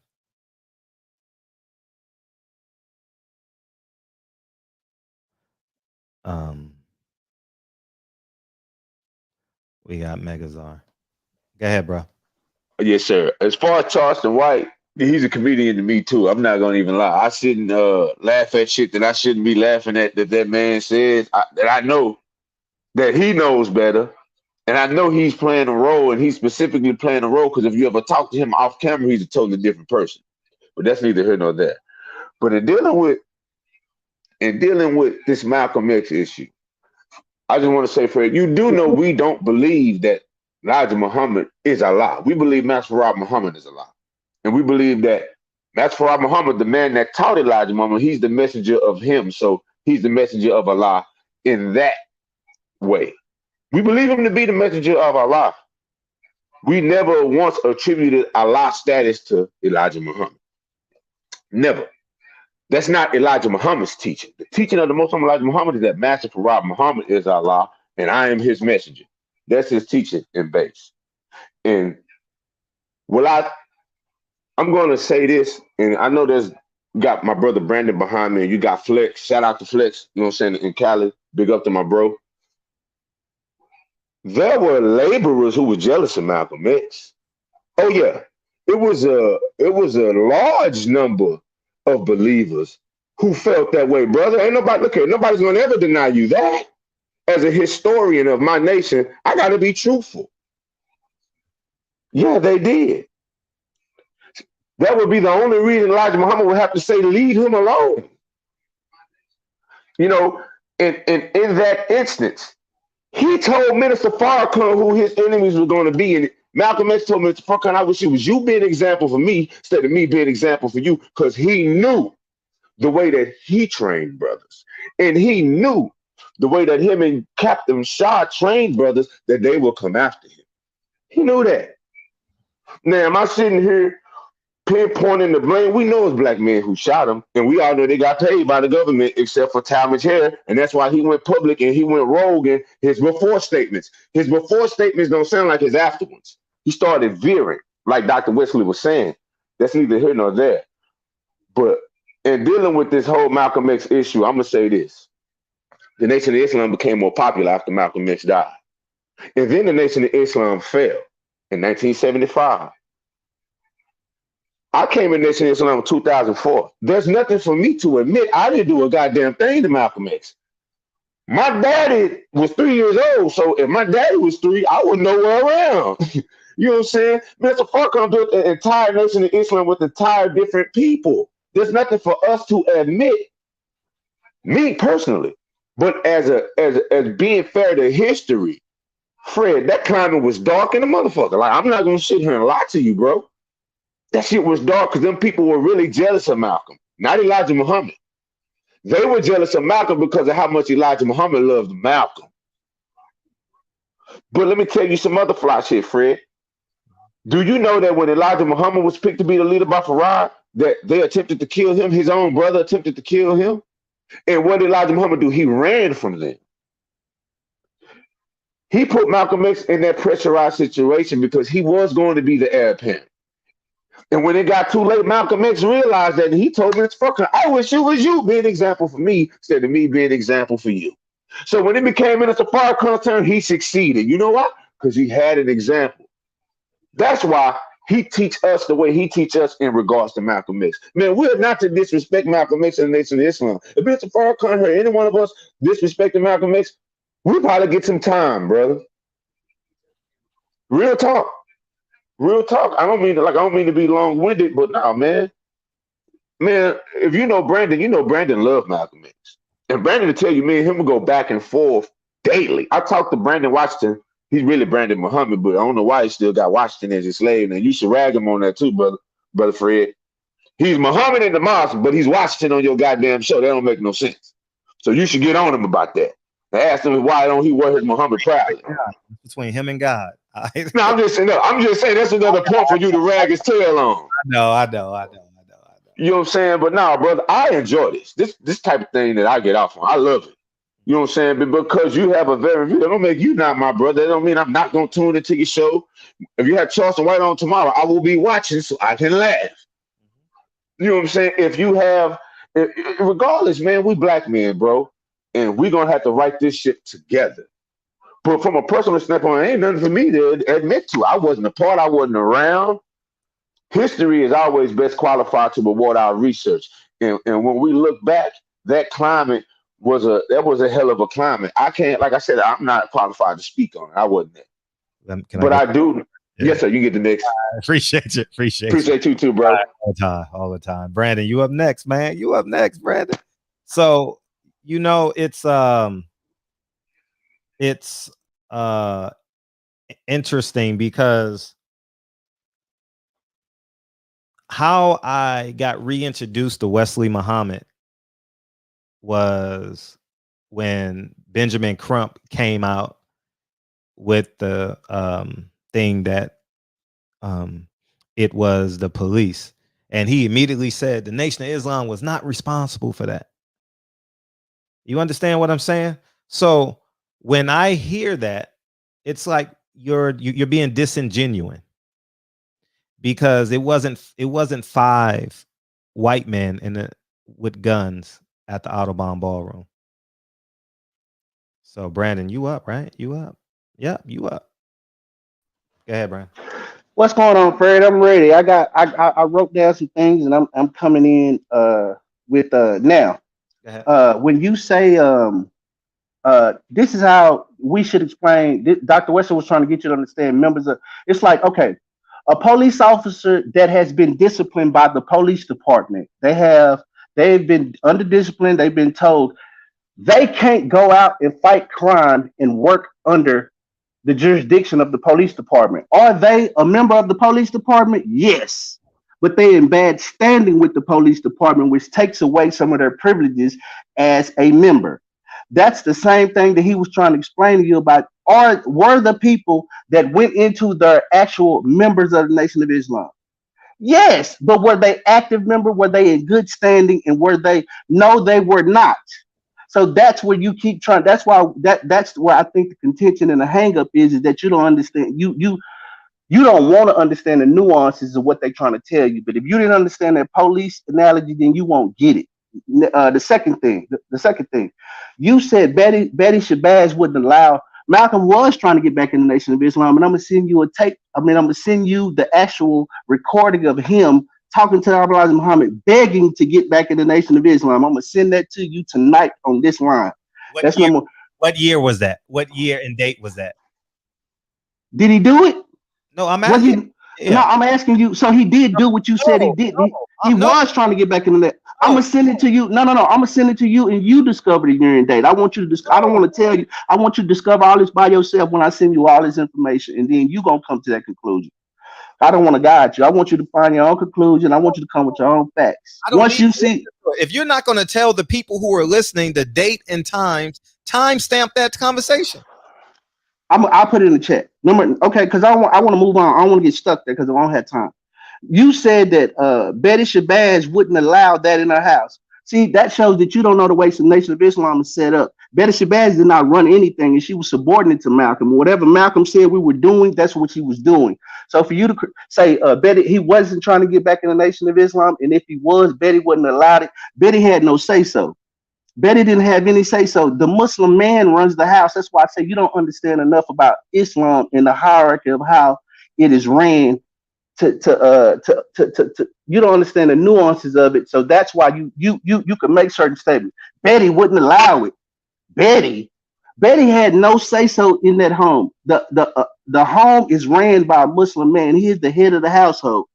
We got Megazard. Go ahead, bro. Yes, sir. As far as Charleston White, he's a comedian to me too. I'm not gonna even lie. I shouldn't laugh at shit that I shouldn't be laughing at that man says. That I know that he knows better, and I know he's playing a role, and he's specifically playing a role because if you ever talk to him off camera, he's a totally different person. But that's neither here nor there. But in dealing with this Malcolm X issue, I just want to say, Fred, you do know we don't believe that Elijah Muhammad is Allah. We believe Master Farad Muhammad is Allah. And we believe that Master Farad Muhammad, the man that taught Elijah Muhammad, he's the messenger of him. So he's the messenger of Allah in that way. We believe him to be the messenger of Allah. We never once attributed Allah status to Elijah Muhammad. Never. That's not Elijah Muhammad's teaching. The teaching of the Most High Elijah Muhammad is that Master Farad Muhammad is Allah and I am his messenger. That's his teaching in base. And I'm going to say this, and I know there's got my brother Brandon behind me, and you got Flex. Shout out to Flex, you know what I'm saying, in Cali. Big up to my bro. There were laborers who were jealous of Malcolm X. Oh yeah, it was a large number of believers who felt that way, brother. Ain't nobody, look here, nobody's gonna ever deny you that. As a historian of my nation, I gotta be truthful. Yeah, they did. That would be the only reason Elijah Muhammad would have to say, leave him alone. You know, and in that instance, he told Minister Farrakhan who his enemies were going to be. And Malcolm X told Mr. Farrakhan, I wish it was you being an example for me instead of me being an example for you, because he knew the way that he trained brothers. And he knew the way that him and Captain Shaw trained brothers, that they will come after him. He knew that. Now, am I sitting here pinpointing the blame? We know it's black men who shot him, and we all know they got paid by the government, except for Talmadge Hair, and that's why he went public and he went rogue in his before statements. His before statements don't sound like his after ones. He started veering, like Dr. Wesley was saying. That's neither here nor there. But in dealing with this whole Malcolm X issue, I'm gonna say this: the Nation of Islam became more popular after Malcolm X died, and then the Nation of Islam fell in 1975. I came in Nation of Islam in 2004. There's nothing for me to admit I didn't do a goddamn thing to Malcolm X. My daddy was 3 years old, so if my daddy was 3, I was nowhere around. You know what I'm saying? Mr. Farrakhan built an entire Nation of Islam with entire different people. There's nothing for us to admit, me personally. But as being fair to history, Fred, that climate was dark in the motherfucker. Like, I'm not gonna sit here and lie to you, bro. That shit was dark because them people were really jealous of Malcolm, not Elijah Muhammad. They were jealous of Malcolm because of how much Elijah Muhammad loved Malcolm. But let me tell you some other fly shit, Fred. Do you know that when Elijah Muhammad was picked to be the leader by Farad, that they attempted to kill him? His own brother attempted to kill him. And what did Elijah Muhammad do? He ran from them. He put Malcolm X in that pressurized situation because he was going to be the heir apparent. And when it got too late, Malcolm X realized that, and he told me, "It's fucking, I wish it was you being an example for me instead of me being an example for you." So when it became Minister Farrakhan's turn, he succeeded. You know why? Because he had an example. That's why he teach us the way he teach us in regards to Malcolm X. Man, we're not to disrespect Malcolm X and the Nation of Islam. If Mr. Farrakhan heard any one of us disrespecting Malcolm X, we probably get some time, brother. Real talk. Real talk. I don't mean to be long-winded, but no, man. Man, if you know Brandon loved Malcolm X. And Brandon will tell you, me and him will go back and forth daily. I talked to Brandon Washington. He's really Brandon Muhammad, but I don't know why he still got Washington as his slave. And you should rag him on that too, brother Fred. He's Muhammad in the mosque, but he's Washington on your goddamn show. That don't make no sense. So you should get on him about that. I asked him why don't he wear his Muhammad proudly. Between him and God. No, I'm just saying that's another point for you to rag his tail on. I know. You know what I'm saying? But no, brother, I enjoy this type of thing that I get off on. I love it. You know what I'm saying? But because you have a very view, that don't make you not my brother. That don't mean I'm not gonna tune into your show. If you have Charleston White on tomorrow, I will be watching so I can laugh. You know what I'm saying? If you have, regardless, man, we black men, bro, and we're gonna have to write this shit together. But from a personal standpoint, ain't nothing for me to admit to. I wasn't a part. I wasn't around. History is always best qualified to reward our research. And when we look back, that climate was a hell of a climate. I can't, like I said, I'm not qualified to speak on it. I wasn't there. But I do. Yeah. Yes, sir. You get the next. Appreciate you. Appreciate you too, bro. All the time. Brandon, you up next, man. You up next, Brandon. So, you know, it's interesting because how I got reintroduced to Wesley Muhammad was when Benjamin Crump came out with the thing that it was the police, and he immediately said the Nation of Islam was not responsible for that. You understand what I'm saying? So when I hear that, it's like you're being disingenuous, because it wasn't 5 white men with guns at the Audubon Ballroom. So Brandon, you up, right? You up? Yep, you up. Go ahead, Brandon. What's going on, Fred? I'm ready. I wrote down some things, and I'm coming in with now. When you say this is how we should explain. Dr. Wesley was trying to get you to understand. Members of, it's like, okay, a police officer that has been disciplined by the police department. They've been under discipline. They've been told they can't go out and fight crime and work under the jurisdiction of the police department. Are they a member of the police department? Yes, but they're in bad standing with the police department, which takes away some of their privileges as a member. That's the same thing that he was trying to explain to you about. Were the people that went into the actual members of the Nation of Islam? Yes, but were they active member? Were they in good standing? And were they? No, they were not. So that's where you keep trying. That's where I think the contention and the hang up is that you don't understand. You don't want to understand the nuances of what they're trying to tell you. But if you didn't understand that police analogy, then you won't get it. The second thing, you said Betty Shabazz wouldn't allow. Malcolm was trying to get back in the Nation of Islam, and I'm gonna send you a tape. I'm gonna send you the actual recording of him talking to Abdullah Muhammad, begging to get back in the Nation of Islam. I'm gonna send that to you tonight on this line. What year was that? What year and date was that? Did he do it? No, I'm asking. No, I'm asking you. So he did do what you said he did. He was trying to get back into that. I'm gonna send it to you. No. I'm gonna send it to you, and you discover the year and date. I want you to. I don't want to tell you. I want you to discover all this by yourself when I send you all this information, and then you gonna come to that conclusion. I don't want to guide you. I want you to find your own conclusion. I want you to come with your own facts. Once you see, if you're not going to tell the people who are listening the date and timestamp that conversation. I'll put it in the chat. Okay, because I want to move on. I don't want to get stuck there because I don't have time. You said that Betty Shabazz wouldn't allow that in her house. See, that shows that you don't know the way the Nation of Islam is set up. Betty Shabazz did not run anything, and she was subordinate to Malcolm. Whatever Malcolm said we were doing, that's what she was doing. So for you to say Betty, he wasn't trying to get back in the Nation of Islam, and if he was, Betty wouldn't allow it. Betty had no say so. Betty didn't have any say so. The Muslim man runs the house. That's why I say you don't understand enough about Islam and the hierarchy of how it is ran. You don't understand the nuances of it. So that's why you can make certain statements. Betty wouldn't allow it. Betty had no say so in that home. The home is ran by a Muslim man. He is the head of the household.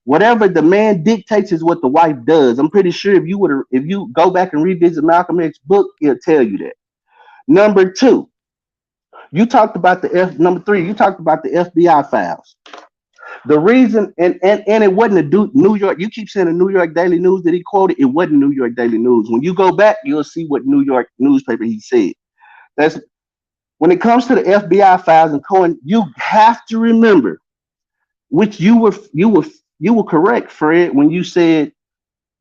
Whatever the man dictates is what the wife does. I'm pretty sure if you go back and revisit Malcolm X's book, he'll tell you that. Number two, you talked about number three, you talked about the FBI files. The reason, and it wasn't a New York, you keep saying the New York Daily News that he quoted, it wasn't New York Daily News. When you go back, you'll see what New York newspaper he said. That's when it comes to the FBI files and Cohen, you have to remember, which you were correct, Fred, when you said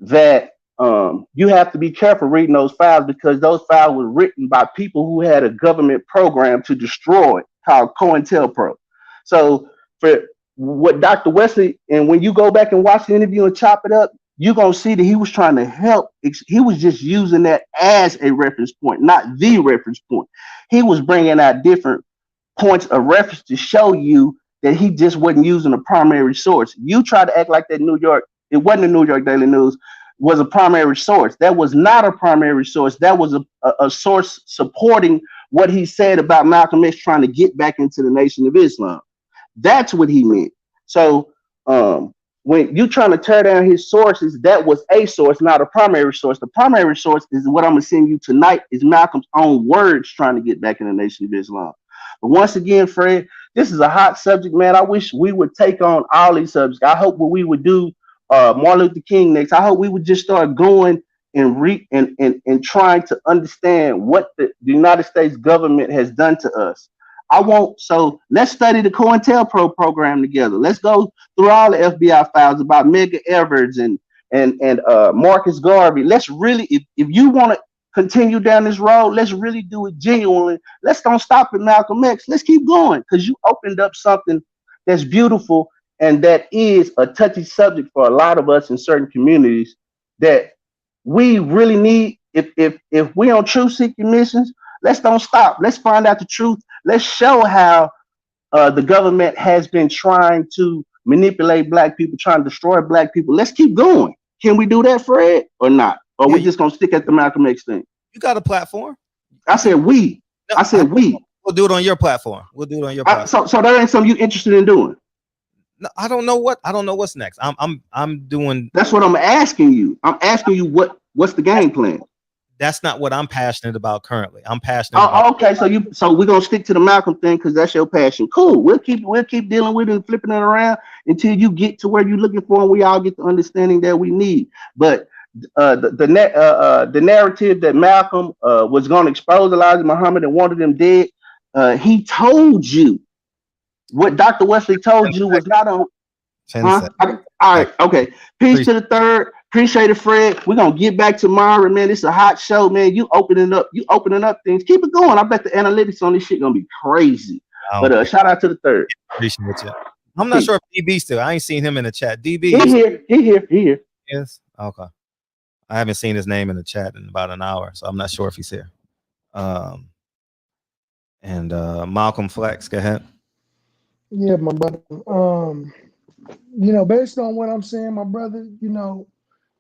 that you have to be careful reading those files because those files were written by people who had a government program to destroy it called COINTELPRO. So for what Dr. Wesley, and when you go back and watch the interview and chop it up, you're going to see that he was trying to help. He was just using that as a reference point, not the reference point. He was bringing out different points of reference to show you that he just wasn't using a primary source. You try to act like that it wasn't the New York Daily News, was a primary source. That was not a primary source. That was a source supporting what he said about Malcolm X trying to get back into the Nation of Islam. That's what he meant. So when you're trying to tear down his sources, that was a source, not a primary source. The primary source is what I'm going to send you tonight is Malcolm's own words trying to get back in the Nation of Islam. But once again, Fred, this is a hot subject, man. I wish we would take on all these subjects. I hope what we would do Martin Luther King next. I hope we would just start going and trying to understand what the United States government has done to us. So let's study the COINTELPRO program together. Let's go through all the FBI files about Medgar Evers and Marcus Garvey. Let's really, if you want to continue down this road, let's really do it genuinely. Let's don't stop at Malcolm X. Let's keep going because you opened up something that's beautiful and that is a touchy subject for a lot of us in certain communities that we really need. If we on truth seeking missions, let's don't stop. Let's find out the truth. Let's show how the government has been trying to manipulate black people, trying to destroy black people. Let's keep going. Can we do that, Fred, or not? Or we just gonna stick at the Malcolm X thing? You got a platform. I said we. No, I said we. We'll do it on your platform. We'll do it on your platform. So that ain't something you interested in doing? No, I don't know what's next. I'm doing. That's what I'm asking you. I'm asking you what's the game plan? That's not what I'm passionate about currently. I'm passionate. Okay, so we're gonna stick to the Malcolm thing because that's your passion. Cool. We'll keep dealing with it and flipping it around until you get to where you're looking for, and we all get the understanding that we need. But the narrative that Malcolm was going to expose Elijah Muhammad and wanted him dead. He told you what Dr. Wesley told you was not on. 10 Huh? seconds. All right. Okay. Peace to the third. Appreciate it, Fred. We're gonna get back tomorrow, man. It's a hot show, man. You opening up things. Keep it going. I bet the analytics on this shit gonna be crazy. But shout out to the third. Appreciate you. I'm not sure if DB still. I ain't seen him in the chat. DB. He here. Yes. Okay. I haven't seen his name in the chat in about an hour, so I'm not sure if he's here. And Malcolm Flex, go ahead. Yeah, my brother. Based on what I'm saying, my brother, you don't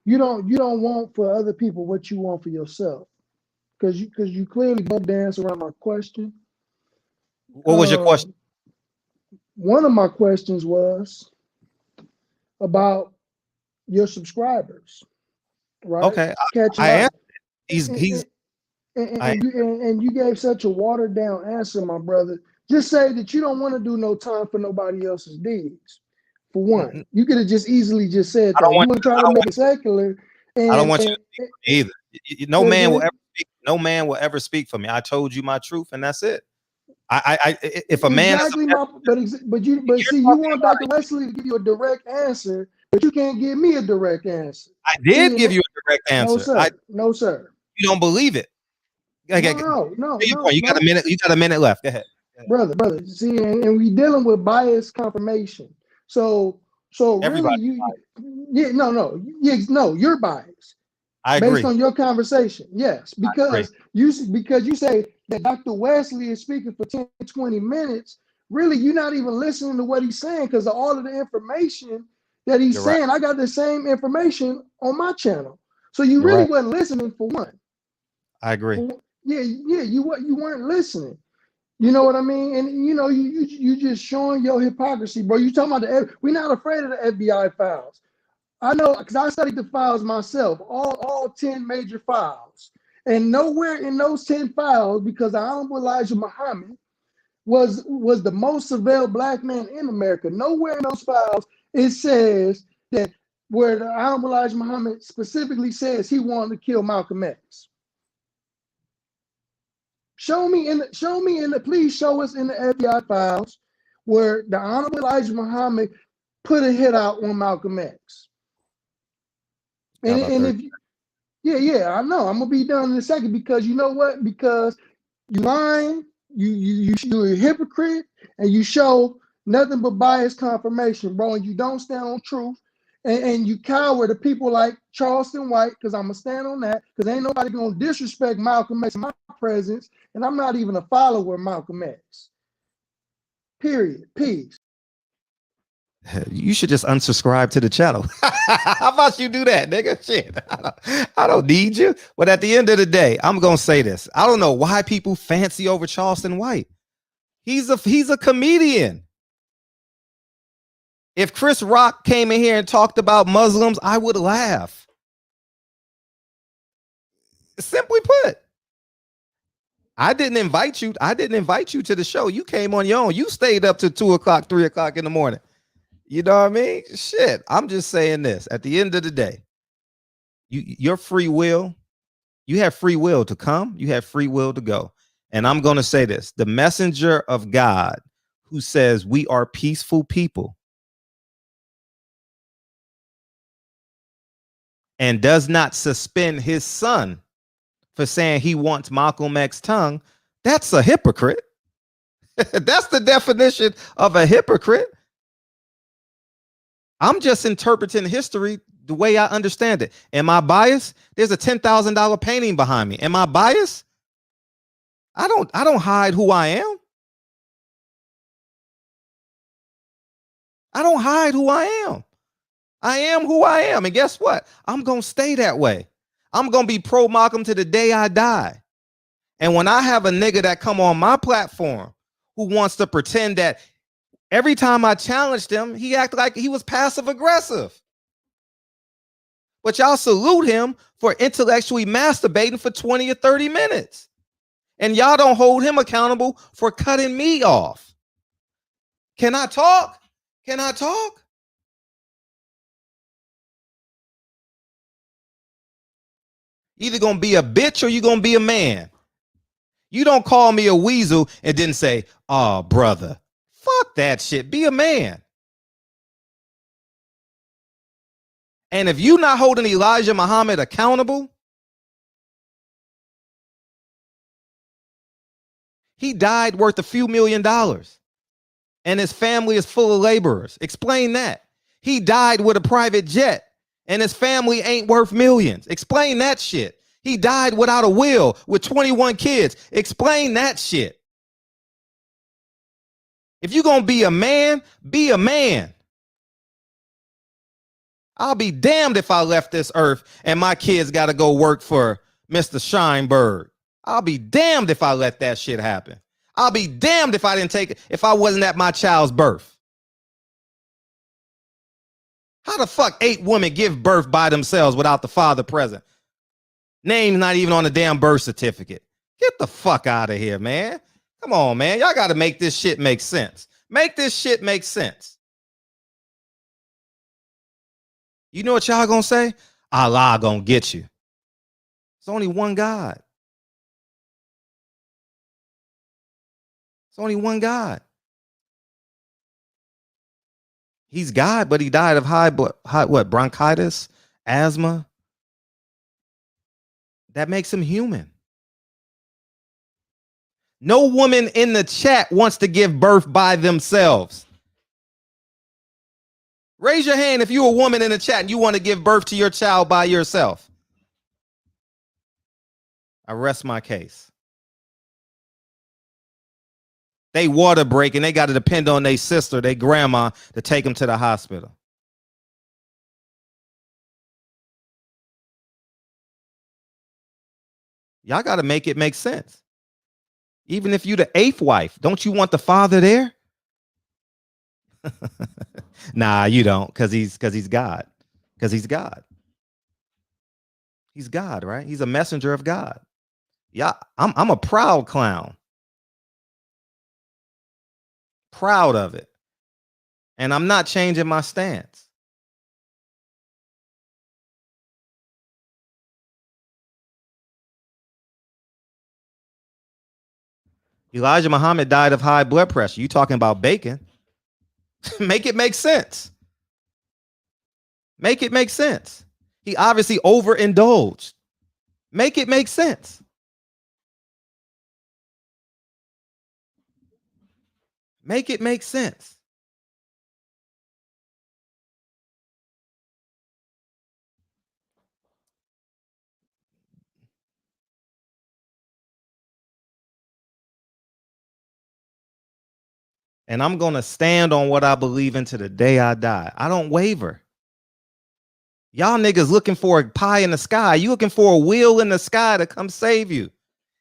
want for other people what you want for yourself, because you clearly both dance around my question. What was your question? One of my questions was about your subscribers, right? Okay, Catching up. And you gave such a watered down answer, my brother. Just say that you don't want to do no time for nobody else's deeds. For one, you could have just easily just said that. You want to try to make it secular. I don't want you to speak for me either. No man will ever speak. No man will ever speak for me. I told you my truth, and that's it. If a man exactly but see, you want Dr. Wesley to give you a direct answer, but you can't give me a direct answer. I did give you a direct answer. No, sir. You don't believe it. Okay, no. You got a minute. You got a minute left. Go ahead. Brother. See, and we dealing with bias confirmation. So everybody really, you're biased. I agree. Based on your conversation, yes, because you say that Dr. Wesley is speaking for 10, 20 minutes. Really, you're not even listening to what he's saying because of all of the information that he's saying. Right. I got the same information on my channel, so you really wasn't listening for one. I agree. You weren't listening. You know what I mean? And you just showing your hypocrisy, bro. You talking about we're not afraid of the FBI files. I know, because I studied the files myself, all 10 major files. And nowhere in those 10 files, because the Honorable Elijah Muhammad was the most surveilled black man in America. Nowhere in those files it says that where the Honorable Elijah Muhammad specifically says he wanted to kill Malcolm X. Please show us in the FBI files where the Honorable Elijah Muhammad put a hit out on Malcolm X. And if I know I'm gonna be done in a second, because you know what? Because you lying, you're a hypocrite, and you show nothing but bias confirmation, bro. And you don't stand on truth, and you cower to people like Charleston White, because I'm gonna stand on that, because ain't nobody gonna disrespect Malcolm X in my presence, and I'm not even a follower of Malcolm X. Period. Peace. You should just unsubscribe to the channel. How about you do that, nigga? Shit, I don't need you. But at the end of the day, I'm gonna say this. I don't know why people fancy over Charleston White. He's a comedian. If Chris Rock came in here and talked about Muslims, I would laugh. Simply put, I didn't invite you. I didn't invite you to the show. You came on your own. You stayed up to 2 o'clock, 3 o'clock in the morning. You know what I mean? Shit. I'm just saying this. At the end of the day, your free will, you have free will to come. You have free will to go. And I'm going to say this. The messenger of God who says we are peaceful people and does not suspend his son for saying he wants Malcolm X's tongue, that's a hypocrite. That's the definition of a hypocrite. I'm just interpreting history the way I understand it. Am I biased? There's a $10,000 painting behind me. Am I biased? I don't hide who I am. I don't hide who I am. I am who I am. And guess what? I'm going to stay that way. I'm going to be pro Malcolm to the day I die. And when I have a nigga that come on my platform who wants to pretend that every time I challenged him, he acted like he was passive aggressive. But y'all salute him for intellectually masturbating for 20 or 30 minutes. And y'all don't hold him accountable for cutting me off. Can I talk? Can I talk? Either gonna be a bitch or you gonna be a man. You don't call me a weasel and then say, oh, brother. Fuck that shit. Be a man. And if you're not holding Elijah Muhammad accountable, he died worth a few $1 million. And his family is full of laborers. Explain that. He died with a private jet and his family ain't worth millions. Explain that shit. He died without a will with 21 kids. Explain that shit. If you're going to be a man, be a man. I'll be damned if I left this earth and my kids got to go work for Mr. Scheinberg. I'll be damned if I let that shit happen. I'll be damned if I didn't take it, if I wasn't at my child's birth. How the fuck 8 women give birth by themselves without the father present? Name's not even on the damn birth certificate. Get the fuck out of here, man. Come on, man. Y'all got to make this shit make sense. Make this shit make sense. You know what y'all gonna say? Allah gonna get you. It's only one God. It's only one God. He's God, but he died of high bronchitis, asthma. That makes him human. No woman in the chat wants to give birth by themselves. Raise your hand if you're a woman in the chat and you want to give birth to your child by yourself. I rest my case. They water break and they got to depend on their sister, their grandma, to take them to the hospital. Y'all got to make it make sense. Even if you the 8th wife, don't you want the father there? Nah, you don't, because he's God. Because he's God. He's God, right? He's a messenger of God. Yeah, I'm a proud clown. Proud of it. And I'm not changing my stance. Elijah Muhammad died of high blood pressure. You talking about bacon? Make it make sense. Make it make sense. He obviously overindulged. Make it make sense. Make it make sense. And I'm going to stand on what I believe in to the day I die. I don't waver. Y'all niggas looking for a pie in the sky. You looking for a wheel in the sky to come save you.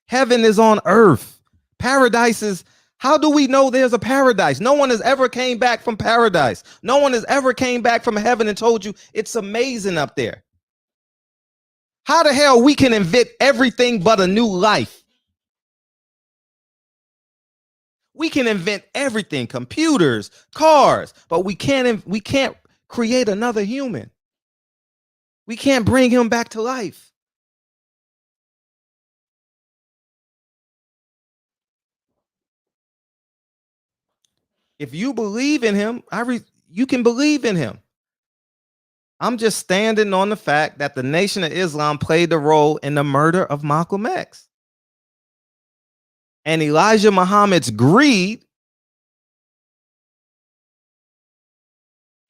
Heaven is on earth. Paradise is, how do we know there's a paradise? No one has ever came back from paradise. No one has ever came back from heaven and told you it's amazing up there. How the hell we can invent everything but a new life? We can invent everything, computers, cars, but we can't create another human. We can't bring him back to life. If you believe in him, you can believe in him. I'm just standing on the fact that the Nation of Islam played the role in the murder of Malcolm X. And Elijah Muhammad's greed,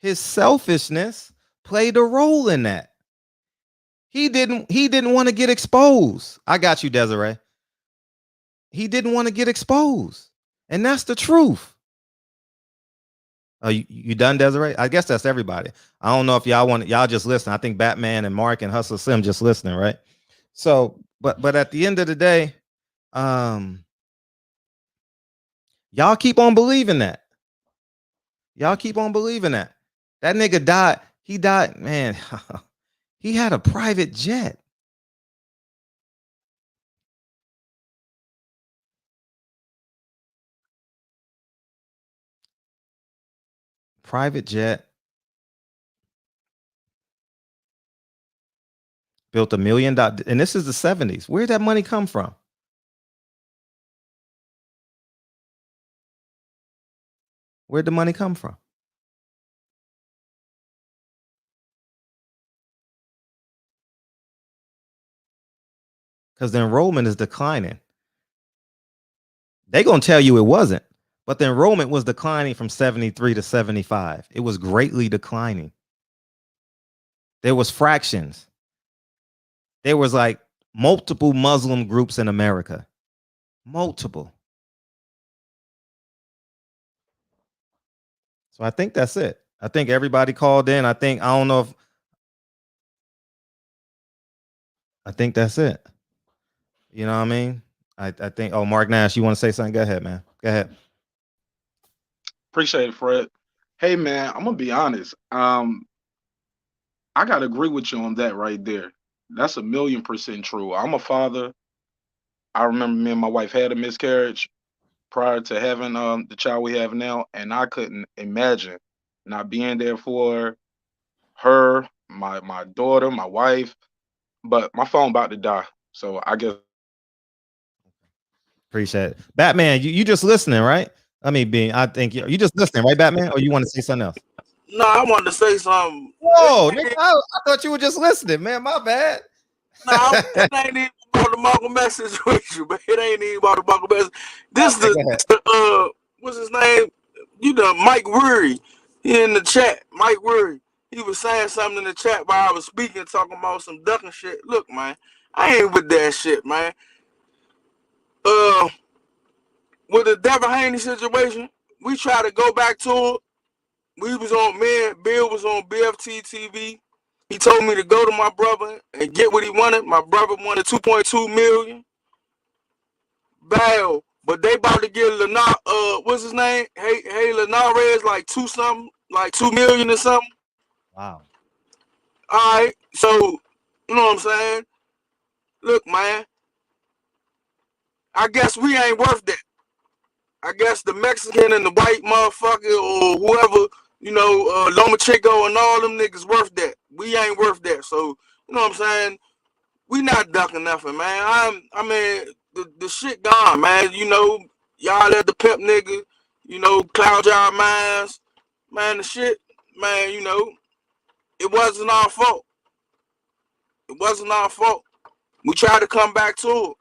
his selfishness played a role in that. He didn't want to get exposed. I got you, Desiree. He didn't want to get exposed. And that's the truth. Oh, you done, Desiree? I guess that's everybody. I don't know if y'all just listen. I think Batman and Mark and Hustle Slim just listening, right? So, but at the end of the day, y'all keep on believing that. Y'all keep on believing that. That nigga died. He died, man. He had a private jet. Private jet. built $1 million, and this is the 70s. Where'd that money come from? Where'd the money come from? Because the enrollment is declining. They're going to tell you it wasn't, but the enrollment was declining from 73 to 75. It was greatly declining. There was fractions. There was like multiple Muslim groups in America. Multiple. So I think that's it. I think everybody called in. I don't know if, I think that's it. You know what I mean? I think, oh, Mark Nash, you want to say something? Go ahead, man. Go ahead. Appreciate it, Fred. Hey man, I'm gonna be honest. I gotta agree with you on that right there. That's 1,000,000% true. I'm a father. I remember me and my wife had a miscarriage prior to having the child we have now, and I couldn't imagine not being there for her, my daughter, my wife. But my phone about to die, so I guess. Appreciate it. Batman, you just listening, right? I mean, I think you just listening, right, Batman? Or you want to say something else? No, I wanted to say something. Whoa, nigga, I thought you were just listening, man. My bad. No, it ain't even about the Malcolm X situation, but it ain't even about the Malcolm X. This the what's his name? You know, Mike Weary. He in the chat. Mike Weary. He was saying something in the chat while I was speaking, talking about some ducking shit. Look, man, I ain't with that shit, man. With the Devin Haney situation, we try to go back to it. We was on, Bill was on BFT TV. He told me to go to my brother and get what he wanted. My brother wanted 2.2 million. Bail. But they about to give what's his name? Hey, Linares like 2 million or something. Wow. All right. So, you know what I'm saying? Look, man. I guess we ain't worth that. I guess the Mexican and the white motherfucker or whoever, you know, Lomachenko and all them niggas worth that. We ain't worth that. So, you know what I'm saying? We not ducking nothing, man. I mean, the shit gone, man. You know, y'all let the pimp nigga, you know, cloud y'all minds. Man, the shit, man, you know, it wasn't our fault. It wasn't our fault. We tried to come back to it.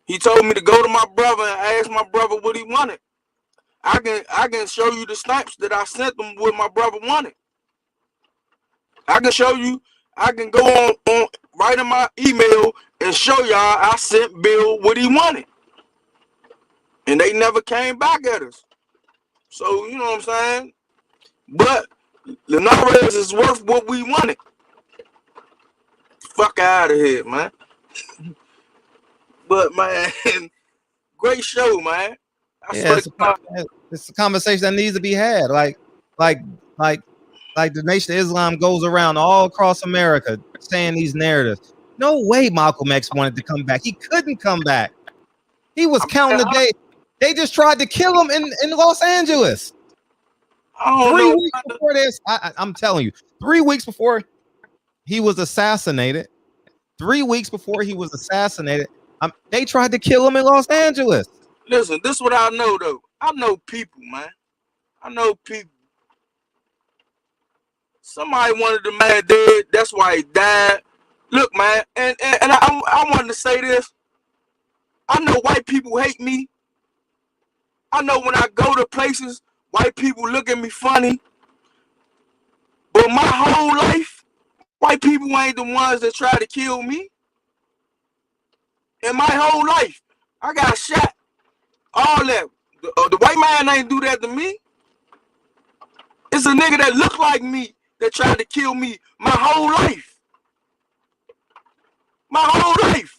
He told me to go to my brother and ask my brother what he wanted. I can show you the snipes that I sent them what my brother wanted. I can show you. I can go on right in my email and show y'all I sent Bill what he wanted, and they never came back at us. So you know what I'm saying. But Linares is worth what we wanted. Fuck out of here, man. But man, great show, man. Yeah, it's a conversation that needs to be had. Like the Nation of Islam goes around all across America saying these narratives. No way Malcolm X wanted to come back. He couldn't come back. He was counting the day. They just tried to kill him in Los Angeles. 3 weeks before this, I'm telling you, 3 weeks before he was assassinated. 3 weeks before he was assassinated, they tried to kill him in Los Angeles. Listen, this is what I know though. I know people, man. I know people. Somebody wanted the man dead. That's why he died. Look, man, and I wanted to say this. I know white people hate me. I know when I go to places, white people look at me funny. But my whole life, white people ain't the ones that try to kill me. In my whole life, I got shot. All that. The white man ain't do that to me. It's a nigga that look like me that tried to kill me my whole life. My whole life.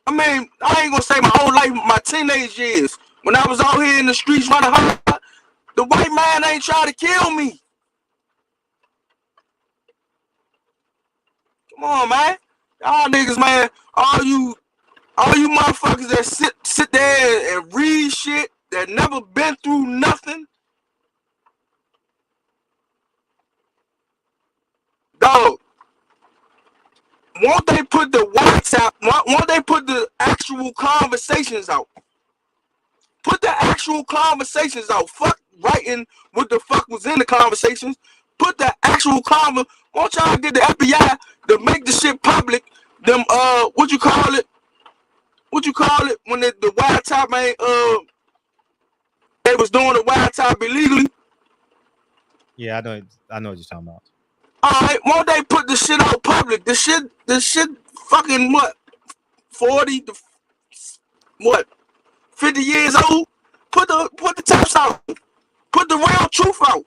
I mean, I ain't gonna say my whole life, my teenage years. When I was out here in the streets running hard, the white man ain't trying to kill me. Come on, man. Y'all niggas, man. All you motherfuckers that sit there and read shit that never been through nothing. Dog. won't they put the WhatsApp? Won't they put the actual conversations out? Put the actual conversations out. Fuck writing what the fuck was in the conversations. Put the actual Won't y'all get the FBI to make the shit public? Them what you call it? What you call it when the wild top man they was doing the wild top illegally? Yeah, I know what you're talking about. Alright, won't they put the shit out public? The shit fucking what? 40 to what? 50 years old? Put the tops out. Put the real truth out.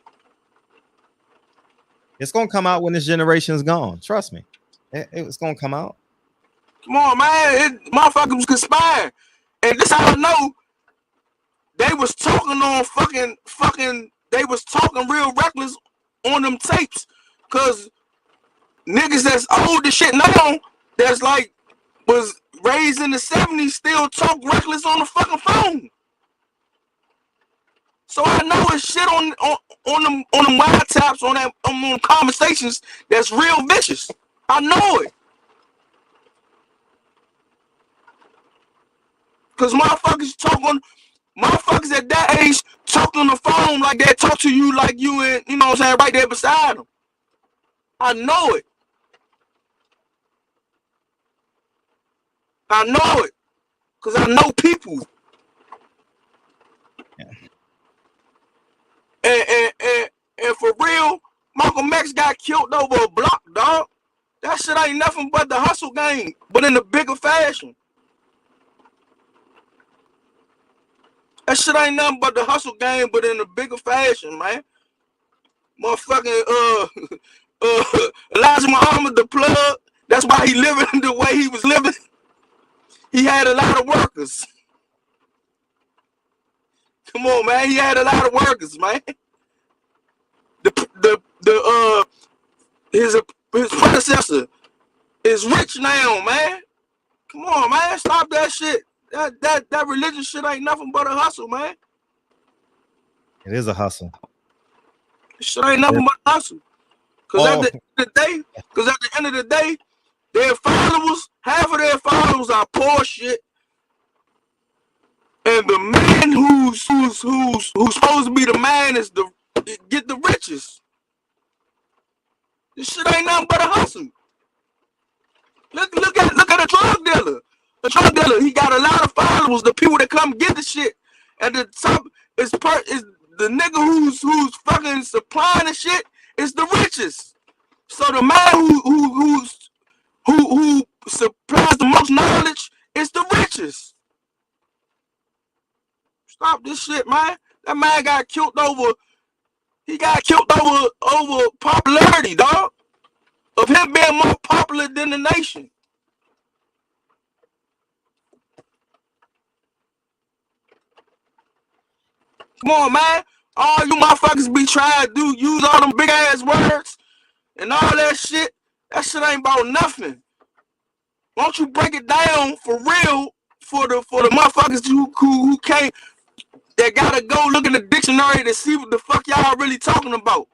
It's gonna come out when this generation's gone. Trust me. It's gonna come out. Come on, man. Motherfuckers was conspiring. And this how I know they was talking on fucking they was talking real reckless on them tapes. Cause niggas that's old as shit now, that's like was raised in the 70s, still talk reckless on the fucking phone. So I know it's shit on them wiretaps, on them conversations that's real vicious. I know it. Cause motherfuckers at that age talk on the phone like they talk to you like you and you know what I'm saying, right there beside them. I know it. I know it. Cause I know people. And for real, Malcolm X got killed over a block, dog. That shit ain't nothing but the hustle game, but in a bigger fashion. That shit ain't nothing but the hustle game, but in a bigger fashion, man. Motherfucking Elijah Muhammad, the plug. That's why he living the way he was living. He had a lot of workers. Come on, man. He had a lot of workers, man. His predecessor is rich now, man. Come on, man. Stop that shit. That religious shit ain't nothing but a hustle, man. It is a hustle. Shit ain't nothing but a hustle. Cause at the end of the day, their followers, half of their followers are poor shit. And the man who's supposed to be the man is get the richest. This shit ain't nothing but a hustle. Look at a drug dealer. A drug dealer, he got a lot of followers. The people that come get the shit. At the top is the nigga who's fucking supplying the shit is the richest. So the man who supplies the most knowledge is the richest. Stop this shit, man. That man got killed over. He got killed over popularity, dog. Of him being more popular than the nation. Come on, man. All you motherfuckers be trying to use all them big ass words and all that shit. That shit ain't about nothing. Won't you break it down for real for the motherfuckers who can't, that gotta go look in the dictionary to see what the fuck y'all really talking about?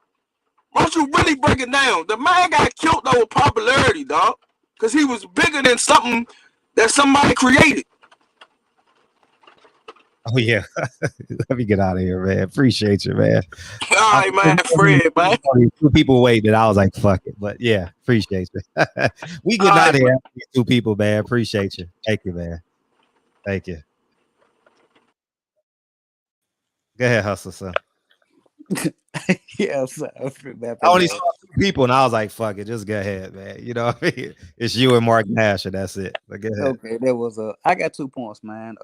Won't you really break it down? The man got killed over popularity, dog. Cause he was bigger than something that somebody created. Oh yeah. Let me get out of here, man. Appreciate you, man. All right, man. Fred, man. 2 people waited. I was like, fuck it. But yeah, appreciate you. We getting out of here. 2 people, man. Appreciate you. Thank you, man. Thank you. Go ahead, hustle, son. Yeah, so I only saw 2 people, and I was like, fuck it, just go ahead, man. You know what I mean? It's you and Mark Nash, and that's it. But go ahead. okay, there was I got 2 points, man.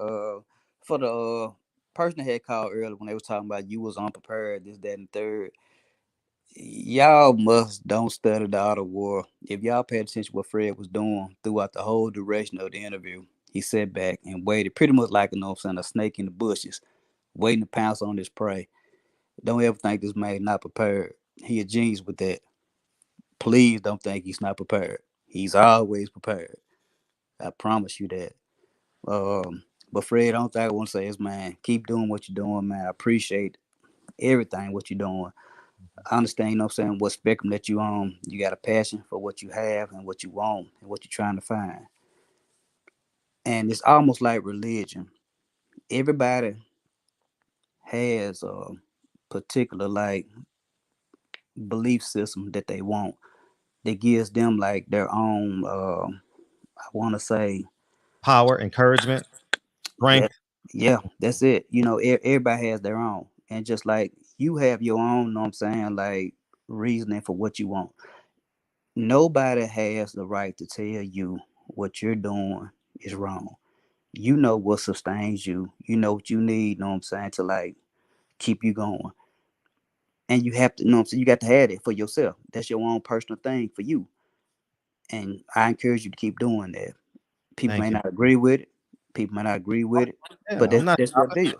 For the person that had called earlier when they was talking about you was unprepared, this, that, and third. Y'all don't study the art of war. If y'all paid attention to what Fred was doing throughout the whole duration of the interview, he sat back and waited, pretty much like, you know what I'm saying, a snake in the bushes, waiting to pounce on his prey. Don't ever think this man not prepared. He a genius with that. Please don't think he's not prepared. He's always prepared. I promise you that. But Fred, I don't think I want to say is, man, keep doing what you're doing, man. I appreciate everything what you're doing. I understand, you know what I'm saying, what spectrum that you on. You got a passion for what you have and what you want and what you're trying to find. And it's almost like religion. Everybody has a particular like belief system that they want that gives them like their own I want to say Power, encouragement, that, strength. yeah, that's it. You know, everybody has their own. And just like you have your own, you know what I'm saying, like reasoning for what you want. Nobody has the right to tell you what you're doing is wrong. You know what sustains you. You know what you need, you know what I'm saying, to like keep you going. And you have to, you know what I'm saying, you got to have it for yourself. That's your own personal thing for you. And I encourage you to keep doing that. People Thank may you. not agree with it. People may not agree with it. Yeah, But I'm not. that's what it is.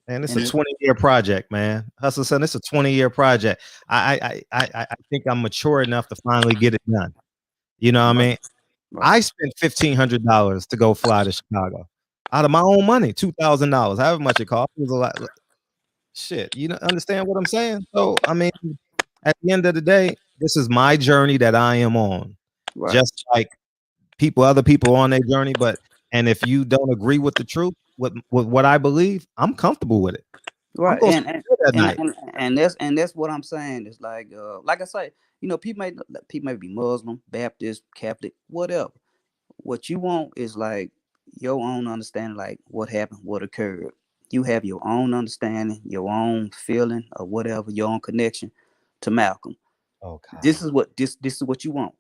And it's a And it, 20-year project, man. Hustle son, it's a 20-year project. I think I'm mature enough to finally get it done. You know what I right, mean? right, I spent $1,500 to go fly to Chicago out of my own money, $2,000, however much it cost. It was a lot. Shit, you know, understand what I'm saying? So, I mean, at the end of the day, this is my journey that I am on, right, just like other people on their journey. And if you don't agree with the truth, with what I believe, I'm comfortable with it. I'm right. gonna sleep good at night. And that's what I'm saying. It's like I say, you know, people may be Muslim, Baptist, Catholic, whatever. What you want is like your own understanding, like what happened, what occurred. You have your own understanding, your own feeling, or whatever, your own connection to Malcolm. Okay. This is what you want.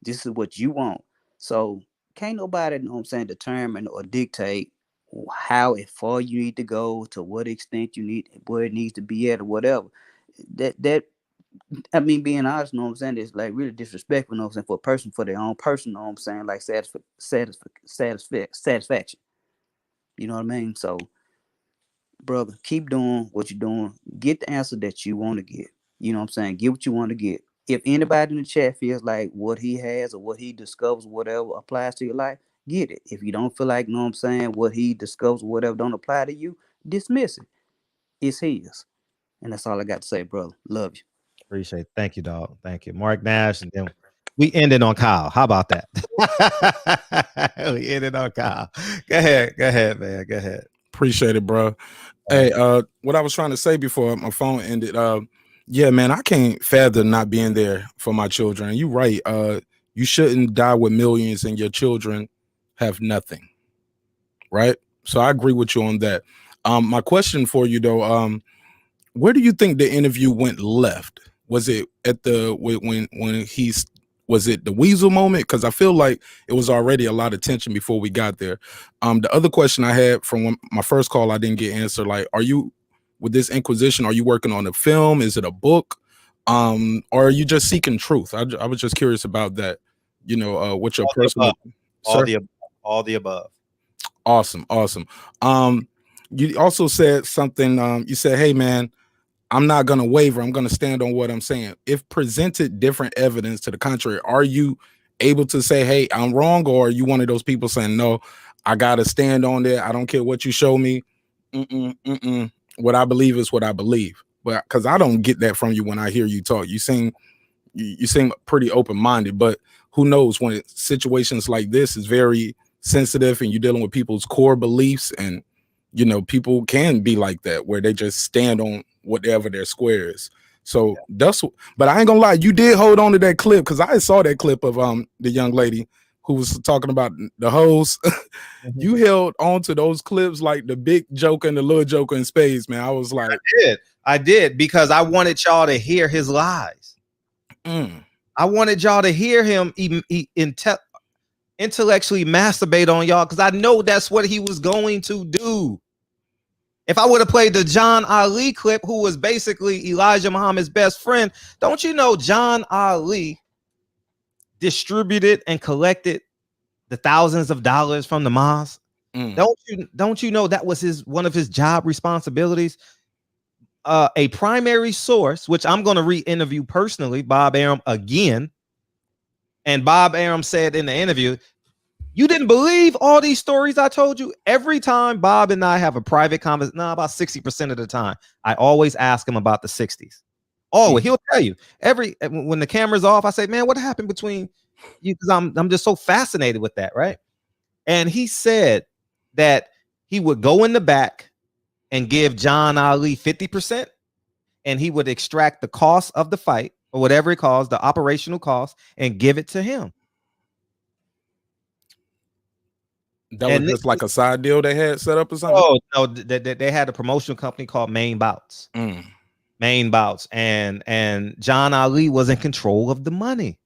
This is what you want. So can't nobody, you know what I'm saying, determine or dictate how and far you need to go, to what extent you need, where it needs to be at, or whatever. That I mean, being honest, you know what I'm saying, it's like really disrespectful, you know what I'm saying, for a person, for their own person, you know what I'm saying, like satisfaction. You know what I mean? So, brother, keep doing what you're doing. Get the answer that you want to get. You know what I'm saying? Get what you want to get. If anybody in the chat feels like what he has or what he discovers, whatever applies to your life, get it. If you don't feel like, you know what I'm saying, what he discovers, whatever don't apply to you, dismiss it. It's his. And that's all I got to say, brother. Love you. Appreciate it. Thank you, dog. Thank you. Mark Nash, and then we ended on Kyle. How about that? We ended on Kyle. Go ahead, man. Go ahead. Appreciate it, bro. Hey, what I was trying to say before my phone ended, yeah, man, I can't fathom not being there for my children. You right. You shouldn't die with millions and your children have nothing. Right? So I agree with you on that. My question for you though, where do you think the interview went left? Was it at when he's was it the Weasel moment? Because I feel like it was already a lot of tension before we got there. The other question I had from my first call, I didn't get answered. Like, are you with this Inquisition? Are you working on a film? Is it a book? Or are you just seeking truth? I was just curious about that. You know, what your personal all the above. Awesome. You also said something. You said, "Hey, man, I'm not going to waver. I'm going to stand on what I'm saying. If presented different evidence to the contrary, are you able to say, hey, I'm wrong? Or are you one of those people saying, no, I got to stand on that. I don't care what you show me. What I believe is what I believe." But because I don't get that from you when I hear you talk. You seem pretty open-minded, but who knows, when situations like this is very sensitive and you're dealing with people's core beliefs, and you know, people can be like that where they just stand on whatever their square is. So that's, but I ain't gonna lie, you did hold on to that clip, because I saw that clip of the young lady who was talking about the hoes. You held on to those clips like the big joker and the little joker in spades, man. I was like, I did because I wanted y'all to hear his lies. I wanted y'all to hear him even intellectually masturbate on y'all, because I know that's what he was going to do. If I would have played the John Ali clip, who was basically Elijah Muhammad's best friend, don't you know John Ali distributed and collected the thousands of dollars from the mosque? Don't you know that was one of his job responsibilities? A primary source, which I'm going to re-interview personally, Bob Arum again. And Bob Arum said in the interview, you didn't believe all these stories I told you? Every time Bob and I have a private conversation, about 60% of the time, I always ask him about the 60s. Oh, he'll tell you when the camera's off. I say, man, what happened between you? Because I'm just so fascinated with that, right? And he said that he would go in the back and give John Ali 50%, and he would extract the cost of the fight or whatever it costs, the operational cost, and give it to him. That was just like a side deal they had set up or something? Oh, no, they had a promotional company called Main Bouts. Main Bouts. And John Ali was in control of the money.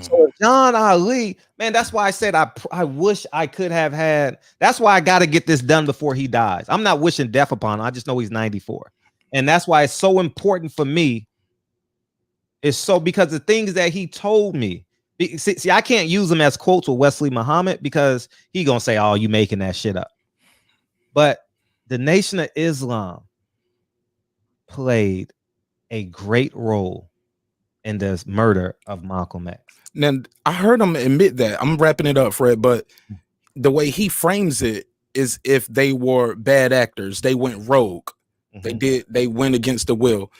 So John Ali, man, that's why I said I wish I could have had. That's why I got to get this done before he dies. I'm not wishing death upon him. I just know he's 94. And that's why it's so important for me. It's so because the things that he told me. See, I can't use them as quotes with Wesley Muhammad because he gonna say, "Oh, you making that shit up." But the Nation of Islam played a great role in the murder of Malcolm X. Now, I heard him admit that. I'm wrapping it up, Fred, but the way he frames it is if they were bad actors, they went rogue. They went against the will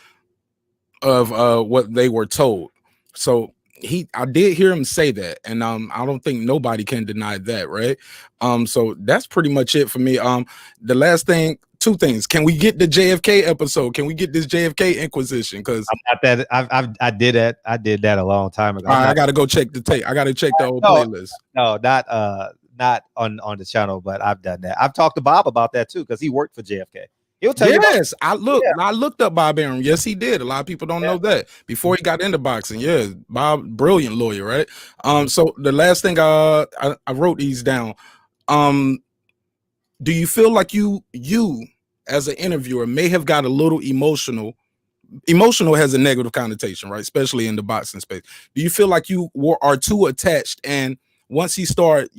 of what they were told. So I did hear him say that, and I don't think nobody can deny that, right? So that's pretty much it for me. The last thing, two things. Can we get the JFK episode? Can we get this JFK Inquisition? Because I'm not that I did that. I did that a long time ago. I gotta go check the tape. I gotta check the whole playlist. No, not on the channel, but I've done that. I've talked to Bob about that too, because he worked for JFK. He'll tell you. Yes, I looked up Bob Arum. Yes, he did. A lot of people don't know that before he got into boxing. Yeah, Bob, brilliant lawyer, right? So the last thing I wrote these down. Do you feel like you as an interviewer may have got a little emotional? Emotional has a negative connotation, right? Especially in the boxing space. Do you feel like you are too attached, and once he started,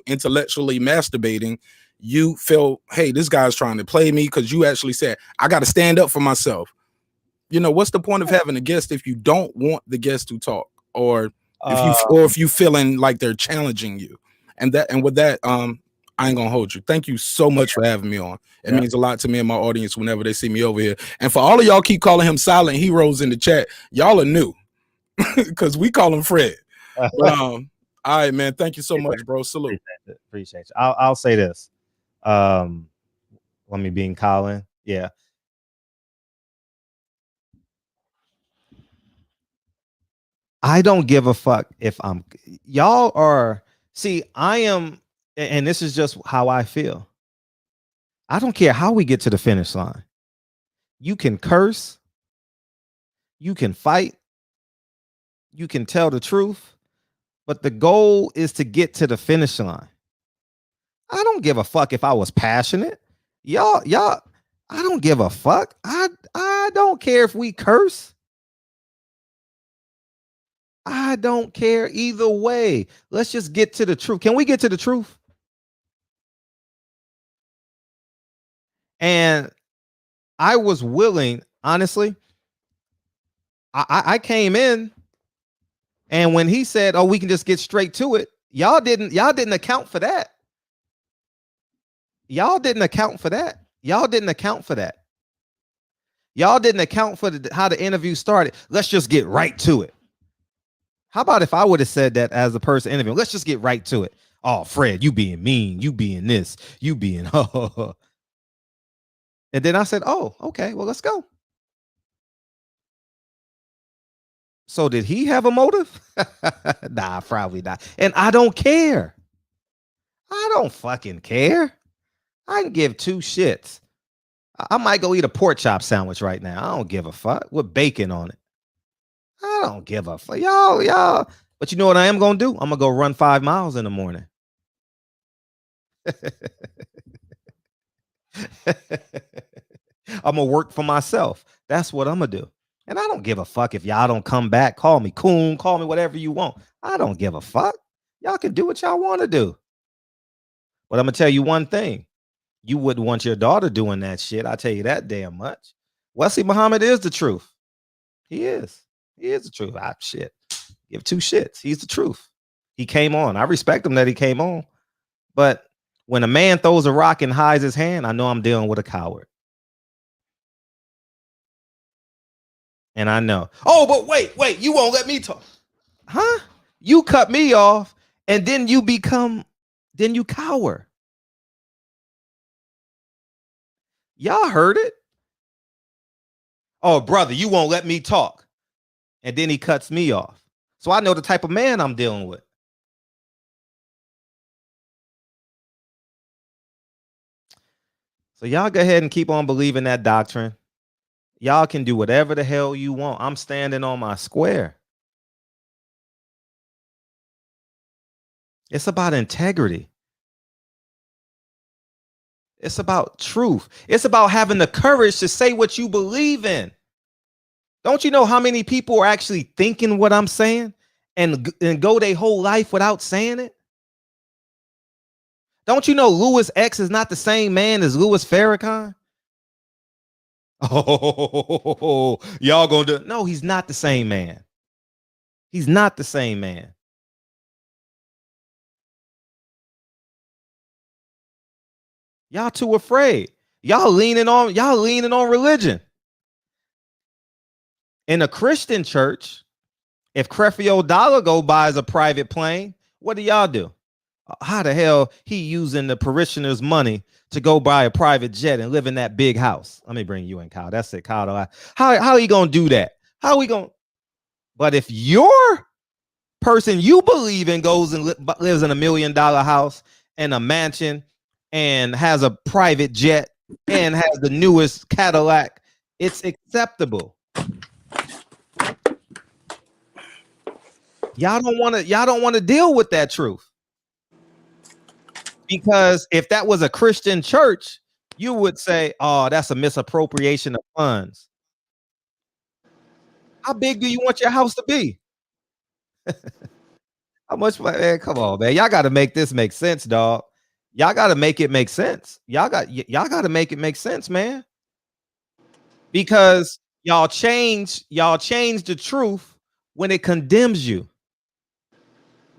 intellectually masturbating, you feel, hey, this guy's trying to play me? Because you actually said, I got to stand up for myself. What's the point of having a guest if you don't want the guest to talk, or if you feeling like they're challenging you? And with that, I ain't gonna hold you. Thank you so much for having me on. It means a lot to me and my audience whenever they see me over here. And for all of y'all keep calling him Silent Heroes in the chat, y'all are new because we call him Fred. But, all right, man. Thank you so much, bro. Salute. Appreciate you. I'll say this. Let me being Colin. Yeah. I don't give a fuck if y'all are. See, I am, and this is just how I feel. I don't care how we get to the finish line. You can curse. You can fight. You can tell the truth. But the goal is to get to the finish line. I don't give a fuck if I was passionate. Y'all, I don't give a fuck. I don't care if we curse. I don't care either way. Let's just get to the truth. Can we get to the truth? And I was willing, honestly. I came in, and when he said, "Oh, we can just get straight to it," y'all didn't account for that. Y'all didn't account for that. Y'all didn't account for that. Y'all didn't account for how the interview started. Let's just get right to it. How about if I would have said that as the person interviewing? Let's just get right to it. Oh, Fred, you being mean. You being this. You being And then I said, oh, okay, well, let's go. So did he have a motive? Nah, probably not. And I don't care. I don't fucking care. I can give two shits. I might go eat a pork chop sandwich right now. I don't give a fuck with bacon on it. I don't give a fuck. Y'all. But you know what I am going to do? I'm going to go run 5 miles in the morning. I'm going to work for myself. That's what I'm going to do. And I don't give a fuck if y'all don't come back. Call me coon. Call me whatever you want. I don't give a fuck. Y'all can do what y'all want to do. But I'm going to tell you one thing. You wouldn't want your daughter doing that shit. I'll tell you that damn much. Wesley Muhammad is the truth. He is. He is the truth. Shit. Give two shits. He's the truth. He came on. I respect him that he came on. But when a man throws a rock and hides his hand, I know I'm dealing with a coward. And I know. Oh, but wait, you won't let me talk. Huh? You cut me off, and then you cower. Y'all heard it. Oh, brother, you won't let me talk. And then he cuts me off. So I know the type of man I'm dealing with. So y'all go ahead and keep on believing that doctrine. Y'all can do whatever the hell you want. I'm standing on my square. It's about integrity. It's about truth. It's about having the courage to say what you believe in. Don't you know how many people are actually thinking what I'm saying and go their whole life without saying it? Don't you know Louis X is not the same man as Louis Farrakhan? Oh, y'all gonna do? No, he's not the same man. He's not the same man. Y'all too afraid. Y'all leaning on religion. In a Christian church, if Creflo Dollar go buys a private plane, what do y'all do? How the hell he using the parishioners' money to go buy a private jet and live in that big house? Let me bring you in, Kyle. That's it, Kyle. How he gonna do that? How we gonna? But if your person you believe in goes and lives in $1 million house and a mansion and has a private jet and has the newest Cadillac, it's acceptable. Y'all don't want to deal with that truth. Because if that was a Christian church, you would say, oh, that's a misappropriation of funds. How big do you want your house to be? How much, man? Come on, man. Y'all got to make this make sense, dog. Y'all got to make it make sense. Y'all got to make it make sense, man. Because y'all change the truth when it condemns you.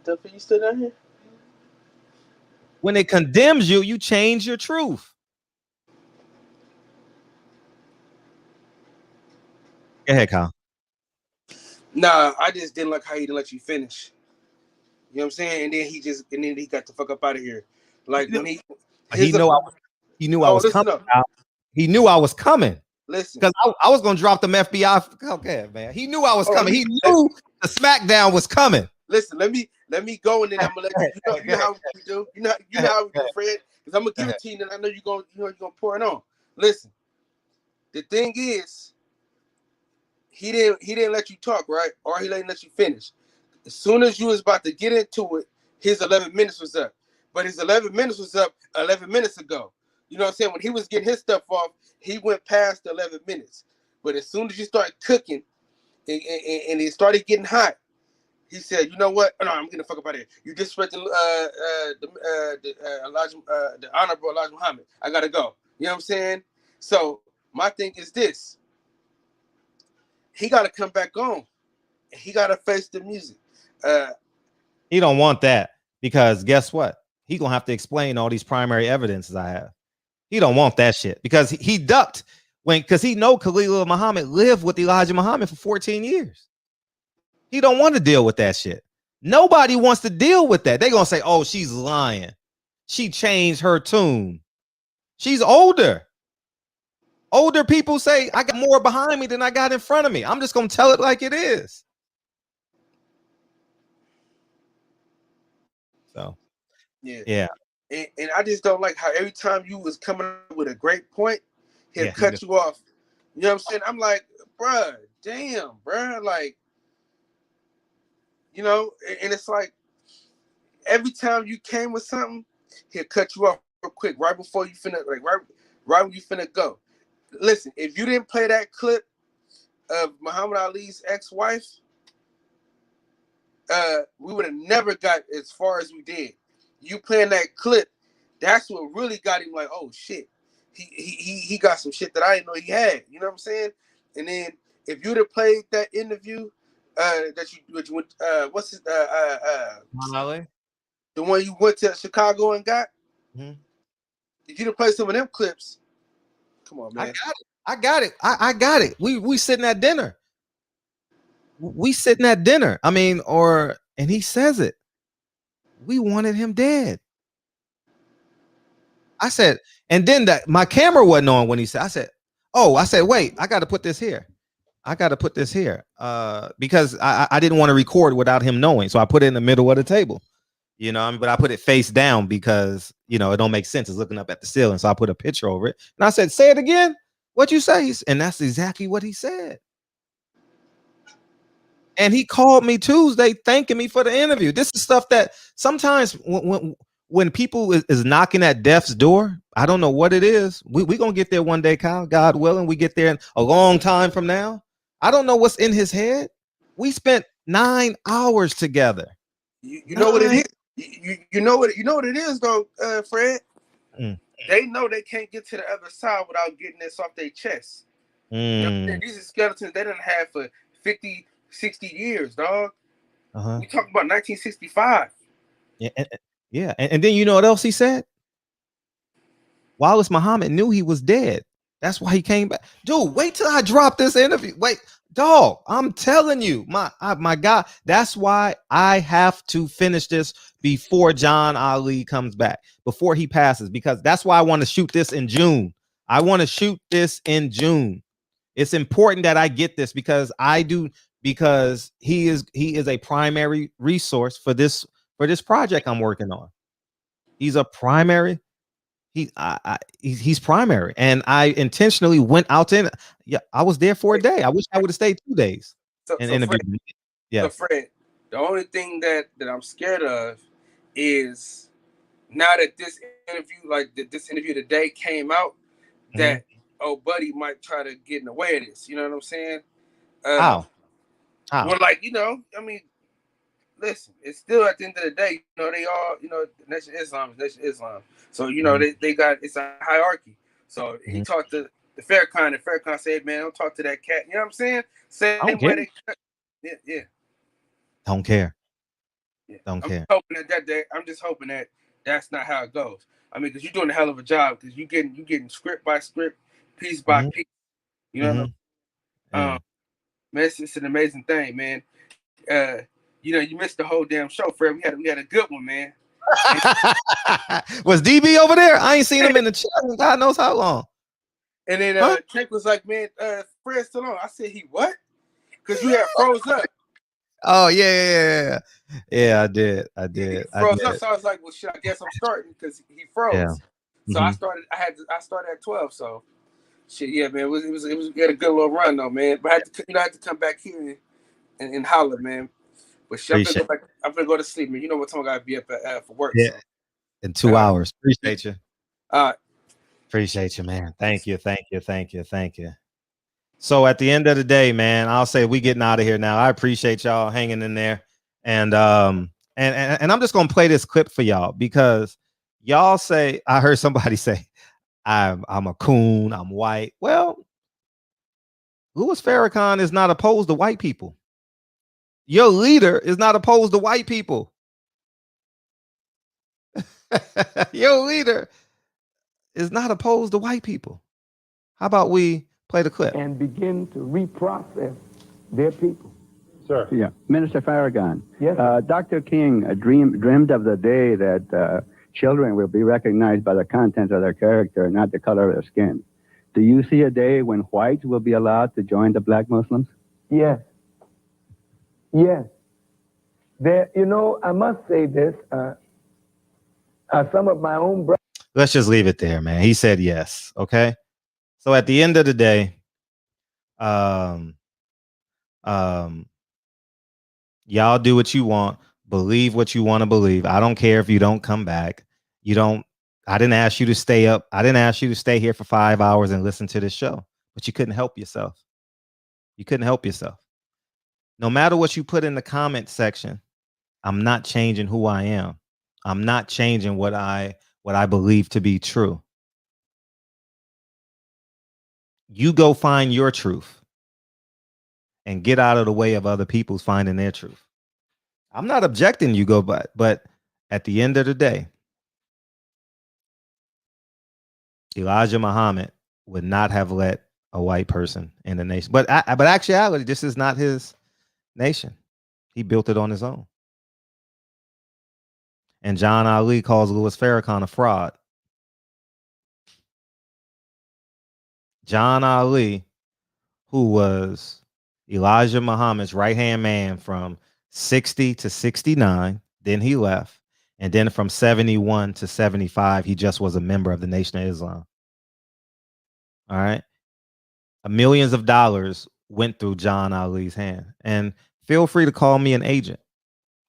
Duffy, you still down here? When it condemns you, you change your truth. Go ahead, Kyle. Nah, I just didn't like how he didn't let you finish. You know what I'm saying? And then he got the fuck up out of here. Like when he knew I was coming. He knew I was coming. Listen, because I was gonna drop them FBI. Okay, man. He knew I was coming. He knew the SmackDown was coming. Listen, let me go, and then I'm gonna let you. You know how we do. You know how we do, Fred. Because I'm gonna give it to you, and I know you're gonna pour it on. Listen, the thing is, he didn't let you talk, right? Or he didn't let you finish. As soon as you was about to get into it, his 11 minutes was up. But his 11 minutes was up 11 minutes ago. You know what I'm saying? When he was getting his stuff off, he went past the 11 minutes. But as soon as you start cooking and it started getting hot, he said, "You know what? No, I'm getting the fuck up out of here. You disrespecting the honorable Elijah Muhammad. I gotta go." You know what I'm saying? So my thing is this: he gotta come back on. He gotta face the music. He don't want that because guess what? He gonna have to explain all these primary evidences I have. He don't want that shit because he ducked because he know Khalil Muhammad lived with Elijah Muhammad for 14 years. He don't want to deal with that shit. Nobody wants to deal with that. They gonna say, "Oh, she's lying. She changed her tune. She's older." Older people say, "I got more behind me than I got in front of me." I'm just gonna tell it like it is. So, yeah. And I just don't like how every time you was coming up with a great point, he'll cut you off. You know what I'm saying? I'm like, bruh, damn, bruh. Like, you know, and it's like every time you came with something, he'll cut you off real quick, right before you finna, like right when you finna go. Listen, if you didn't play that clip of Muhammad Ali's ex-wife, we would have never got as far as we did. You playing that clip, that's what really got him like, oh shit. He got some shit that I didn't know he had. You know what I'm saying? And then if you'd have played that interview, that you went, what's his the one you went to Chicago and got, if you'd have played some of them clips, come on, man. I got it. I got it. We sitting at dinner. We sitting at dinner. I mean, and he says it. We wanted him dead. I said, and then my camera wasn't on when he said, I said, wait, I got to put this here. Because I didn't want to record without him knowing. So I put it in the middle of the table, but I put it face down because, it don't make sense. It's looking up at the ceiling. So I put a picture over it. And I said, say it again. What you say? And that's exactly what he said. And he called me Tuesday thanking me for the interview. This is stuff that sometimes when people is knocking at death's door, I don't know what it is. We gonna get there one day, Kyle. God willing, we get there in a long time from now. I don't know what's in his head. We spent 9 hours together. You know what it is. You know what it is though, Fred. They know they can't get to the other side without getting this off their chest. These are skeletons they done had for 50, 60 years, dog. We talking about 1965. Yeah, and then you know what else he said? Wallace Muhammad knew he was dead. That's why he came back. Dude, wait till I drop this interview. Wait, dog, I'm telling you, my God, that's why I have to finish this before John Ali comes back, before he passes, because that's why I want to shoot this in June. I want to shoot this in June. It's important that I get this because he is a primary resource for this project I'm working on. He's a primary. He's primary, and I intentionally went out to. Yeah, I was there for a day. I wish I would have stayed 2 days. So Fred, the only thing that I'm scared of is now that this interview today came out, that buddy might try to get in the way of this. You know what I'm saying? How? Well, I mean, listen, it's still at the end of the day, they all, Nation Islam is Nation Islam. So, they got, it's a hierarchy. So he talked to the Farrakhan, and Farrakhan said, man, don't talk to that cat. You know what I'm saying? Same way yeah. Don't care. Yeah. Don't care. I'm just hoping that that's not how it goes. I mean, because you're doing a hell of a job, because you getting script by script, piece by piece. You know what I mean? Man, it's an amazing thing, man. You missed the whole damn show, Fred. We had a good one, man. Was DB over there? I ain't seen him in the chat in God knows how long. And then Tank was like, man, Fred's still on. I said, he what? Because you had froze up. Oh yeah, I did. He froze up, so I was like, well, shit, I guess I'm starting because he froze. Yeah. So I started at 12. So shit, yeah, man, it was we had a good little run though, man. But I had to come back here and holler, man. But shit, I'm gonna go to sleep, man. You know what time I gotta be up for work. Yeah. So. In 2 hours. Appreciate you. All right. Appreciate you, man. Thank you. So at the end of the day, man, I'll say we getting out of here now. I appreciate y'all hanging in there. And I'm just gonna play this clip for y'all because y'all say, I heard somebody say, I'm a coon, I'm white. Well, Louis Farrakhan is not opposed to white people. Your leader is not opposed to white people. Your leader is not opposed to white people. How about we play the clip and begin to reprocess their people? Sir. Yeah, Minister Farrakhan. Yes. Dr. King dreamed of the day that children will be recognized by the content of their character, not the color of their skin. Do you see a day when whites will be allowed to join the black Muslims? Yes. Yes. I must say this. Some of my own brothers. Let's just leave it there, man. He said yes. Okay. So at the end of the day, y'all do what you want, believe what you want to believe. I don't care if you don't come back. I didn't ask you to stay up. I didn't ask you to stay here for 5 hours and listen to this show, but you couldn't help yourself. No matter what you put in the comment section, I'm not changing who I am. I'm not changing what I believe to be true. You go find your truth and get out of the way of other people's finding their truth. I'm not objecting you go, but at the end of the day, Elijah Muhammad would not have let a white person in the nation. But actuality, this is not his. nation. He built it on his own. And John Ali calls Louis Farrakhan a fraud. John Ali, who was Elijah Muhammad's right-hand man from 60 to 69, then he left. And then from 71 to 75, he just was a member of the Nation of Islam. All right. Millions of dollars went through John Ali's hand. And feel free to call me an agent.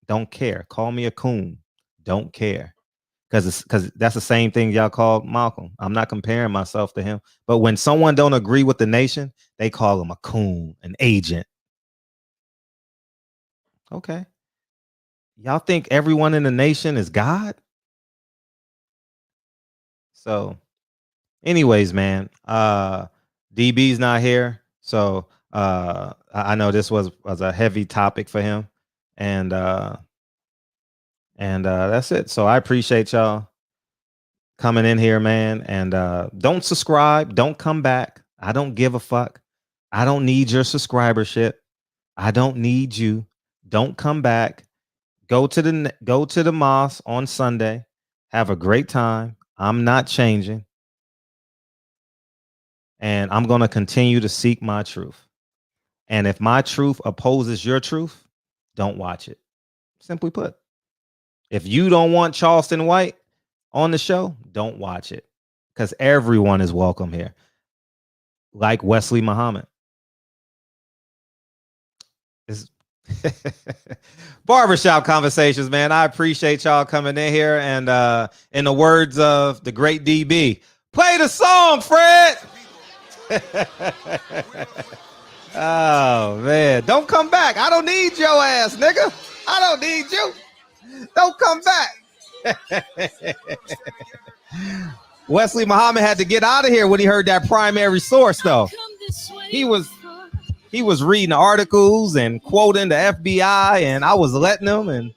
Don't care. Call me a coon. Don't care. Because that's the same thing y'all called Malcolm. I'm not comparing myself to him. But when someone don't agree with the nation, they call him a coon, an agent. Okay. Y'all think everyone in the nation is God? So, anyways, man, DB's not here. So I know this was a heavy topic for him. And that's it. So I appreciate y'all coming in here, man. And don't subscribe. Don't come back. I don't give a fuck. I don't need your subscribership. I don't need you. Don't come back. Go to the mosque on Sunday. Have a great time. I'm not changing. And I'm going to continue to seek my truth. And if my truth opposes your truth, don't watch it. Simply put. If you don't want Charleston White on the show, don't watch it. Because everyone is welcome here. Like Wesley Muhammad. Barbershop Conversations, man. I appreciate y'all coming in here. And in the words of the great DB, play the song, Fred. Oh, man. Don't come back. I don't need your ass, nigga. I don't need you. Don't come back. Wesley Muhammad had to get out of here when he heard that primary source, though. He was reading articles and quoting the FBI, and I was letting him,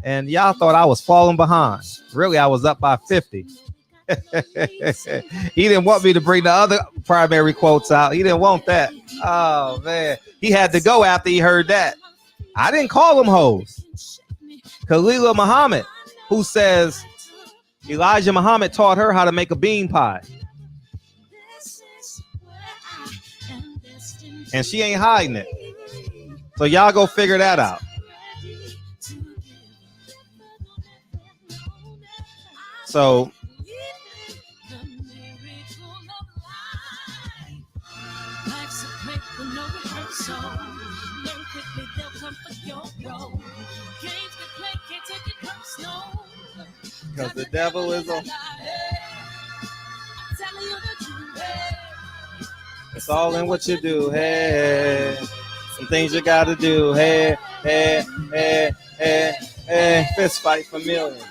and y'all thought I was falling behind. Really, I was up by 50. He didn't want me to bring the other primary quotes out. He didn't want that. Oh, man. He had to go after he heard that. I didn't call them hoes. Khalila Muhammad, who says Elijah Muhammad taught her how to make a bean pie. And she ain't hiding it. So y'all go figure that out. So because the devil is on. It's all in what you do. Hey, some things you gotta do. Hey, hey, hey, hey, hey. Fist fight for millions.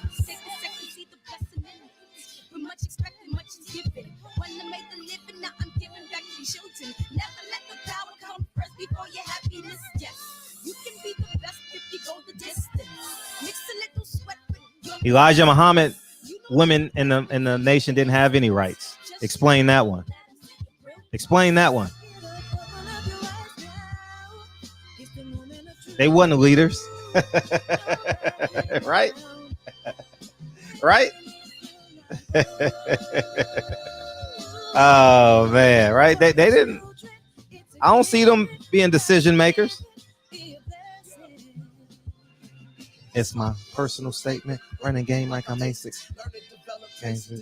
Elijah Muhammad, women in the nation didn't have any rights. Explain that one. Explain that one. They weren't leaders. Right? Right? Oh, man. Right? They didn't. I don't see them being decision makers. It's my personal statement. Running a game like I'm A6. Games to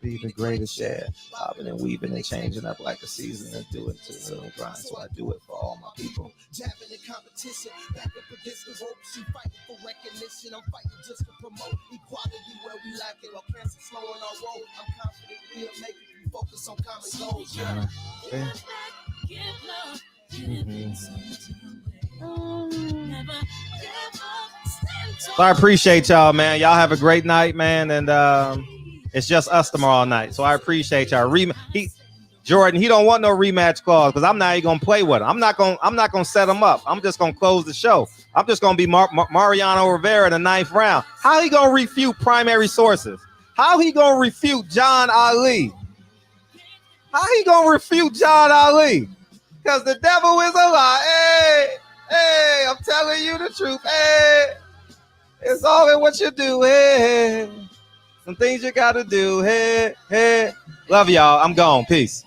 be the greatest, yeah. Bobbing and weaving and changing up like a season and do it to the little grind. So I do it for all my people. Jabbing in competition, back up against the ropes. You fighting for recognition. I'm fighting just to promote equality where we lack it. While cancer slowing our road. I'm confident we'll make it. We focus on common goals. Yeah. So I appreciate y'all, man. Y'all have a great night, man. And it's just us tomorrow night. So I appreciate y'all. Jordan, he don't want no rematch clause because I'm not even gonna play with him. I'm not gonna set him up. I'm just gonna close the show. I'm just gonna be Mariano Rivera in the 9th round. How he gonna refute primary sources? How he gonna refute John Ali? How he gonna refute John Ali? Because the devil is a lie. Hey, hey. the truth. Hey, it's all in what you do. Hey, some things you gotta do. Hey, hey. Love y'all. I'm gone. Peace.